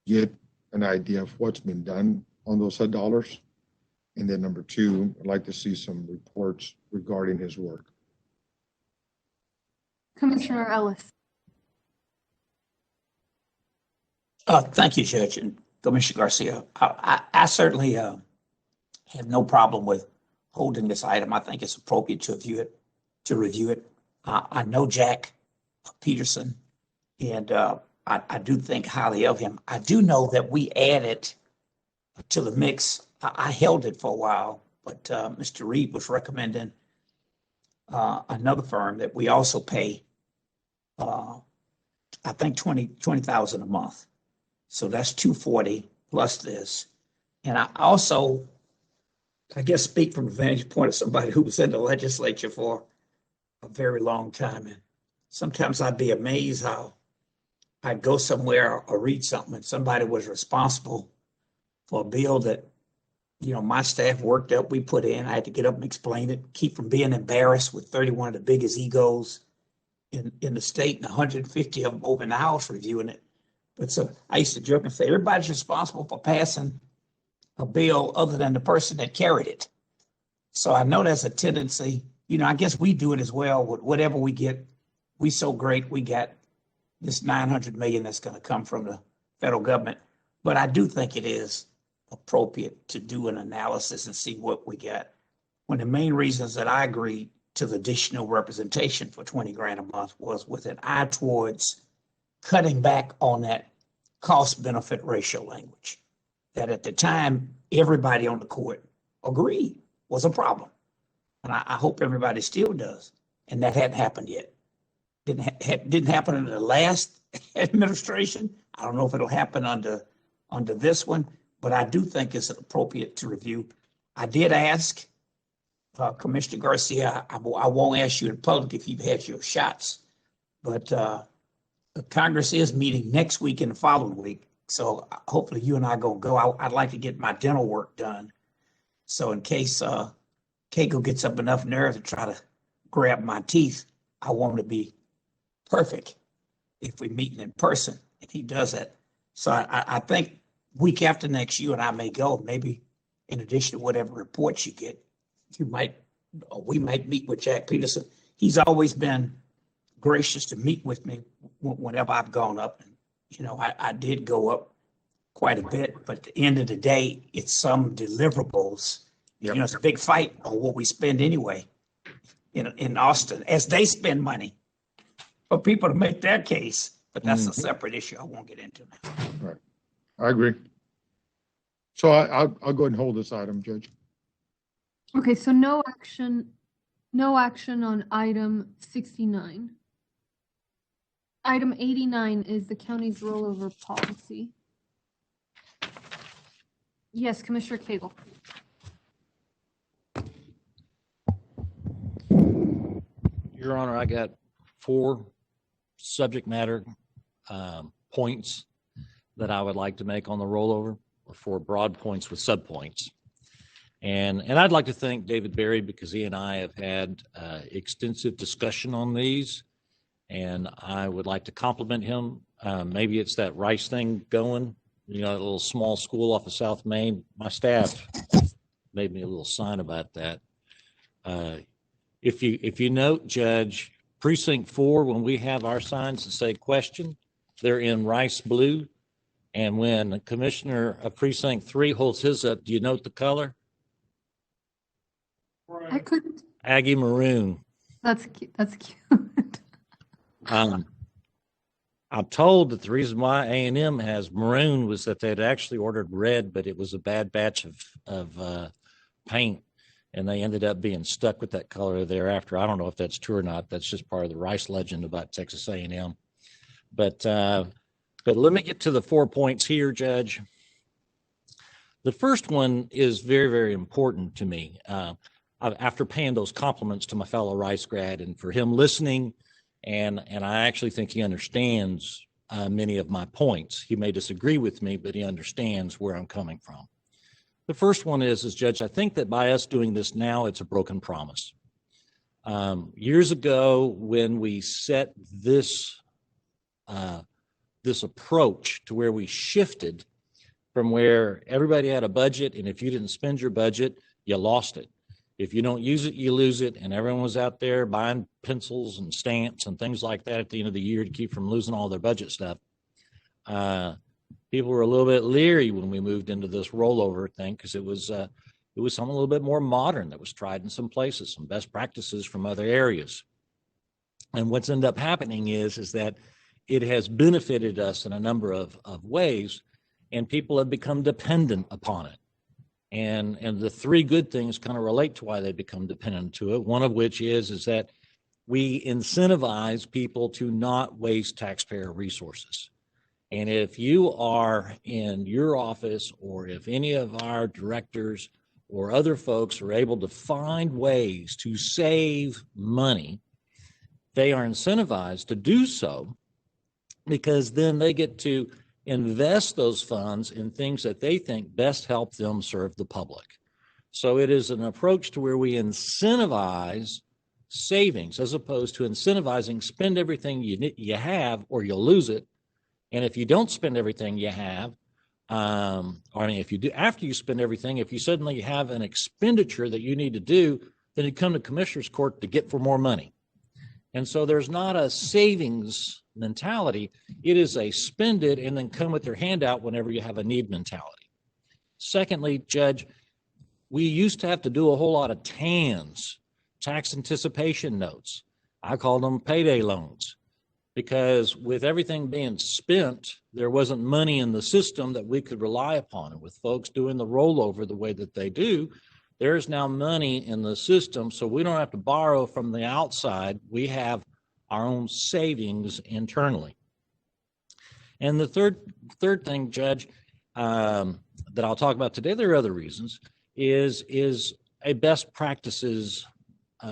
get an idea of what's been done on those HUD dollars, and then number two, I'd like to see some reports regarding his work. Commissioner Ellis. Thank you, Judge and Commissioner Garcia. I certainly have no problem with holding this item. I think it's appropriate to review it. I know Jack Peterson, and I do think highly of him. I do know that we added to the mix. I held it for a while, but Mr. Reed was recommending another firm that we also pay, I think $20,000 a month. So that's $240 plus this. And I also, I guess, speak from the vantage point of somebody who was in the legislature for a very long time. And sometimes I'd be amazed how I'd go somewhere or read something and somebody was responsible for a bill that, my staff worked up, we put in. I had to get up and explain it, keep from being embarrassed with 31 of the biggest egos in the state and 150 of them over in the House reviewing it. But so I used to joke and say, everybody's responsible for passing a bill other than the person that carried it. So I know there's a tendency, I guess we do it as well with whatever we get. We so great, we got this $900 million that's going to come from the federal government. But I do think it is appropriate to do an analysis and see what we got. One of the main reasons that I agreed to the additional representation for $20,000 a month was with an eye towards cutting back on that cost benefit ratio language that at the time everybody on the court agreed was a problem. And I hope everybody still does. And that hadn't happened yet. Didn't happen under the last administration. I don't know if it'll happen under this one, but I do think it's appropriate to review. I did ask Commissioner Garcia, I won't ask you in public if you've had your shots, but Congress is meeting next week and the following week. So hopefully you and I are going to go. I'd like to get my dental work done So in case Keiko gets up enough nerve to try to grab my teeth, I want to be perfect if we're meeting in person, and he does that. So I think week after next, you and I may go, maybe in addition to whatever reports you get, we might meet with Jack Peterson. He's always been gracious to meet with me whenever I've gone up. And, you know, I did go up quite a bit, but at the end of the day, it's some deliverables. You know, it's a big fight on what we spend anyway in Austin, as they spend money for people to make their case. But that's a separate issue I won't get into now. Right. I agree. So I'll go ahead and hold this item, Judge. Okay, so no action on item 69. Item 89 is the county's rollover policy. Yes, Commissioner Cagle. Your Honor, I got 4 subject matter points that I would like to make on the rollover, or 4 broad points with subpoints. And I'd like to thank David Berry, because he and I have had extensive discussion on these, and I would like to compliment him. Maybe it's that Rice thing going, you know, that little small school off of South Main. My staff made me a little sign about that. If you note, Judge, Precinct 4, when we have our signs that say question, they're in Rice blue. And when the Commissioner of Precinct 3 holds his up, do you note the color? I couldn't. Aggie maroon. That's cute. That's cute. I'm told that the reason why A&M has maroon was that they'd actually ordered red, but it was a bad batch of paint, and they ended up being stuck with that color thereafter. I don't know if that's true or not. That's just part of the Rice legend about Texas A&M. But let me get to the 4 points here, Judge. The first one is very, very important to me. After paying those compliments to my fellow Rice grad, and for him listening, and I actually think he understands many of my points. He may disagree with me, but he understands where I'm coming from. The first one is Judge, I think that by us doing this now, it's a broken promise. Years ago, when we set this approach to where we shifted from where everybody had a budget, and if you didn't spend your budget, you lost it. If you don't use it, you lose it. And everyone was out there buying pencils and stamps and things like that at the end of the year to keep from losing all their budget stuff. People were a little bit leery when we moved into this rollover thing, because it was something a little bit more modern that was tried in some places, some best practices from other areas. And what's ended up happening is that it has benefited us in a number of ways, and people have become dependent upon it. And the 3 good things kind of relate to why they become dependent to it. One of which is that we incentivize people to not waste taxpayer resources. And if you are in your office, or if any of our directors or other folks are able to find ways to save money, they are incentivized to do so, because then they get to invest those funds in things that they think best help them serve the public. So it is an approach to where we incentivize savings, as opposed to incentivizing spend everything you have or you'll lose it. And if you don't spend everything you have, if you do, after you spend everything, if you suddenly have an expenditure that you need to do, then you come to Commissioner's Court to get for more money. And so there's not a savings mentality. It is a spend it and then come with your hand out whenever you have a need mentality. Secondly, Judge, we used to have to do a whole lot of TANs, tax anticipation notes. I call them payday loans, because with everything being spent, there wasn't money in the system that we could rely upon. And with folks doing the rollover the way that they do, there's now money in the system, so we don't have to borrow from the outside. We have our own savings internally. And the third thing, Judge, that I'll talk about today, there are other reasons, is a best practices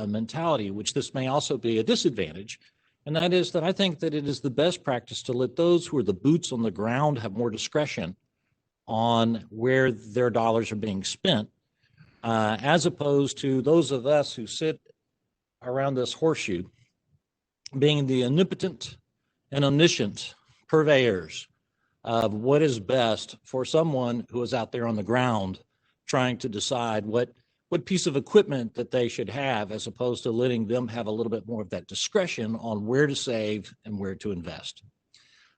mentality, which this may also be a disadvantage. And that is that I think that it is the best practice to let those who are the boots on the ground have more discretion on where their dollars are being spent, as opposed to those of us who sit around this horseshoe being the omnipotent and omniscient purveyors of what is best for someone who is out there on the ground trying to decide what piece of equipment that they should have, as opposed to letting them have a little bit more of that discretion on where to save and where to invest.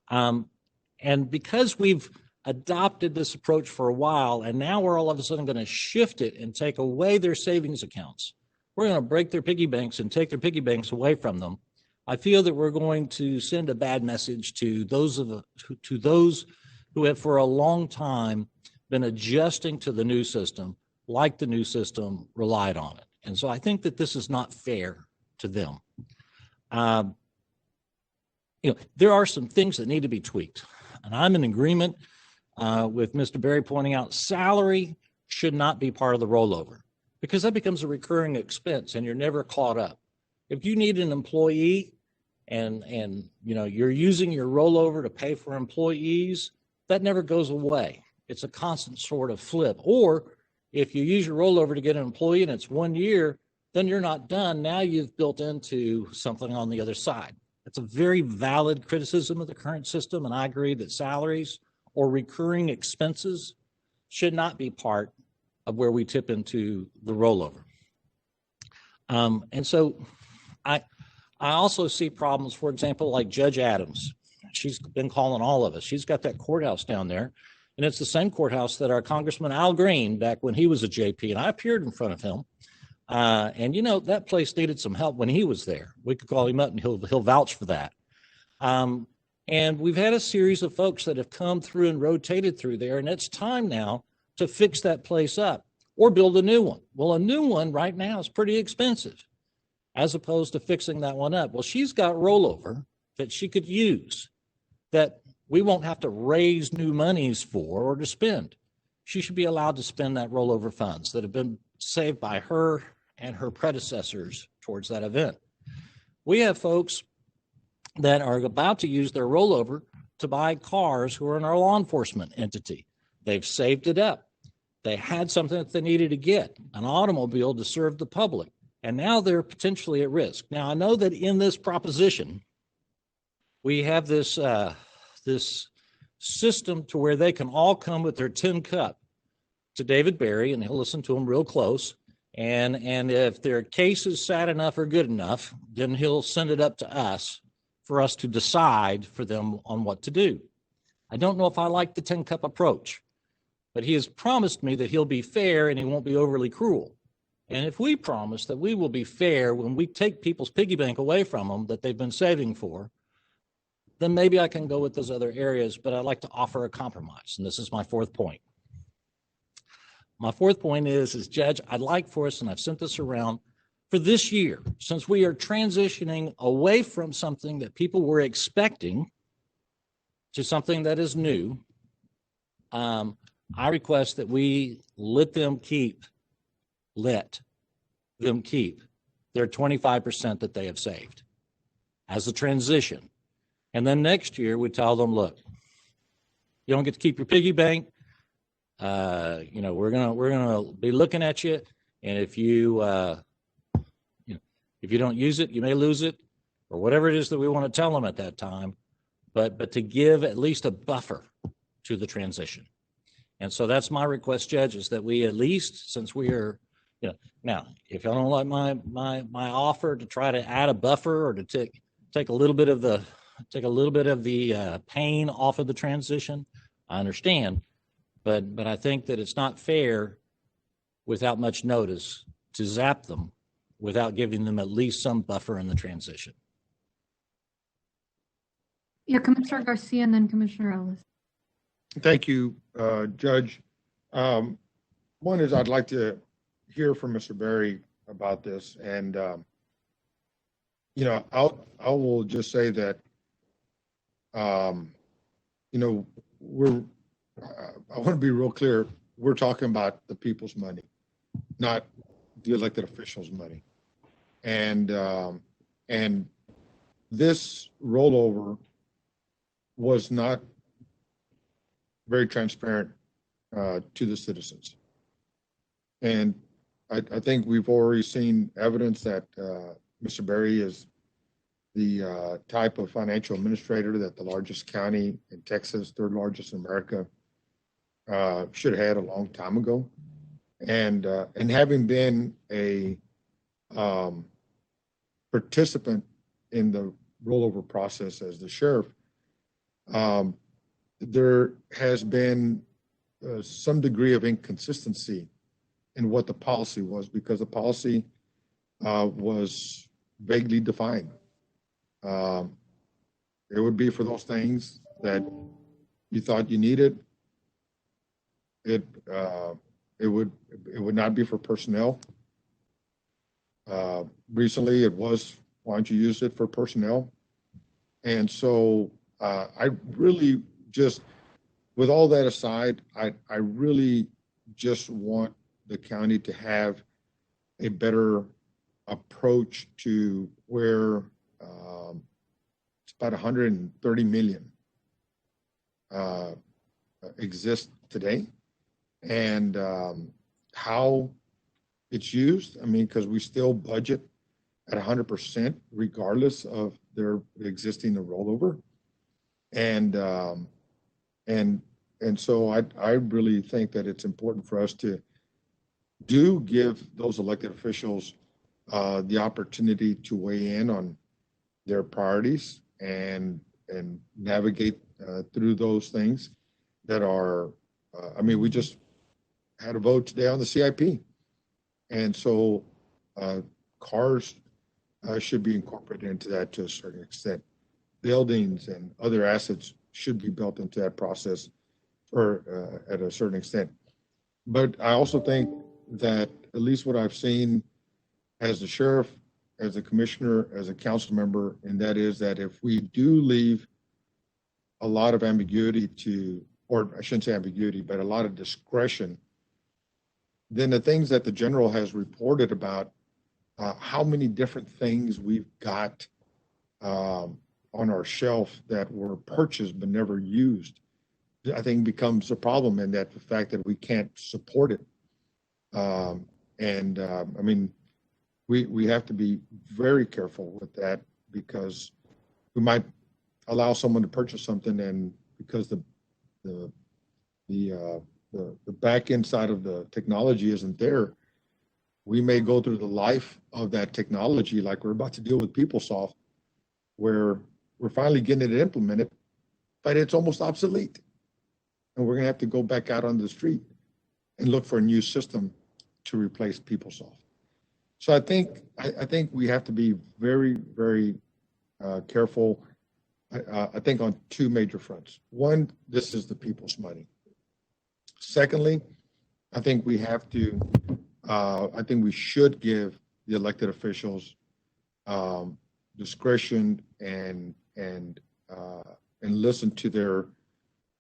And because we've adopted this approach for a while, and now we're all of a sudden going to shift it and take away their savings accounts, we're going to break their piggy banks and take their piggy banks away from them. I feel that we're going to send a bad message to those who have for a long time been adjusting to the new system, like the new system relied on it. And so I think that this is not fair to them. There are some things that need to be tweaked, and I'm in agreement with Mr. Berry pointing out salary should not be part of the rollover, because that becomes a recurring expense and you're never caught up. If you need an employee and you're using your rollover to pay for employees, that never goes away. It's a constant sort of flip. Or if you use your rollover to get an employee and it's 1 year, then you're not done. Now you've built into something on the other side. It's a very valid criticism of the current system, and I agree that salaries or recurring expenses should not be part of where we tip into the rollover. And so I also see problems, for example, like Judge Adams. She's been calling all of us. She's got that courthouse down there, and it's the same courthouse that our Congressman Al Green, back when he was a JP, and I appeared in front of him. And that place needed some help when he was there. We could call him up and he'll vouch for that. And we've had a series of folks that have come through and rotated through there, and it's time now to fix that place up or build a new one. Well, a new one right now is pretty expensive as opposed to fixing that one up. Well, she's got rollover that she could use that we won't have to raise new monies for or to spend. She should be allowed to spend that rollover funds that have been saved by her and her predecessors towards that event. We have folks that are about to use their rollover to buy cars who are in our law enforcement entity. They've saved it up. They had something that they needed to get, an automobile to serve the public, and now they're potentially at risk. Now, I know that in this proposition, we have this system to where they can all come with their tin cup to David Berry, and he'll listen to them real close. And if their case is sad enough or good enough, then he'll send it up to us for us to decide for them on what to do. I don't know if I like the tin cup approach, but he has promised me that he'll be fair and he won't be overly cruel. And if we promise that we will be fair when we take people's piggy bank away from them that they've been saving for, then maybe I can go with those other areas, but I'd like to offer a compromise. And this is my fourth point. My fourth point is Judge, I'd like for us, and I've sent this around, for this year, since we are transitioning away from something that people were expecting to something that is new, I request that we let them keep their 25% that they have saved as a transition. And then next year we tell them, look, you don't get to keep your piggy bank. We're gonna be looking at you, and if you don't use it, you may lose it, or whatever it is that we want to tell them at that time. But to give at least a buffer to the transition. And so that's my request, Judge, is that we at least, since we are, now, if y'all don't like my offer to try to add a buffer or to take a little bit of the pain off of the transition, I understand. But I think that it's not fair without much notice to zap them without giving them at least some buffer in the transition. Yeah, Commissioner Garcia and then Commissioner Ellis. Thank you, Judge. One is I'd like to hear from Mr. Berry about this. And, I will just say that, I want to be real clear. We're talking about the people's money, not the elected officials' money. And this rollover was not very transparent to the citizens. And I think we've already seen evidence that Mr. Berry is the type of financial administrator that the largest county in Texas, third largest in America, should have had a long time ago. And having been a participant in the rollover process as the sheriff, there has been some degree of inconsistency in what the policy was, because the policy was vaguely defined. It would be for those things that you thought you needed. It would not be for personnel. Recently, it was, why don't you use it for personnel? And so I really just, with all that aside, I really just want the county to have a better approach to where it's about 130 million exists today, and how it's used. I mean, because we still budget at 100% regardless of their existing rollover, and so I really think that it's important for us to give those elected officials the opportunity to weigh in on their priorities and navigate through those things that are, I mean, we just had a vote today on the CIP. And so cars should be incorporated into that to a certain extent. Buildings and other assets should be built into that process for at a certain extent. But I also think that, at least what I've seen as the sheriff, as a commissioner, as a council member, and that is that if we do leave a lot of ambiguity to, or I shouldn't say ambiguity, but a lot of discretion, then the things that the general has reported about how many different things we've got on our shelf that were purchased but never used, I think becomes a problem, in that the fact that we can't support it. I mean, we have to be very careful with that, because we might allow someone to purchase something, and because the back end side of the technology isn't there, we may go through the life of that technology like we're about to deal with PeopleSoft, where we're finally getting it implemented, but it's almost obsolete. And we're going to have to go back out on the street and look for a new system to replace PeopleSoft. So I think we have to be very, very careful. I think on two major fronts. One, this is the people's money. Secondly, I think we have to. I think we should give the elected officials discretion and listen to their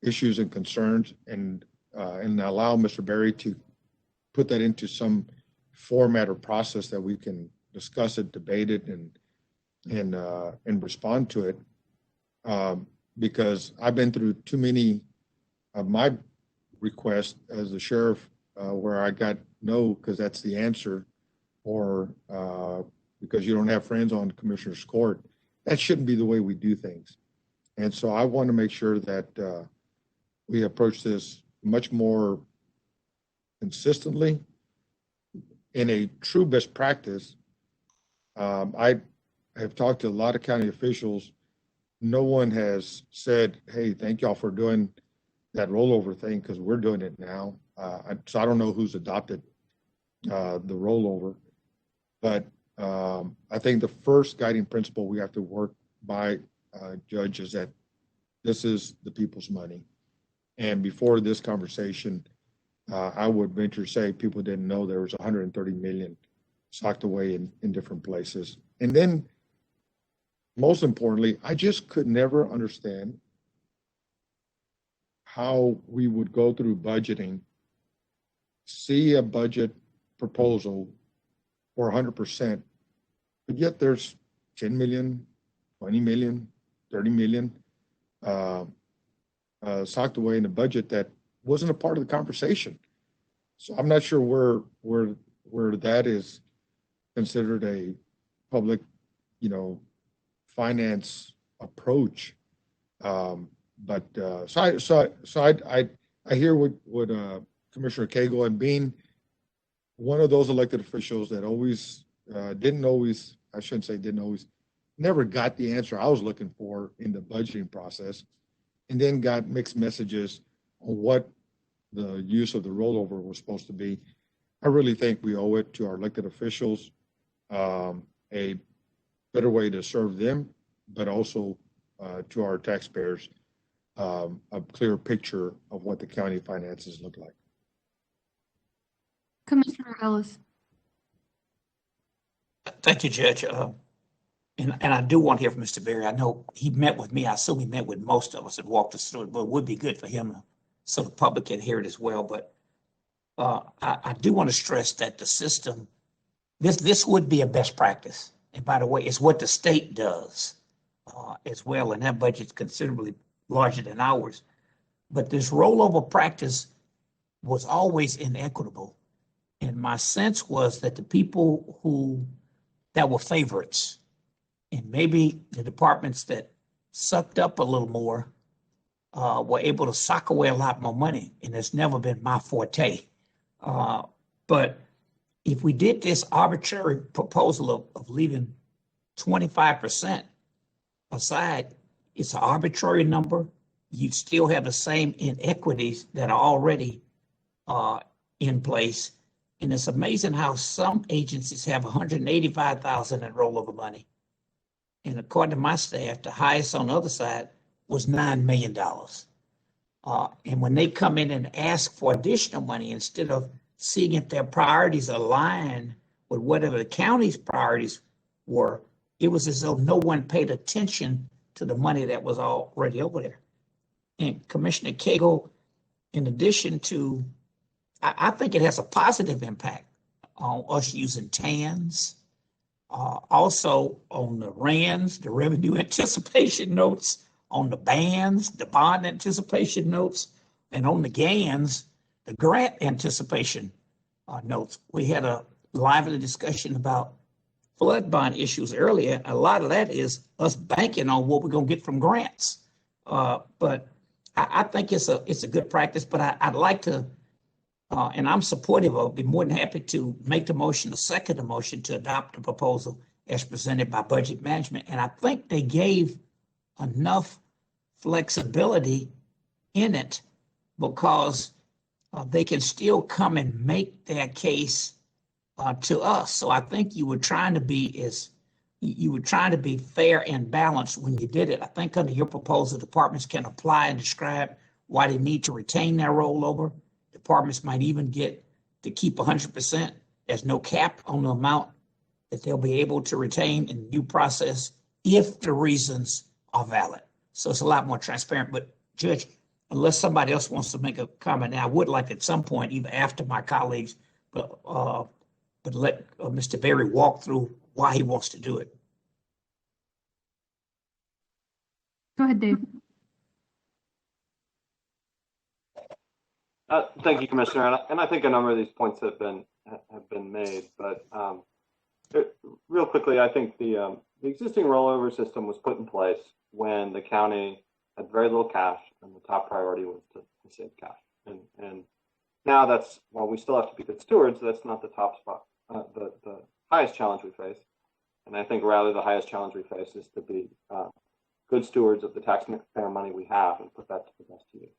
issues and concerns, and allow Mr. Berry to put that into some format or process that we can discuss it, debate it, and respond to it. Because I've been through too many of my requests as the sheriff where I got no, because that's the answer, or because you don't have friends on Commissioner's Court. That shouldn't be the way we do things. And so I want to make sure that we approach this much more consistently in a true best practice. I have talked to a lot of county officials. No one has said, hey, thank y'all for doing that rollover thing, because we're doing it now. So I don't know who's adopted the rollover. But I think the first guiding principle we have to work by, Judge, is that this is the people's money. And before this conversation, I would venture to say people didn't know there was 130 million socked away in different places. And then, most importantly, I just could never understand how we would go through budgeting, see a budget proposal for 100%, but yet there's 10 million, 20 million, 30 million socked away in the budget that wasn't a part of the conversation. So I'm not sure where where that is considered a public, finance approach. I hear what Commissioner Cagle, and being one of those elected officials that never got the answer I was looking for in the budgeting process, and then got mixed messages on what the use of the rollover was supposed to be. I really think we owe it to our elected officials a better way to serve them, but also to our taxpayers a clear picture of what the county finances look like. Commissioner Ellis. Thank you, Judge. And I do want to hear from Mr. Berry. I know he met with me. I assume he met with most of us and walked us through it, but it would be good for him so the public can hear it as well. But I do want to stress that the system, this would be a best practice. And by the way, it's what the state does as well, and that budget's considerably larger than ours. But this rollover practice was always inequitable. And my sense was that the people that were favorites, and maybe the departments that sucked up a little more, were able to sock away a lot more money. And it's never been my forte. But if we did this arbitrary proposal of leaving 25% aside, it's an arbitrary number. You'd still have the same inequities that are already in place. And it's amazing how some agencies have $185,000 in rollover money. And according to my staff, the highest on the other side was $9 million. And when they come in and ask for additional money, instead of seeing if their priorities align with whatever the county's priorities were, it was as though no one paid attention to the money that was already over there. And Commissioner Cagle, in addition to, I think it has a positive impact on us using TANs, also on the RANs, the revenue anticipation notes, on the BANs, the bond anticipation notes, and on the GANs, the grant anticipation notes. We had a lively discussion about flood bond issues earlier. A lot of that is us banking on what we're going to get from grants. But I think it's a good practice, but I'd like to, and I'm supportive of, be more than happy to make the motion, to second the motion to adopt the proposal as presented by Budget Management. And I think they gave enough flexibility in it because they can still come and make their case to us. So I think you were trying to be fair and balanced when you did it. I think under your proposal, departments can apply and describe why they need to retain their rollover. Departments might even get to keep 100%. There's no cap on the amount that they'll be able to retain in the new process if the reasons are valid. So it's a lot more transparent. But Judge, unless somebody else wants to make a comment now, I would like at some point, either after my colleagues, but let Mr. Berry walk through why he wants to do it. Go ahead, Dave. Thank you, Commissioner. And I think a number of these points have been made. But real quickly, I think the existing rollover system was put in place when the county had very little cash, and the top priority was to save cash. And now that's, while we still have to be good stewards, that's not the top spot, the highest challenge we face. And I think rather the highest challenge we face is to be good stewards of the taxpayer money we have and put that to the best use.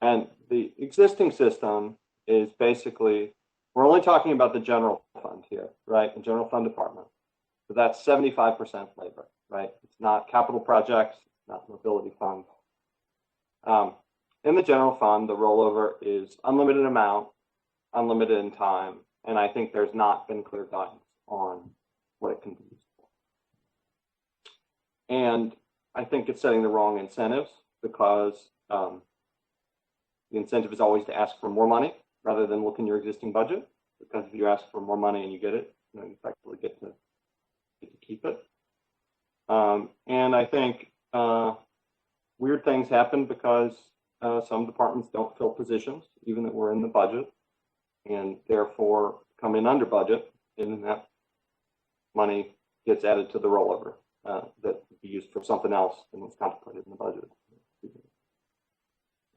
And the existing system is basically, we're only talking about the general fund here, right? The general fund department. So that's 75% labor, right? It's not capital projects, it's not mobility fund. In the general fund, the rollover is unlimited amount, unlimited in time, and I think there's not been clear guidance on what it can be used for. And I think it's setting the wrong incentives because the incentive is always to ask for more money rather than look in your existing budget. Because if you ask for more money and you get it, you effectively get to keep it. And I think weird things happen because some departments don't fill positions, even that were in the budget, and therefore come in under budget, and then that money gets added to the rollover that would be used for something else than was contemplated in the budget.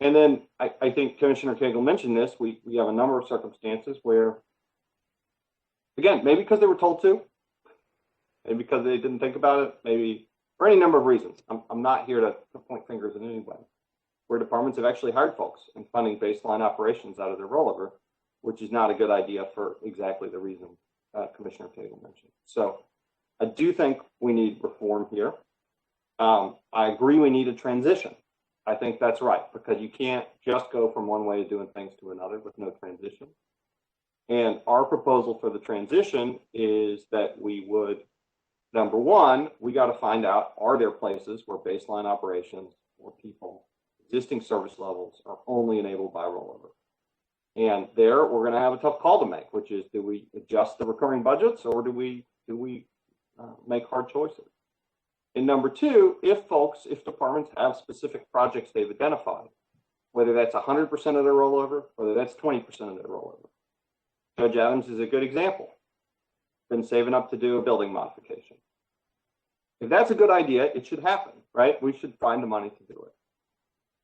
And then I think Commissioner Cagle mentioned this. We have a number of circumstances where, again, maybe because they were told to, maybe because they didn't think about it, maybe for any number of reasons. I'm not here to point fingers at anybody. Where departments have actually hired folks and funding baseline operations out of their rollover, which is not a good idea for exactly the reason Commissioner Cagle mentioned. So I do think we need reform here. I agree we need a transition. I think that's right, because you can't just go from one way of doing things to another with no transition. And our proposal for the transition is that we would, number one, we got to find out, are there places where baseline operations or people, existing service levels are only enabled by rollover? And there we're going to have a tough call to make, which is, do we adjust the recurring budgets, or do we make hard choices? And number two, if departments have specific projects they've identified, whether that's 100% of their rollover, whether that's 20% of their rollover. Judge Adams is a good example. Been saving up to do a building modification. If that's a good idea, it should happen, right? We should find the money to do it.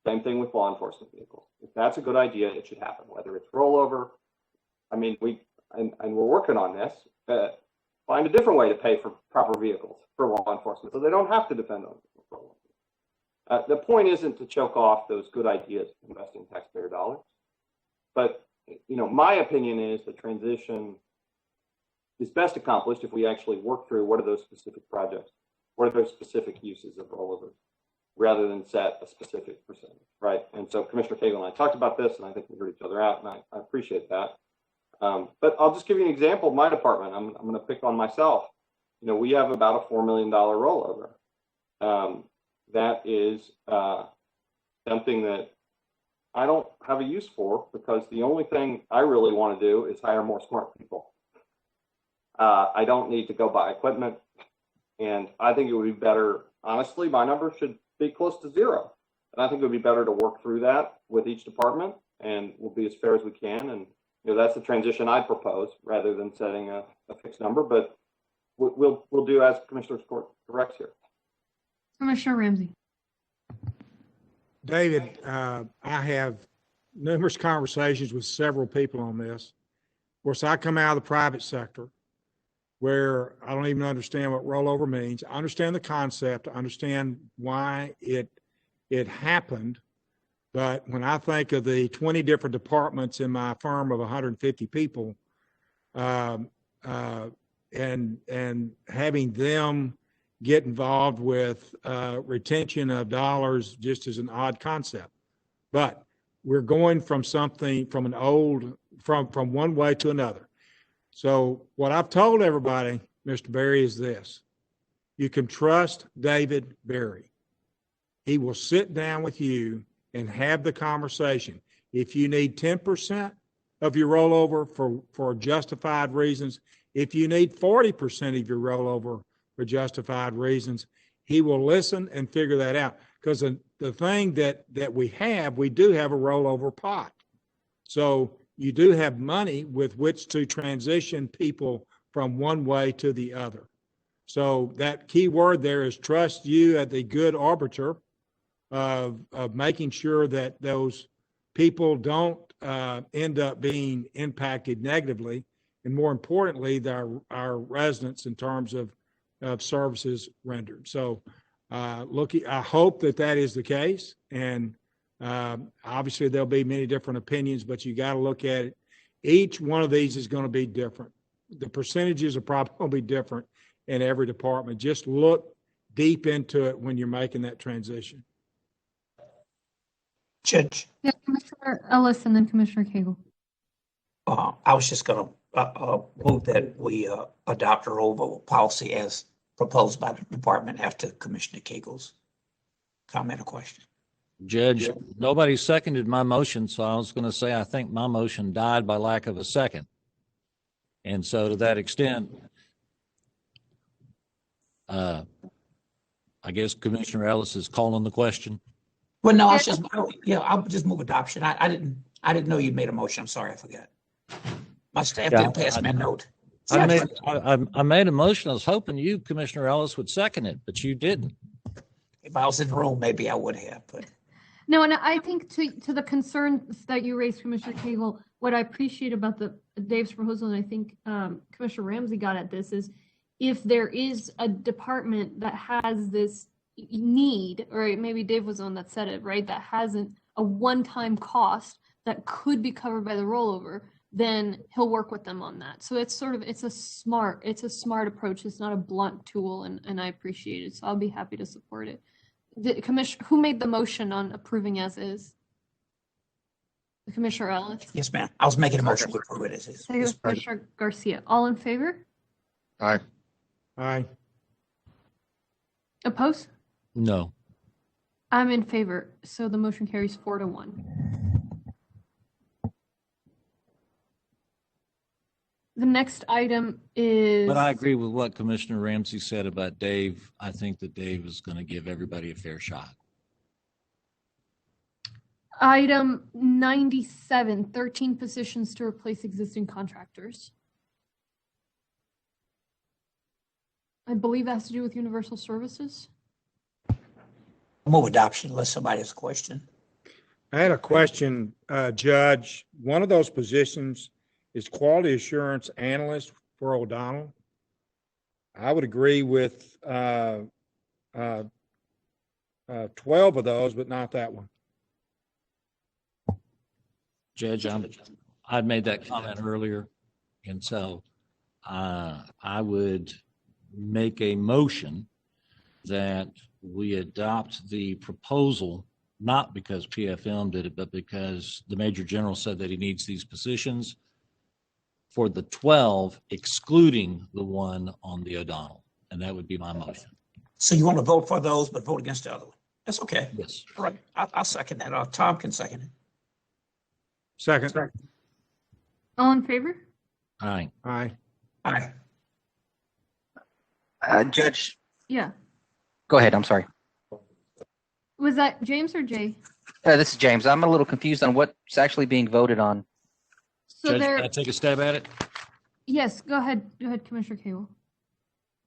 Same thing with law enforcement vehicles. If that's a good idea, it should happen, whether it's rollover. I mean, and we're working on this. Find a different way to pay for proper vehicles for law enforcement, so they don't have to depend on rollover. The point isn't to choke off those good ideas of investing taxpayer dollars, but my opinion is the transition is best accomplished if we actually work through what are those specific projects, what are those specific uses of rollovers, rather than set a specific percentage, right? And so Commissioner Cagle and I talked about this, and I think we heard each other out, and I appreciate that. But I'll just give you an example of my department. I'm going to pick on myself. We have about a $4 million rollover. That is something that I don't have a use for, because the only thing I really want to do is hire more smart people. I don't need to go buy equipment, and I think it would be better. Honestly, my number should be close to zero, and I think it would be better to work through that with each department, and we'll be as fair as we can. And that's the transition I propose, rather than setting a fixed number. But we'll do as Commissioner's Court directs here. Commissioner Ramsey. David, I have numerous conversations with several people on this. Of course, I come out of the private sector, where I don't even understand what rollover means. I understand the concept. I understand why it happened. But when I think of the 20 different departments in my firm of 150 people, and having them get involved with retention of dollars just is an odd concept. But we're going from one way to another. So what I've told everybody, Mr. Berry, is this: you can trust David Berry. He will sit down with you and have the conversation. If you need 10% of your rollover for justified reasons, if you need 40% of your rollover for justified reasons, he will listen and figure that out. Because the thing that we do have a rollover pot. So you do have money with which to transition people from one way to the other. So that key word there is trust you as the good arbiter of making sure that those people don't end up being impacted negatively, and more importantly, our residents in terms of services rendered. So I hope that is the case, and obviously there'll be many different opinions, but you got to look at it. Each one of these is going to be different. The percentages are probably going to be different in every department. Just look deep into it when you're making that transition. Judge. Yeah, Commissioner Ellis and then Commissioner Cagle. I was just going to move that we adopt a rollover policy as proposed by the department after Commissioner Cagle's comment or question. Judge, nobody seconded my motion, so I was going to say I think my motion died by lack of a second. And so to that extent, I guess Commissioner Ellis is calling the question. Well, no, I'll just move adoption. I didn't know you made a motion. I'm sorry, I forgot. My staff didn't pass me a note. I made a motion. I was hoping you, Commissioner Ellis, would second it, but you didn't. If I was in the room, maybe I would have, but. No, and I think to the concerns that you raised, Commissioner Cagle, what I appreciate about Dave's proposal, and I think Commissioner Ramsey got at this, is if there is a department that has this need, or maybe Dave was the one that said it, right, that hasn't a one-time cost that could be covered by the rollover, then he'll work with them on that. So it's a smart approach. It's not a blunt tool, and I appreciate it. So I'll be happy to support it. The commissioner, who made the motion on approving as is? The Commissioner Ellis? Yes, ma'am. I was making a motion to approve it as is. Second, Commissioner Garcia. All in favor? Aye. Aye. Opposed? No. I'm in favor. So the motion carries 4-1. The next item is. But I agree with what Commissioner Ramsey said about Dave. I think that Dave is going to give everybody a fair shot. Item 97, 13 positions to replace existing contractors. I believe that has to do with universal services. Move adoption unless somebody has a question. I had a question, Judge. One of those positions is quality assurance analyst for O'Donnell. I would agree with 12 of those, but not that one. Judge, I made that comment earlier, and so I would make a motion that we adopt the proposal, not because PFM did it, but because the Major General said that he needs these positions for the 12, excluding the one on the O'Donnell. And that would be my motion. So you want to vote for those, but vote against the other one? That's okay. Yes. All right. I'll second that. Tom can second it. Second. All in favor? Aye. Aye. Aye. Judge, Yeah. go ahead. I'm sorry. Was that James or Jay? This is James. I'm a little confused on what's actually being voted on. So Judge, there. can I take a stab at it? Yes, go ahead. Go ahead, Commissioner Cable.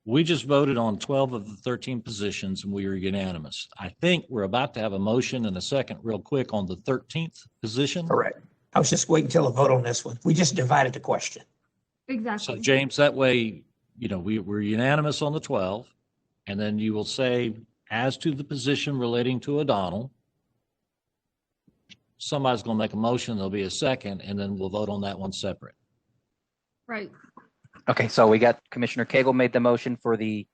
We just voted on 12 of the 13 positions and we were unanimous. I think we're about to have a motion and a second real quick on the 13th position. Correct. I was just waiting until a vote on this one. We just divided the question. Exactly. So James, that way, we're unanimous on the 12, and then you will say, as to the position relating to O'Donnell, somebody's going to make a motion, there'll be a second, and then we'll vote on that one separate. Right. Okay, so we got Commissioner Cagle made the motion for the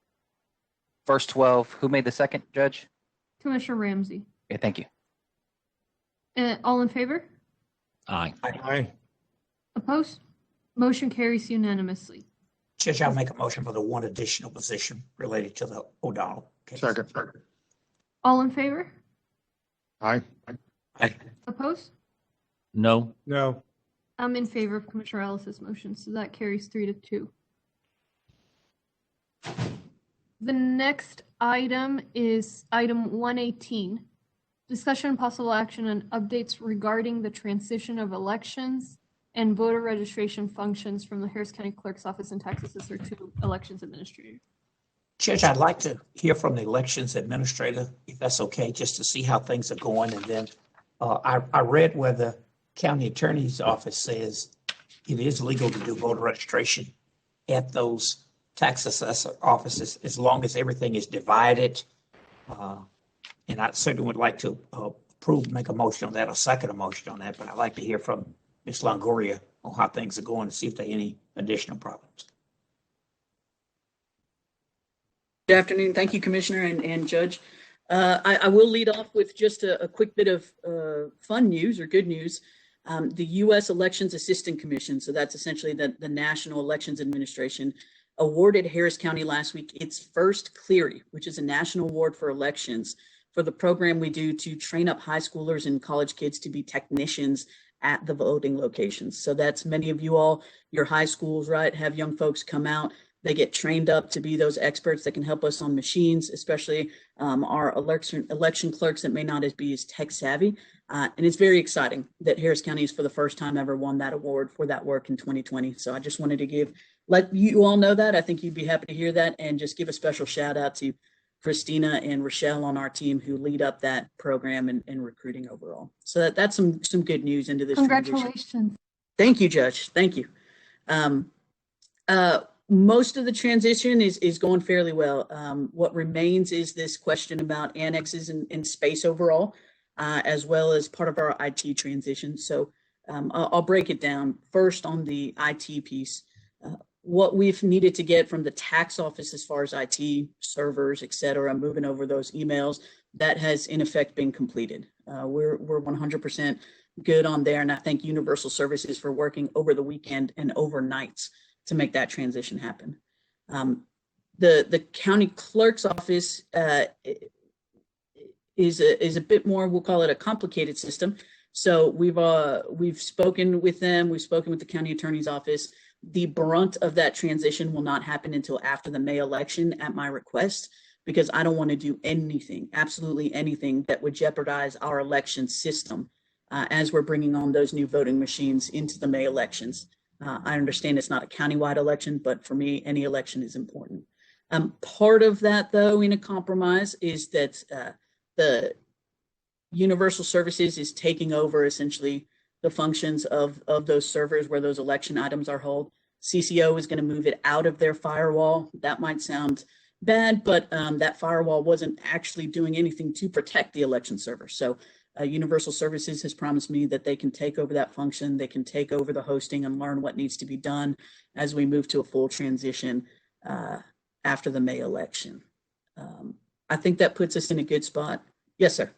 first 12. Who made the second, Judge? Commissioner Ramsey. Okay, thank you. All in favor? Aye. Aye. Opposed? Motion carries unanimously. Judge, I'll make a motion for the one additional position related to the O'Donnell case. Second. All in favor? Aye. Aye. Opposed? No. No. I'm in favor of Commissioner Ellis's motion, so that carries 3-2. The next item is item 118. Discussion and possible action on updates regarding the transition of elections and voter registration functions from the Harris County Clerk's Office and Tax Assessor to Elections Administrator. Judge, I'd like to hear from the elections administrator, if that's okay, just to see how things are going. And then I read where the county attorney's office says it is legal to do voter registration at those tax assessor offices as long as everything is divided. And I certainly would like to make a motion on that or second a motion on that, but I'd like to hear from Ms. Longoria on how things are going to see if there are any additional problems. Good afternoon. Thank you, Commissioner and Judge. I will lead off with just a quick bit of fun news or good news. The U.S. Elections Assistant Commission, so that's essentially the National Elections Administration, awarded Harris County last week its first CLEARY, which is a national award for elections, for the program we do to train up high schoolers and college kids to be technicians at the voting locations. So that's many of you all, your high schools, right, have young folks come out. They get trained up to be those experts that can help us on machines, especially our election clerks that may not be as tech savvy. And it's very exciting that Harris County has for the first time ever won that award for that work in 2020. So I just wanted to let you all know that. I think you'd be happy to hear that, and just give a special shout out to Christina and Rochelle on our team who lead up that program and recruiting overall. So that's some good news into this transition. Congratulations. Thank you, Judge. Thank you. Most of the transition is going fairly well. What remains is this question about annexes and space overall, as well as part of our IT transition. So I'll break it down. First, on the IT piece, what we've needed to get from the tax office as far as IT servers, et cetera, moving over those emails, that has in effect been completed. We're 100% good on there, and I thank Universal Services for working over the weekend and overnights to make that transition happen. The county clerk's office is a bit more, we'll call it a complicated system. So we've spoken with them, we've spoken with the county attorney's office. The brunt of that transition will not happen until after the May election at my request, because I don't want to do anything, absolutely anything, that would jeopardize our election system as we're bringing on those new voting machines into the May elections. I understand it's not a countywide election, but for me, any election is important. Part of that, though, in a compromise is that the Universal Services is taking over essentially the functions of those servers where those election items are held. CCO is going to move it out of their firewall. That might sound bad, but that firewall wasn't actually doing anything to protect the election server. So Universal Services has promised me that they can take over that function. They can take over the hosting and learn what needs to be done as we move to a full transition after the May election. I think that puts us in a good spot. Yes, sir.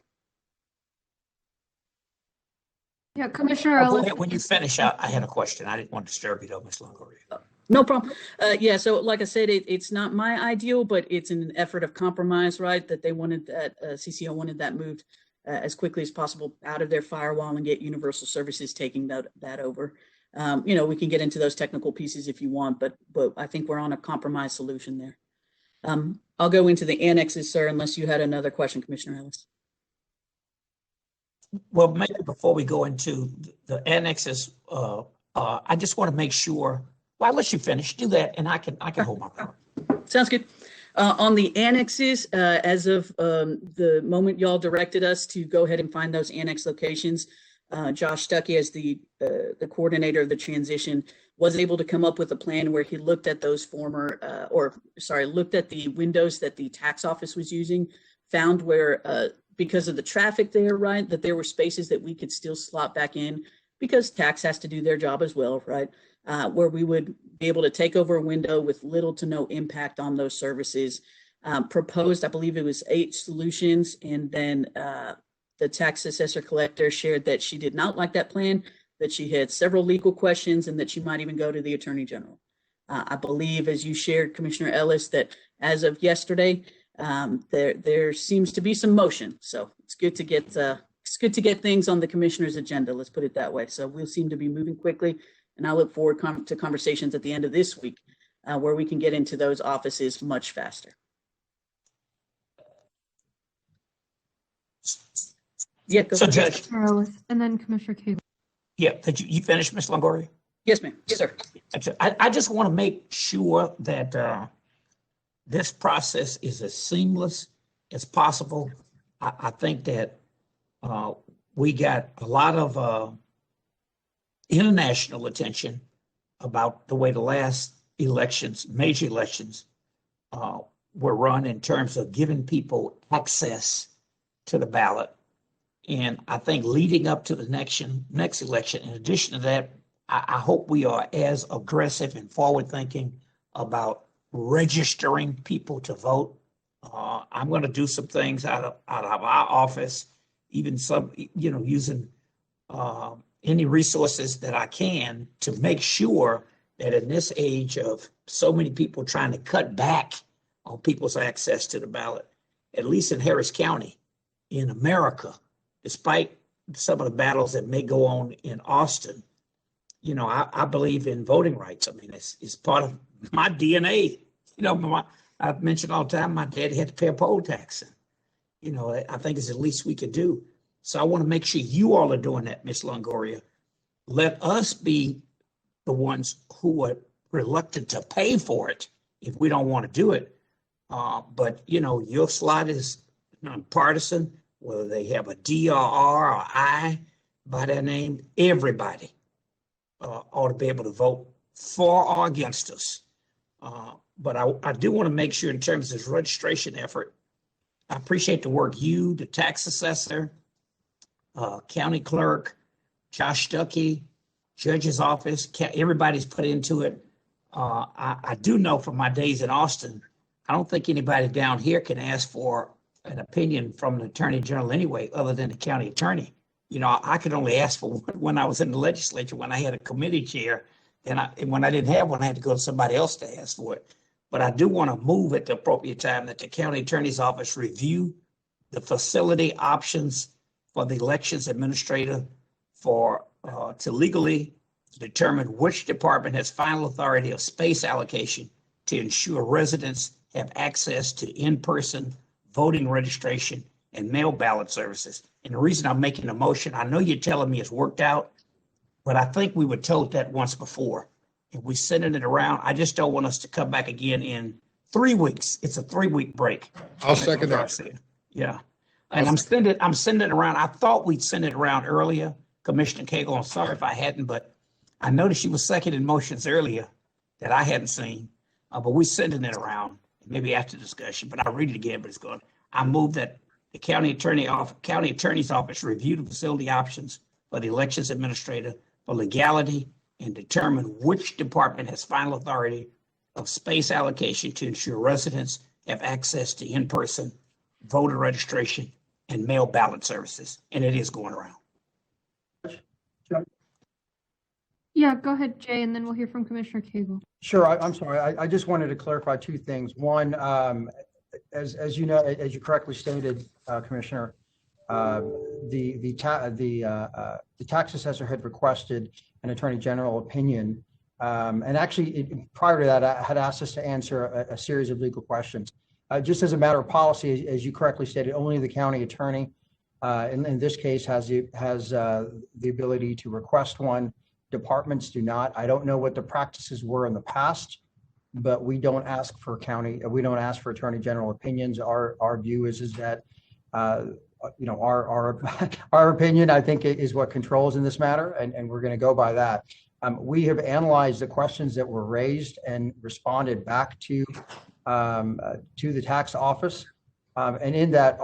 Yeah, Commissioner Ellis. When you finish, I had a question. I didn't want to disturb you though, Ms. Longoria. No problem. Yeah, so like I said, it's not my ideal, but it's in an effort of compromise, right? That they wanted that, CCO wanted that moved as quickly as possible out of their firewall and get Universal Services taking that over. We can get into those technical pieces if you want, but I think we're on a compromise solution there. I'll go into the annexes, sir, unless you had another question, Commissioner Ellis. Well, maybe before we go into the annexes, I just want to make sure. Well, I'll let you finish. Do that, and I can hold my power. Sounds good. On the annexes, as of the moment y'all directed us to go ahead and find those annex locations, Josh Stuckey, as the coordinator of the transition, was able to come up with a plan where he looked at those looked at the windows that the tax office was using, found where, because of the traffic there, right, that there were spaces that we could still slot back in, because tax has to do their job as well, right, where we would be able to take over a window with little to no impact on those services. Proposed, I believe it was 8 solutions, and then the tax assessor collector shared that she did not like that plan, that she had several legal questions, and that she might even go to the Attorney General. I believe, as you shared, Commissioner Ellis, that as of yesterday, there seems to be some motion. So it's good to get things on the commissioner's agenda. Let's put it that way. So we'll seem to be moving quickly, and I look forward to conversations at the end of this week where we can get into those offices much faster. Yeah, go so ahead. Judge, And then Commissioner Cable. Yeah, did you finish, Ms. Longoria? Yes, ma'am. Yes, sir. I just want to make sure that this process is as seamless as possible. I think that we got a lot of international attention about the way the last elections, major elections, were run in terms of giving people access to the ballot. And I think leading up to the next election, in addition to that, I hope we are as aggressive and forward-thinking about registering people to vote. I'm going to do some things out of our office, even some, using any resources that I can to make sure that in this age of so many people trying to cut back on people's access to the ballot, at least in Harris County, in America, despite some of the battles that may go on in Austin, I believe in voting rights. I mean, it's part of my DNA. I've mentioned all the time, my dad had to pay a poll tax. I think it's the least we could do. So I want to make sure you all are doing that, Ms. Longoria. Let us be the ones who are reluctant to pay for it if we don't want to do it. But your slot is nonpartisan, whether they have a D or R or I by their name, everybody ought to be able to vote for or against us. But I do want to make sure in terms of this registration effort, I appreciate the work you, the tax assessor, county clerk, Josh Stuckey, judge's office, everybody's put into it. I do know from my days in Austin, I don't think anybody down here can ask for an opinion from the attorney general anyway, other than the county attorney. I could only ask for one when I was in the legislature, when I had a committee chair, and when I didn't have one, I had to go to somebody else to ask for it. But I do want to move at the appropriate time that the county attorney's office review the facility options for the elections administrator to legally determine which department has final authority of space allocation to ensure residents have access to in-person voting registration and mail ballot services. And the reason I'm making a motion, I know you're telling me it's worked out, but I think we were told that once before. And we're sending it around. I just don't want us to come back again in 3 weeks. It's a 3-week break. I'll second that. Yeah. And I'm sending it around. I thought we'd send it around earlier, Commissioner Cagle. I'm sorry if I hadn't, but I noticed you were seconding motions earlier that I hadn't seen. But we're sending it around, maybe after discussion, but I'll read it again, but it's good. I move that the county attorney's office review the facility options for the elections administrator for legality and determine which department has final authority of space allocation to ensure residents have access to in-person voter registration and mail ballot services. And it is going around. Yeah, go ahead, Jay, and then we'll hear from Commissioner Cagle. Sure. I'm sorry. I just wanted to clarify two things. One, as you know, as you correctly stated, Commissioner, the tax assessor had requested an attorney general opinion, and actually prior to that, I had asked us to answer a series of legal questions. Just as a matter of policy, as you correctly stated, only the county attorney, in this case, has the ability to request one. Departments do not. I don't know what the practices were in the past, but we don't ask for attorney general opinions. Our view is that our opinion, I think, is what controls in this matter, and we're going to go by that. We have analyzed the questions that were raised and responded back to the tax office, and in that,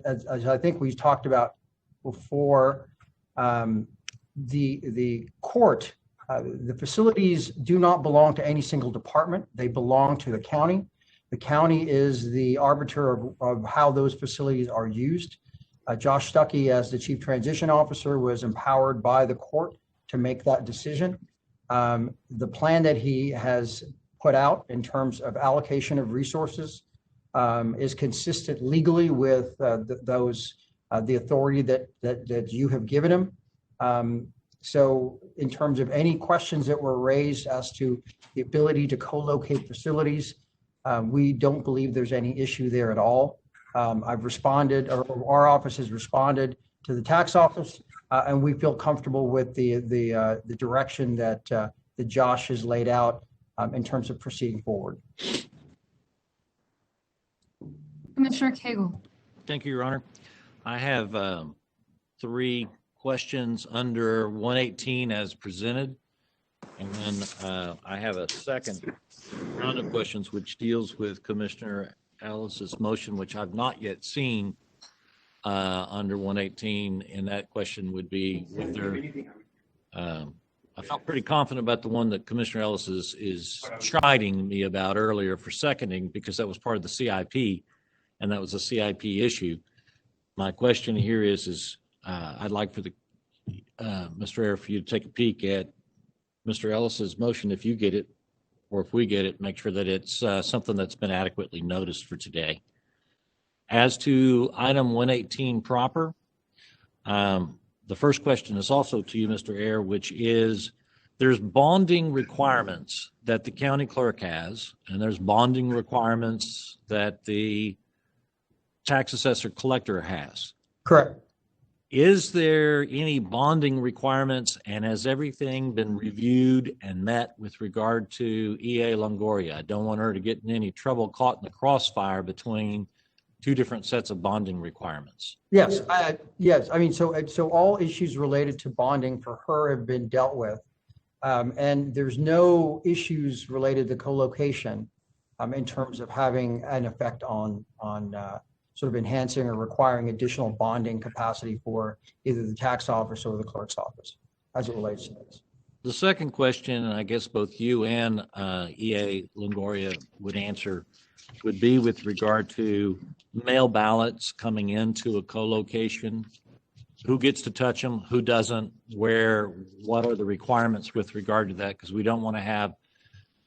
as I think we talked about before, the court, the facilities do not belong to any single department. They belong to the county. The county is the arbiter of how those facilities are used. Josh Stuckey, as the chief transition officer, was empowered by the court to make that decision. The plan that he has put out in terms of allocation of resources is consistent legally with the authority that you have given him. So in terms of any questions that were raised as to the ability to co-locate facilities, we don't believe there's any issue there at all. I've responded, or our office has responded to the tax office, and we feel comfortable with the direction that Josh has laid out in terms of proceeding forward. Commissioner Cagle. Thank you, Your Honor. I have 3 questions under 118 as presented. And then I have a second round of questions which deals with Commissioner Ellis's motion, which I've not yet seen under 118. And that question would be whether I felt pretty confident about the one that Commissioner Ellis is chiding me about earlier for seconding, because that was part of the CIP, and that was a CIP issue. My question here is I'd like for the Mr. Ayer, for you to take a peek at Mr. Ellis's motion, if you get it, or if we get it, make sure that it's something that's been adequately noticed for today. As to item 118 proper, the first question is also to you, Mr. Ayer, which is there's bonding requirements that the county clerk has, and there's bonding requirements that the tax assessor collector has. Correct. Is there any bonding requirements, and has everything been reviewed and met with regard to EA Longoria? I don't want her to get in any trouble caught in the crossfire between two different sets of bonding requirements. Yes, yes. I mean, so all issues related to bonding for her have been dealt with. And there's no issues related to co-location in terms of having an effect on sort of enhancing or requiring additional bonding capacity for either the tax office or the clerk's office as it relates to this. The second question, and I guess both you and EA Longoria would answer, would be with regard to mail ballots coming into a co-location. Who gets to touch them? Who doesn't? Where? What are the requirements with regard to that? Because we don't want to have,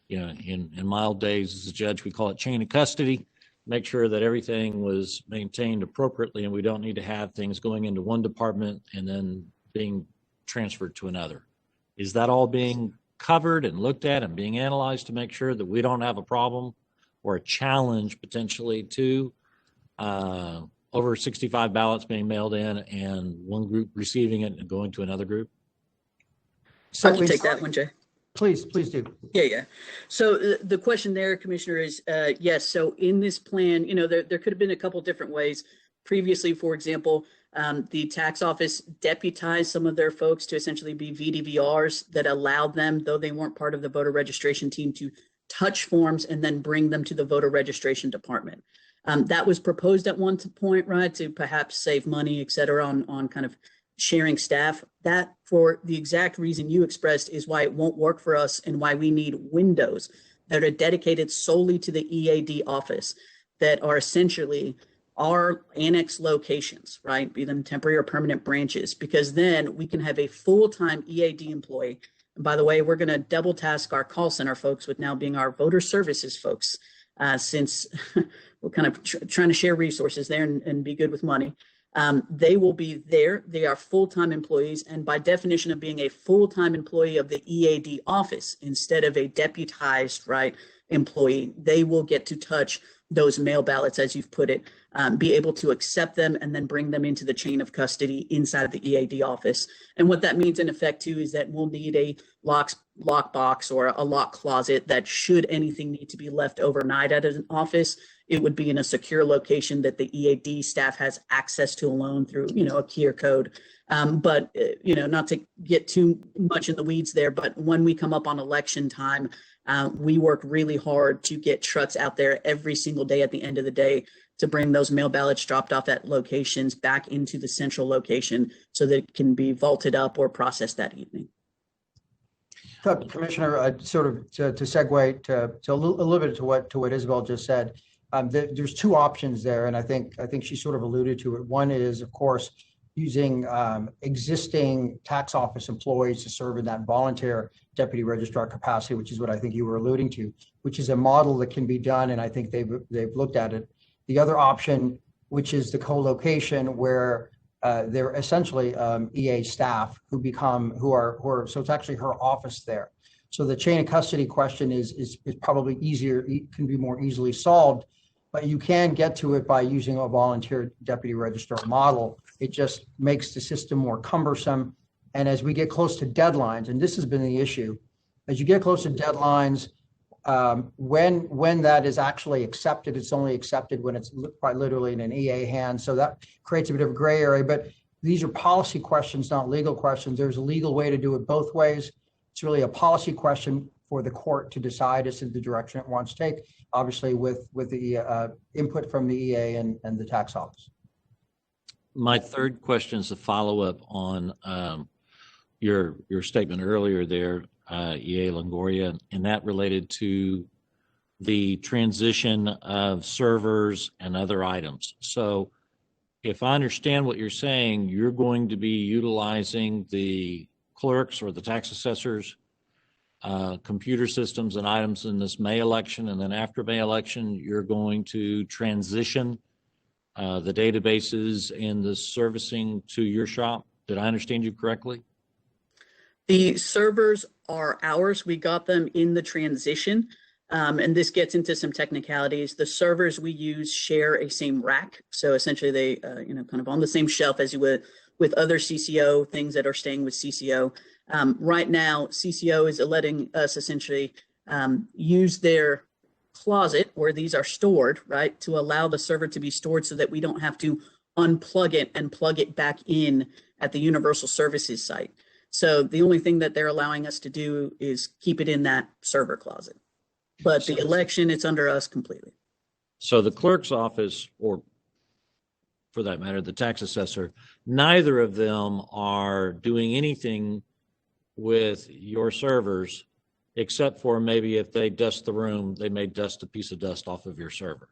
you know, in my old days as a judge, we call it chain of custody. Make sure that everything was maintained appropriately, and we don't need to have things going into one department and then being transferred to another. Is that all being covered and looked at and being analyzed to make sure that we don't have a problem or a challenge potentially to over 65 ballots being mailed in and one group receiving it and going to another group? So I can take that one, Jay. Please do. Yeah. So the question there, Commissioner, is yes. So in this plan, you know, there could have been a couple different ways. Previously, for example, the tax office deputized some of their folks to essentially be VDVRs that allowed them, though they weren't part of the voter registration team, to touch forms and then bring them to the voter registration department. That was proposed at one point, right, to perhaps save money, et cetera, on kind of sharing staff. That, for the exact reason you expressed, is why it won't work for us and why we need windows that are dedicated solely to the EAD office that are essentially our annex locations, right? Be them temporary or permanent branches, because then we can have a full-time EAD employee. And by the way, we're going to double task our call center folks with now being our voter services folks, since we're kind of trying to share resources there and be good with money. They will be there. They are full-time employees. And by definition of being a full-time employee of the EAD office, instead of a deputized, right, employee, they will get to touch those mail ballots, as you've put it, be able to accept them and then bring them into the chain of custody inside the EAD office. And what that means in effect too is that we'll need a lockbox or a lock closet that, should anything need to be left overnight at an office, it would be in a secure location that the EAD staff has access to alone through, you know, a key or code. But, you know, not to get too much in the weeds there, but when we come up on election time, we work really hard to get trucks out there every single day at the end of the day to bring those mail ballots dropped off at locations back into the central location so that it can be vaulted up or processed that evening. So, Commissioner, sort of to segue to a little bit to what Isabel just said, there's two options there, and I think she sort of alluded to it. One is, of course, using existing tax office employees to serve in that volunteer deputy registrar capacity, which is what I think you were alluding to, which is a model that can be done, and I think they've looked at it. The other option, which is the co-location, where they're essentially EA staff who are so it's actually her office there. So the chain of custody question is probably easier, can be more easily solved, but you can get to it by using a volunteer deputy registrar model. It just makes the system more cumbersome. And as we get close to deadlines, and this has been the issue, as you get close to deadlines, when that is actually accepted, it's only accepted when it's quite literally in an EA hand. So that creates a bit of a gray area, but these are policy questions, not legal questions. There's a legal way to do it both ways. It's really a policy question for the court to decide as to the direction it wants to take, obviously with the input from the EA and the tax office. My third question is a follow-up on your statement earlier there, EA Longoria, and that related to the transition of servers and other items. So if I understand what you're saying, you're going to be utilizing the clerks or the tax assessors' computer systems and items in this May election, and then after May election, you're going to transition the databases and the servicing to your shop? Did I understand you correctly? The servers are ours. We got them in the transition. And this gets into some technicalities. The servers we use share a same rack. So essentially they, kind of on the same shelf as you would with other CCO things that are staying with CCO. Right now, CCO is letting us essentially use their closet where these are stored, right, to allow the server to be stored so that we don't have to unplug it and plug it back in at the Universal Services site. So the only thing that they're allowing us to do is keep it in that server closet. But the election, it's under us completely. So the clerk's office, or for that matter, the tax assessor, neither of them are doing anything with your servers, except for maybe if they dust the room, they may dust a piece of dust off of your server.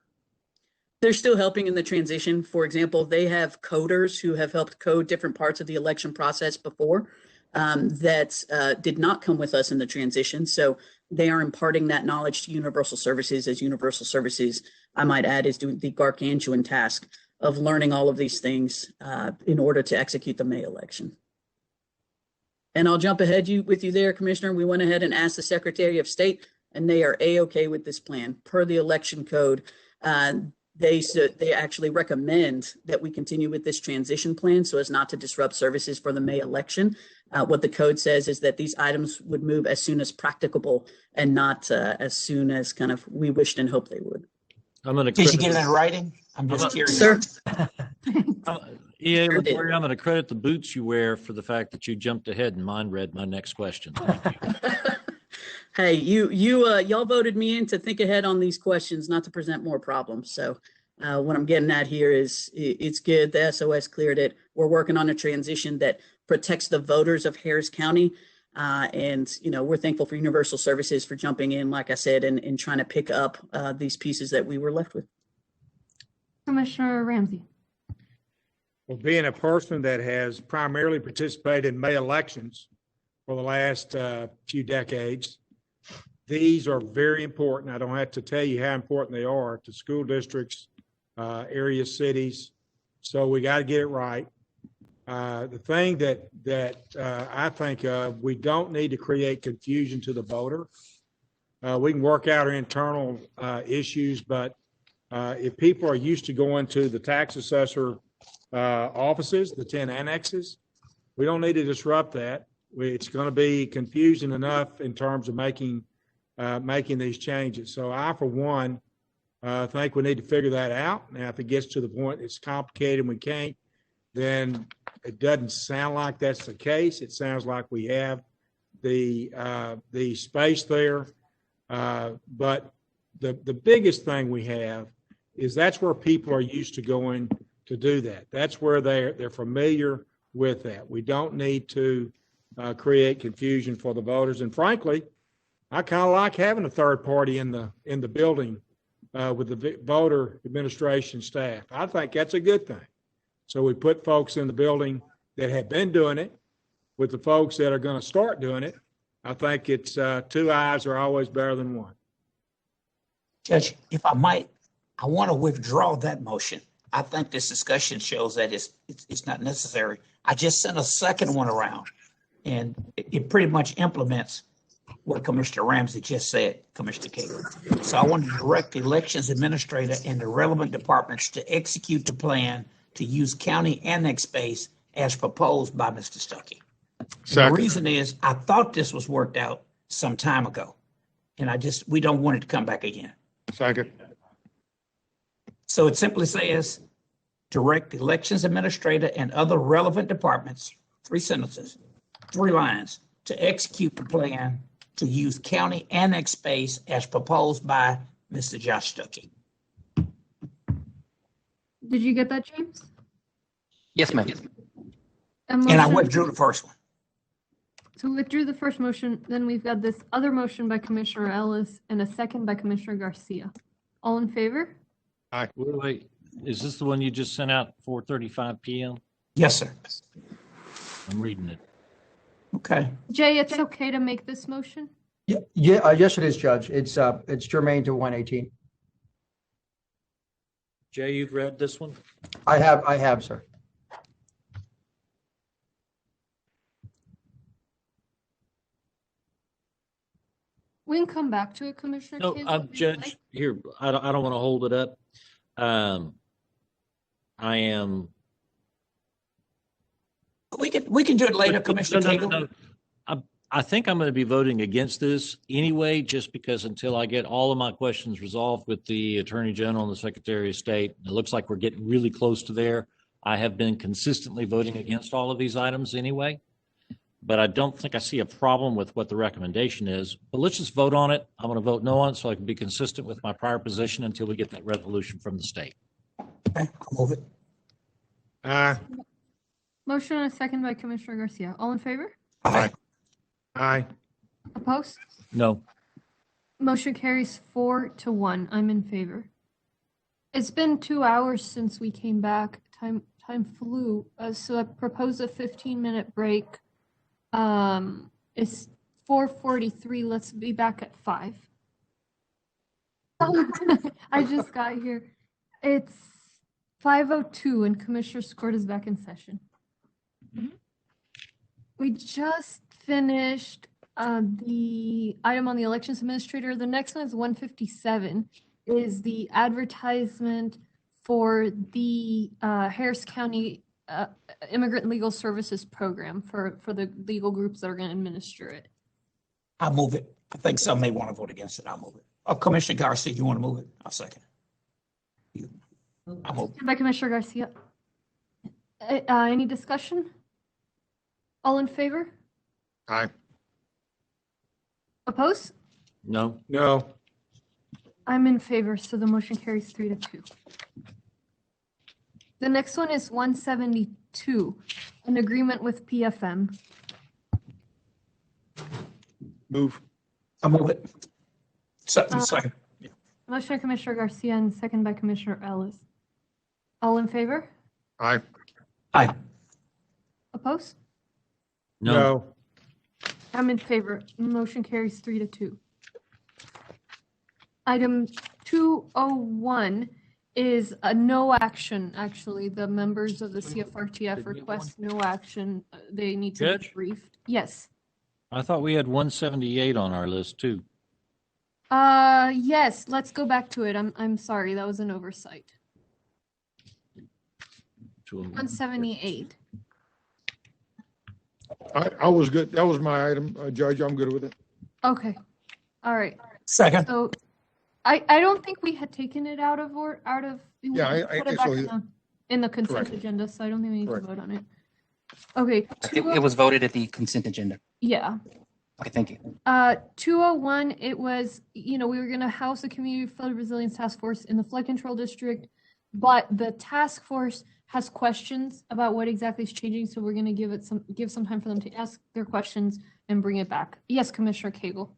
They're still helping in the transition. For example, they have coders who have helped code different parts of the election process before that did not come with us in the transition. So they are imparting that knowledge to Universal Services, as Universal Services, I might add, is doing the gargantuan task of learning all of these things in order to execute the May election. And I'll jump ahead with you there, Commissioner. We went ahead and asked the Secretary of State, and they are A-OK with this plan. Per the election code, they actually recommend that we continue with this transition plan so as not to disrupt services for the May election. What the code says is that these items would move as soon as practicable and not as soon as kind of we wished and hoped they would. I'm going to. Did you get it in writing? I'm just curious. Sir. Yeah, I'm going to credit the boots you wear for the fact that you jumped ahead and mine read my next question. Hey, y'all voted me in to think ahead on these questions, not to present more problems. So what I'm getting at here is it's good. The SOS cleared it. We're working on a transition that protects the voters of Harris County. And we're thankful for Universal Services for jumping in, like I said, and trying to pick up these pieces that we were left with. Commissioner Ramsey. Well, being a person that has primarily participated in May elections for the last few decades, these are very important. I don't have to tell you how important they are to school districts, area cities. So we got to get it right. The thing that I think of, we don't need to create confusion to the voter. We can work out our internal issues, but if people are used to going to the tax assessor offices, the 10 annexes, we don't need to disrupt that. It's going to be confusing enough in terms of making these changes. So I, for one, think we need to figure that out. Now, if it gets to the point it's complicated and we can't, then it doesn't sound like that's the case. It sounds like we have the space there. But the biggest thing we have is that's where people are used to going to do that. That's where they're familiar with that. We don't need to create confusion for the voters. And frankly, I kind of like having a third party in the building with the voter administration staff. I think that's a good thing. So we put folks in the building that have been doing it with the folks that are going to start doing it. I think it's two eyes are always better than one. Judge, if I might, I want to withdraw that motion. I think this discussion shows that it's not necessary. I just sent a second one around, and it pretty much implements what Commissioner Ramsey just said, Commissioner Cagle. So I want to direct the elections administrator and the relevant departments to execute the plan to use county annex space as proposed by Mr. Stuckey. The reason is I thought this was worked out some time ago, and we don't want it to come back again. Second. So it simply says, direct the elections administrator and other relevant departments, 3 sentences, 3 lines, to execute the plan to use county annex space as proposed by Mr. Josh Stuckey. Did you get that, James? Yes, ma'am. And I withdrew the first one. So we withdrew the first motion. Then we've got this other motion by Commissioner Ellis and a second by Commissioner Garcia. All in favor? Aye. Wait, is this the one you just sent out 4:35 p.m.? Yes, sir. I'm reading it. Okay. Jay, it's okay to make this motion? Yeah, yes, it is, Judge. It's germane to 118. Jay, you've read this one? I have, sir. We can come back to it, Commissioner No, Cagle, if you'd Judge, like. here, I don't want to hold it up. I am. We can do it later, Commissioner Cagle. No. I think I'm going to be voting against this anyway, just because until I get all of my questions resolved with the Attorney General and the Secretary of State, it looks like we're getting really close to there. I have been consistently voting against all of these items anyway, but I don't think I see a problem with what the recommendation is. But let's just vote on it. I'm going to vote no on it so I can be consistent with my prior position until we get that resolution from the state. Okay, I'll move it. Aye. Motion and a second by Commissioner Garcia. All in favor? Aye. Aye. Opposed? No. Motion carries 4-1. I'm in favor. It's been 2 hours since we came back. Time flew. So I propose a 15-minute break. It's 4:43. Let's be back at 5. I just got here. It's 5:02 and Commissioner's Court is back in session. We just finished the item on the elections administrator. The next one is 157, is the advertisement for the Harris County Immigrant Legal Services Program for the legal groups that are going to administer it. I'll move it. I think some may want to vote against it. I'll move it. Oh, Commissioner Garcia, you want to move it? I'll second it. I'll move it. By Commissioner Garcia. Any discussion? All in favor? Aye. Opposed? No. No. I'm in favor, so the motion carries 3-2. The next one is 172, an agreement with PFM. Move. I'll move it. Second. Motion by Commissioner Garcia and second by Commissioner Ellis. All in favor? Aye. Aye. Opposed? No. I'm in favor. Motion carries 3-2. Item 201 is a no action. Actually, the members of the CFRTF request no action. They need to be Judge? briefed. Yes. I thought we had 178 on our list too. Yes. Let's go back to it. I'm sorry. That was an oversight. 178. I was good. That was my item, Judge. I'm good with it. Okay. All right. Second. So I don't think we had taken it out of. Yeah, I put it think back so. in the consent Correct. agenda, so I don't think we need Correct. to vote on it. Okay. It was voted at the consent agenda. Yeah. Okay, thank you. 201, it was, we were going to house a community flood resilience task force in the flood control district, but the task force has questions about what exactly is changing, so we're going to give some time for them to ask their questions and bring it back. Yes, Commissioner Cagle.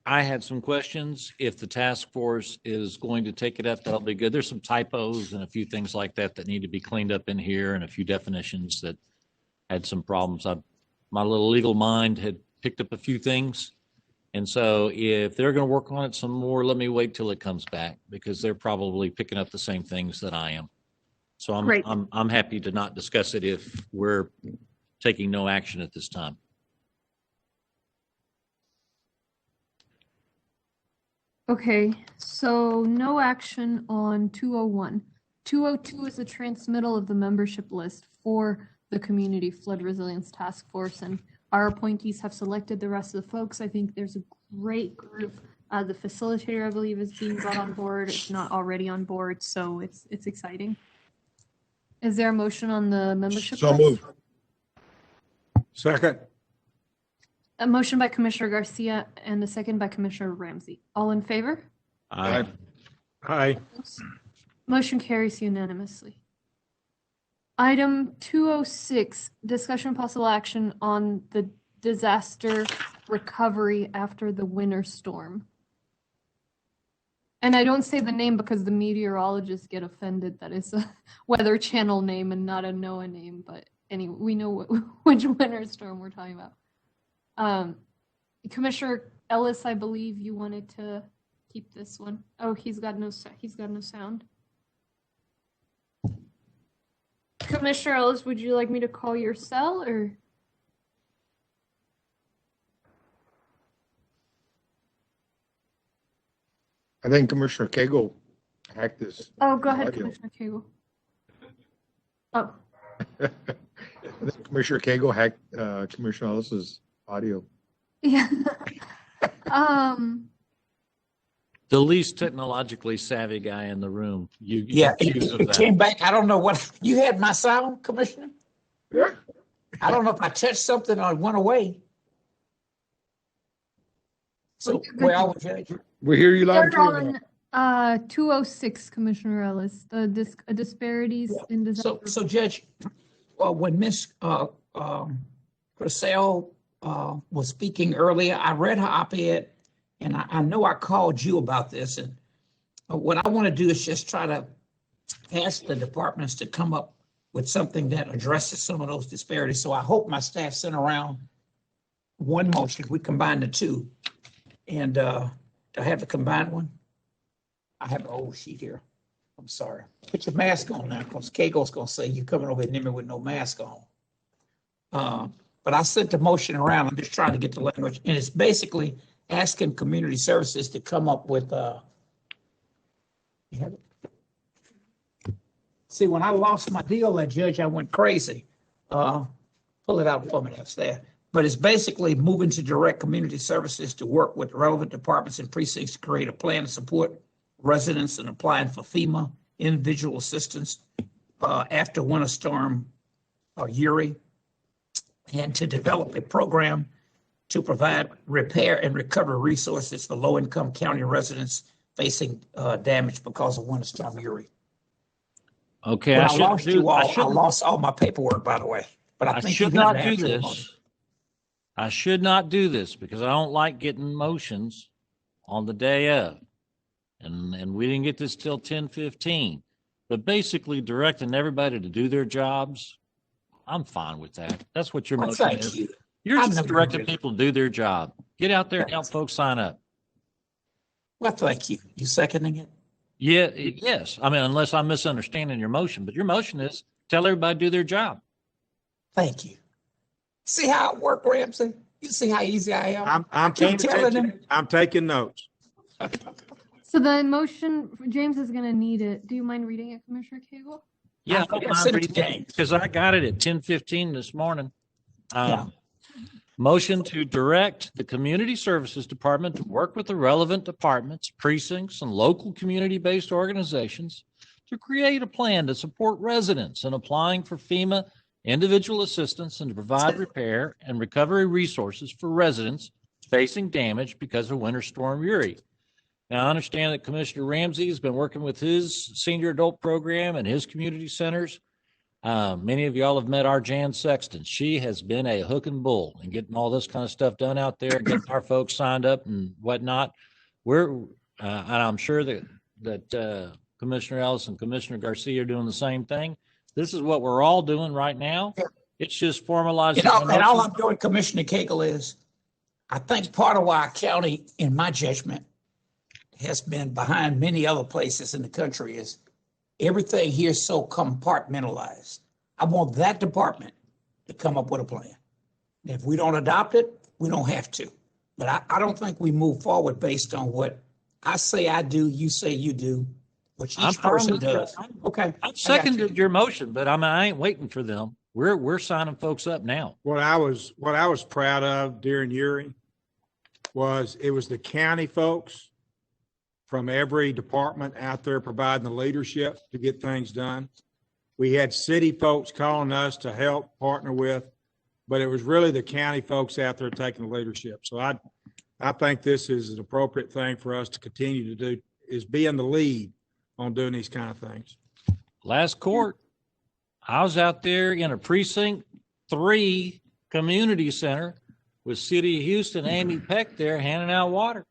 I had some questions. If the task force is going to take it up, that'll be good. There's some typos and a few things like that that need to be cleaned up in here and a few definitions that had some problems. My little legal mind had picked up a few things. And so if they're going to work on it some more, let me wait till it comes back because they're probably picking up the same things that I am. So Great. I'm happy to not discuss it if we're taking no action at this time. Okay, so no action on 201. 202 is a transmittal of the membership list for the Community Flood Resilience Task Force, and our appointees have selected the rest of the folks. I think there's a great group. The facilitator, I believe, is being brought on board, if not already on board, so it's exciting. Is there a motion on the membership So list? moved. Second. A motion by Commissioner Garcia and a second by Commissioner Ramsey. All in favor? Aye. Aye. Motion carries unanimously. Item 206, discussion and possible action on the disaster recovery after the winter storm. And I don't say the name because the meteorologists get offended that it's a Weather Channel name and not a NOAA name, but anyway, we know which winter storm we're talking about. Commissioner Ellis, I believe you wanted to keep this one. Oh, he's got no sound. Commissioner Ellis, would you like me to call your cell or? I think Commissioner Cagle hacked this. Oh, go ahead, audio. Commissioner Cagle. Oh, I think Commissioner Cagle hacked Commissioner Ellis's audio. yeah. The least technologically savvy guy in the room. You Yeah, accused of it that. came back. I don't know what, you had my sound, Commissioner? I don't know if I touched something or it went away. So where are we, Judge? We hear you loud and They're clear. on 206, Commissioner Ellis, the disparities in disaster. So Judge, when Ms. Purcell was speaking earlier, I read her op-ed, and I know I called you about this, and what I want to do is just try to ask the departments to come up with something that addresses some of those disparities. So I hope my staff sent around one motion, we combine the two. And do I have the combined one? I have an old sheet here. I'm sorry. Put your mask on now, because Cagle's gonna say you're coming over near me with no mask on. But I sent the motion around. I'm just trying to get the language, and it's basically asking community services to come up with. You have it? See, when I lost my deal at Judge, I went crazy. Pull it out for me. That's there. But it's basically moving to direct community services to work with relevant departments and precincts to create a plan to support residents in applying for FEMA individual assistance after Winter Storm Uri, and to develop a program to provide repair and recovery resources for low-income county residents facing damage because of Winter Storm Uri. Okay, When I I lost shouldn't you all, I shouldn't- lost all my paperwork, by the way. But I think should you have not the do actual this. motion. I should not do this because I don't like getting motions on the day of. And we didn't get this till 10:15. But basically directing everybody to do their jobs, I'm fine with that. That's what your Well, motion thank is. you. You're I've just never directing agreed. people to do their job. Get out there and help folks sign up. Well, thank you. You seconding it? Yeah, yes. I mean, unless I'm misunderstanding your motion, but your motion is tell everybody to do their job. Thank you. See how it worked, Ramsey? You see how easy I am? I'm keep paying telling attention. him. I'm taking notes. So the motion, James is going to need it. Do you mind reading it, Commissioner Cagle? Yeah, I sent it to James. because I got it at 10:15 this morning. Motion to direct the Community Services Department to work with the relevant departments, precincts, and local community-based organizations to create a plan to support residents in applying for FEMA individual assistance and to provide repair and recovery resources for residents facing damage because of Winter Storm Uri. Now, I understand that Commissioner Ramsey has been working with his senior adult program and his community centers. Many of y'all have met our Jan Sexton. She has been a hook and bull in getting all this kind of stuff done out there, getting our folks signed up and whatnot. And I'm sure that Commissioner Ellis and Commissioner Garcia are doing the same thing. This is what we're all doing right now. It's just formalizing. And all I'm doing, Commissioner Cagle, is I think part of why our county, in my judgment, has been behind many other places in the country is everything here is so compartmentalized. I want that department to come up with a plan. If we don't adopt it, we don't have to. But I don't think we move forward based on what I say I do, you say you do, which I'm each fine person with that. does. Okay. I've seconded your motion, but I ain't waiting for them. We're signing folks up now. What I was proud of during Uri was it was the county folks from every department out there providing the leadership to get things done. We had city folks calling us to help partner with, but it was really the county folks out there taking the leadership. So I think this is an appropriate thing for us to continue to do, is be in the lead on doing these kind of things. Last court, I was out there in a precinct 3 community center with City of Houston, Amy Peck there handing out water.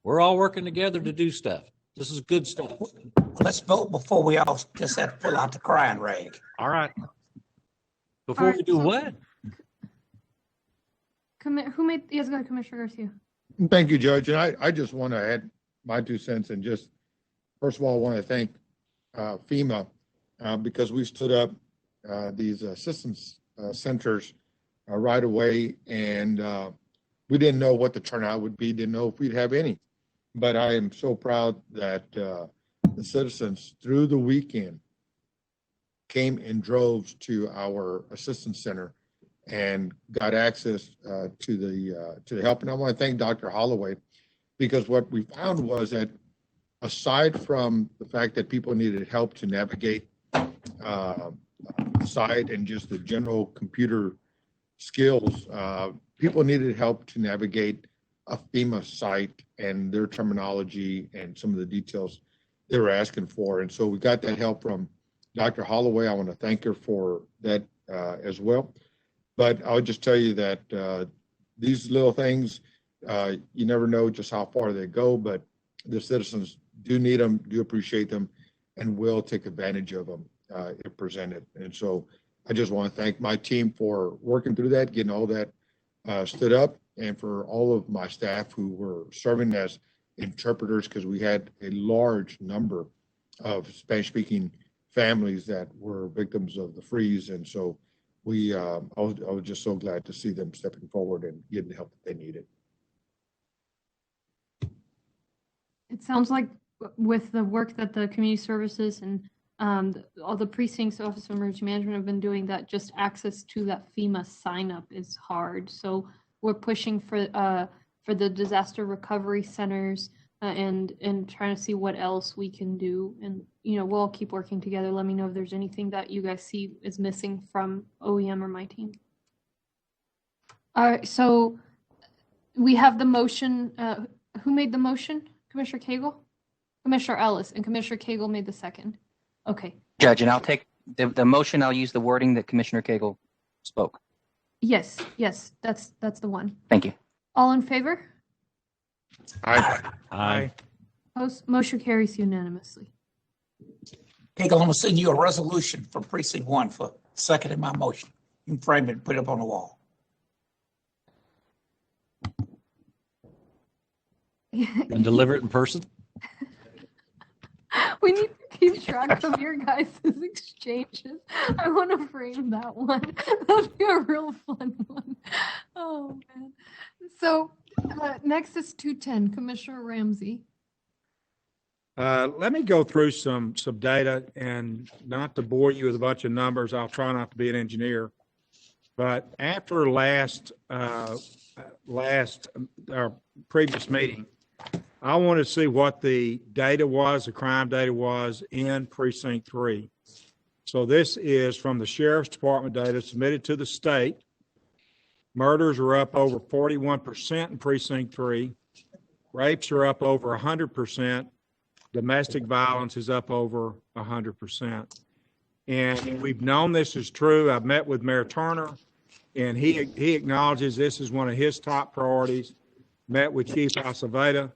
We're all working together to do stuff. This is good stuff. Let's vote before we all just have to pull out the crying rag. All right. Before we do what? Who made, yes, go ahead, Commissioner Garcia. Thank you, Judge. And I just want to add my 2 cents and just, first of all, I want to thank FEMA because we stood up these assistance centers right away, and we didn't know what the turnout would be, didn't know if we'd have any. but I am so proud that the citizens through the weekend came in droves to our assistance center and got access to the help. And I want to thank Dr. Holloway, because what we found was that aside from the fact that people needed help to navigate the site and just the general computer skills, people needed help to navigate a FEMA site and their terminology and some of the details they were asking for. And so we got that help from Dr. Holloway. I want to thank her for that as well. But I'll just tell you that these little things, you never know just how far they go, but the citizens do need them, do appreciate them, and will take advantage of them if presented. And so I just want to thank my team for working through that, getting all that stood up, and for all of my staff who were serving as interpreters, because we had a large number of Spanish-speaking families that were victims of the freeze. And so I was just so glad to see them stepping forward and getting the help that they needed. It sounds like with the work that the community services and all the precincts, Office of Emergency Management have been doing, that just access to that FEMA sign up is hard. So we're pushing for the disaster recovery centers and trying to see what else we can do. And, we'll all keep working together. Let me know if there's anything that you guys see is missing from OEM or my team. All right, so we have the motion. Who made the motion? Commissioner Cagle? Commissioner Ellis, and Commissioner Cagle made the second. Okay. Judge, and I'll take the motion. I'll use the wording that Commissioner Cagle spoke. Yes, that's the one. Thank you. All in favor? Aye. Aye. Opposed? Motion carries unanimously. Cagle, I'm gonna send you a resolution from Precinct 1 for seconding my motion. You can frame it and put it up on the wall. And deliver it in person? We need to keep track of your guys' exchanges. I want to frame that one. That'd be a real fun one. Oh, man. So next is 210, Commissioner Ramsey. Let me go through some data, and not to bore you with a bunch of numbers. I'll try not to be an engineer. But after our previous meeting, I want to see what the data was, the crime data was in Precinct 3. So this is from the Sheriff's Department data submitted to the state. Murders are up over 41% in Precinct 3. Rapes are up over 100%. Domestic violence is up over 100%. And we've known this is true. I've met with Mayor Turner, and he acknowledges this is one of his top priorities. Met with Chief Acevedo.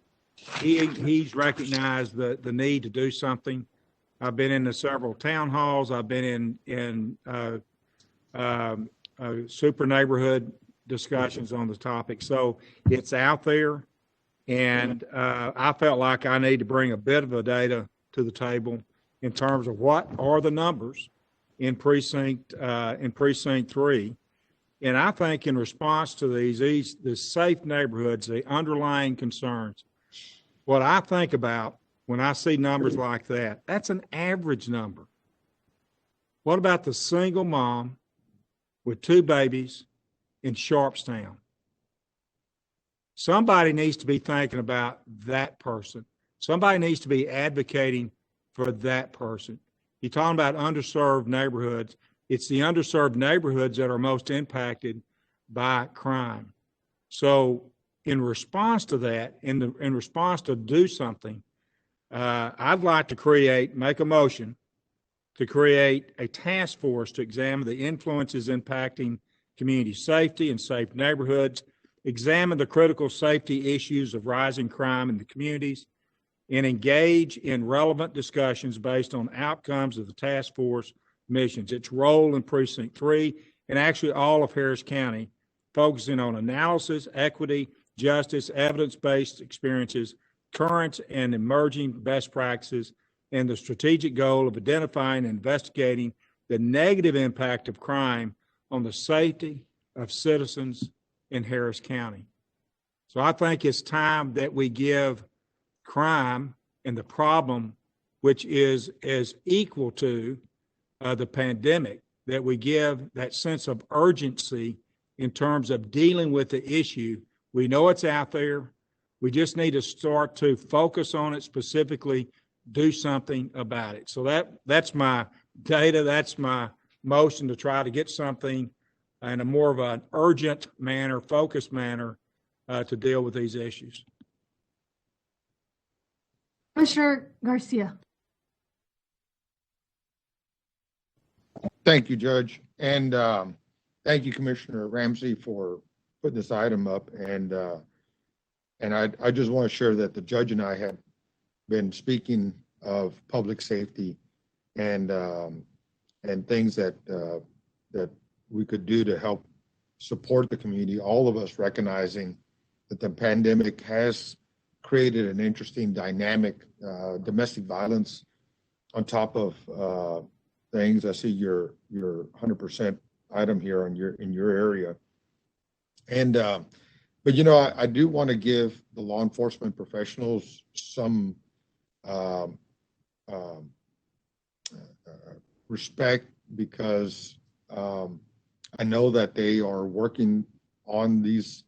He's recognized the need to do something. I've been into several town halls. I've been in super neighborhood discussions on the topic. So it's out there, and I felt like I need to bring a bit of the data to the table in terms of what are the numbers in Precinct 3. And I think in response to the safe neighborhoods, the underlying concerns, what I think about when I see numbers like that, that's an average number. What about the single mom with 2 babies in Sharpstown? Somebody needs to be thinking about that person. Somebody needs to be advocating for that person. You're talking about underserved neighborhoods. It's the underserved neighborhoods that are most impacted by crime. So in response to that, in response to do something, I'd like to make a motion to create a task force to examine the influences impacting community safety and safe neighborhoods, examine the critical safety issues of rising crime in the communities, and engage in relevant discussions based on outcomes of the task force missions, its role in Precinct 3, and actually all of Harris County, focusing on analysis, equity, justice, evidence-based experiences, current and emerging best practices, and the strategic goal of identifying and investigating the negative impact of crime on the safety of citizens in Harris County. So I think it's time that we give crime and the problem, which is as equal to the pandemic, that we give that sense of urgency in terms of dealing with the issue. We know it's out there. We just need to start to focus on it specifically, do something about it. So that's my data. That's my motion to try to get something in a more of an urgent manner, focused manner to deal with these issues. Commissioner Garcia. Thank you, Judge. And thank you, Commissioner Ramsey, for putting this item up. And I just want to share that the judge and I have been speaking of public safety and things that we could do to help support the community. All of us recognizing that the pandemic has created an interesting dynamic, domestic violence on top of things. I see your 100% item here in your area. And but you know, I do want to give the law enforcement professionals some respect, because I know that they are working on these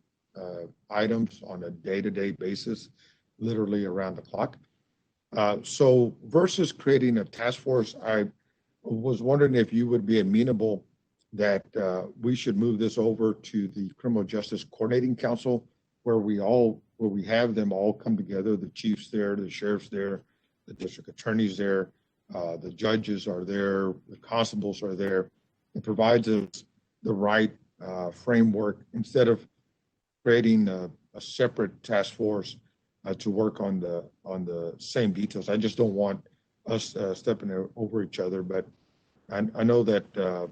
items on a day-to-day basis, literally around the clock. So versus creating a task force, I was wondering if you would be amenable that we should move this over to the Criminal Justice Coordinating Council, where we have them all come together, the chiefs there, the sheriffs there, the district attorneys there, the judges are there, the constables are there. It provides us the right framework instead of creating a separate task force to work on the same details. I just don't want us stepping over each other, but I know that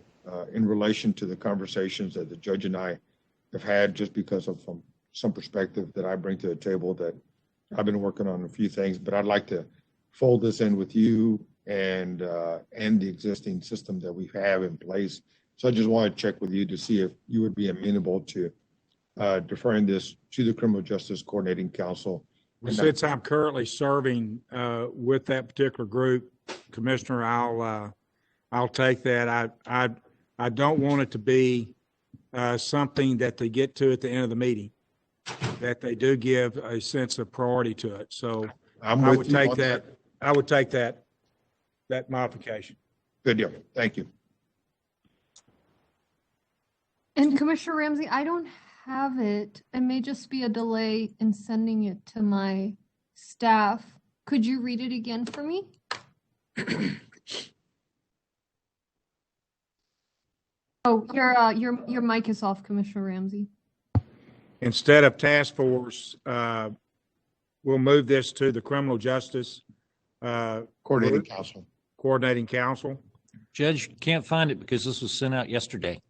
in relation to the conversations that the judge and I have had, just because of some perspective that I bring to the table, that I've been working on a few things, but I'd like to fold this in with you and the existing system that we have in place. So I just want to check with you to see if you would be amenable to deferring this to the Criminal Justice Coordinating Council. Since I'm currently serving with that particular group, Commissioner, I'll take that. I don't want it to be something that they get to at the end of the meeting, that they do give a sense of priority to it. So I would take that. I would take that modification. Good deal. Thank you. And Commissioner Ramsey, I don't have it. It may just be a delay in sending it to my staff. Could you read it again for me? Oh, your mic is off, Commissioner Ramsey. Instead of task force, we'll move this to the Criminal Justice Coordinating Council. Coordinating Council. Judge, can't find it because this was sent out yesterday.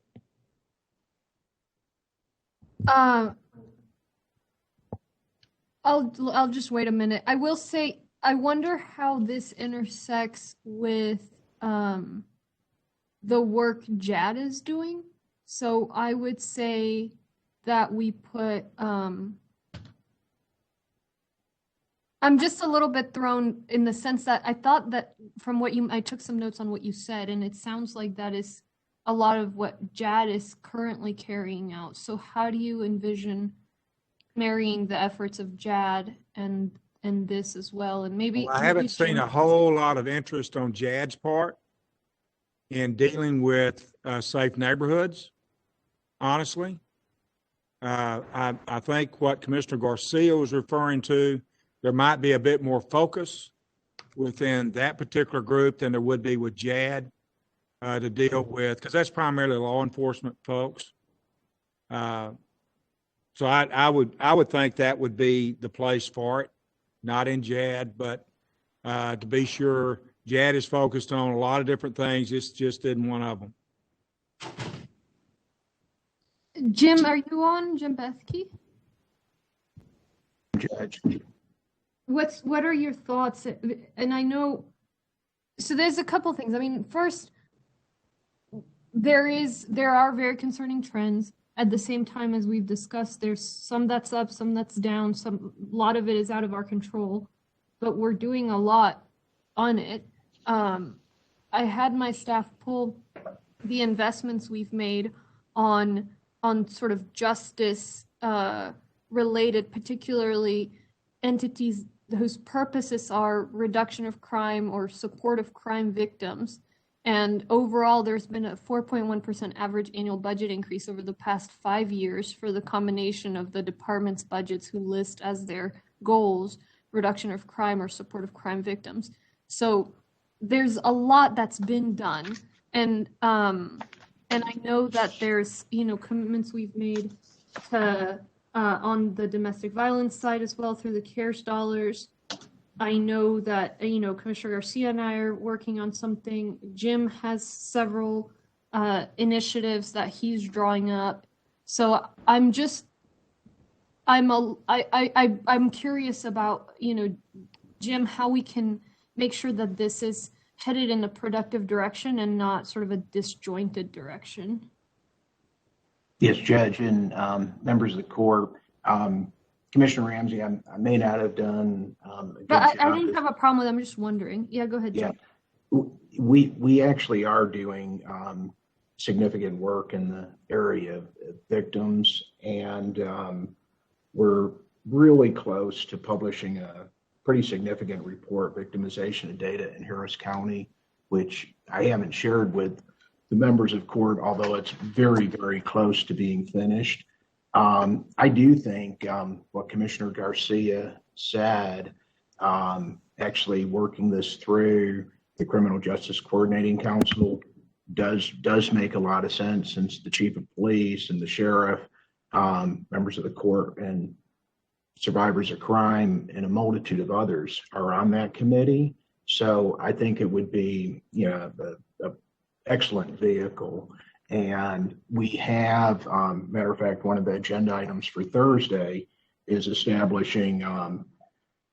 I'll just wait a minute. I will say, I wonder how this intersects with the work JAD is doing. So I would say that we put, I'm just a little bit thrown in the sense that I thought that from what I took some notes on what you said, and it sounds like that is a lot of what JAD is currently carrying out. So how do you envision marrying the efforts of JAD and this as well? And maybe I haven't seen a whole lot of interest on JAD's part in dealing with safe neighborhoods, honestly. I think what Commissioner Garcia was referring to, there might be a bit more focus within that particular group than there would be with JAD to deal with, because that's primarily law enforcement folks. So I would think that would be the place for it, not in JAD, but to be sure, JAD is focused on a lot of different things. This just isn't one of them. Jim, are you on? Jim Bethke? Judge. What are your thoughts? And I know, so there's a couple things. I mean, first, there are very concerning trends. At the same time, as we've discussed, there's some that's up, some that's down, a lot of it is out of our control. but we're doing a lot on it. I had my staff pull the investments we've made on sort of justice related, particularly entities whose purposes are reduction of crime or support of crime victims. And overall, there's been a 4.1% average annual budget increase over the past 5 years for the combination of the department's budgets who list as their goals reduction of crime or support of crime victims. So there's a lot that's been done. And I know that there's, commitments we've made to on the domestic violence side as well through the CARES dollars. I know that, Commissioner Garcia and I are working on something. Jim has several initiatives that he's drawing up. So I'm curious about, Jim, how we can make sure that this is headed in a productive direction and not sort of a disjointed direction. Yes, Judge, and members of the court. Commissioner Ramsey, I may not have done. But I didn't have a problem with it. I'm just wondering. Yeah, go ahead, Jim. Yeah. We actually are doing significant work in the area of victims, and we're really close to publishing a pretty significant report, Victimization of Data in Harris County, which I haven't shared with the members of court, although it's very, very close to being finished. I do think what Commissioner Garcia said, actually working this through the Criminal Justice Coordinating Council does make a lot of sense, since the chief of police and the sheriff, members of the court, and survivors of crime and a multitude of others are on that committee. So I think it would be, a excellent vehicle. And we have, matter of fact, one of the agenda items for Thursday is establishing,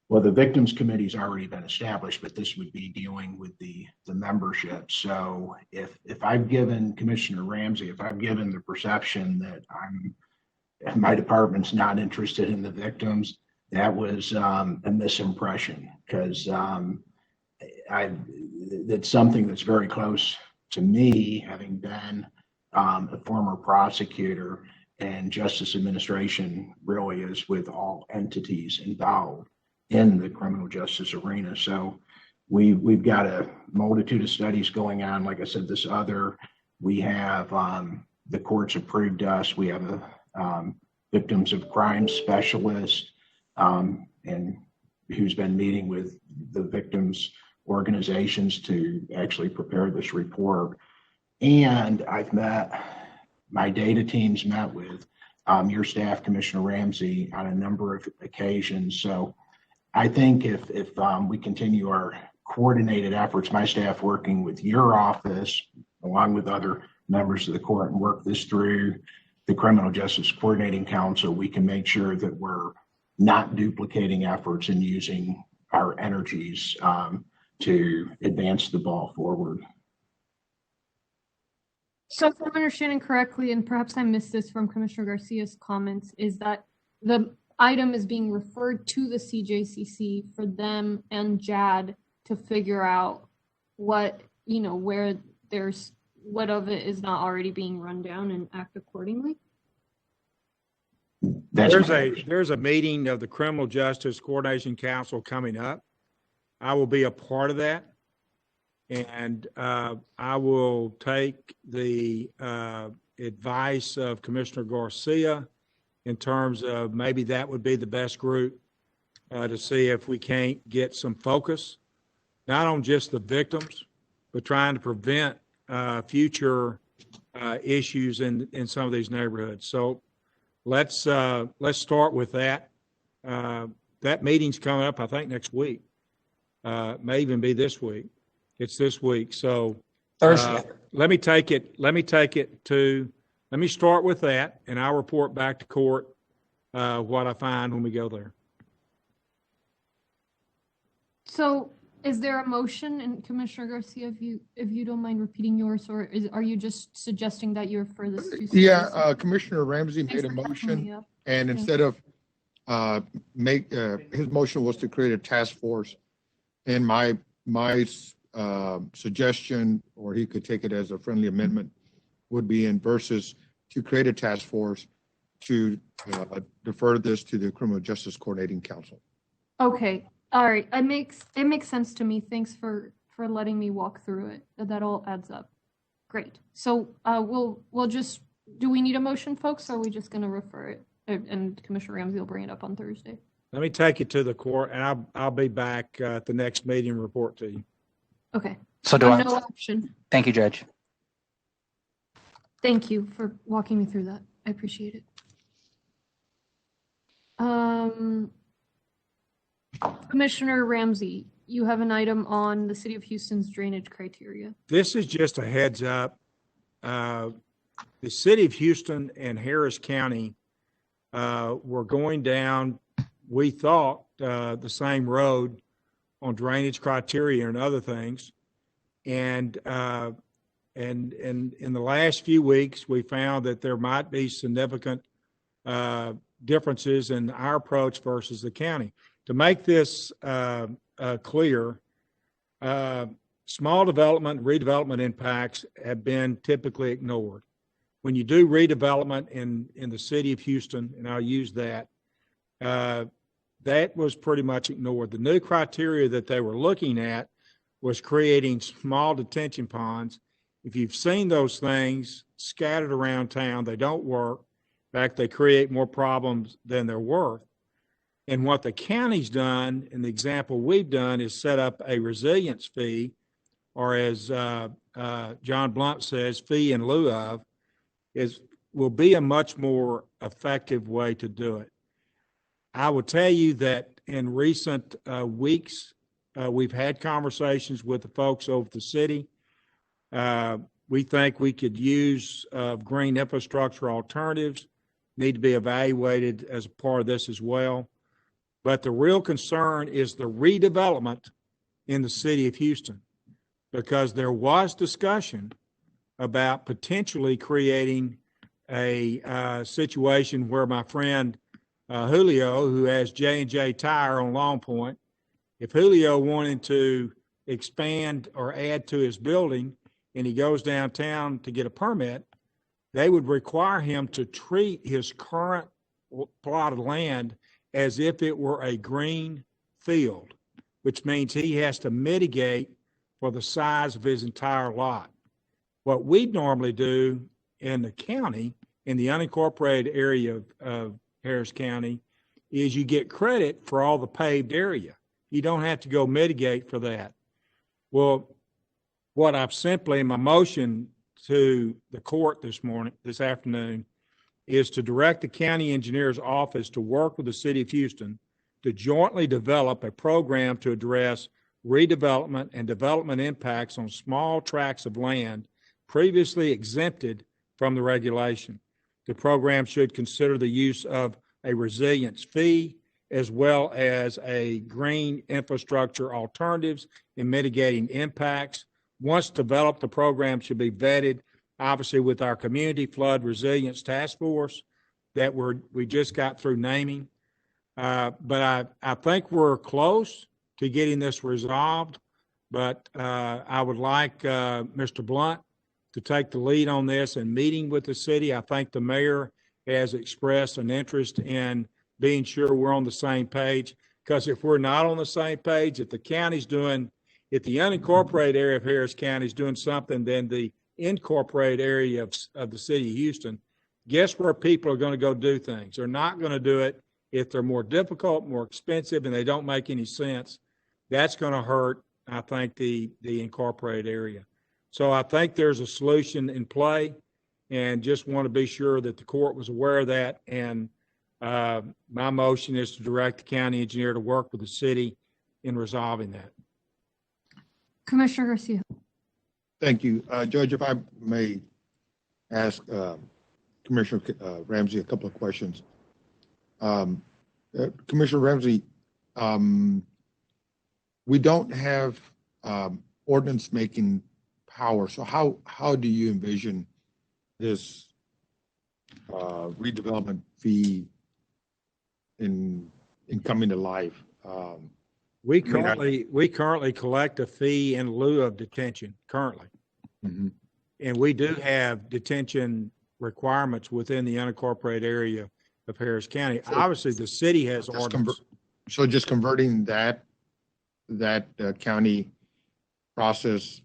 the victims committee's already been established, but this would be dealing with the membership. So if I've given Commissioner Ramsey, if I've given the perception that my department's not interested in the victims, that was a misimpression, because it's something that's very close to me, having been a former prosecutor, and Justice Administration really is with all entities involved in the criminal justice arena. So we've got a multitude of studies going on. Like I said, we have the courts approved us. We have a victims of crime specialist, and who's been meeting with the victims organizations to actually prepare this report. And my data team's met with your staff, Commissioner Ramsey, on a number of occasions. So I think if we continue our coordinated efforts, my staff working with your office, along with other members of the court, and work this through the Criminal Justice Coordinating Council, we can make sure that we're not duplicating efforts and using our energies to advance the ball forward. So if I'm understanding correctly, and perhaps I missed this from Commissioner Garcia's comments, is that the item is being referred to the CJCC for them and JAD to figure out what, where what of it is not already being run down, and act accordingly? There's a meeting of the Criminal Justice Coordination Council coming up. I will be a part of that, and I will take the advice of Commissioner Garcia in terms of maybe that would be the best group to see if we can't get some focus, not on just the victims, but trying to prevent future issues in some of these neighborhoods. So let's start with that. That meeting's coming up, I think, next week. May even be this week. It's this week. So Thursday. Let me start with that, and I'll report back to court what I find when we go there. So is there a motion, and Commissioner Garcia, if you don't mind repeating yours, or are you just suggesting that you're for this? Yeah, Commissioner Ramsey made a motion, and instead of his motion was to create a task force. And my suggestion, or he could take it as a friendly amendment, would be in versus to create a task force to defer this to the Criminal Justice Coordinating Council. Okay, all right. It makes sense to me. Thanks for letting me walk through it. That all adds up. Great. So we'll just, do we need a motion, folks? Or are we just going to refer it? And Commissioner Ramsey will bring it up on Thursday. Let me take it to the court, and I'll be back at the next meeting and report to you. Okay. So no action. Thank you, Judge. Thank you for walking me through that. I appreciate it. Commissioner Ramsey, you have an item on the City of Houston's drainage criteria. This is just a heads up. The City of Houston and Harris County were going down, we thought, the same road on drainage criteria and other things. And in the last few weeks, we found that there might be significant differences in our approach versus the county. To make this clear, small development, redevelopment impacts have been typically ignored. When you do redevelopment in the city of Houston, and I'll use that, that was pretty much ignored. The new criteria that they were looking at was creating small detention ponds. If you've seen those things scattered around town, they don't work. In fact, they create more problems than they're worth. And what the county's done, and the example we've done, is set up a resilience fee, or as John Blunt says, fee in lieu of, will be a much more effective way to do it. I will tell you that in recent weeks, we've had conversations with the folks over the city. We think we could use green infrastructure alternatives, need to be evaluated as a part of this as well. But the real concern is the redevelopment in the city of Houston, because there was discussion about potentially creating a situation where my friend Julio, who has J&J Tire on Long Point, if Julio wanted to expand or add to his building and he goes downtown to get a permit, they would require him to treat his current plot of land as if it were a green field, which means he has to mitigate for the size of his entire lot. What we normally do in the county, in the unincorporated area of Harris County, is you get credit for all the paved area. You don't have to go mitigate for that. Well, what I've simply, in my motion to the court this afternoon, is to direct the county engineer's office to work with the city of Houston to jointly develop a program to address redevelopment and development impacts on small tracts of land previously exempted from the regulation. The program should consider the use of a resilience fee as well as a green infrastructure alternatives in mitigating impacts. Once developed, the program should be vetted, obviously, with our Community Flood Resilience Task Force that we just got through naming. But I think we're close to getting this resolved. But I would like Mr. Blunt to take the lead on this and meeting with the city. I think the mayor has expressed an interest in being sure we're on the same page, because if we're not on the same page, if the county's doing, if the unincorporated area of Harris County is doing something, then the incorporated area of the city of Houston, guess where people are going to go do things? They're not going to do it if they're more difficult, more expensive, and they don't make any sense. That's going to hurt, I think, the incorporated area. So I think there's a solution in play, and just want to be sure that the court was aware of that. And my motion is to direct the county engineer to work with the city in resolving that. Commissioner Garcia. Thank you. Judge, if I may ask Commissioner Ramsey a couple of questions. Commissioner Ramsey, we don't have ordinance making power. So how do you envision this redevelopment fee coming to life. We I mean, currently collect a fee in lieu of detention currently. Mhm. And we do have detention requirements within the unincorporated area of Harris County. Obviously, the city has Just ordinance. So just converting that county process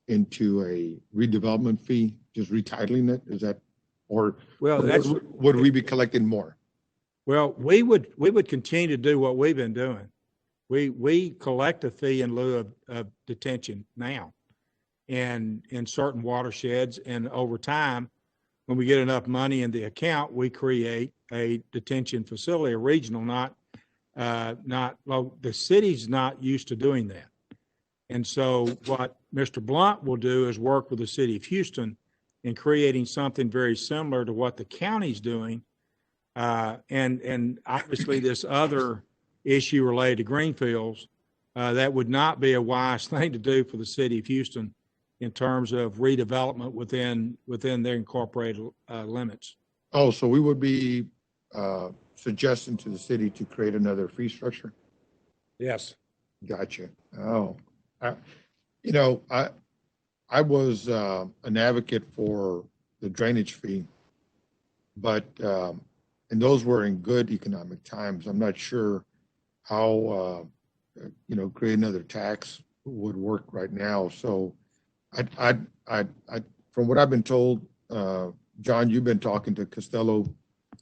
into a redevelopment fee, just retitling it, is that, or Well, that's, would we be collecting more? well, we would continue to do what we've been doing. We collect a fee in lieu of detention now. And in certain watersheds, and over time, when we get enough money in the account, we create a detention facility, a regional, well, the city's not used to doing that. And so what Mr. Blunt will do is work with the city of Houston in creating something very similar to what the county's doing. And obviously this other issue related to Greenfields, that would not be a wise thing to do for the city of Houston in terms of redevelopment within their incorporated limits. Oh, so we would be suggesting to the city to create another fee structure? Yes. Gotcha. Oh, I was an advocate for the drainage fee, but and those were in good economic times. I'm not sure how create another tax would work right now. So I from what I've been told, John, you've been talking to Costello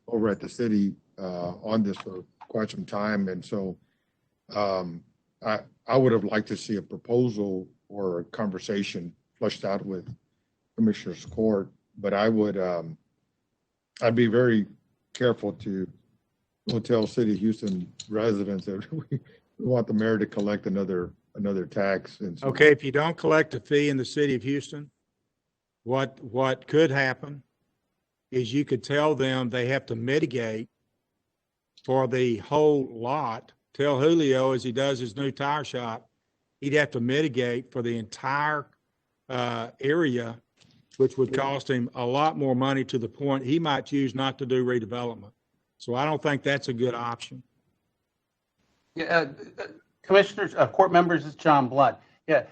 over at the city on this for quite some time, and so I would have liked to see a proposal or a conversation flushed out with Commissioner's Court, but I'd be very careful to tell City of Houston residents that we want the mayor to collect another tax. And so, Okay, if you don't collect a fee in the city of Houston, what could happen is you could tell them they have to mitigate for the whole lot. Tell Julio, as he does his new tire shop, he'd have to mitigate for the entire area, which would cost him a lot more money, to the point he might choose not to do redevelopment. So I don't think that's a good option. Yeah, Commissioners, court members, it's John Blunt. Yeah,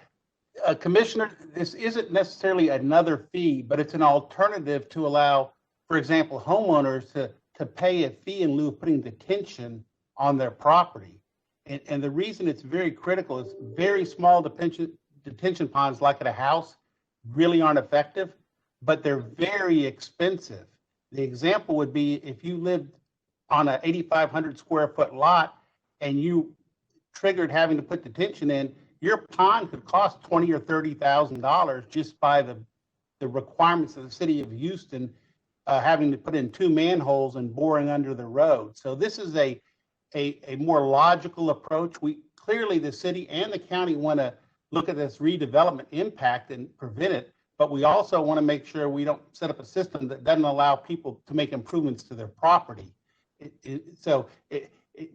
Commissioner, this isn't necessarily another fee, but it's an alternative to allow, for example, homeowners to pay a fee in lieu of putting detention on their property. And the reason it's very critical is very small detention ponds, like at a house, really aren't effective, but they're very expensive. The example would be if you lived on an 8,500 square foot lot and you triggered having to put detention in, your pond could cost $20,000 or $30,000 just by the requirements of the city of Houston, having to put in 2 manholes and boring under the road. So this is a more logical approach. Clearly the city and the county want to look at this redevelopment impact and prevent it, but we also want to make sure we don't set up a system that doesn't allow people to make improvements to their property.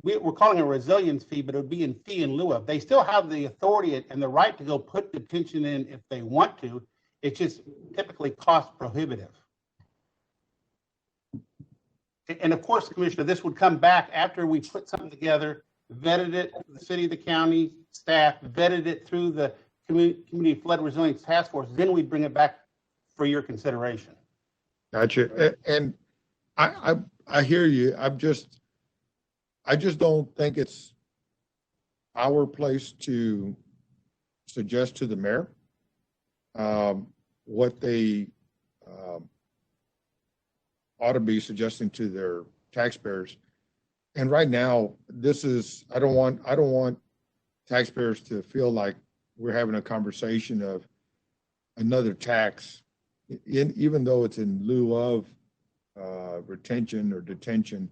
We're calling it a resilience fee, but it would be in fee in lieu of. They still have the authority and the right to go put detention in if they want to. It's just typically cost prohibitive. And of course, Commissioner, this would come back after we put something together, vetted it, the city, the county staff vetted it through the Community Flood Resilience Task Force. Then we'd bring it back for your consideration. Gotcha. And I hear you. I just don't think it's our place to suggest to the mayor what they ought to be suggesting to their taxpayers. And right now, I don't want taxpayers to feel like we're having a conversation of another tax, even though it's in lieu of retention or detention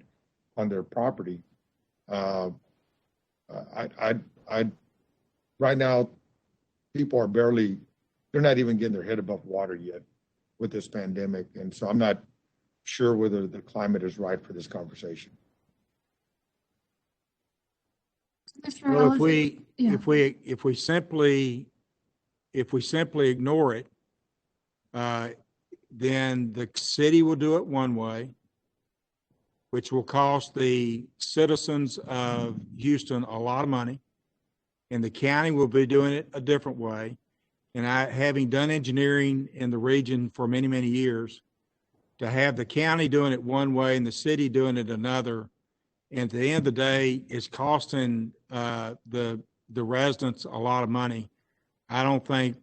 on their property. Right now, people are they're not even getting their head above water yet with this pandemic. And so I'm not sure whether the climate is right for this conversation. Well, if we simply ignore it, then the city will do it one way. which will cost the citizens of Houston a lot of money, and the county will be doing it a different way. And I, having done engineering in the region for many, many years, to have the county doing it one way and the city doing it another, and at the end of the day, it's costing the residents a lot of money. I don't think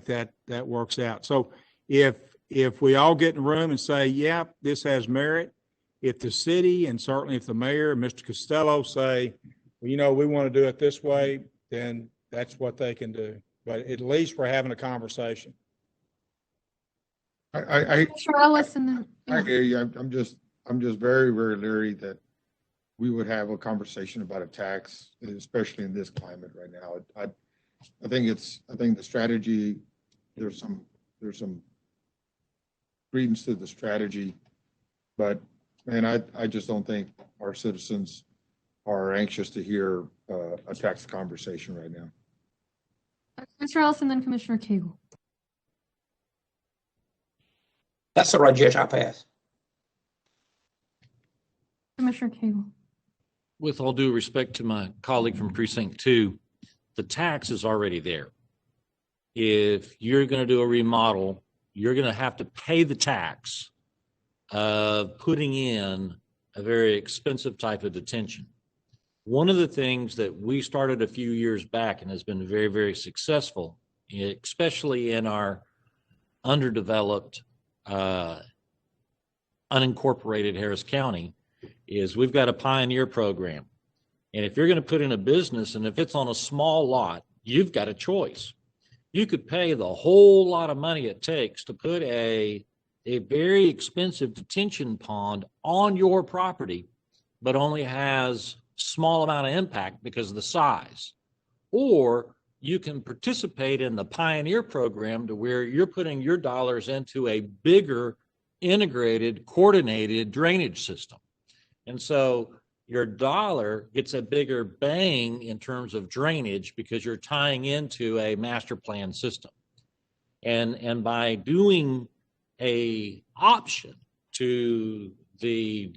that works out. So if we all get in a room and say, yeah, this has merit, if the city and certainly if the mayor, Mr. Costello, say, well, you know, we want to do it this way, then that's what they can do. But at least we're having a conversation. Commissioner Ellis, and then I hear you. I'm just very, very leery that we would have a conversation about a tax, especially in this climate right now. I think the strategy, there's some credence to the strategy, but man, I just don't think our citizens are anxious to hear a tax conversation right now. Commissioner Ellis, and then Commissioner Cagle. That's all right, Judge. I'll pass. Commissioner Cagle. With all due respect to my colleague from Precinct 2, the tax is already there. If you're going to do a remodel, you're going to have to pay the tax of putting in a very expensive type of detention. One of the things that we started a few years back and has been very, very successful, especially in our underdeveloped, unincorporated Harris County, is we've got a pioneer program. And if you're going to put in a business and if it's on a small lot, you've got a choice. You could pay the whole lot of money it takes to put a very expensive detention pond on your property, but only has small amount of impact because of the size. Or you can participate in the pioneer program to where you're putting your dollars into a bigger, integrated, coordinated drainage system. And so your dollar gets a bigger bang in terms of drainage because you're tying into a master plan system. And by doing a option to the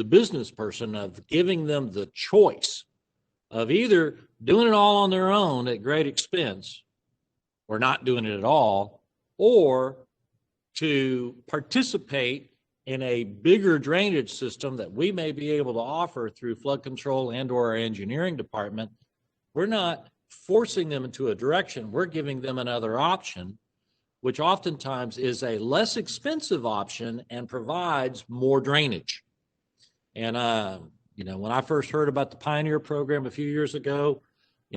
business person of giving them the choice of either doing it all on their own at great expense or not doing it at all, or to participate in a bigger drainage system that we may be able to offer through flood control and or our engineering department, we're not forcing them into a direction. We're giving them another option, which oftentimes is a less expensive option and provides more drainage. And, when I first heard about the Pioneer program a few years ago,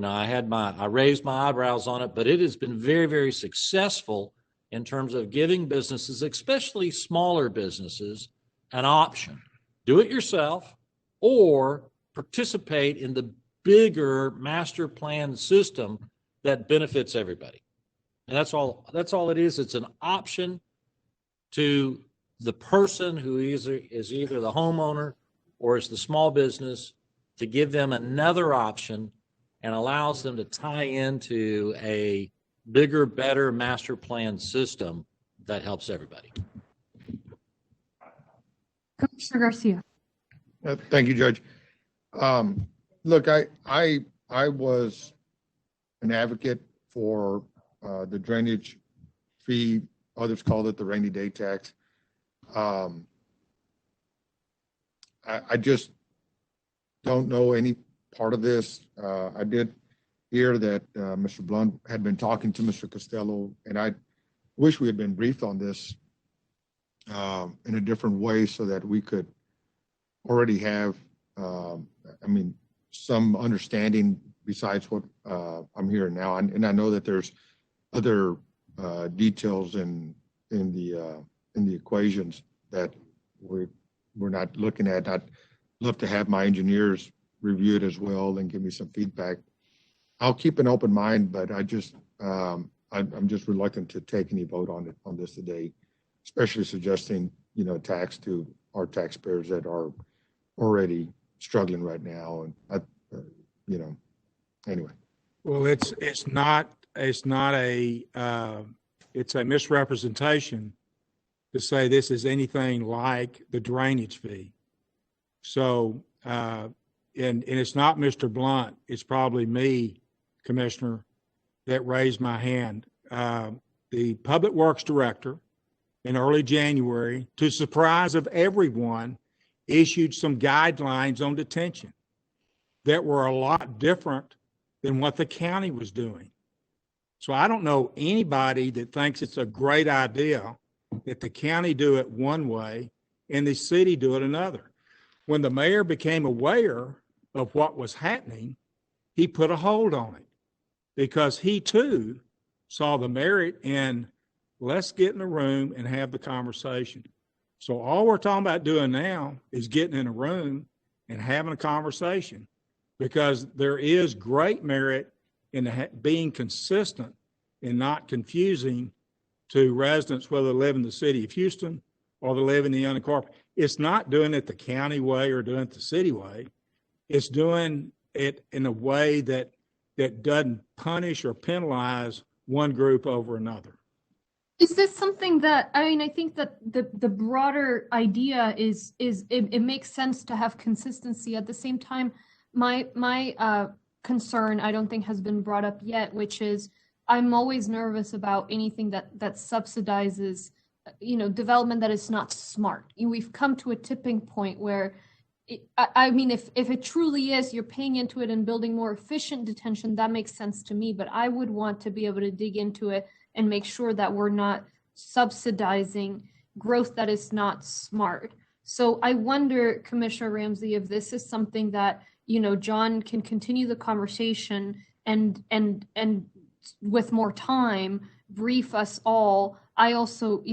I raised my eyebrows on it, but it has been very, very successful in terms of giving businesses, especially smaller businesses, an option. Do it yourself or participate in the bigger master plan system that benefits everybody. And that's all it is. It's an option to the person who is either the homeowner or is the small business, to give them another option and allows them to tie into a bigger, better master plan system that helps everybody. Commissioner Garcia. Thank you, Judge. Look, I was an advocate for the drainage fee. Others called it the rainy day tax. I just don't know any part of this. I did hear that Mr. Blunt had been talking to Mr. Costello, and I wish we had been briefed on this in a different way so that we could already have, some understanding besides what I'm hearing now. And I know that there's other details in the equations that we're not looking at. I'd love to have my engineers review it as well and give me some feedback. I'll keep an open mind, but I'm just reluctant to take any vote on this today, especially suggesting, tax to our taxpayers that are already struggling right now. And anyway. Well, it's a misrepresentation to say this is anything like the drainage fee. So, and it's not Mr. Blunt, it's probably me, Commissioner, that raised my hand. The Public Works Director in early January, to the surprise of everyone, issued some guidelines on detention that were a lot different than what the county was doing. So I don't know anybody that thinks it's a great idea that the county do it one way and the city do it another. When the mayor became aware of what was happening, he put a hold on it because he too saw the merit in let's get in a room and have the conversation. So all we're talking about doing now is getting in a room and having a conversation, because there is great merit in being consistent and not confusing to residents whether they live in the city of Houston or they live in the unincorporated. It's not doing it the county way or doing it the city way. It's doing it in a way that doesn't punish or penalize one group over another. Is this something that, I mean, I think that the broader idea is it makes sense to have consistency. At the same time, my concern, I don't think has been brought up yet, which is I'm always nervous about anything that subsidizes, development that is not smart. We've come to a tipping point where, I mean, if it truly is, you're paying into it and building more efficient detention, that makes sense to me. But I would want to be able to dig into it and make sure that we're not subsidizing growth that is not smart. So I wonder, Commissioner Ramsey, if this is something that, John can continue the conversation and with more time, brief us all. I also,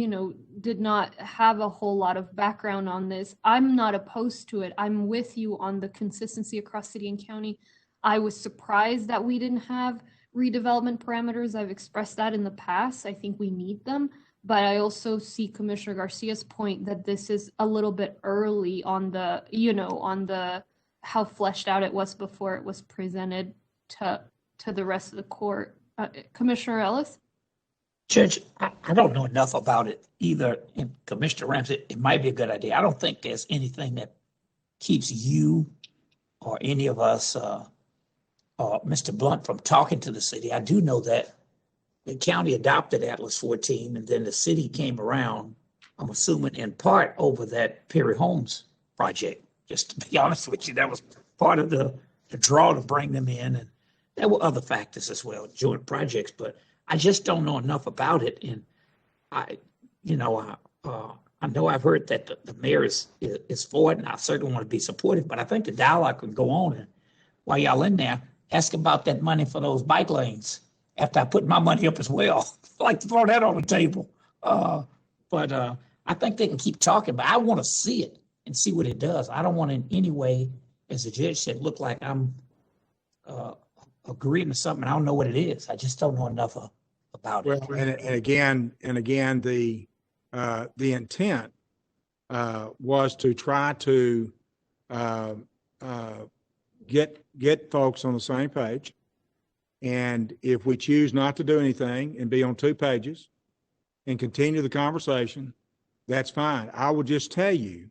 did not have a whole lot of background on this. I'm not opposed to it. I'm with you on the consistency across city and county. I was surprised that we didn't have redevelopment parameters. I've expressed that in the past. I think we need them, but I also see Commissioner Garcia's point that this is a little bit early on the, on the how fleshed out it was before it was presented to the rest of the court. Commissioner Ellis? Judge, I don't know enough about it either. And Commissioner Ramsey, it might be a good idea. I don't think there's anything that keeps you or any of us Mr. Blunt from talking to the city. I do know that the county adopted Atlas 14 and then the city came around, I'm assuming in part over that Perry Homes project. Just to be honest with you, that was part of the draw to bring them in. And there were other factors as well, joint projects, but I just don't know enough about it. And I know I've heard that the mayor is for it, and I certainly want to be supportive, but I think the dialogue could go on. And while y'all in there, ask about that money for those bike lanes after I put my money up as well. I'd like to throw that on the table. But I think they can keep talking, but I want to see it and see what it does. I don't want in any way, as the judge said, look like I'm agreeing to something. I don't know what it is. I just don't know enough about it. Well, and again, the intent was to try to get folks on the same page. And if we choose not to do anything and be on 2 pages and continue the conversation, that's fine. I will just tell you,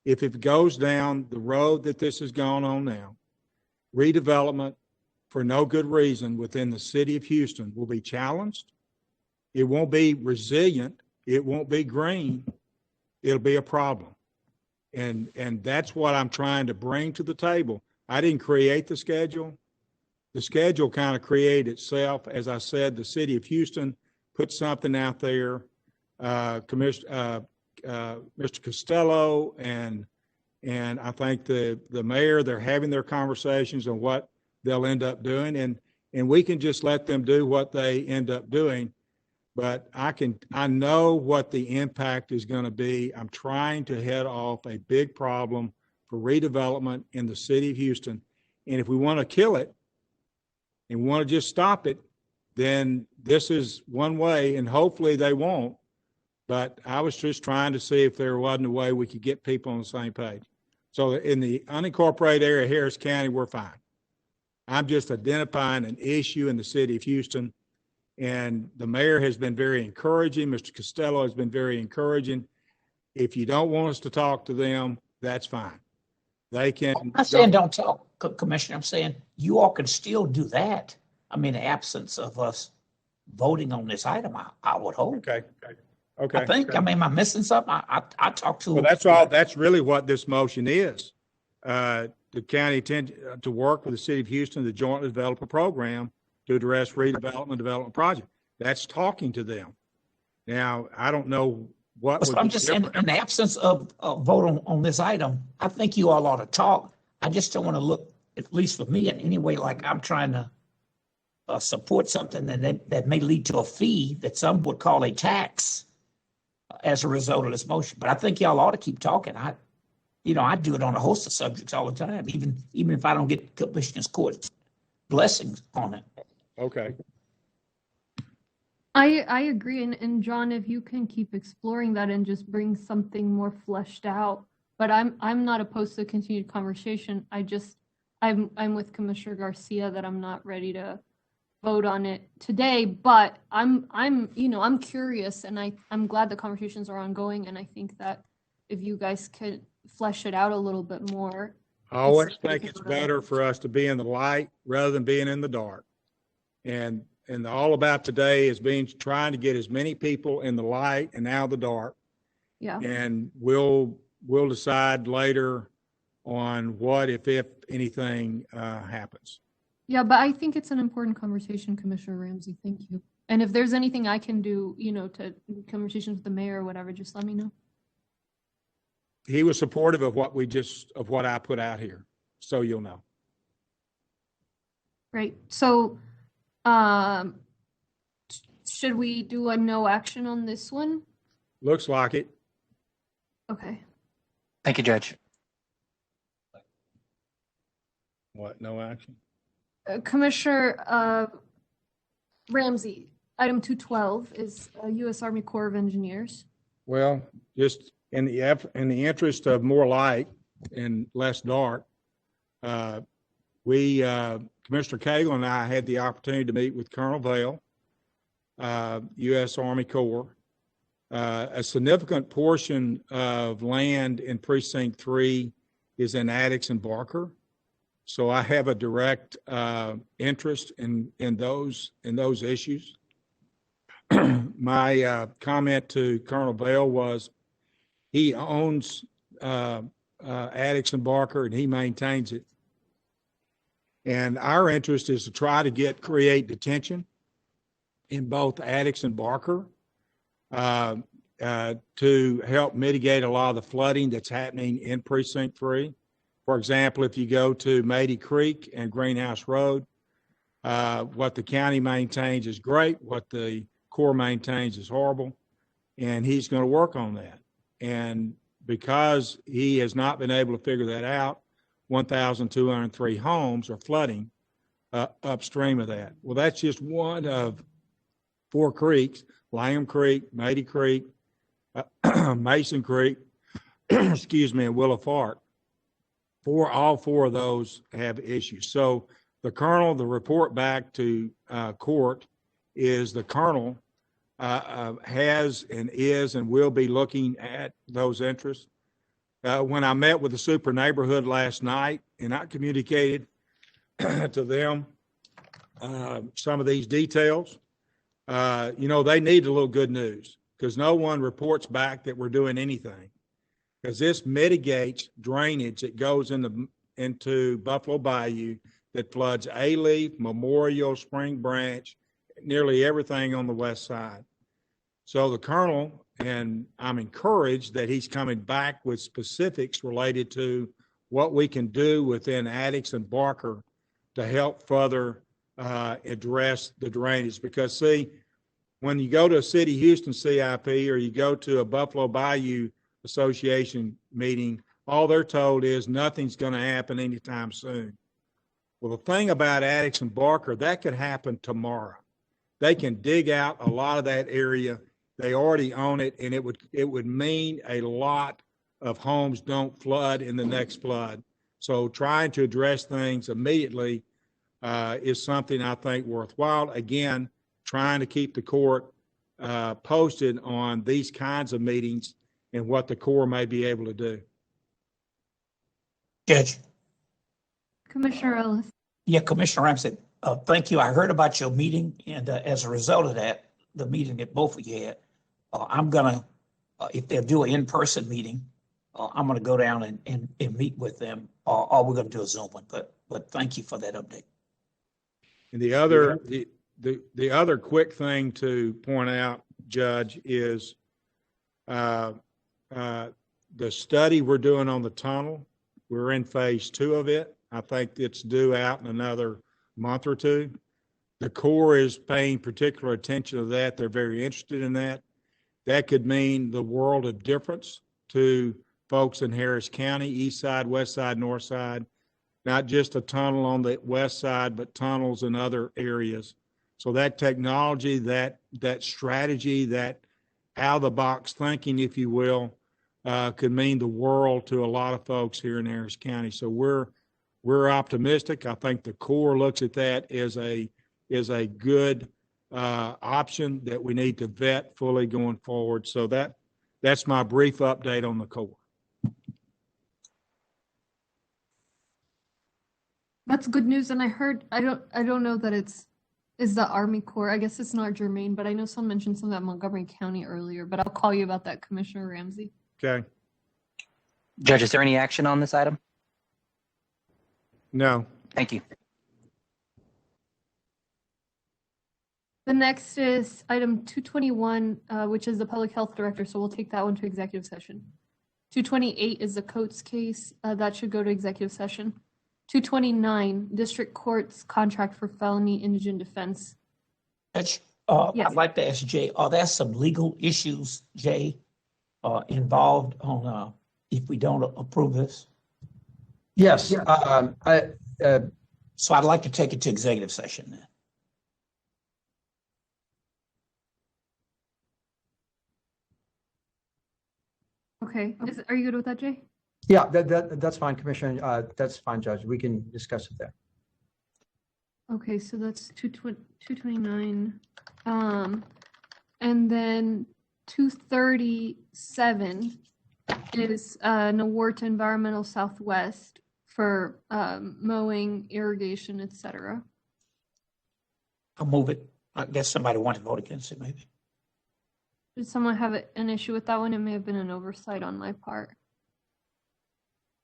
if it goes down the road that this has gone on now, redevelopment for no good reason within the city of Houston will be challenged. It won't be resilient. It won't be green. It'll be a problem. And that's what I'm trying to bring to the table. I didn't create the schedule. The schedule kind of created itself. As I said, the city of Houston put something out there. Mr. Costello and I think the mayor, they're having their conversations on what they'll end up doing. And we can just let them do what they end up doing. But I know what the impact is going to be. I'm trying to head off a big problem for redevelopment in the city of Houston. And if we want to kill it and want to just stop it, then this is one way, and hopefully they won't. But I was just trying to see if there wasn't a way we could get people on the same page. So in the unincorporated area of Harris County, we're fine. I'm just identifying an issue in the city of Houston. And the mayor has been very encouraging. Mr. Costello has been very encouraging. If you don't want us to talk to them, that's fine. they can. I'm not saying don't talk, Commissioner. I'm saying you all can still do that. I mean, in the absence of us voting on this item, I would hope. Okay. Okay. I think, I mean, am I missing something? I talked to. Well, that's all, that's really what this motion is. The county intend to work with the city of Houston to jointly develop a program to address redevelopment and development project. That's talking to them. Now, I don't know what. But I'm just saying, in the absence of a vote on this item, I think you all ought to talk. I just don't want to look, at least for me in any way, like I'm trying to support something that may lead to a fee that some would call a tax as a result of this motion. But I think y'all ought to keep talking. I do it on a host of subjects all the time, even if I don't get Commissioner's Court's blessings on it. Okay. I agree. And John, if you can keep exploring that and just bring something more fleshed out, but I'm not opposed to continued conversation. I'm with Commissioner Garcia that I'm not ready to vote on it today, but I'm curious, and I'm glad the conversations are ongoing, and I think that if you guys could flesh it out a little bit more. I always think it's better for us to be in the light rather than being in the dark. And all about today is trying to get as many people in the light and out of the dark. Yeah. And we'll decide later on what, if anything, happens. Yeah, but I think it's an important conversation, Commissioner Ramsey. Thank you. And if there's anything I can do, to conversations with the mayor or whatever, just let me know. He was supportive of what I put out here, so you'll know. Great. So, should we do a no action on this one? Looks like it. Okay. Thank you, Judge. What, no action? Commissioner Ramsey, item 212 is U.S. Army Corps of Engineers. Well, just in the interest of more light and less dark, Commissioner Cagle and I had the opportunity to meet with Colonel Vail, U.S. Army Corps. A significant portion of land in Precinct 3 is in Addicks and Barker. So I have a direct interest in those issues. My comment to Colonel Vail was he owns Addicks and Barker and he maintains it. And our interest is to try to create detention in both Addicks and Barker to help mitigate a lot of the flooding that's happening in Precinct 3. For example, if you go to Mady Creek and Greenhouse Road, what the county maintains is great. What the Corps maintains is horrible. And he's going to work on that. And because he has not been able to figure that out, 1,203 homes are flooding upstream of that. Well, that's just one of 4 creeks: Langham Creek, Mady Creek, Mason Creek, excuse me, and Willow Fork. All 4 of those have issues. So the report back to court is the colonel has and is and will be looking at those interests. When I met with the super neighborhood last night and I communicated to them some of these details, they need a little good news because no one reports back that we're doing anything. Because this mitigates drainage that goes into Buffalo Bayou that floods A-Leaf, Memorial, Spring Branch, nearly everything on the west side. So the colonel, and I'm encouraged that he's coming back with specifics related to what we can do within Addicks and Barker to help further address the drainage. Because see, when you go to a City Houston CIP or you go to a Buffalo Bayou Association meeting, all they're told is nothing's going to happen anytime soon. Well, the thing about Addicks and Barker, that could happen tomorrow. They can dig out a lot of that area. They already own it, and it would mean a lot of homes don't flood in the next flood. So trying to address things immediately is something I think worthwhile. Again, trying to keep the court posted on these kinds of meetings and what the Corps may be able to do. Judge. Commissioner Ellis. Yeah, Commissioner Ramsey, thank you. I heard about your meeting, and as a result of that, the meeting that both of you had, I'm gonna, if they'll do an in-person meeting, I'm gonna go down and meet with them, or we're gonna do a Zoom one, but thank you for that update. And the other quick thing to point out, Judge, is the study we're doing on the tunnel. We're in phase 2 of it. I think it's due out in another month or two. The Corps is paying particular attention to that. They're very interested in that. That could mean the world of difference to folks in Harris County, east side, west side, north side, not just a tunnel on the west side, but tunnels in other areas. So that technology, that strategy, that out of the box thinking, if you will, could mean the world to a lot of folks here in Harris County. So we're optimistic. I think the Corps looks at that as a good option that we need to vet fully going forward. So that's my brief update on the Corps. That's good news. And I heard, I don't know that is the Army Corps. I guess it's not germane, but I know someone mentioned something about Montgomery County earlier, but I'll call you about that, Commissioner Ramsey. Okay. Judge, is there any action on this item? No. Thank you. The next is item 221, which is the Public Health Director, so we'll take that one to executive session. 228 is the Coates case. That should go to executive session. 229, District Court's contract for felony indigent defense. Judge, Yes. I'd like to ask Jay, are there some legal issues, Jay, involved on if we don't approve this? Yes. So I'd like to take it to executive session then. Okay. Are you good with that, Jay? Yeah, that's fine, Commissioner. That's fine, Judge. We can discuss it there. Okay, so that's 229. And then 237 is an award to Environmental Southwest for mowing, irrigation, etc. I'll move it. I guess somebody wanted to vote against it, maybe. Did someone have an issue with that one? It may have been an oversight on my part.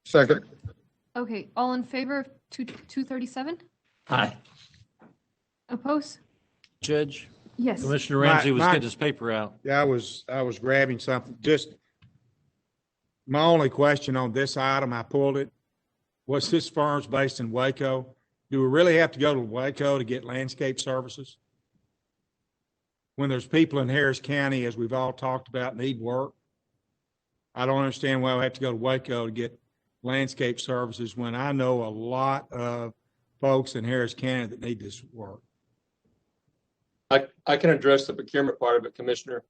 Second. Okay, all in favor of 237? Aye. Oppose? Judge? Yes. Commissioner Ramsey was getting his paper out. Yeah, I was grabbing something. Just my only question on this item, I pulled it. Was this firm's based in Waco? Do we really have to go to Waco to get landscape services? When there's people in Harris County, as we've all talked about, need work. I don't understand why we have to go to Waco to get landscape services when I know a lot of folks in Harris County that need this work. I can address the procurement part of it, Commissioner.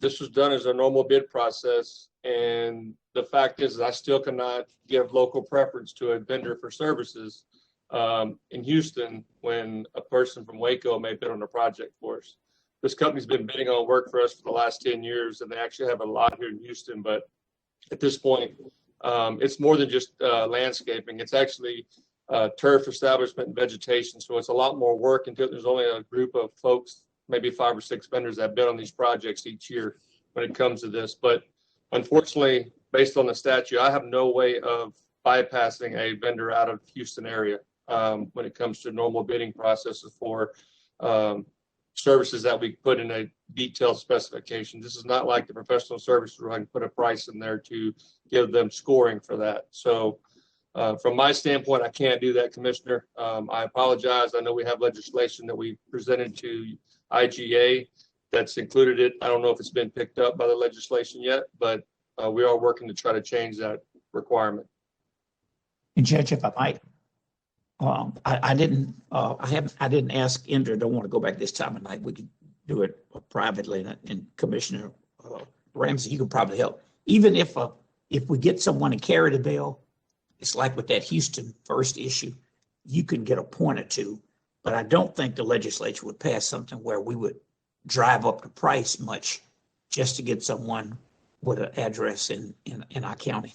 This was done as a normal bid process, and the fact is I still cannot give local preference to a vendor for services in Houston when a person from Waco may bid on a project for us. This company's been bidding on work for us for the last 10 years, and they actually have a lot here in Houston, but at this point, it's more than just landscaping. It's actually turf establishment and vegetation. So it's a lot more work until there's only a group of folks, maybe 5 or 6 vendors that bid on these projects each year when it comes to this. But unfortunately, based on the statute, I have no way of bypassing a vendor out of Houston area when it comes to normal bidding processes for services that we put in a detailed specification. This is not like the professional services where I can put a price in there to give them scoring for that. So from my standpoint, I can't do that, Commissioner. I apologize. I know we have legislation that we presented to IGA that's included it. I don't know if it's been picked up by the legislation yet, but we are working to try to change that requirement. And Judge, if I might, I didn't ask Indra. Don't want to go back this time of night. We could do it privately, and Commissioner Ramsey, you could probably help. Even if we get someone to carry the bill, it's like with that Houston first issue, you can get a point or two, but I don't think the legislature would pass something where we would drive up the price much just to get someone with an address in our county.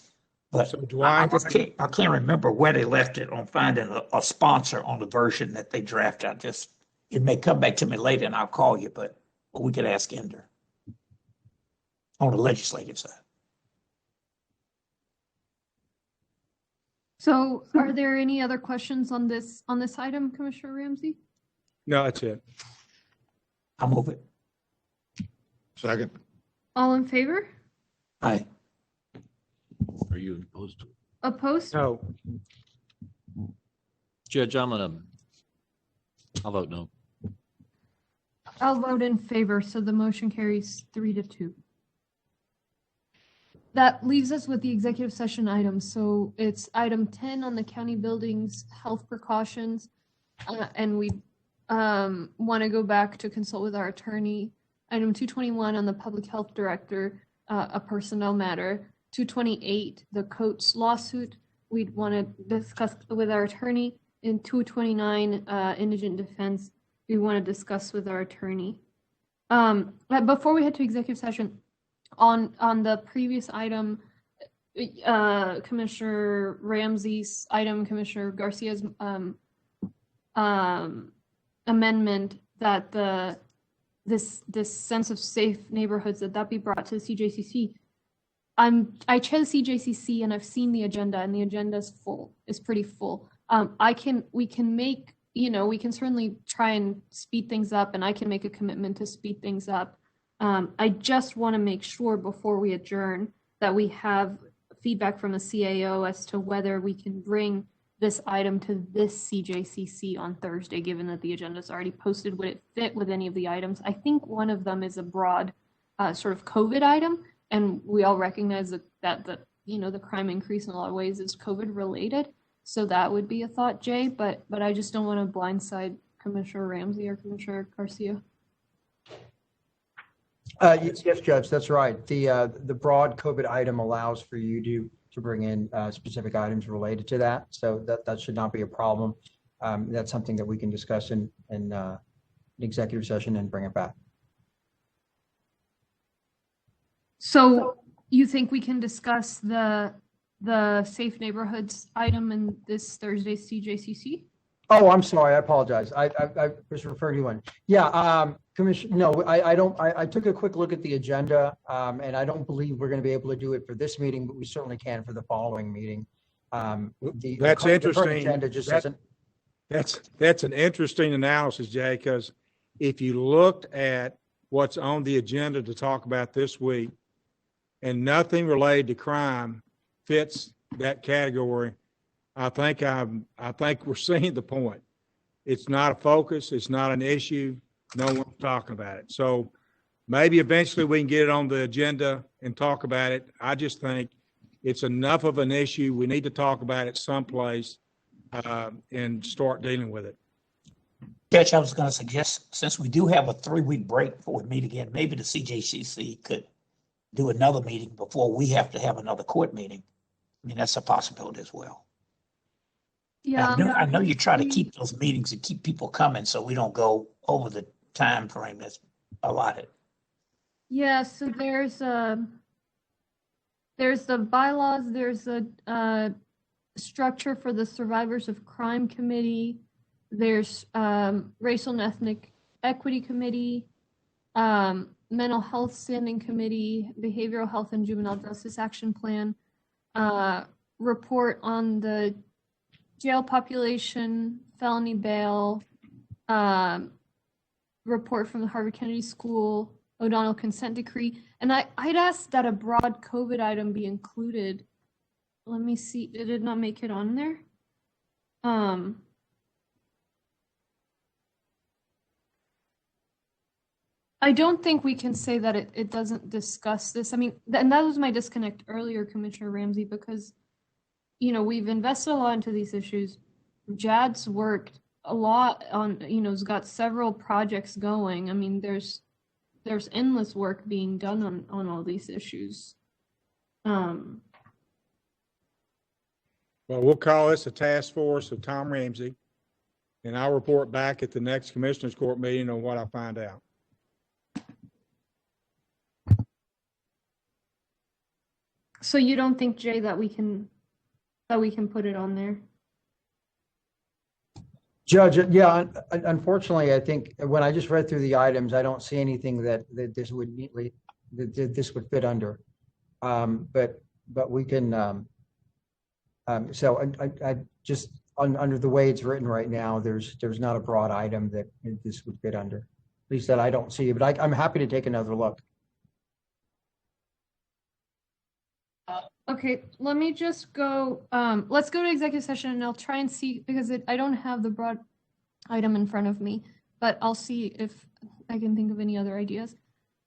But So do I I. just can't remember where they left it on finding a sponsor on the version that they drafted. It may come back to me later and I'll call you, but we could ask Ender on the legislative side. So are there any other questions on this item, Commissioner Ramsey? No, that's it. I'll move it. Second. All in favor? Aye. Are you opposed? Opposed? No. Judge, I'll vote no. I'll vote in favor, so the motion carries 3-2. That leaves us with the executive session items. So it's item 10 on the county buildings health precautions. And we want to go back to consult with our attorney. Item 221 on the public health director, a personnel matter. 228, the Coates lawsuit. We'd want to discuss with our attorney. In 229, indigent defense, we want to discuss with our attorney. Before we head to executive session, on the previous item, Commissioner Ramsey's item, Commissioner Garcia's amendment that this sense of safe neighborhoods that be brought to the CJCC. I chair the CJCC and I've seen the agenda, and the agenda is full. It's pretty full. We can certainly try and speed things up, and I can make a commitment to speed things up. I just want to make sure before we adjourn that we have feedback from the CAO as to whether we can bring this item to this CJCC on Thursday, given that the agenda is already posted. Would it fit with any of the items? I think one of them is a broad sort of COVID item, and we all recognize that the crime increase in a lot of ways is COVID related. So that would be a thought, Jay, but I just don't want to blindside Commissioner Ramsey or Commissioner Garcia. Yes, Judge, that's right. The broad COVID item allows for you to bring in specific items related to that. So that should not be a problem. That's something that we can discuss in an executive session and bring it back. So you think we can discuss the safe neighborhoods item in this Thursday's CJCC? Oh, I'm sorry. I apologize. I was referring to one. Yeah, Commissioner. No, I don't. I took a quick look at the agenda, and I don't believe we're going to be able to do it for this meeting, but we certainly can for the following meeting. That's interesting. The agenda just isn't. That's an interesting analysis, Jay, because if you looked at what's on the agenda to talk about this week, and nothing related to crime fits that category, I think we're seeing the point. It's not a focus. It's not an issue. No one's talking about it. So maybe eventually we can get it on the agenda and talk about it. I just think it's enough of an issue. We need to talk about it someplace and start dealing with it. Judge, I was going to suggest, since we do have a 3-week break before we meet again, maybe the CJCC could do another meeting before we have to have another court meeting. I mean, that's a possibility as well. Yeah, I know you try to keep those meetings and keep people coming so we don't go over the time frame that's allotted. Yeah, so there's the bylaws, there's a structure for the Survivors of Crime Committee, there's Racial and Ethnic Equity Committee, Mental Health Standing Committee, Behavioral Health and Juvenile Justice Action Plan, report on the jail population, felony bail, report from the Harvard Kennedy School, O'Donnell consent decree. And I'd ask that a broad COVID item be included. Let me see, it did not make it on there. I don't think we can say that it doesn't discuss this. I mean, and that was my disconnect earlier, Commissioner Ramsey, because, we've invested a lot into these issues. JAD's worked a lot on, has got several projects going. I mean, there's endless work being done on all these issues. Well, we'll call this a task force of Tom Ramsey, and I'll report back at the next Commissioners Court meeting on what I find out. So you don't think, Jay, that we can put it on there? Judge, yeah, unfortunately, I think when I just read through the items, I don't see anything that this would neatly, that this would fit under. But we can, so I just, under the way it's written right now, there's not a broad item that this would fit under. At least that I don't see, but I'm happy to take another look. Okay, let me just go, let's go to executive session and I'll try and see, because I don't have the broad item in front of me, but I'll see if I can think of any other ideas.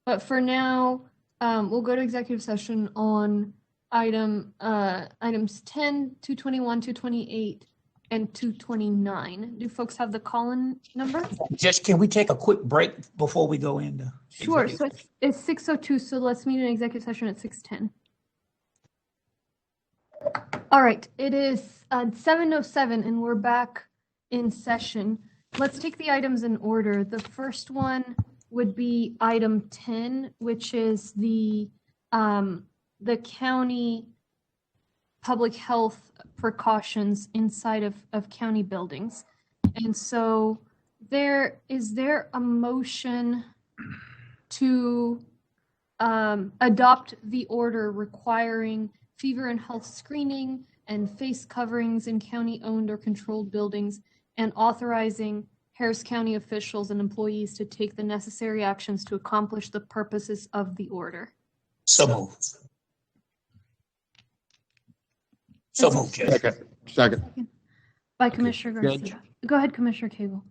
But for now, we'll go to executive session on items 10, 221, 228, and 229. Do folks have the call-in number? Just, can we take a quick break before we go into? Sure, so it's 6:02, so let's meet in executive session at 6:10. All right, it is 7:07 and we're back in session. Let's take the items in order. The first one would be item 10, which is the county public health precautions inside of county buildings. And so is there a motion to adopt the order requiring fever and health screening and face coverings in county-owned or controlled buildings, and authorizing Harris County officials and employees to take the necessary actions to accomplish the purposes of the order? So moved. So moved, Judge. Second. By Commissioner Garcia. Judge? Go ahead, Commissioner Cable.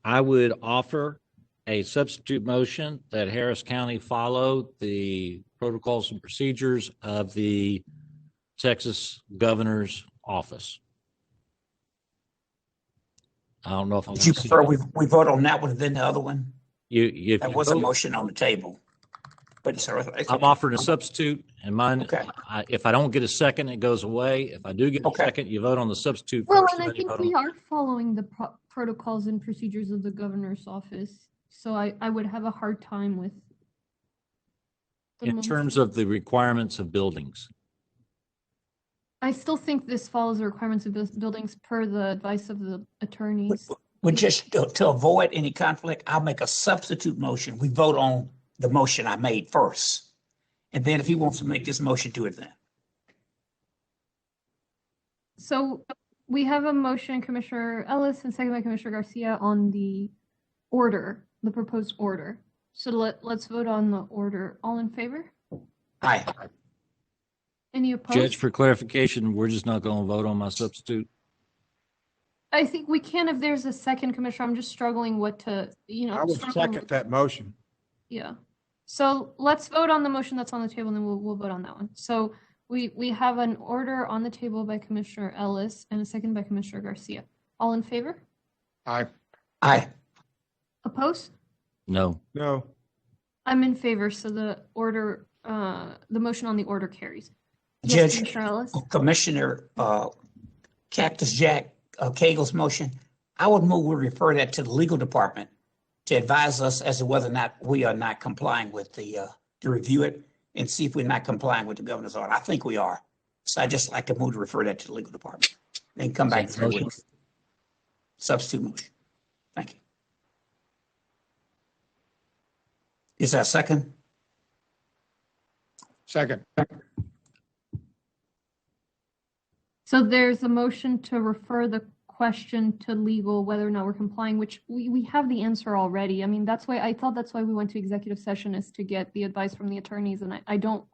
I would offer a substitute motion that Harris County follow the protocols and procedures of the Texas Governor's Office. I don't know if I want Would you to see prefer we vote on that one and then the other one? if That you was a vote- motion on the table. But it's. I'm offering a substitute, and mine, Okay. if I don't get a second, it goes away. If I do get a second, you vote on the substitute Well, first. and I then you think vote we on- are following the protocols and procedures of the governor's office. So I would have a hard time with. the In motion. terms of the requirements of buildings. I still think this follows the requirements of buildings per the advice of the attorneys. But just to avoid any conflict, I'll make a substitute motion. We vote on the motion I made first. And then if he wants to make this motion, do it then. So we have a motion, Commissioner Ellis, and second by Commissioner Garcia on the order, the proposed order. So let's vote on the order. All in favor? Aye. Any opposed? Judge, for clarification, we're just not going to vote on my substitute. I think we can if there's a second, Commissioner. I'm just struggling what to, I would struggling second that motion. Yeah. So let's vote on the motion that's on the table, and then we'll vote on that one. So we have an order on the table by Commissioner Ellis and a second by Commissioner Garcia. All in favor? Aye. Aye. Opposed? No. No. I'm in favor, so the order, the motion on the order carries. Yes, Judge, Commissioner Ellis? Commissioner Cactus Jack Cagle's motion, I would move we refer that to the legal department to advise us as to whether or not we are not complying with to review it and see if we're not complying with the governor's order. I think we are. So I just like to move to refer that to the legal department. Then come back in 3 Motion. weeks. Substitute motion. Thank you. Is there a second? Second. So there's a motion to refer the question to legal, whether or not we're complying, which we have the answer already. I mean, that's why we went to executive session, is to get the advice from the attorneys, and I don't.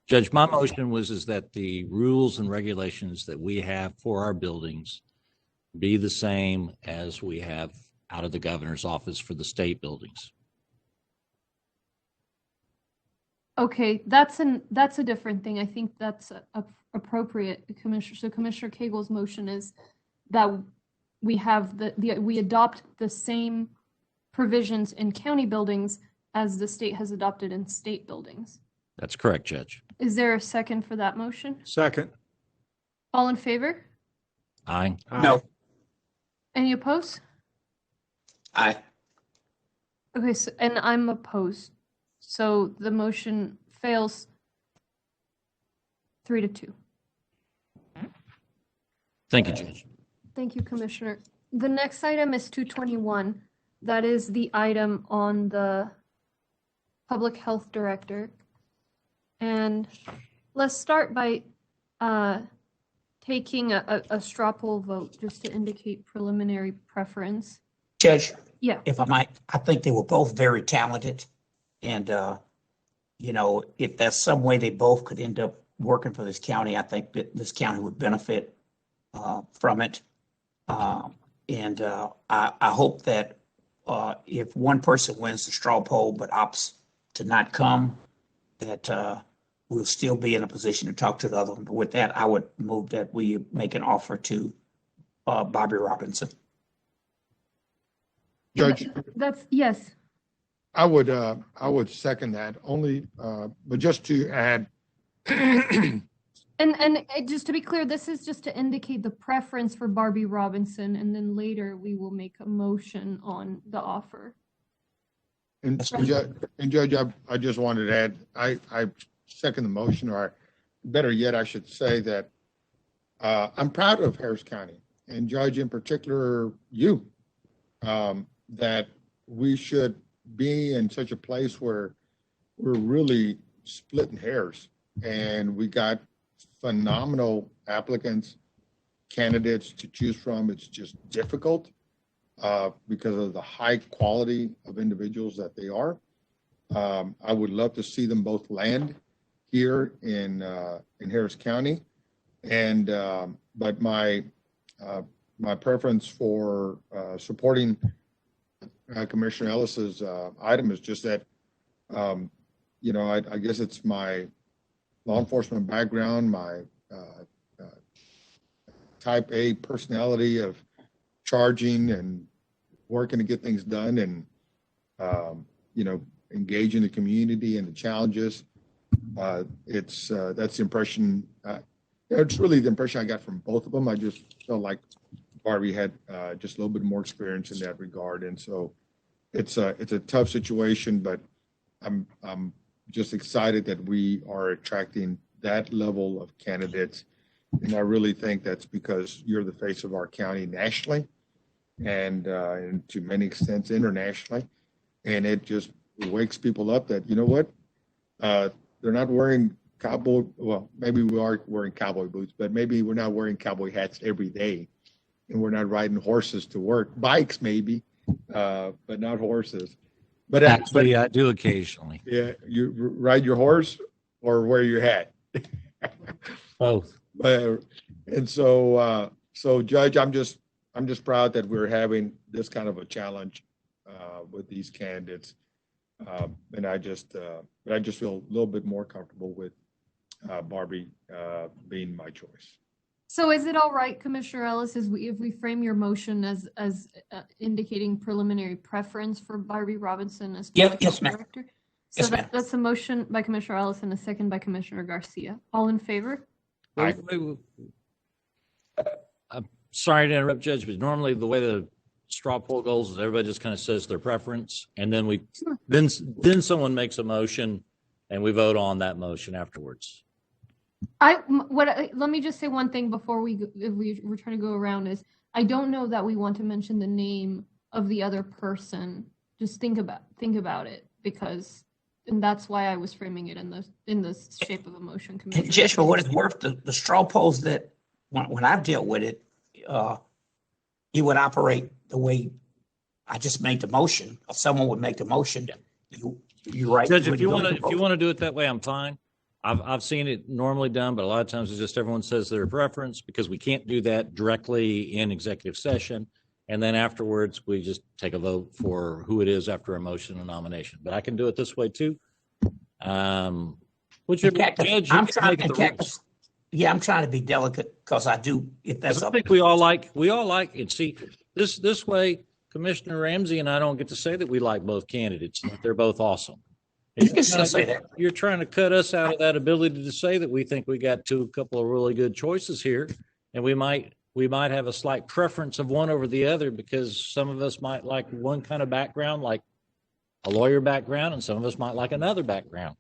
Judge, my motion is that the rules and regulations that we have for our buildings be the same as we have out of the governor's office for the state buildings. Okay, that's a different thing. I think that's appropriate, Commissioner. So Commissioner Cagle's motion is that we have we adopt the same provisions in county buildings as the state has adopted in state buildings. That's correct, Judge. Is there a second for that motion? Second. All in favor? Aye. No. Any opposed? Aye. Okay, so, and I'm opposed. So the motion fails. 3-2. Thank you, Judge. Thank you, Commissioner. The next item is 221. That is the item on the Public Health Director. And let's start by taking a straw poll vote just to indicate preliminary preference. Judge, Yeah. if I might, I think they were both very talented. And, if there's some way they both could end up working for this county, I think that this county would benefit from it. I hope that if one person wins the straw poll but opts to not come, that we'll still be in a position to talk to the other one. But with that, I would move that we make an offer to Bobby Robinson. Judge, That's, yes. I would second that only, but just to add. And just to be clear, this is just to indicate the preference for Barbie Robinson, and then later we will make a motion on the offer. And Judge, I just wanted to add, I second the motion, or better yet, I should say that I'm proud of Harris County, and Judge in particular, you, that we should be in such a place where we're really splitting hairs, and we got phenomenal applicants, candidates to choose from. It's just difficult because of the high quality of individuals that they are. I would love to see them both land here in Harris County, and but my preference for supporting Commissioner Ellis's item is just that I guess it's my law enforcement background, my type A personality of charging and working to get things done, and engaging the community and the challenges. That's the impression. It's really the impression I got from both of them. I just felt like Barbie had just a little bit more experience in that regard, and so it's a tough situation, but I'm just excited that we are attracting that level of candidates. And I really think that's because you're the face of our county nationally and to many extents internationally. And it just wakes people up that, you know what, they're not wearing maybe we are wearing cowboy boots, but maybe we're not wearing cowboy hats every day. And we're not riding horses to work, bikes maybe, but not horses. But actually, I do occasionally. Yeah, you ride your horse or wear your hat. Both. And so, Judge, I'm just proud that we're having this kind of a challenge with these candidates, and I just feel a little bit more comfortable with Barbie being my choice. So is it all right, Commissioner Ellis, if we frame your motion as indicating preliminary preference for Barbie Robinson as Yes, ma'am. director? So Yes, ma'am. that's a motion by Commissioner Ellis and a second by Commissioner Garcia. All in favor? I'm sorry to interrupt, Judge, but normally the way the straw poll goes is everybody just kind of says their preference, and then then someone makes a motion, and we vote on that motion afterwards. Let me just say one thing before we're trying to go around is I don't know that we want to mention the name of the other person. Just think about it, and that's why I was framing it in the shape of a motion. And just for what it's worth, the straw polls that when I've dealt with it, it would operate the way I just made the motion, or someone would make the motion. You're right. Judge, if you want to do it that way, I'm fine. I've seen it normally done, but a lot of times it's just everyone says their preference because we can't do that directly in executive session. And then afterwards, we just take a vote for who it is after a motion and nomination. But I can do it this way too. Whichever judge, I'm trying to be delicate because I do. If that's I think we all like it. See, this way, Commissioner Ramsey and I don't get to say that we like both candidates. They're both awesome. You can still say that. You're trying to cut us out of that ability to say that we think we got a couple of really good choices here, and we might have a slight preference of one over the other because some of us might like one kind of background, like a lawyer background, and some of us might like another background.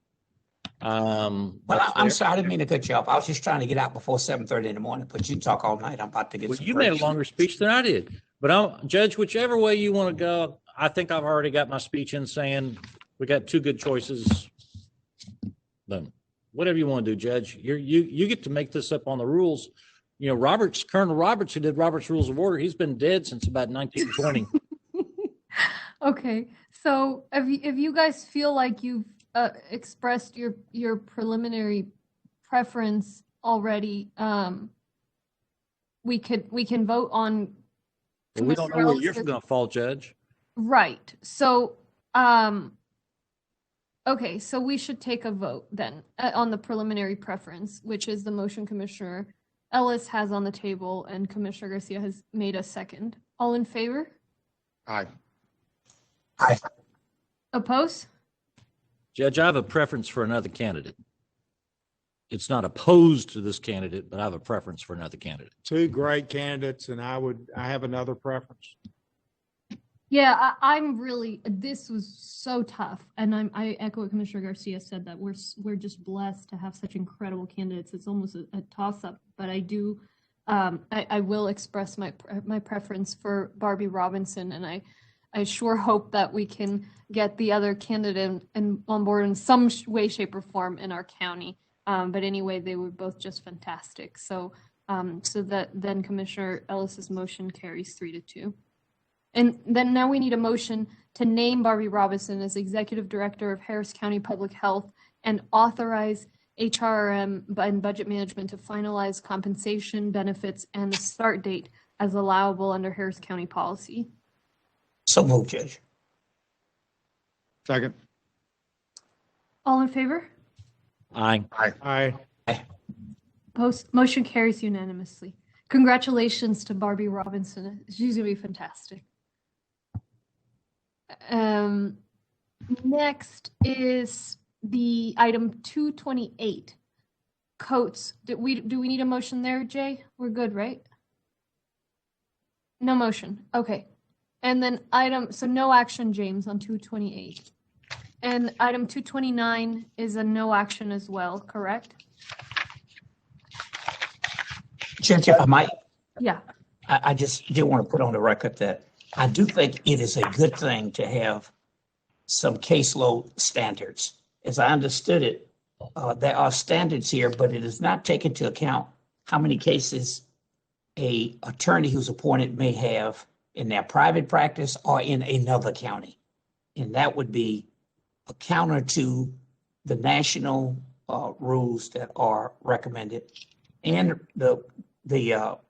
Well, That's I'm there. sorry, I didn't mean to cut you off. I was just trying to get out before 7:30 in the morning, but you can talk all night. I'm about to get Well, some you made a breaks. longer speech than I did, but Judge, whichever way you want to go, I think I've already got my speech in saying we got two good choices. Boom. Whatever you want to do, Judge. You get to make this up on the rules. You know, Colonel Roberts, who did Robert's Rules of Order, he's been dead since about 1920. Okay, so if you guys feel like you've expressed your preliminary preference already, we can vote on. But we don't know where you're going to fall, Judge. Right. So, okay, so we should take a vote then on the preliminary preference, which is the motion Commissioner Ellis has on the table and Commissioner Garcia has made a second. All in favor? Aye. Aye. Oppose? Judge, I have a preference for another candidate. It's not opposed to this candidate, but I have a preference for another candidate. Two great candidates, and I have another preference. Yeah, I'm really, this was so tough. And I echo what Commissioner Garcia said, that we're just blessed to have such incredible candidates. It's almost a toss-up, but I do, I will express my preference for Barbie Robinson, and I sure hope that we can get the other candidate on board in some way, shape, or form in our county. But anyway, they were both just fantastic. So that then Commissioner Ellis's motion carries 3-2. And then now we need a motion to name Barbie Robinson as Executive Director of Harris County Public Health and authorize HRM and Budget Management to finalize compensation, benefits, and the start date as allowable under Harris County policy. So moved, Judge. Second. All in favor? Aye. Aye. Motion carries unanimously. Congratulations to Barbie Robinson. She's going to be fantastic. Next is the item 228. Coats. Do we need a motion there, Jay? We're good, right? No motion. Okay. And then so no action, James, on 228. And item 229 is a no action as well, correct? Judge, if I might, Yeah. I just did want to put on the record that I do think it is a good thing to have some caseload standards. As I understood it, there are standards here, but it does not take into account how many cases a attorney who's appointed may have in their private practice or in another county. And that would be a counter to the national rules that are recommended and the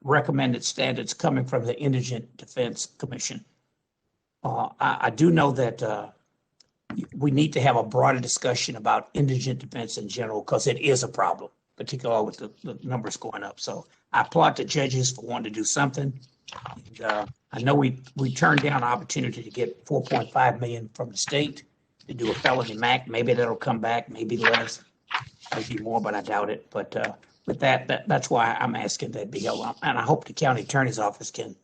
recommended standards coming from the Indigent Defense Commission. I do know that we need to have a broader discussion about indigent defense in general because it is a problem, particularly with the numbers going up. So I applaud the judges for wanting to do something. And, I know we turned down an opportunity to get $4.5 million from the state to do a felony MAC. Maybe that'll come back, maybe less, maybe more, but I doubt it. But with that's why I'm asking that be held up. And I hope the county attorney's office can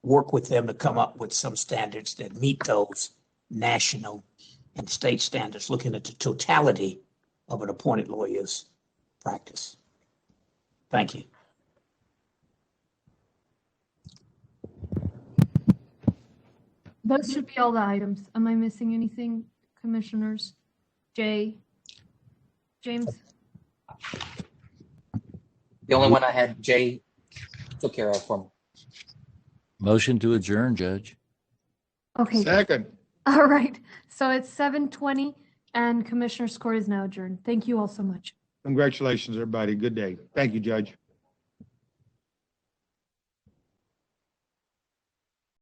work with them to come up with some standards that meet those national and state standards, looking at the totality of an appointed lawyer's practice. Thank you. Those should be all the items. Am I missing anything, commissioners? Jay? James? The only one I had, Jay took care of for me. Motion to adjourn, Judge. Okay. Second. All right. So it's 7:20 and Commissioner's Court is now adjourned. Thank you all so much. Congratulations, everybody. Good day. Thank you, Judge.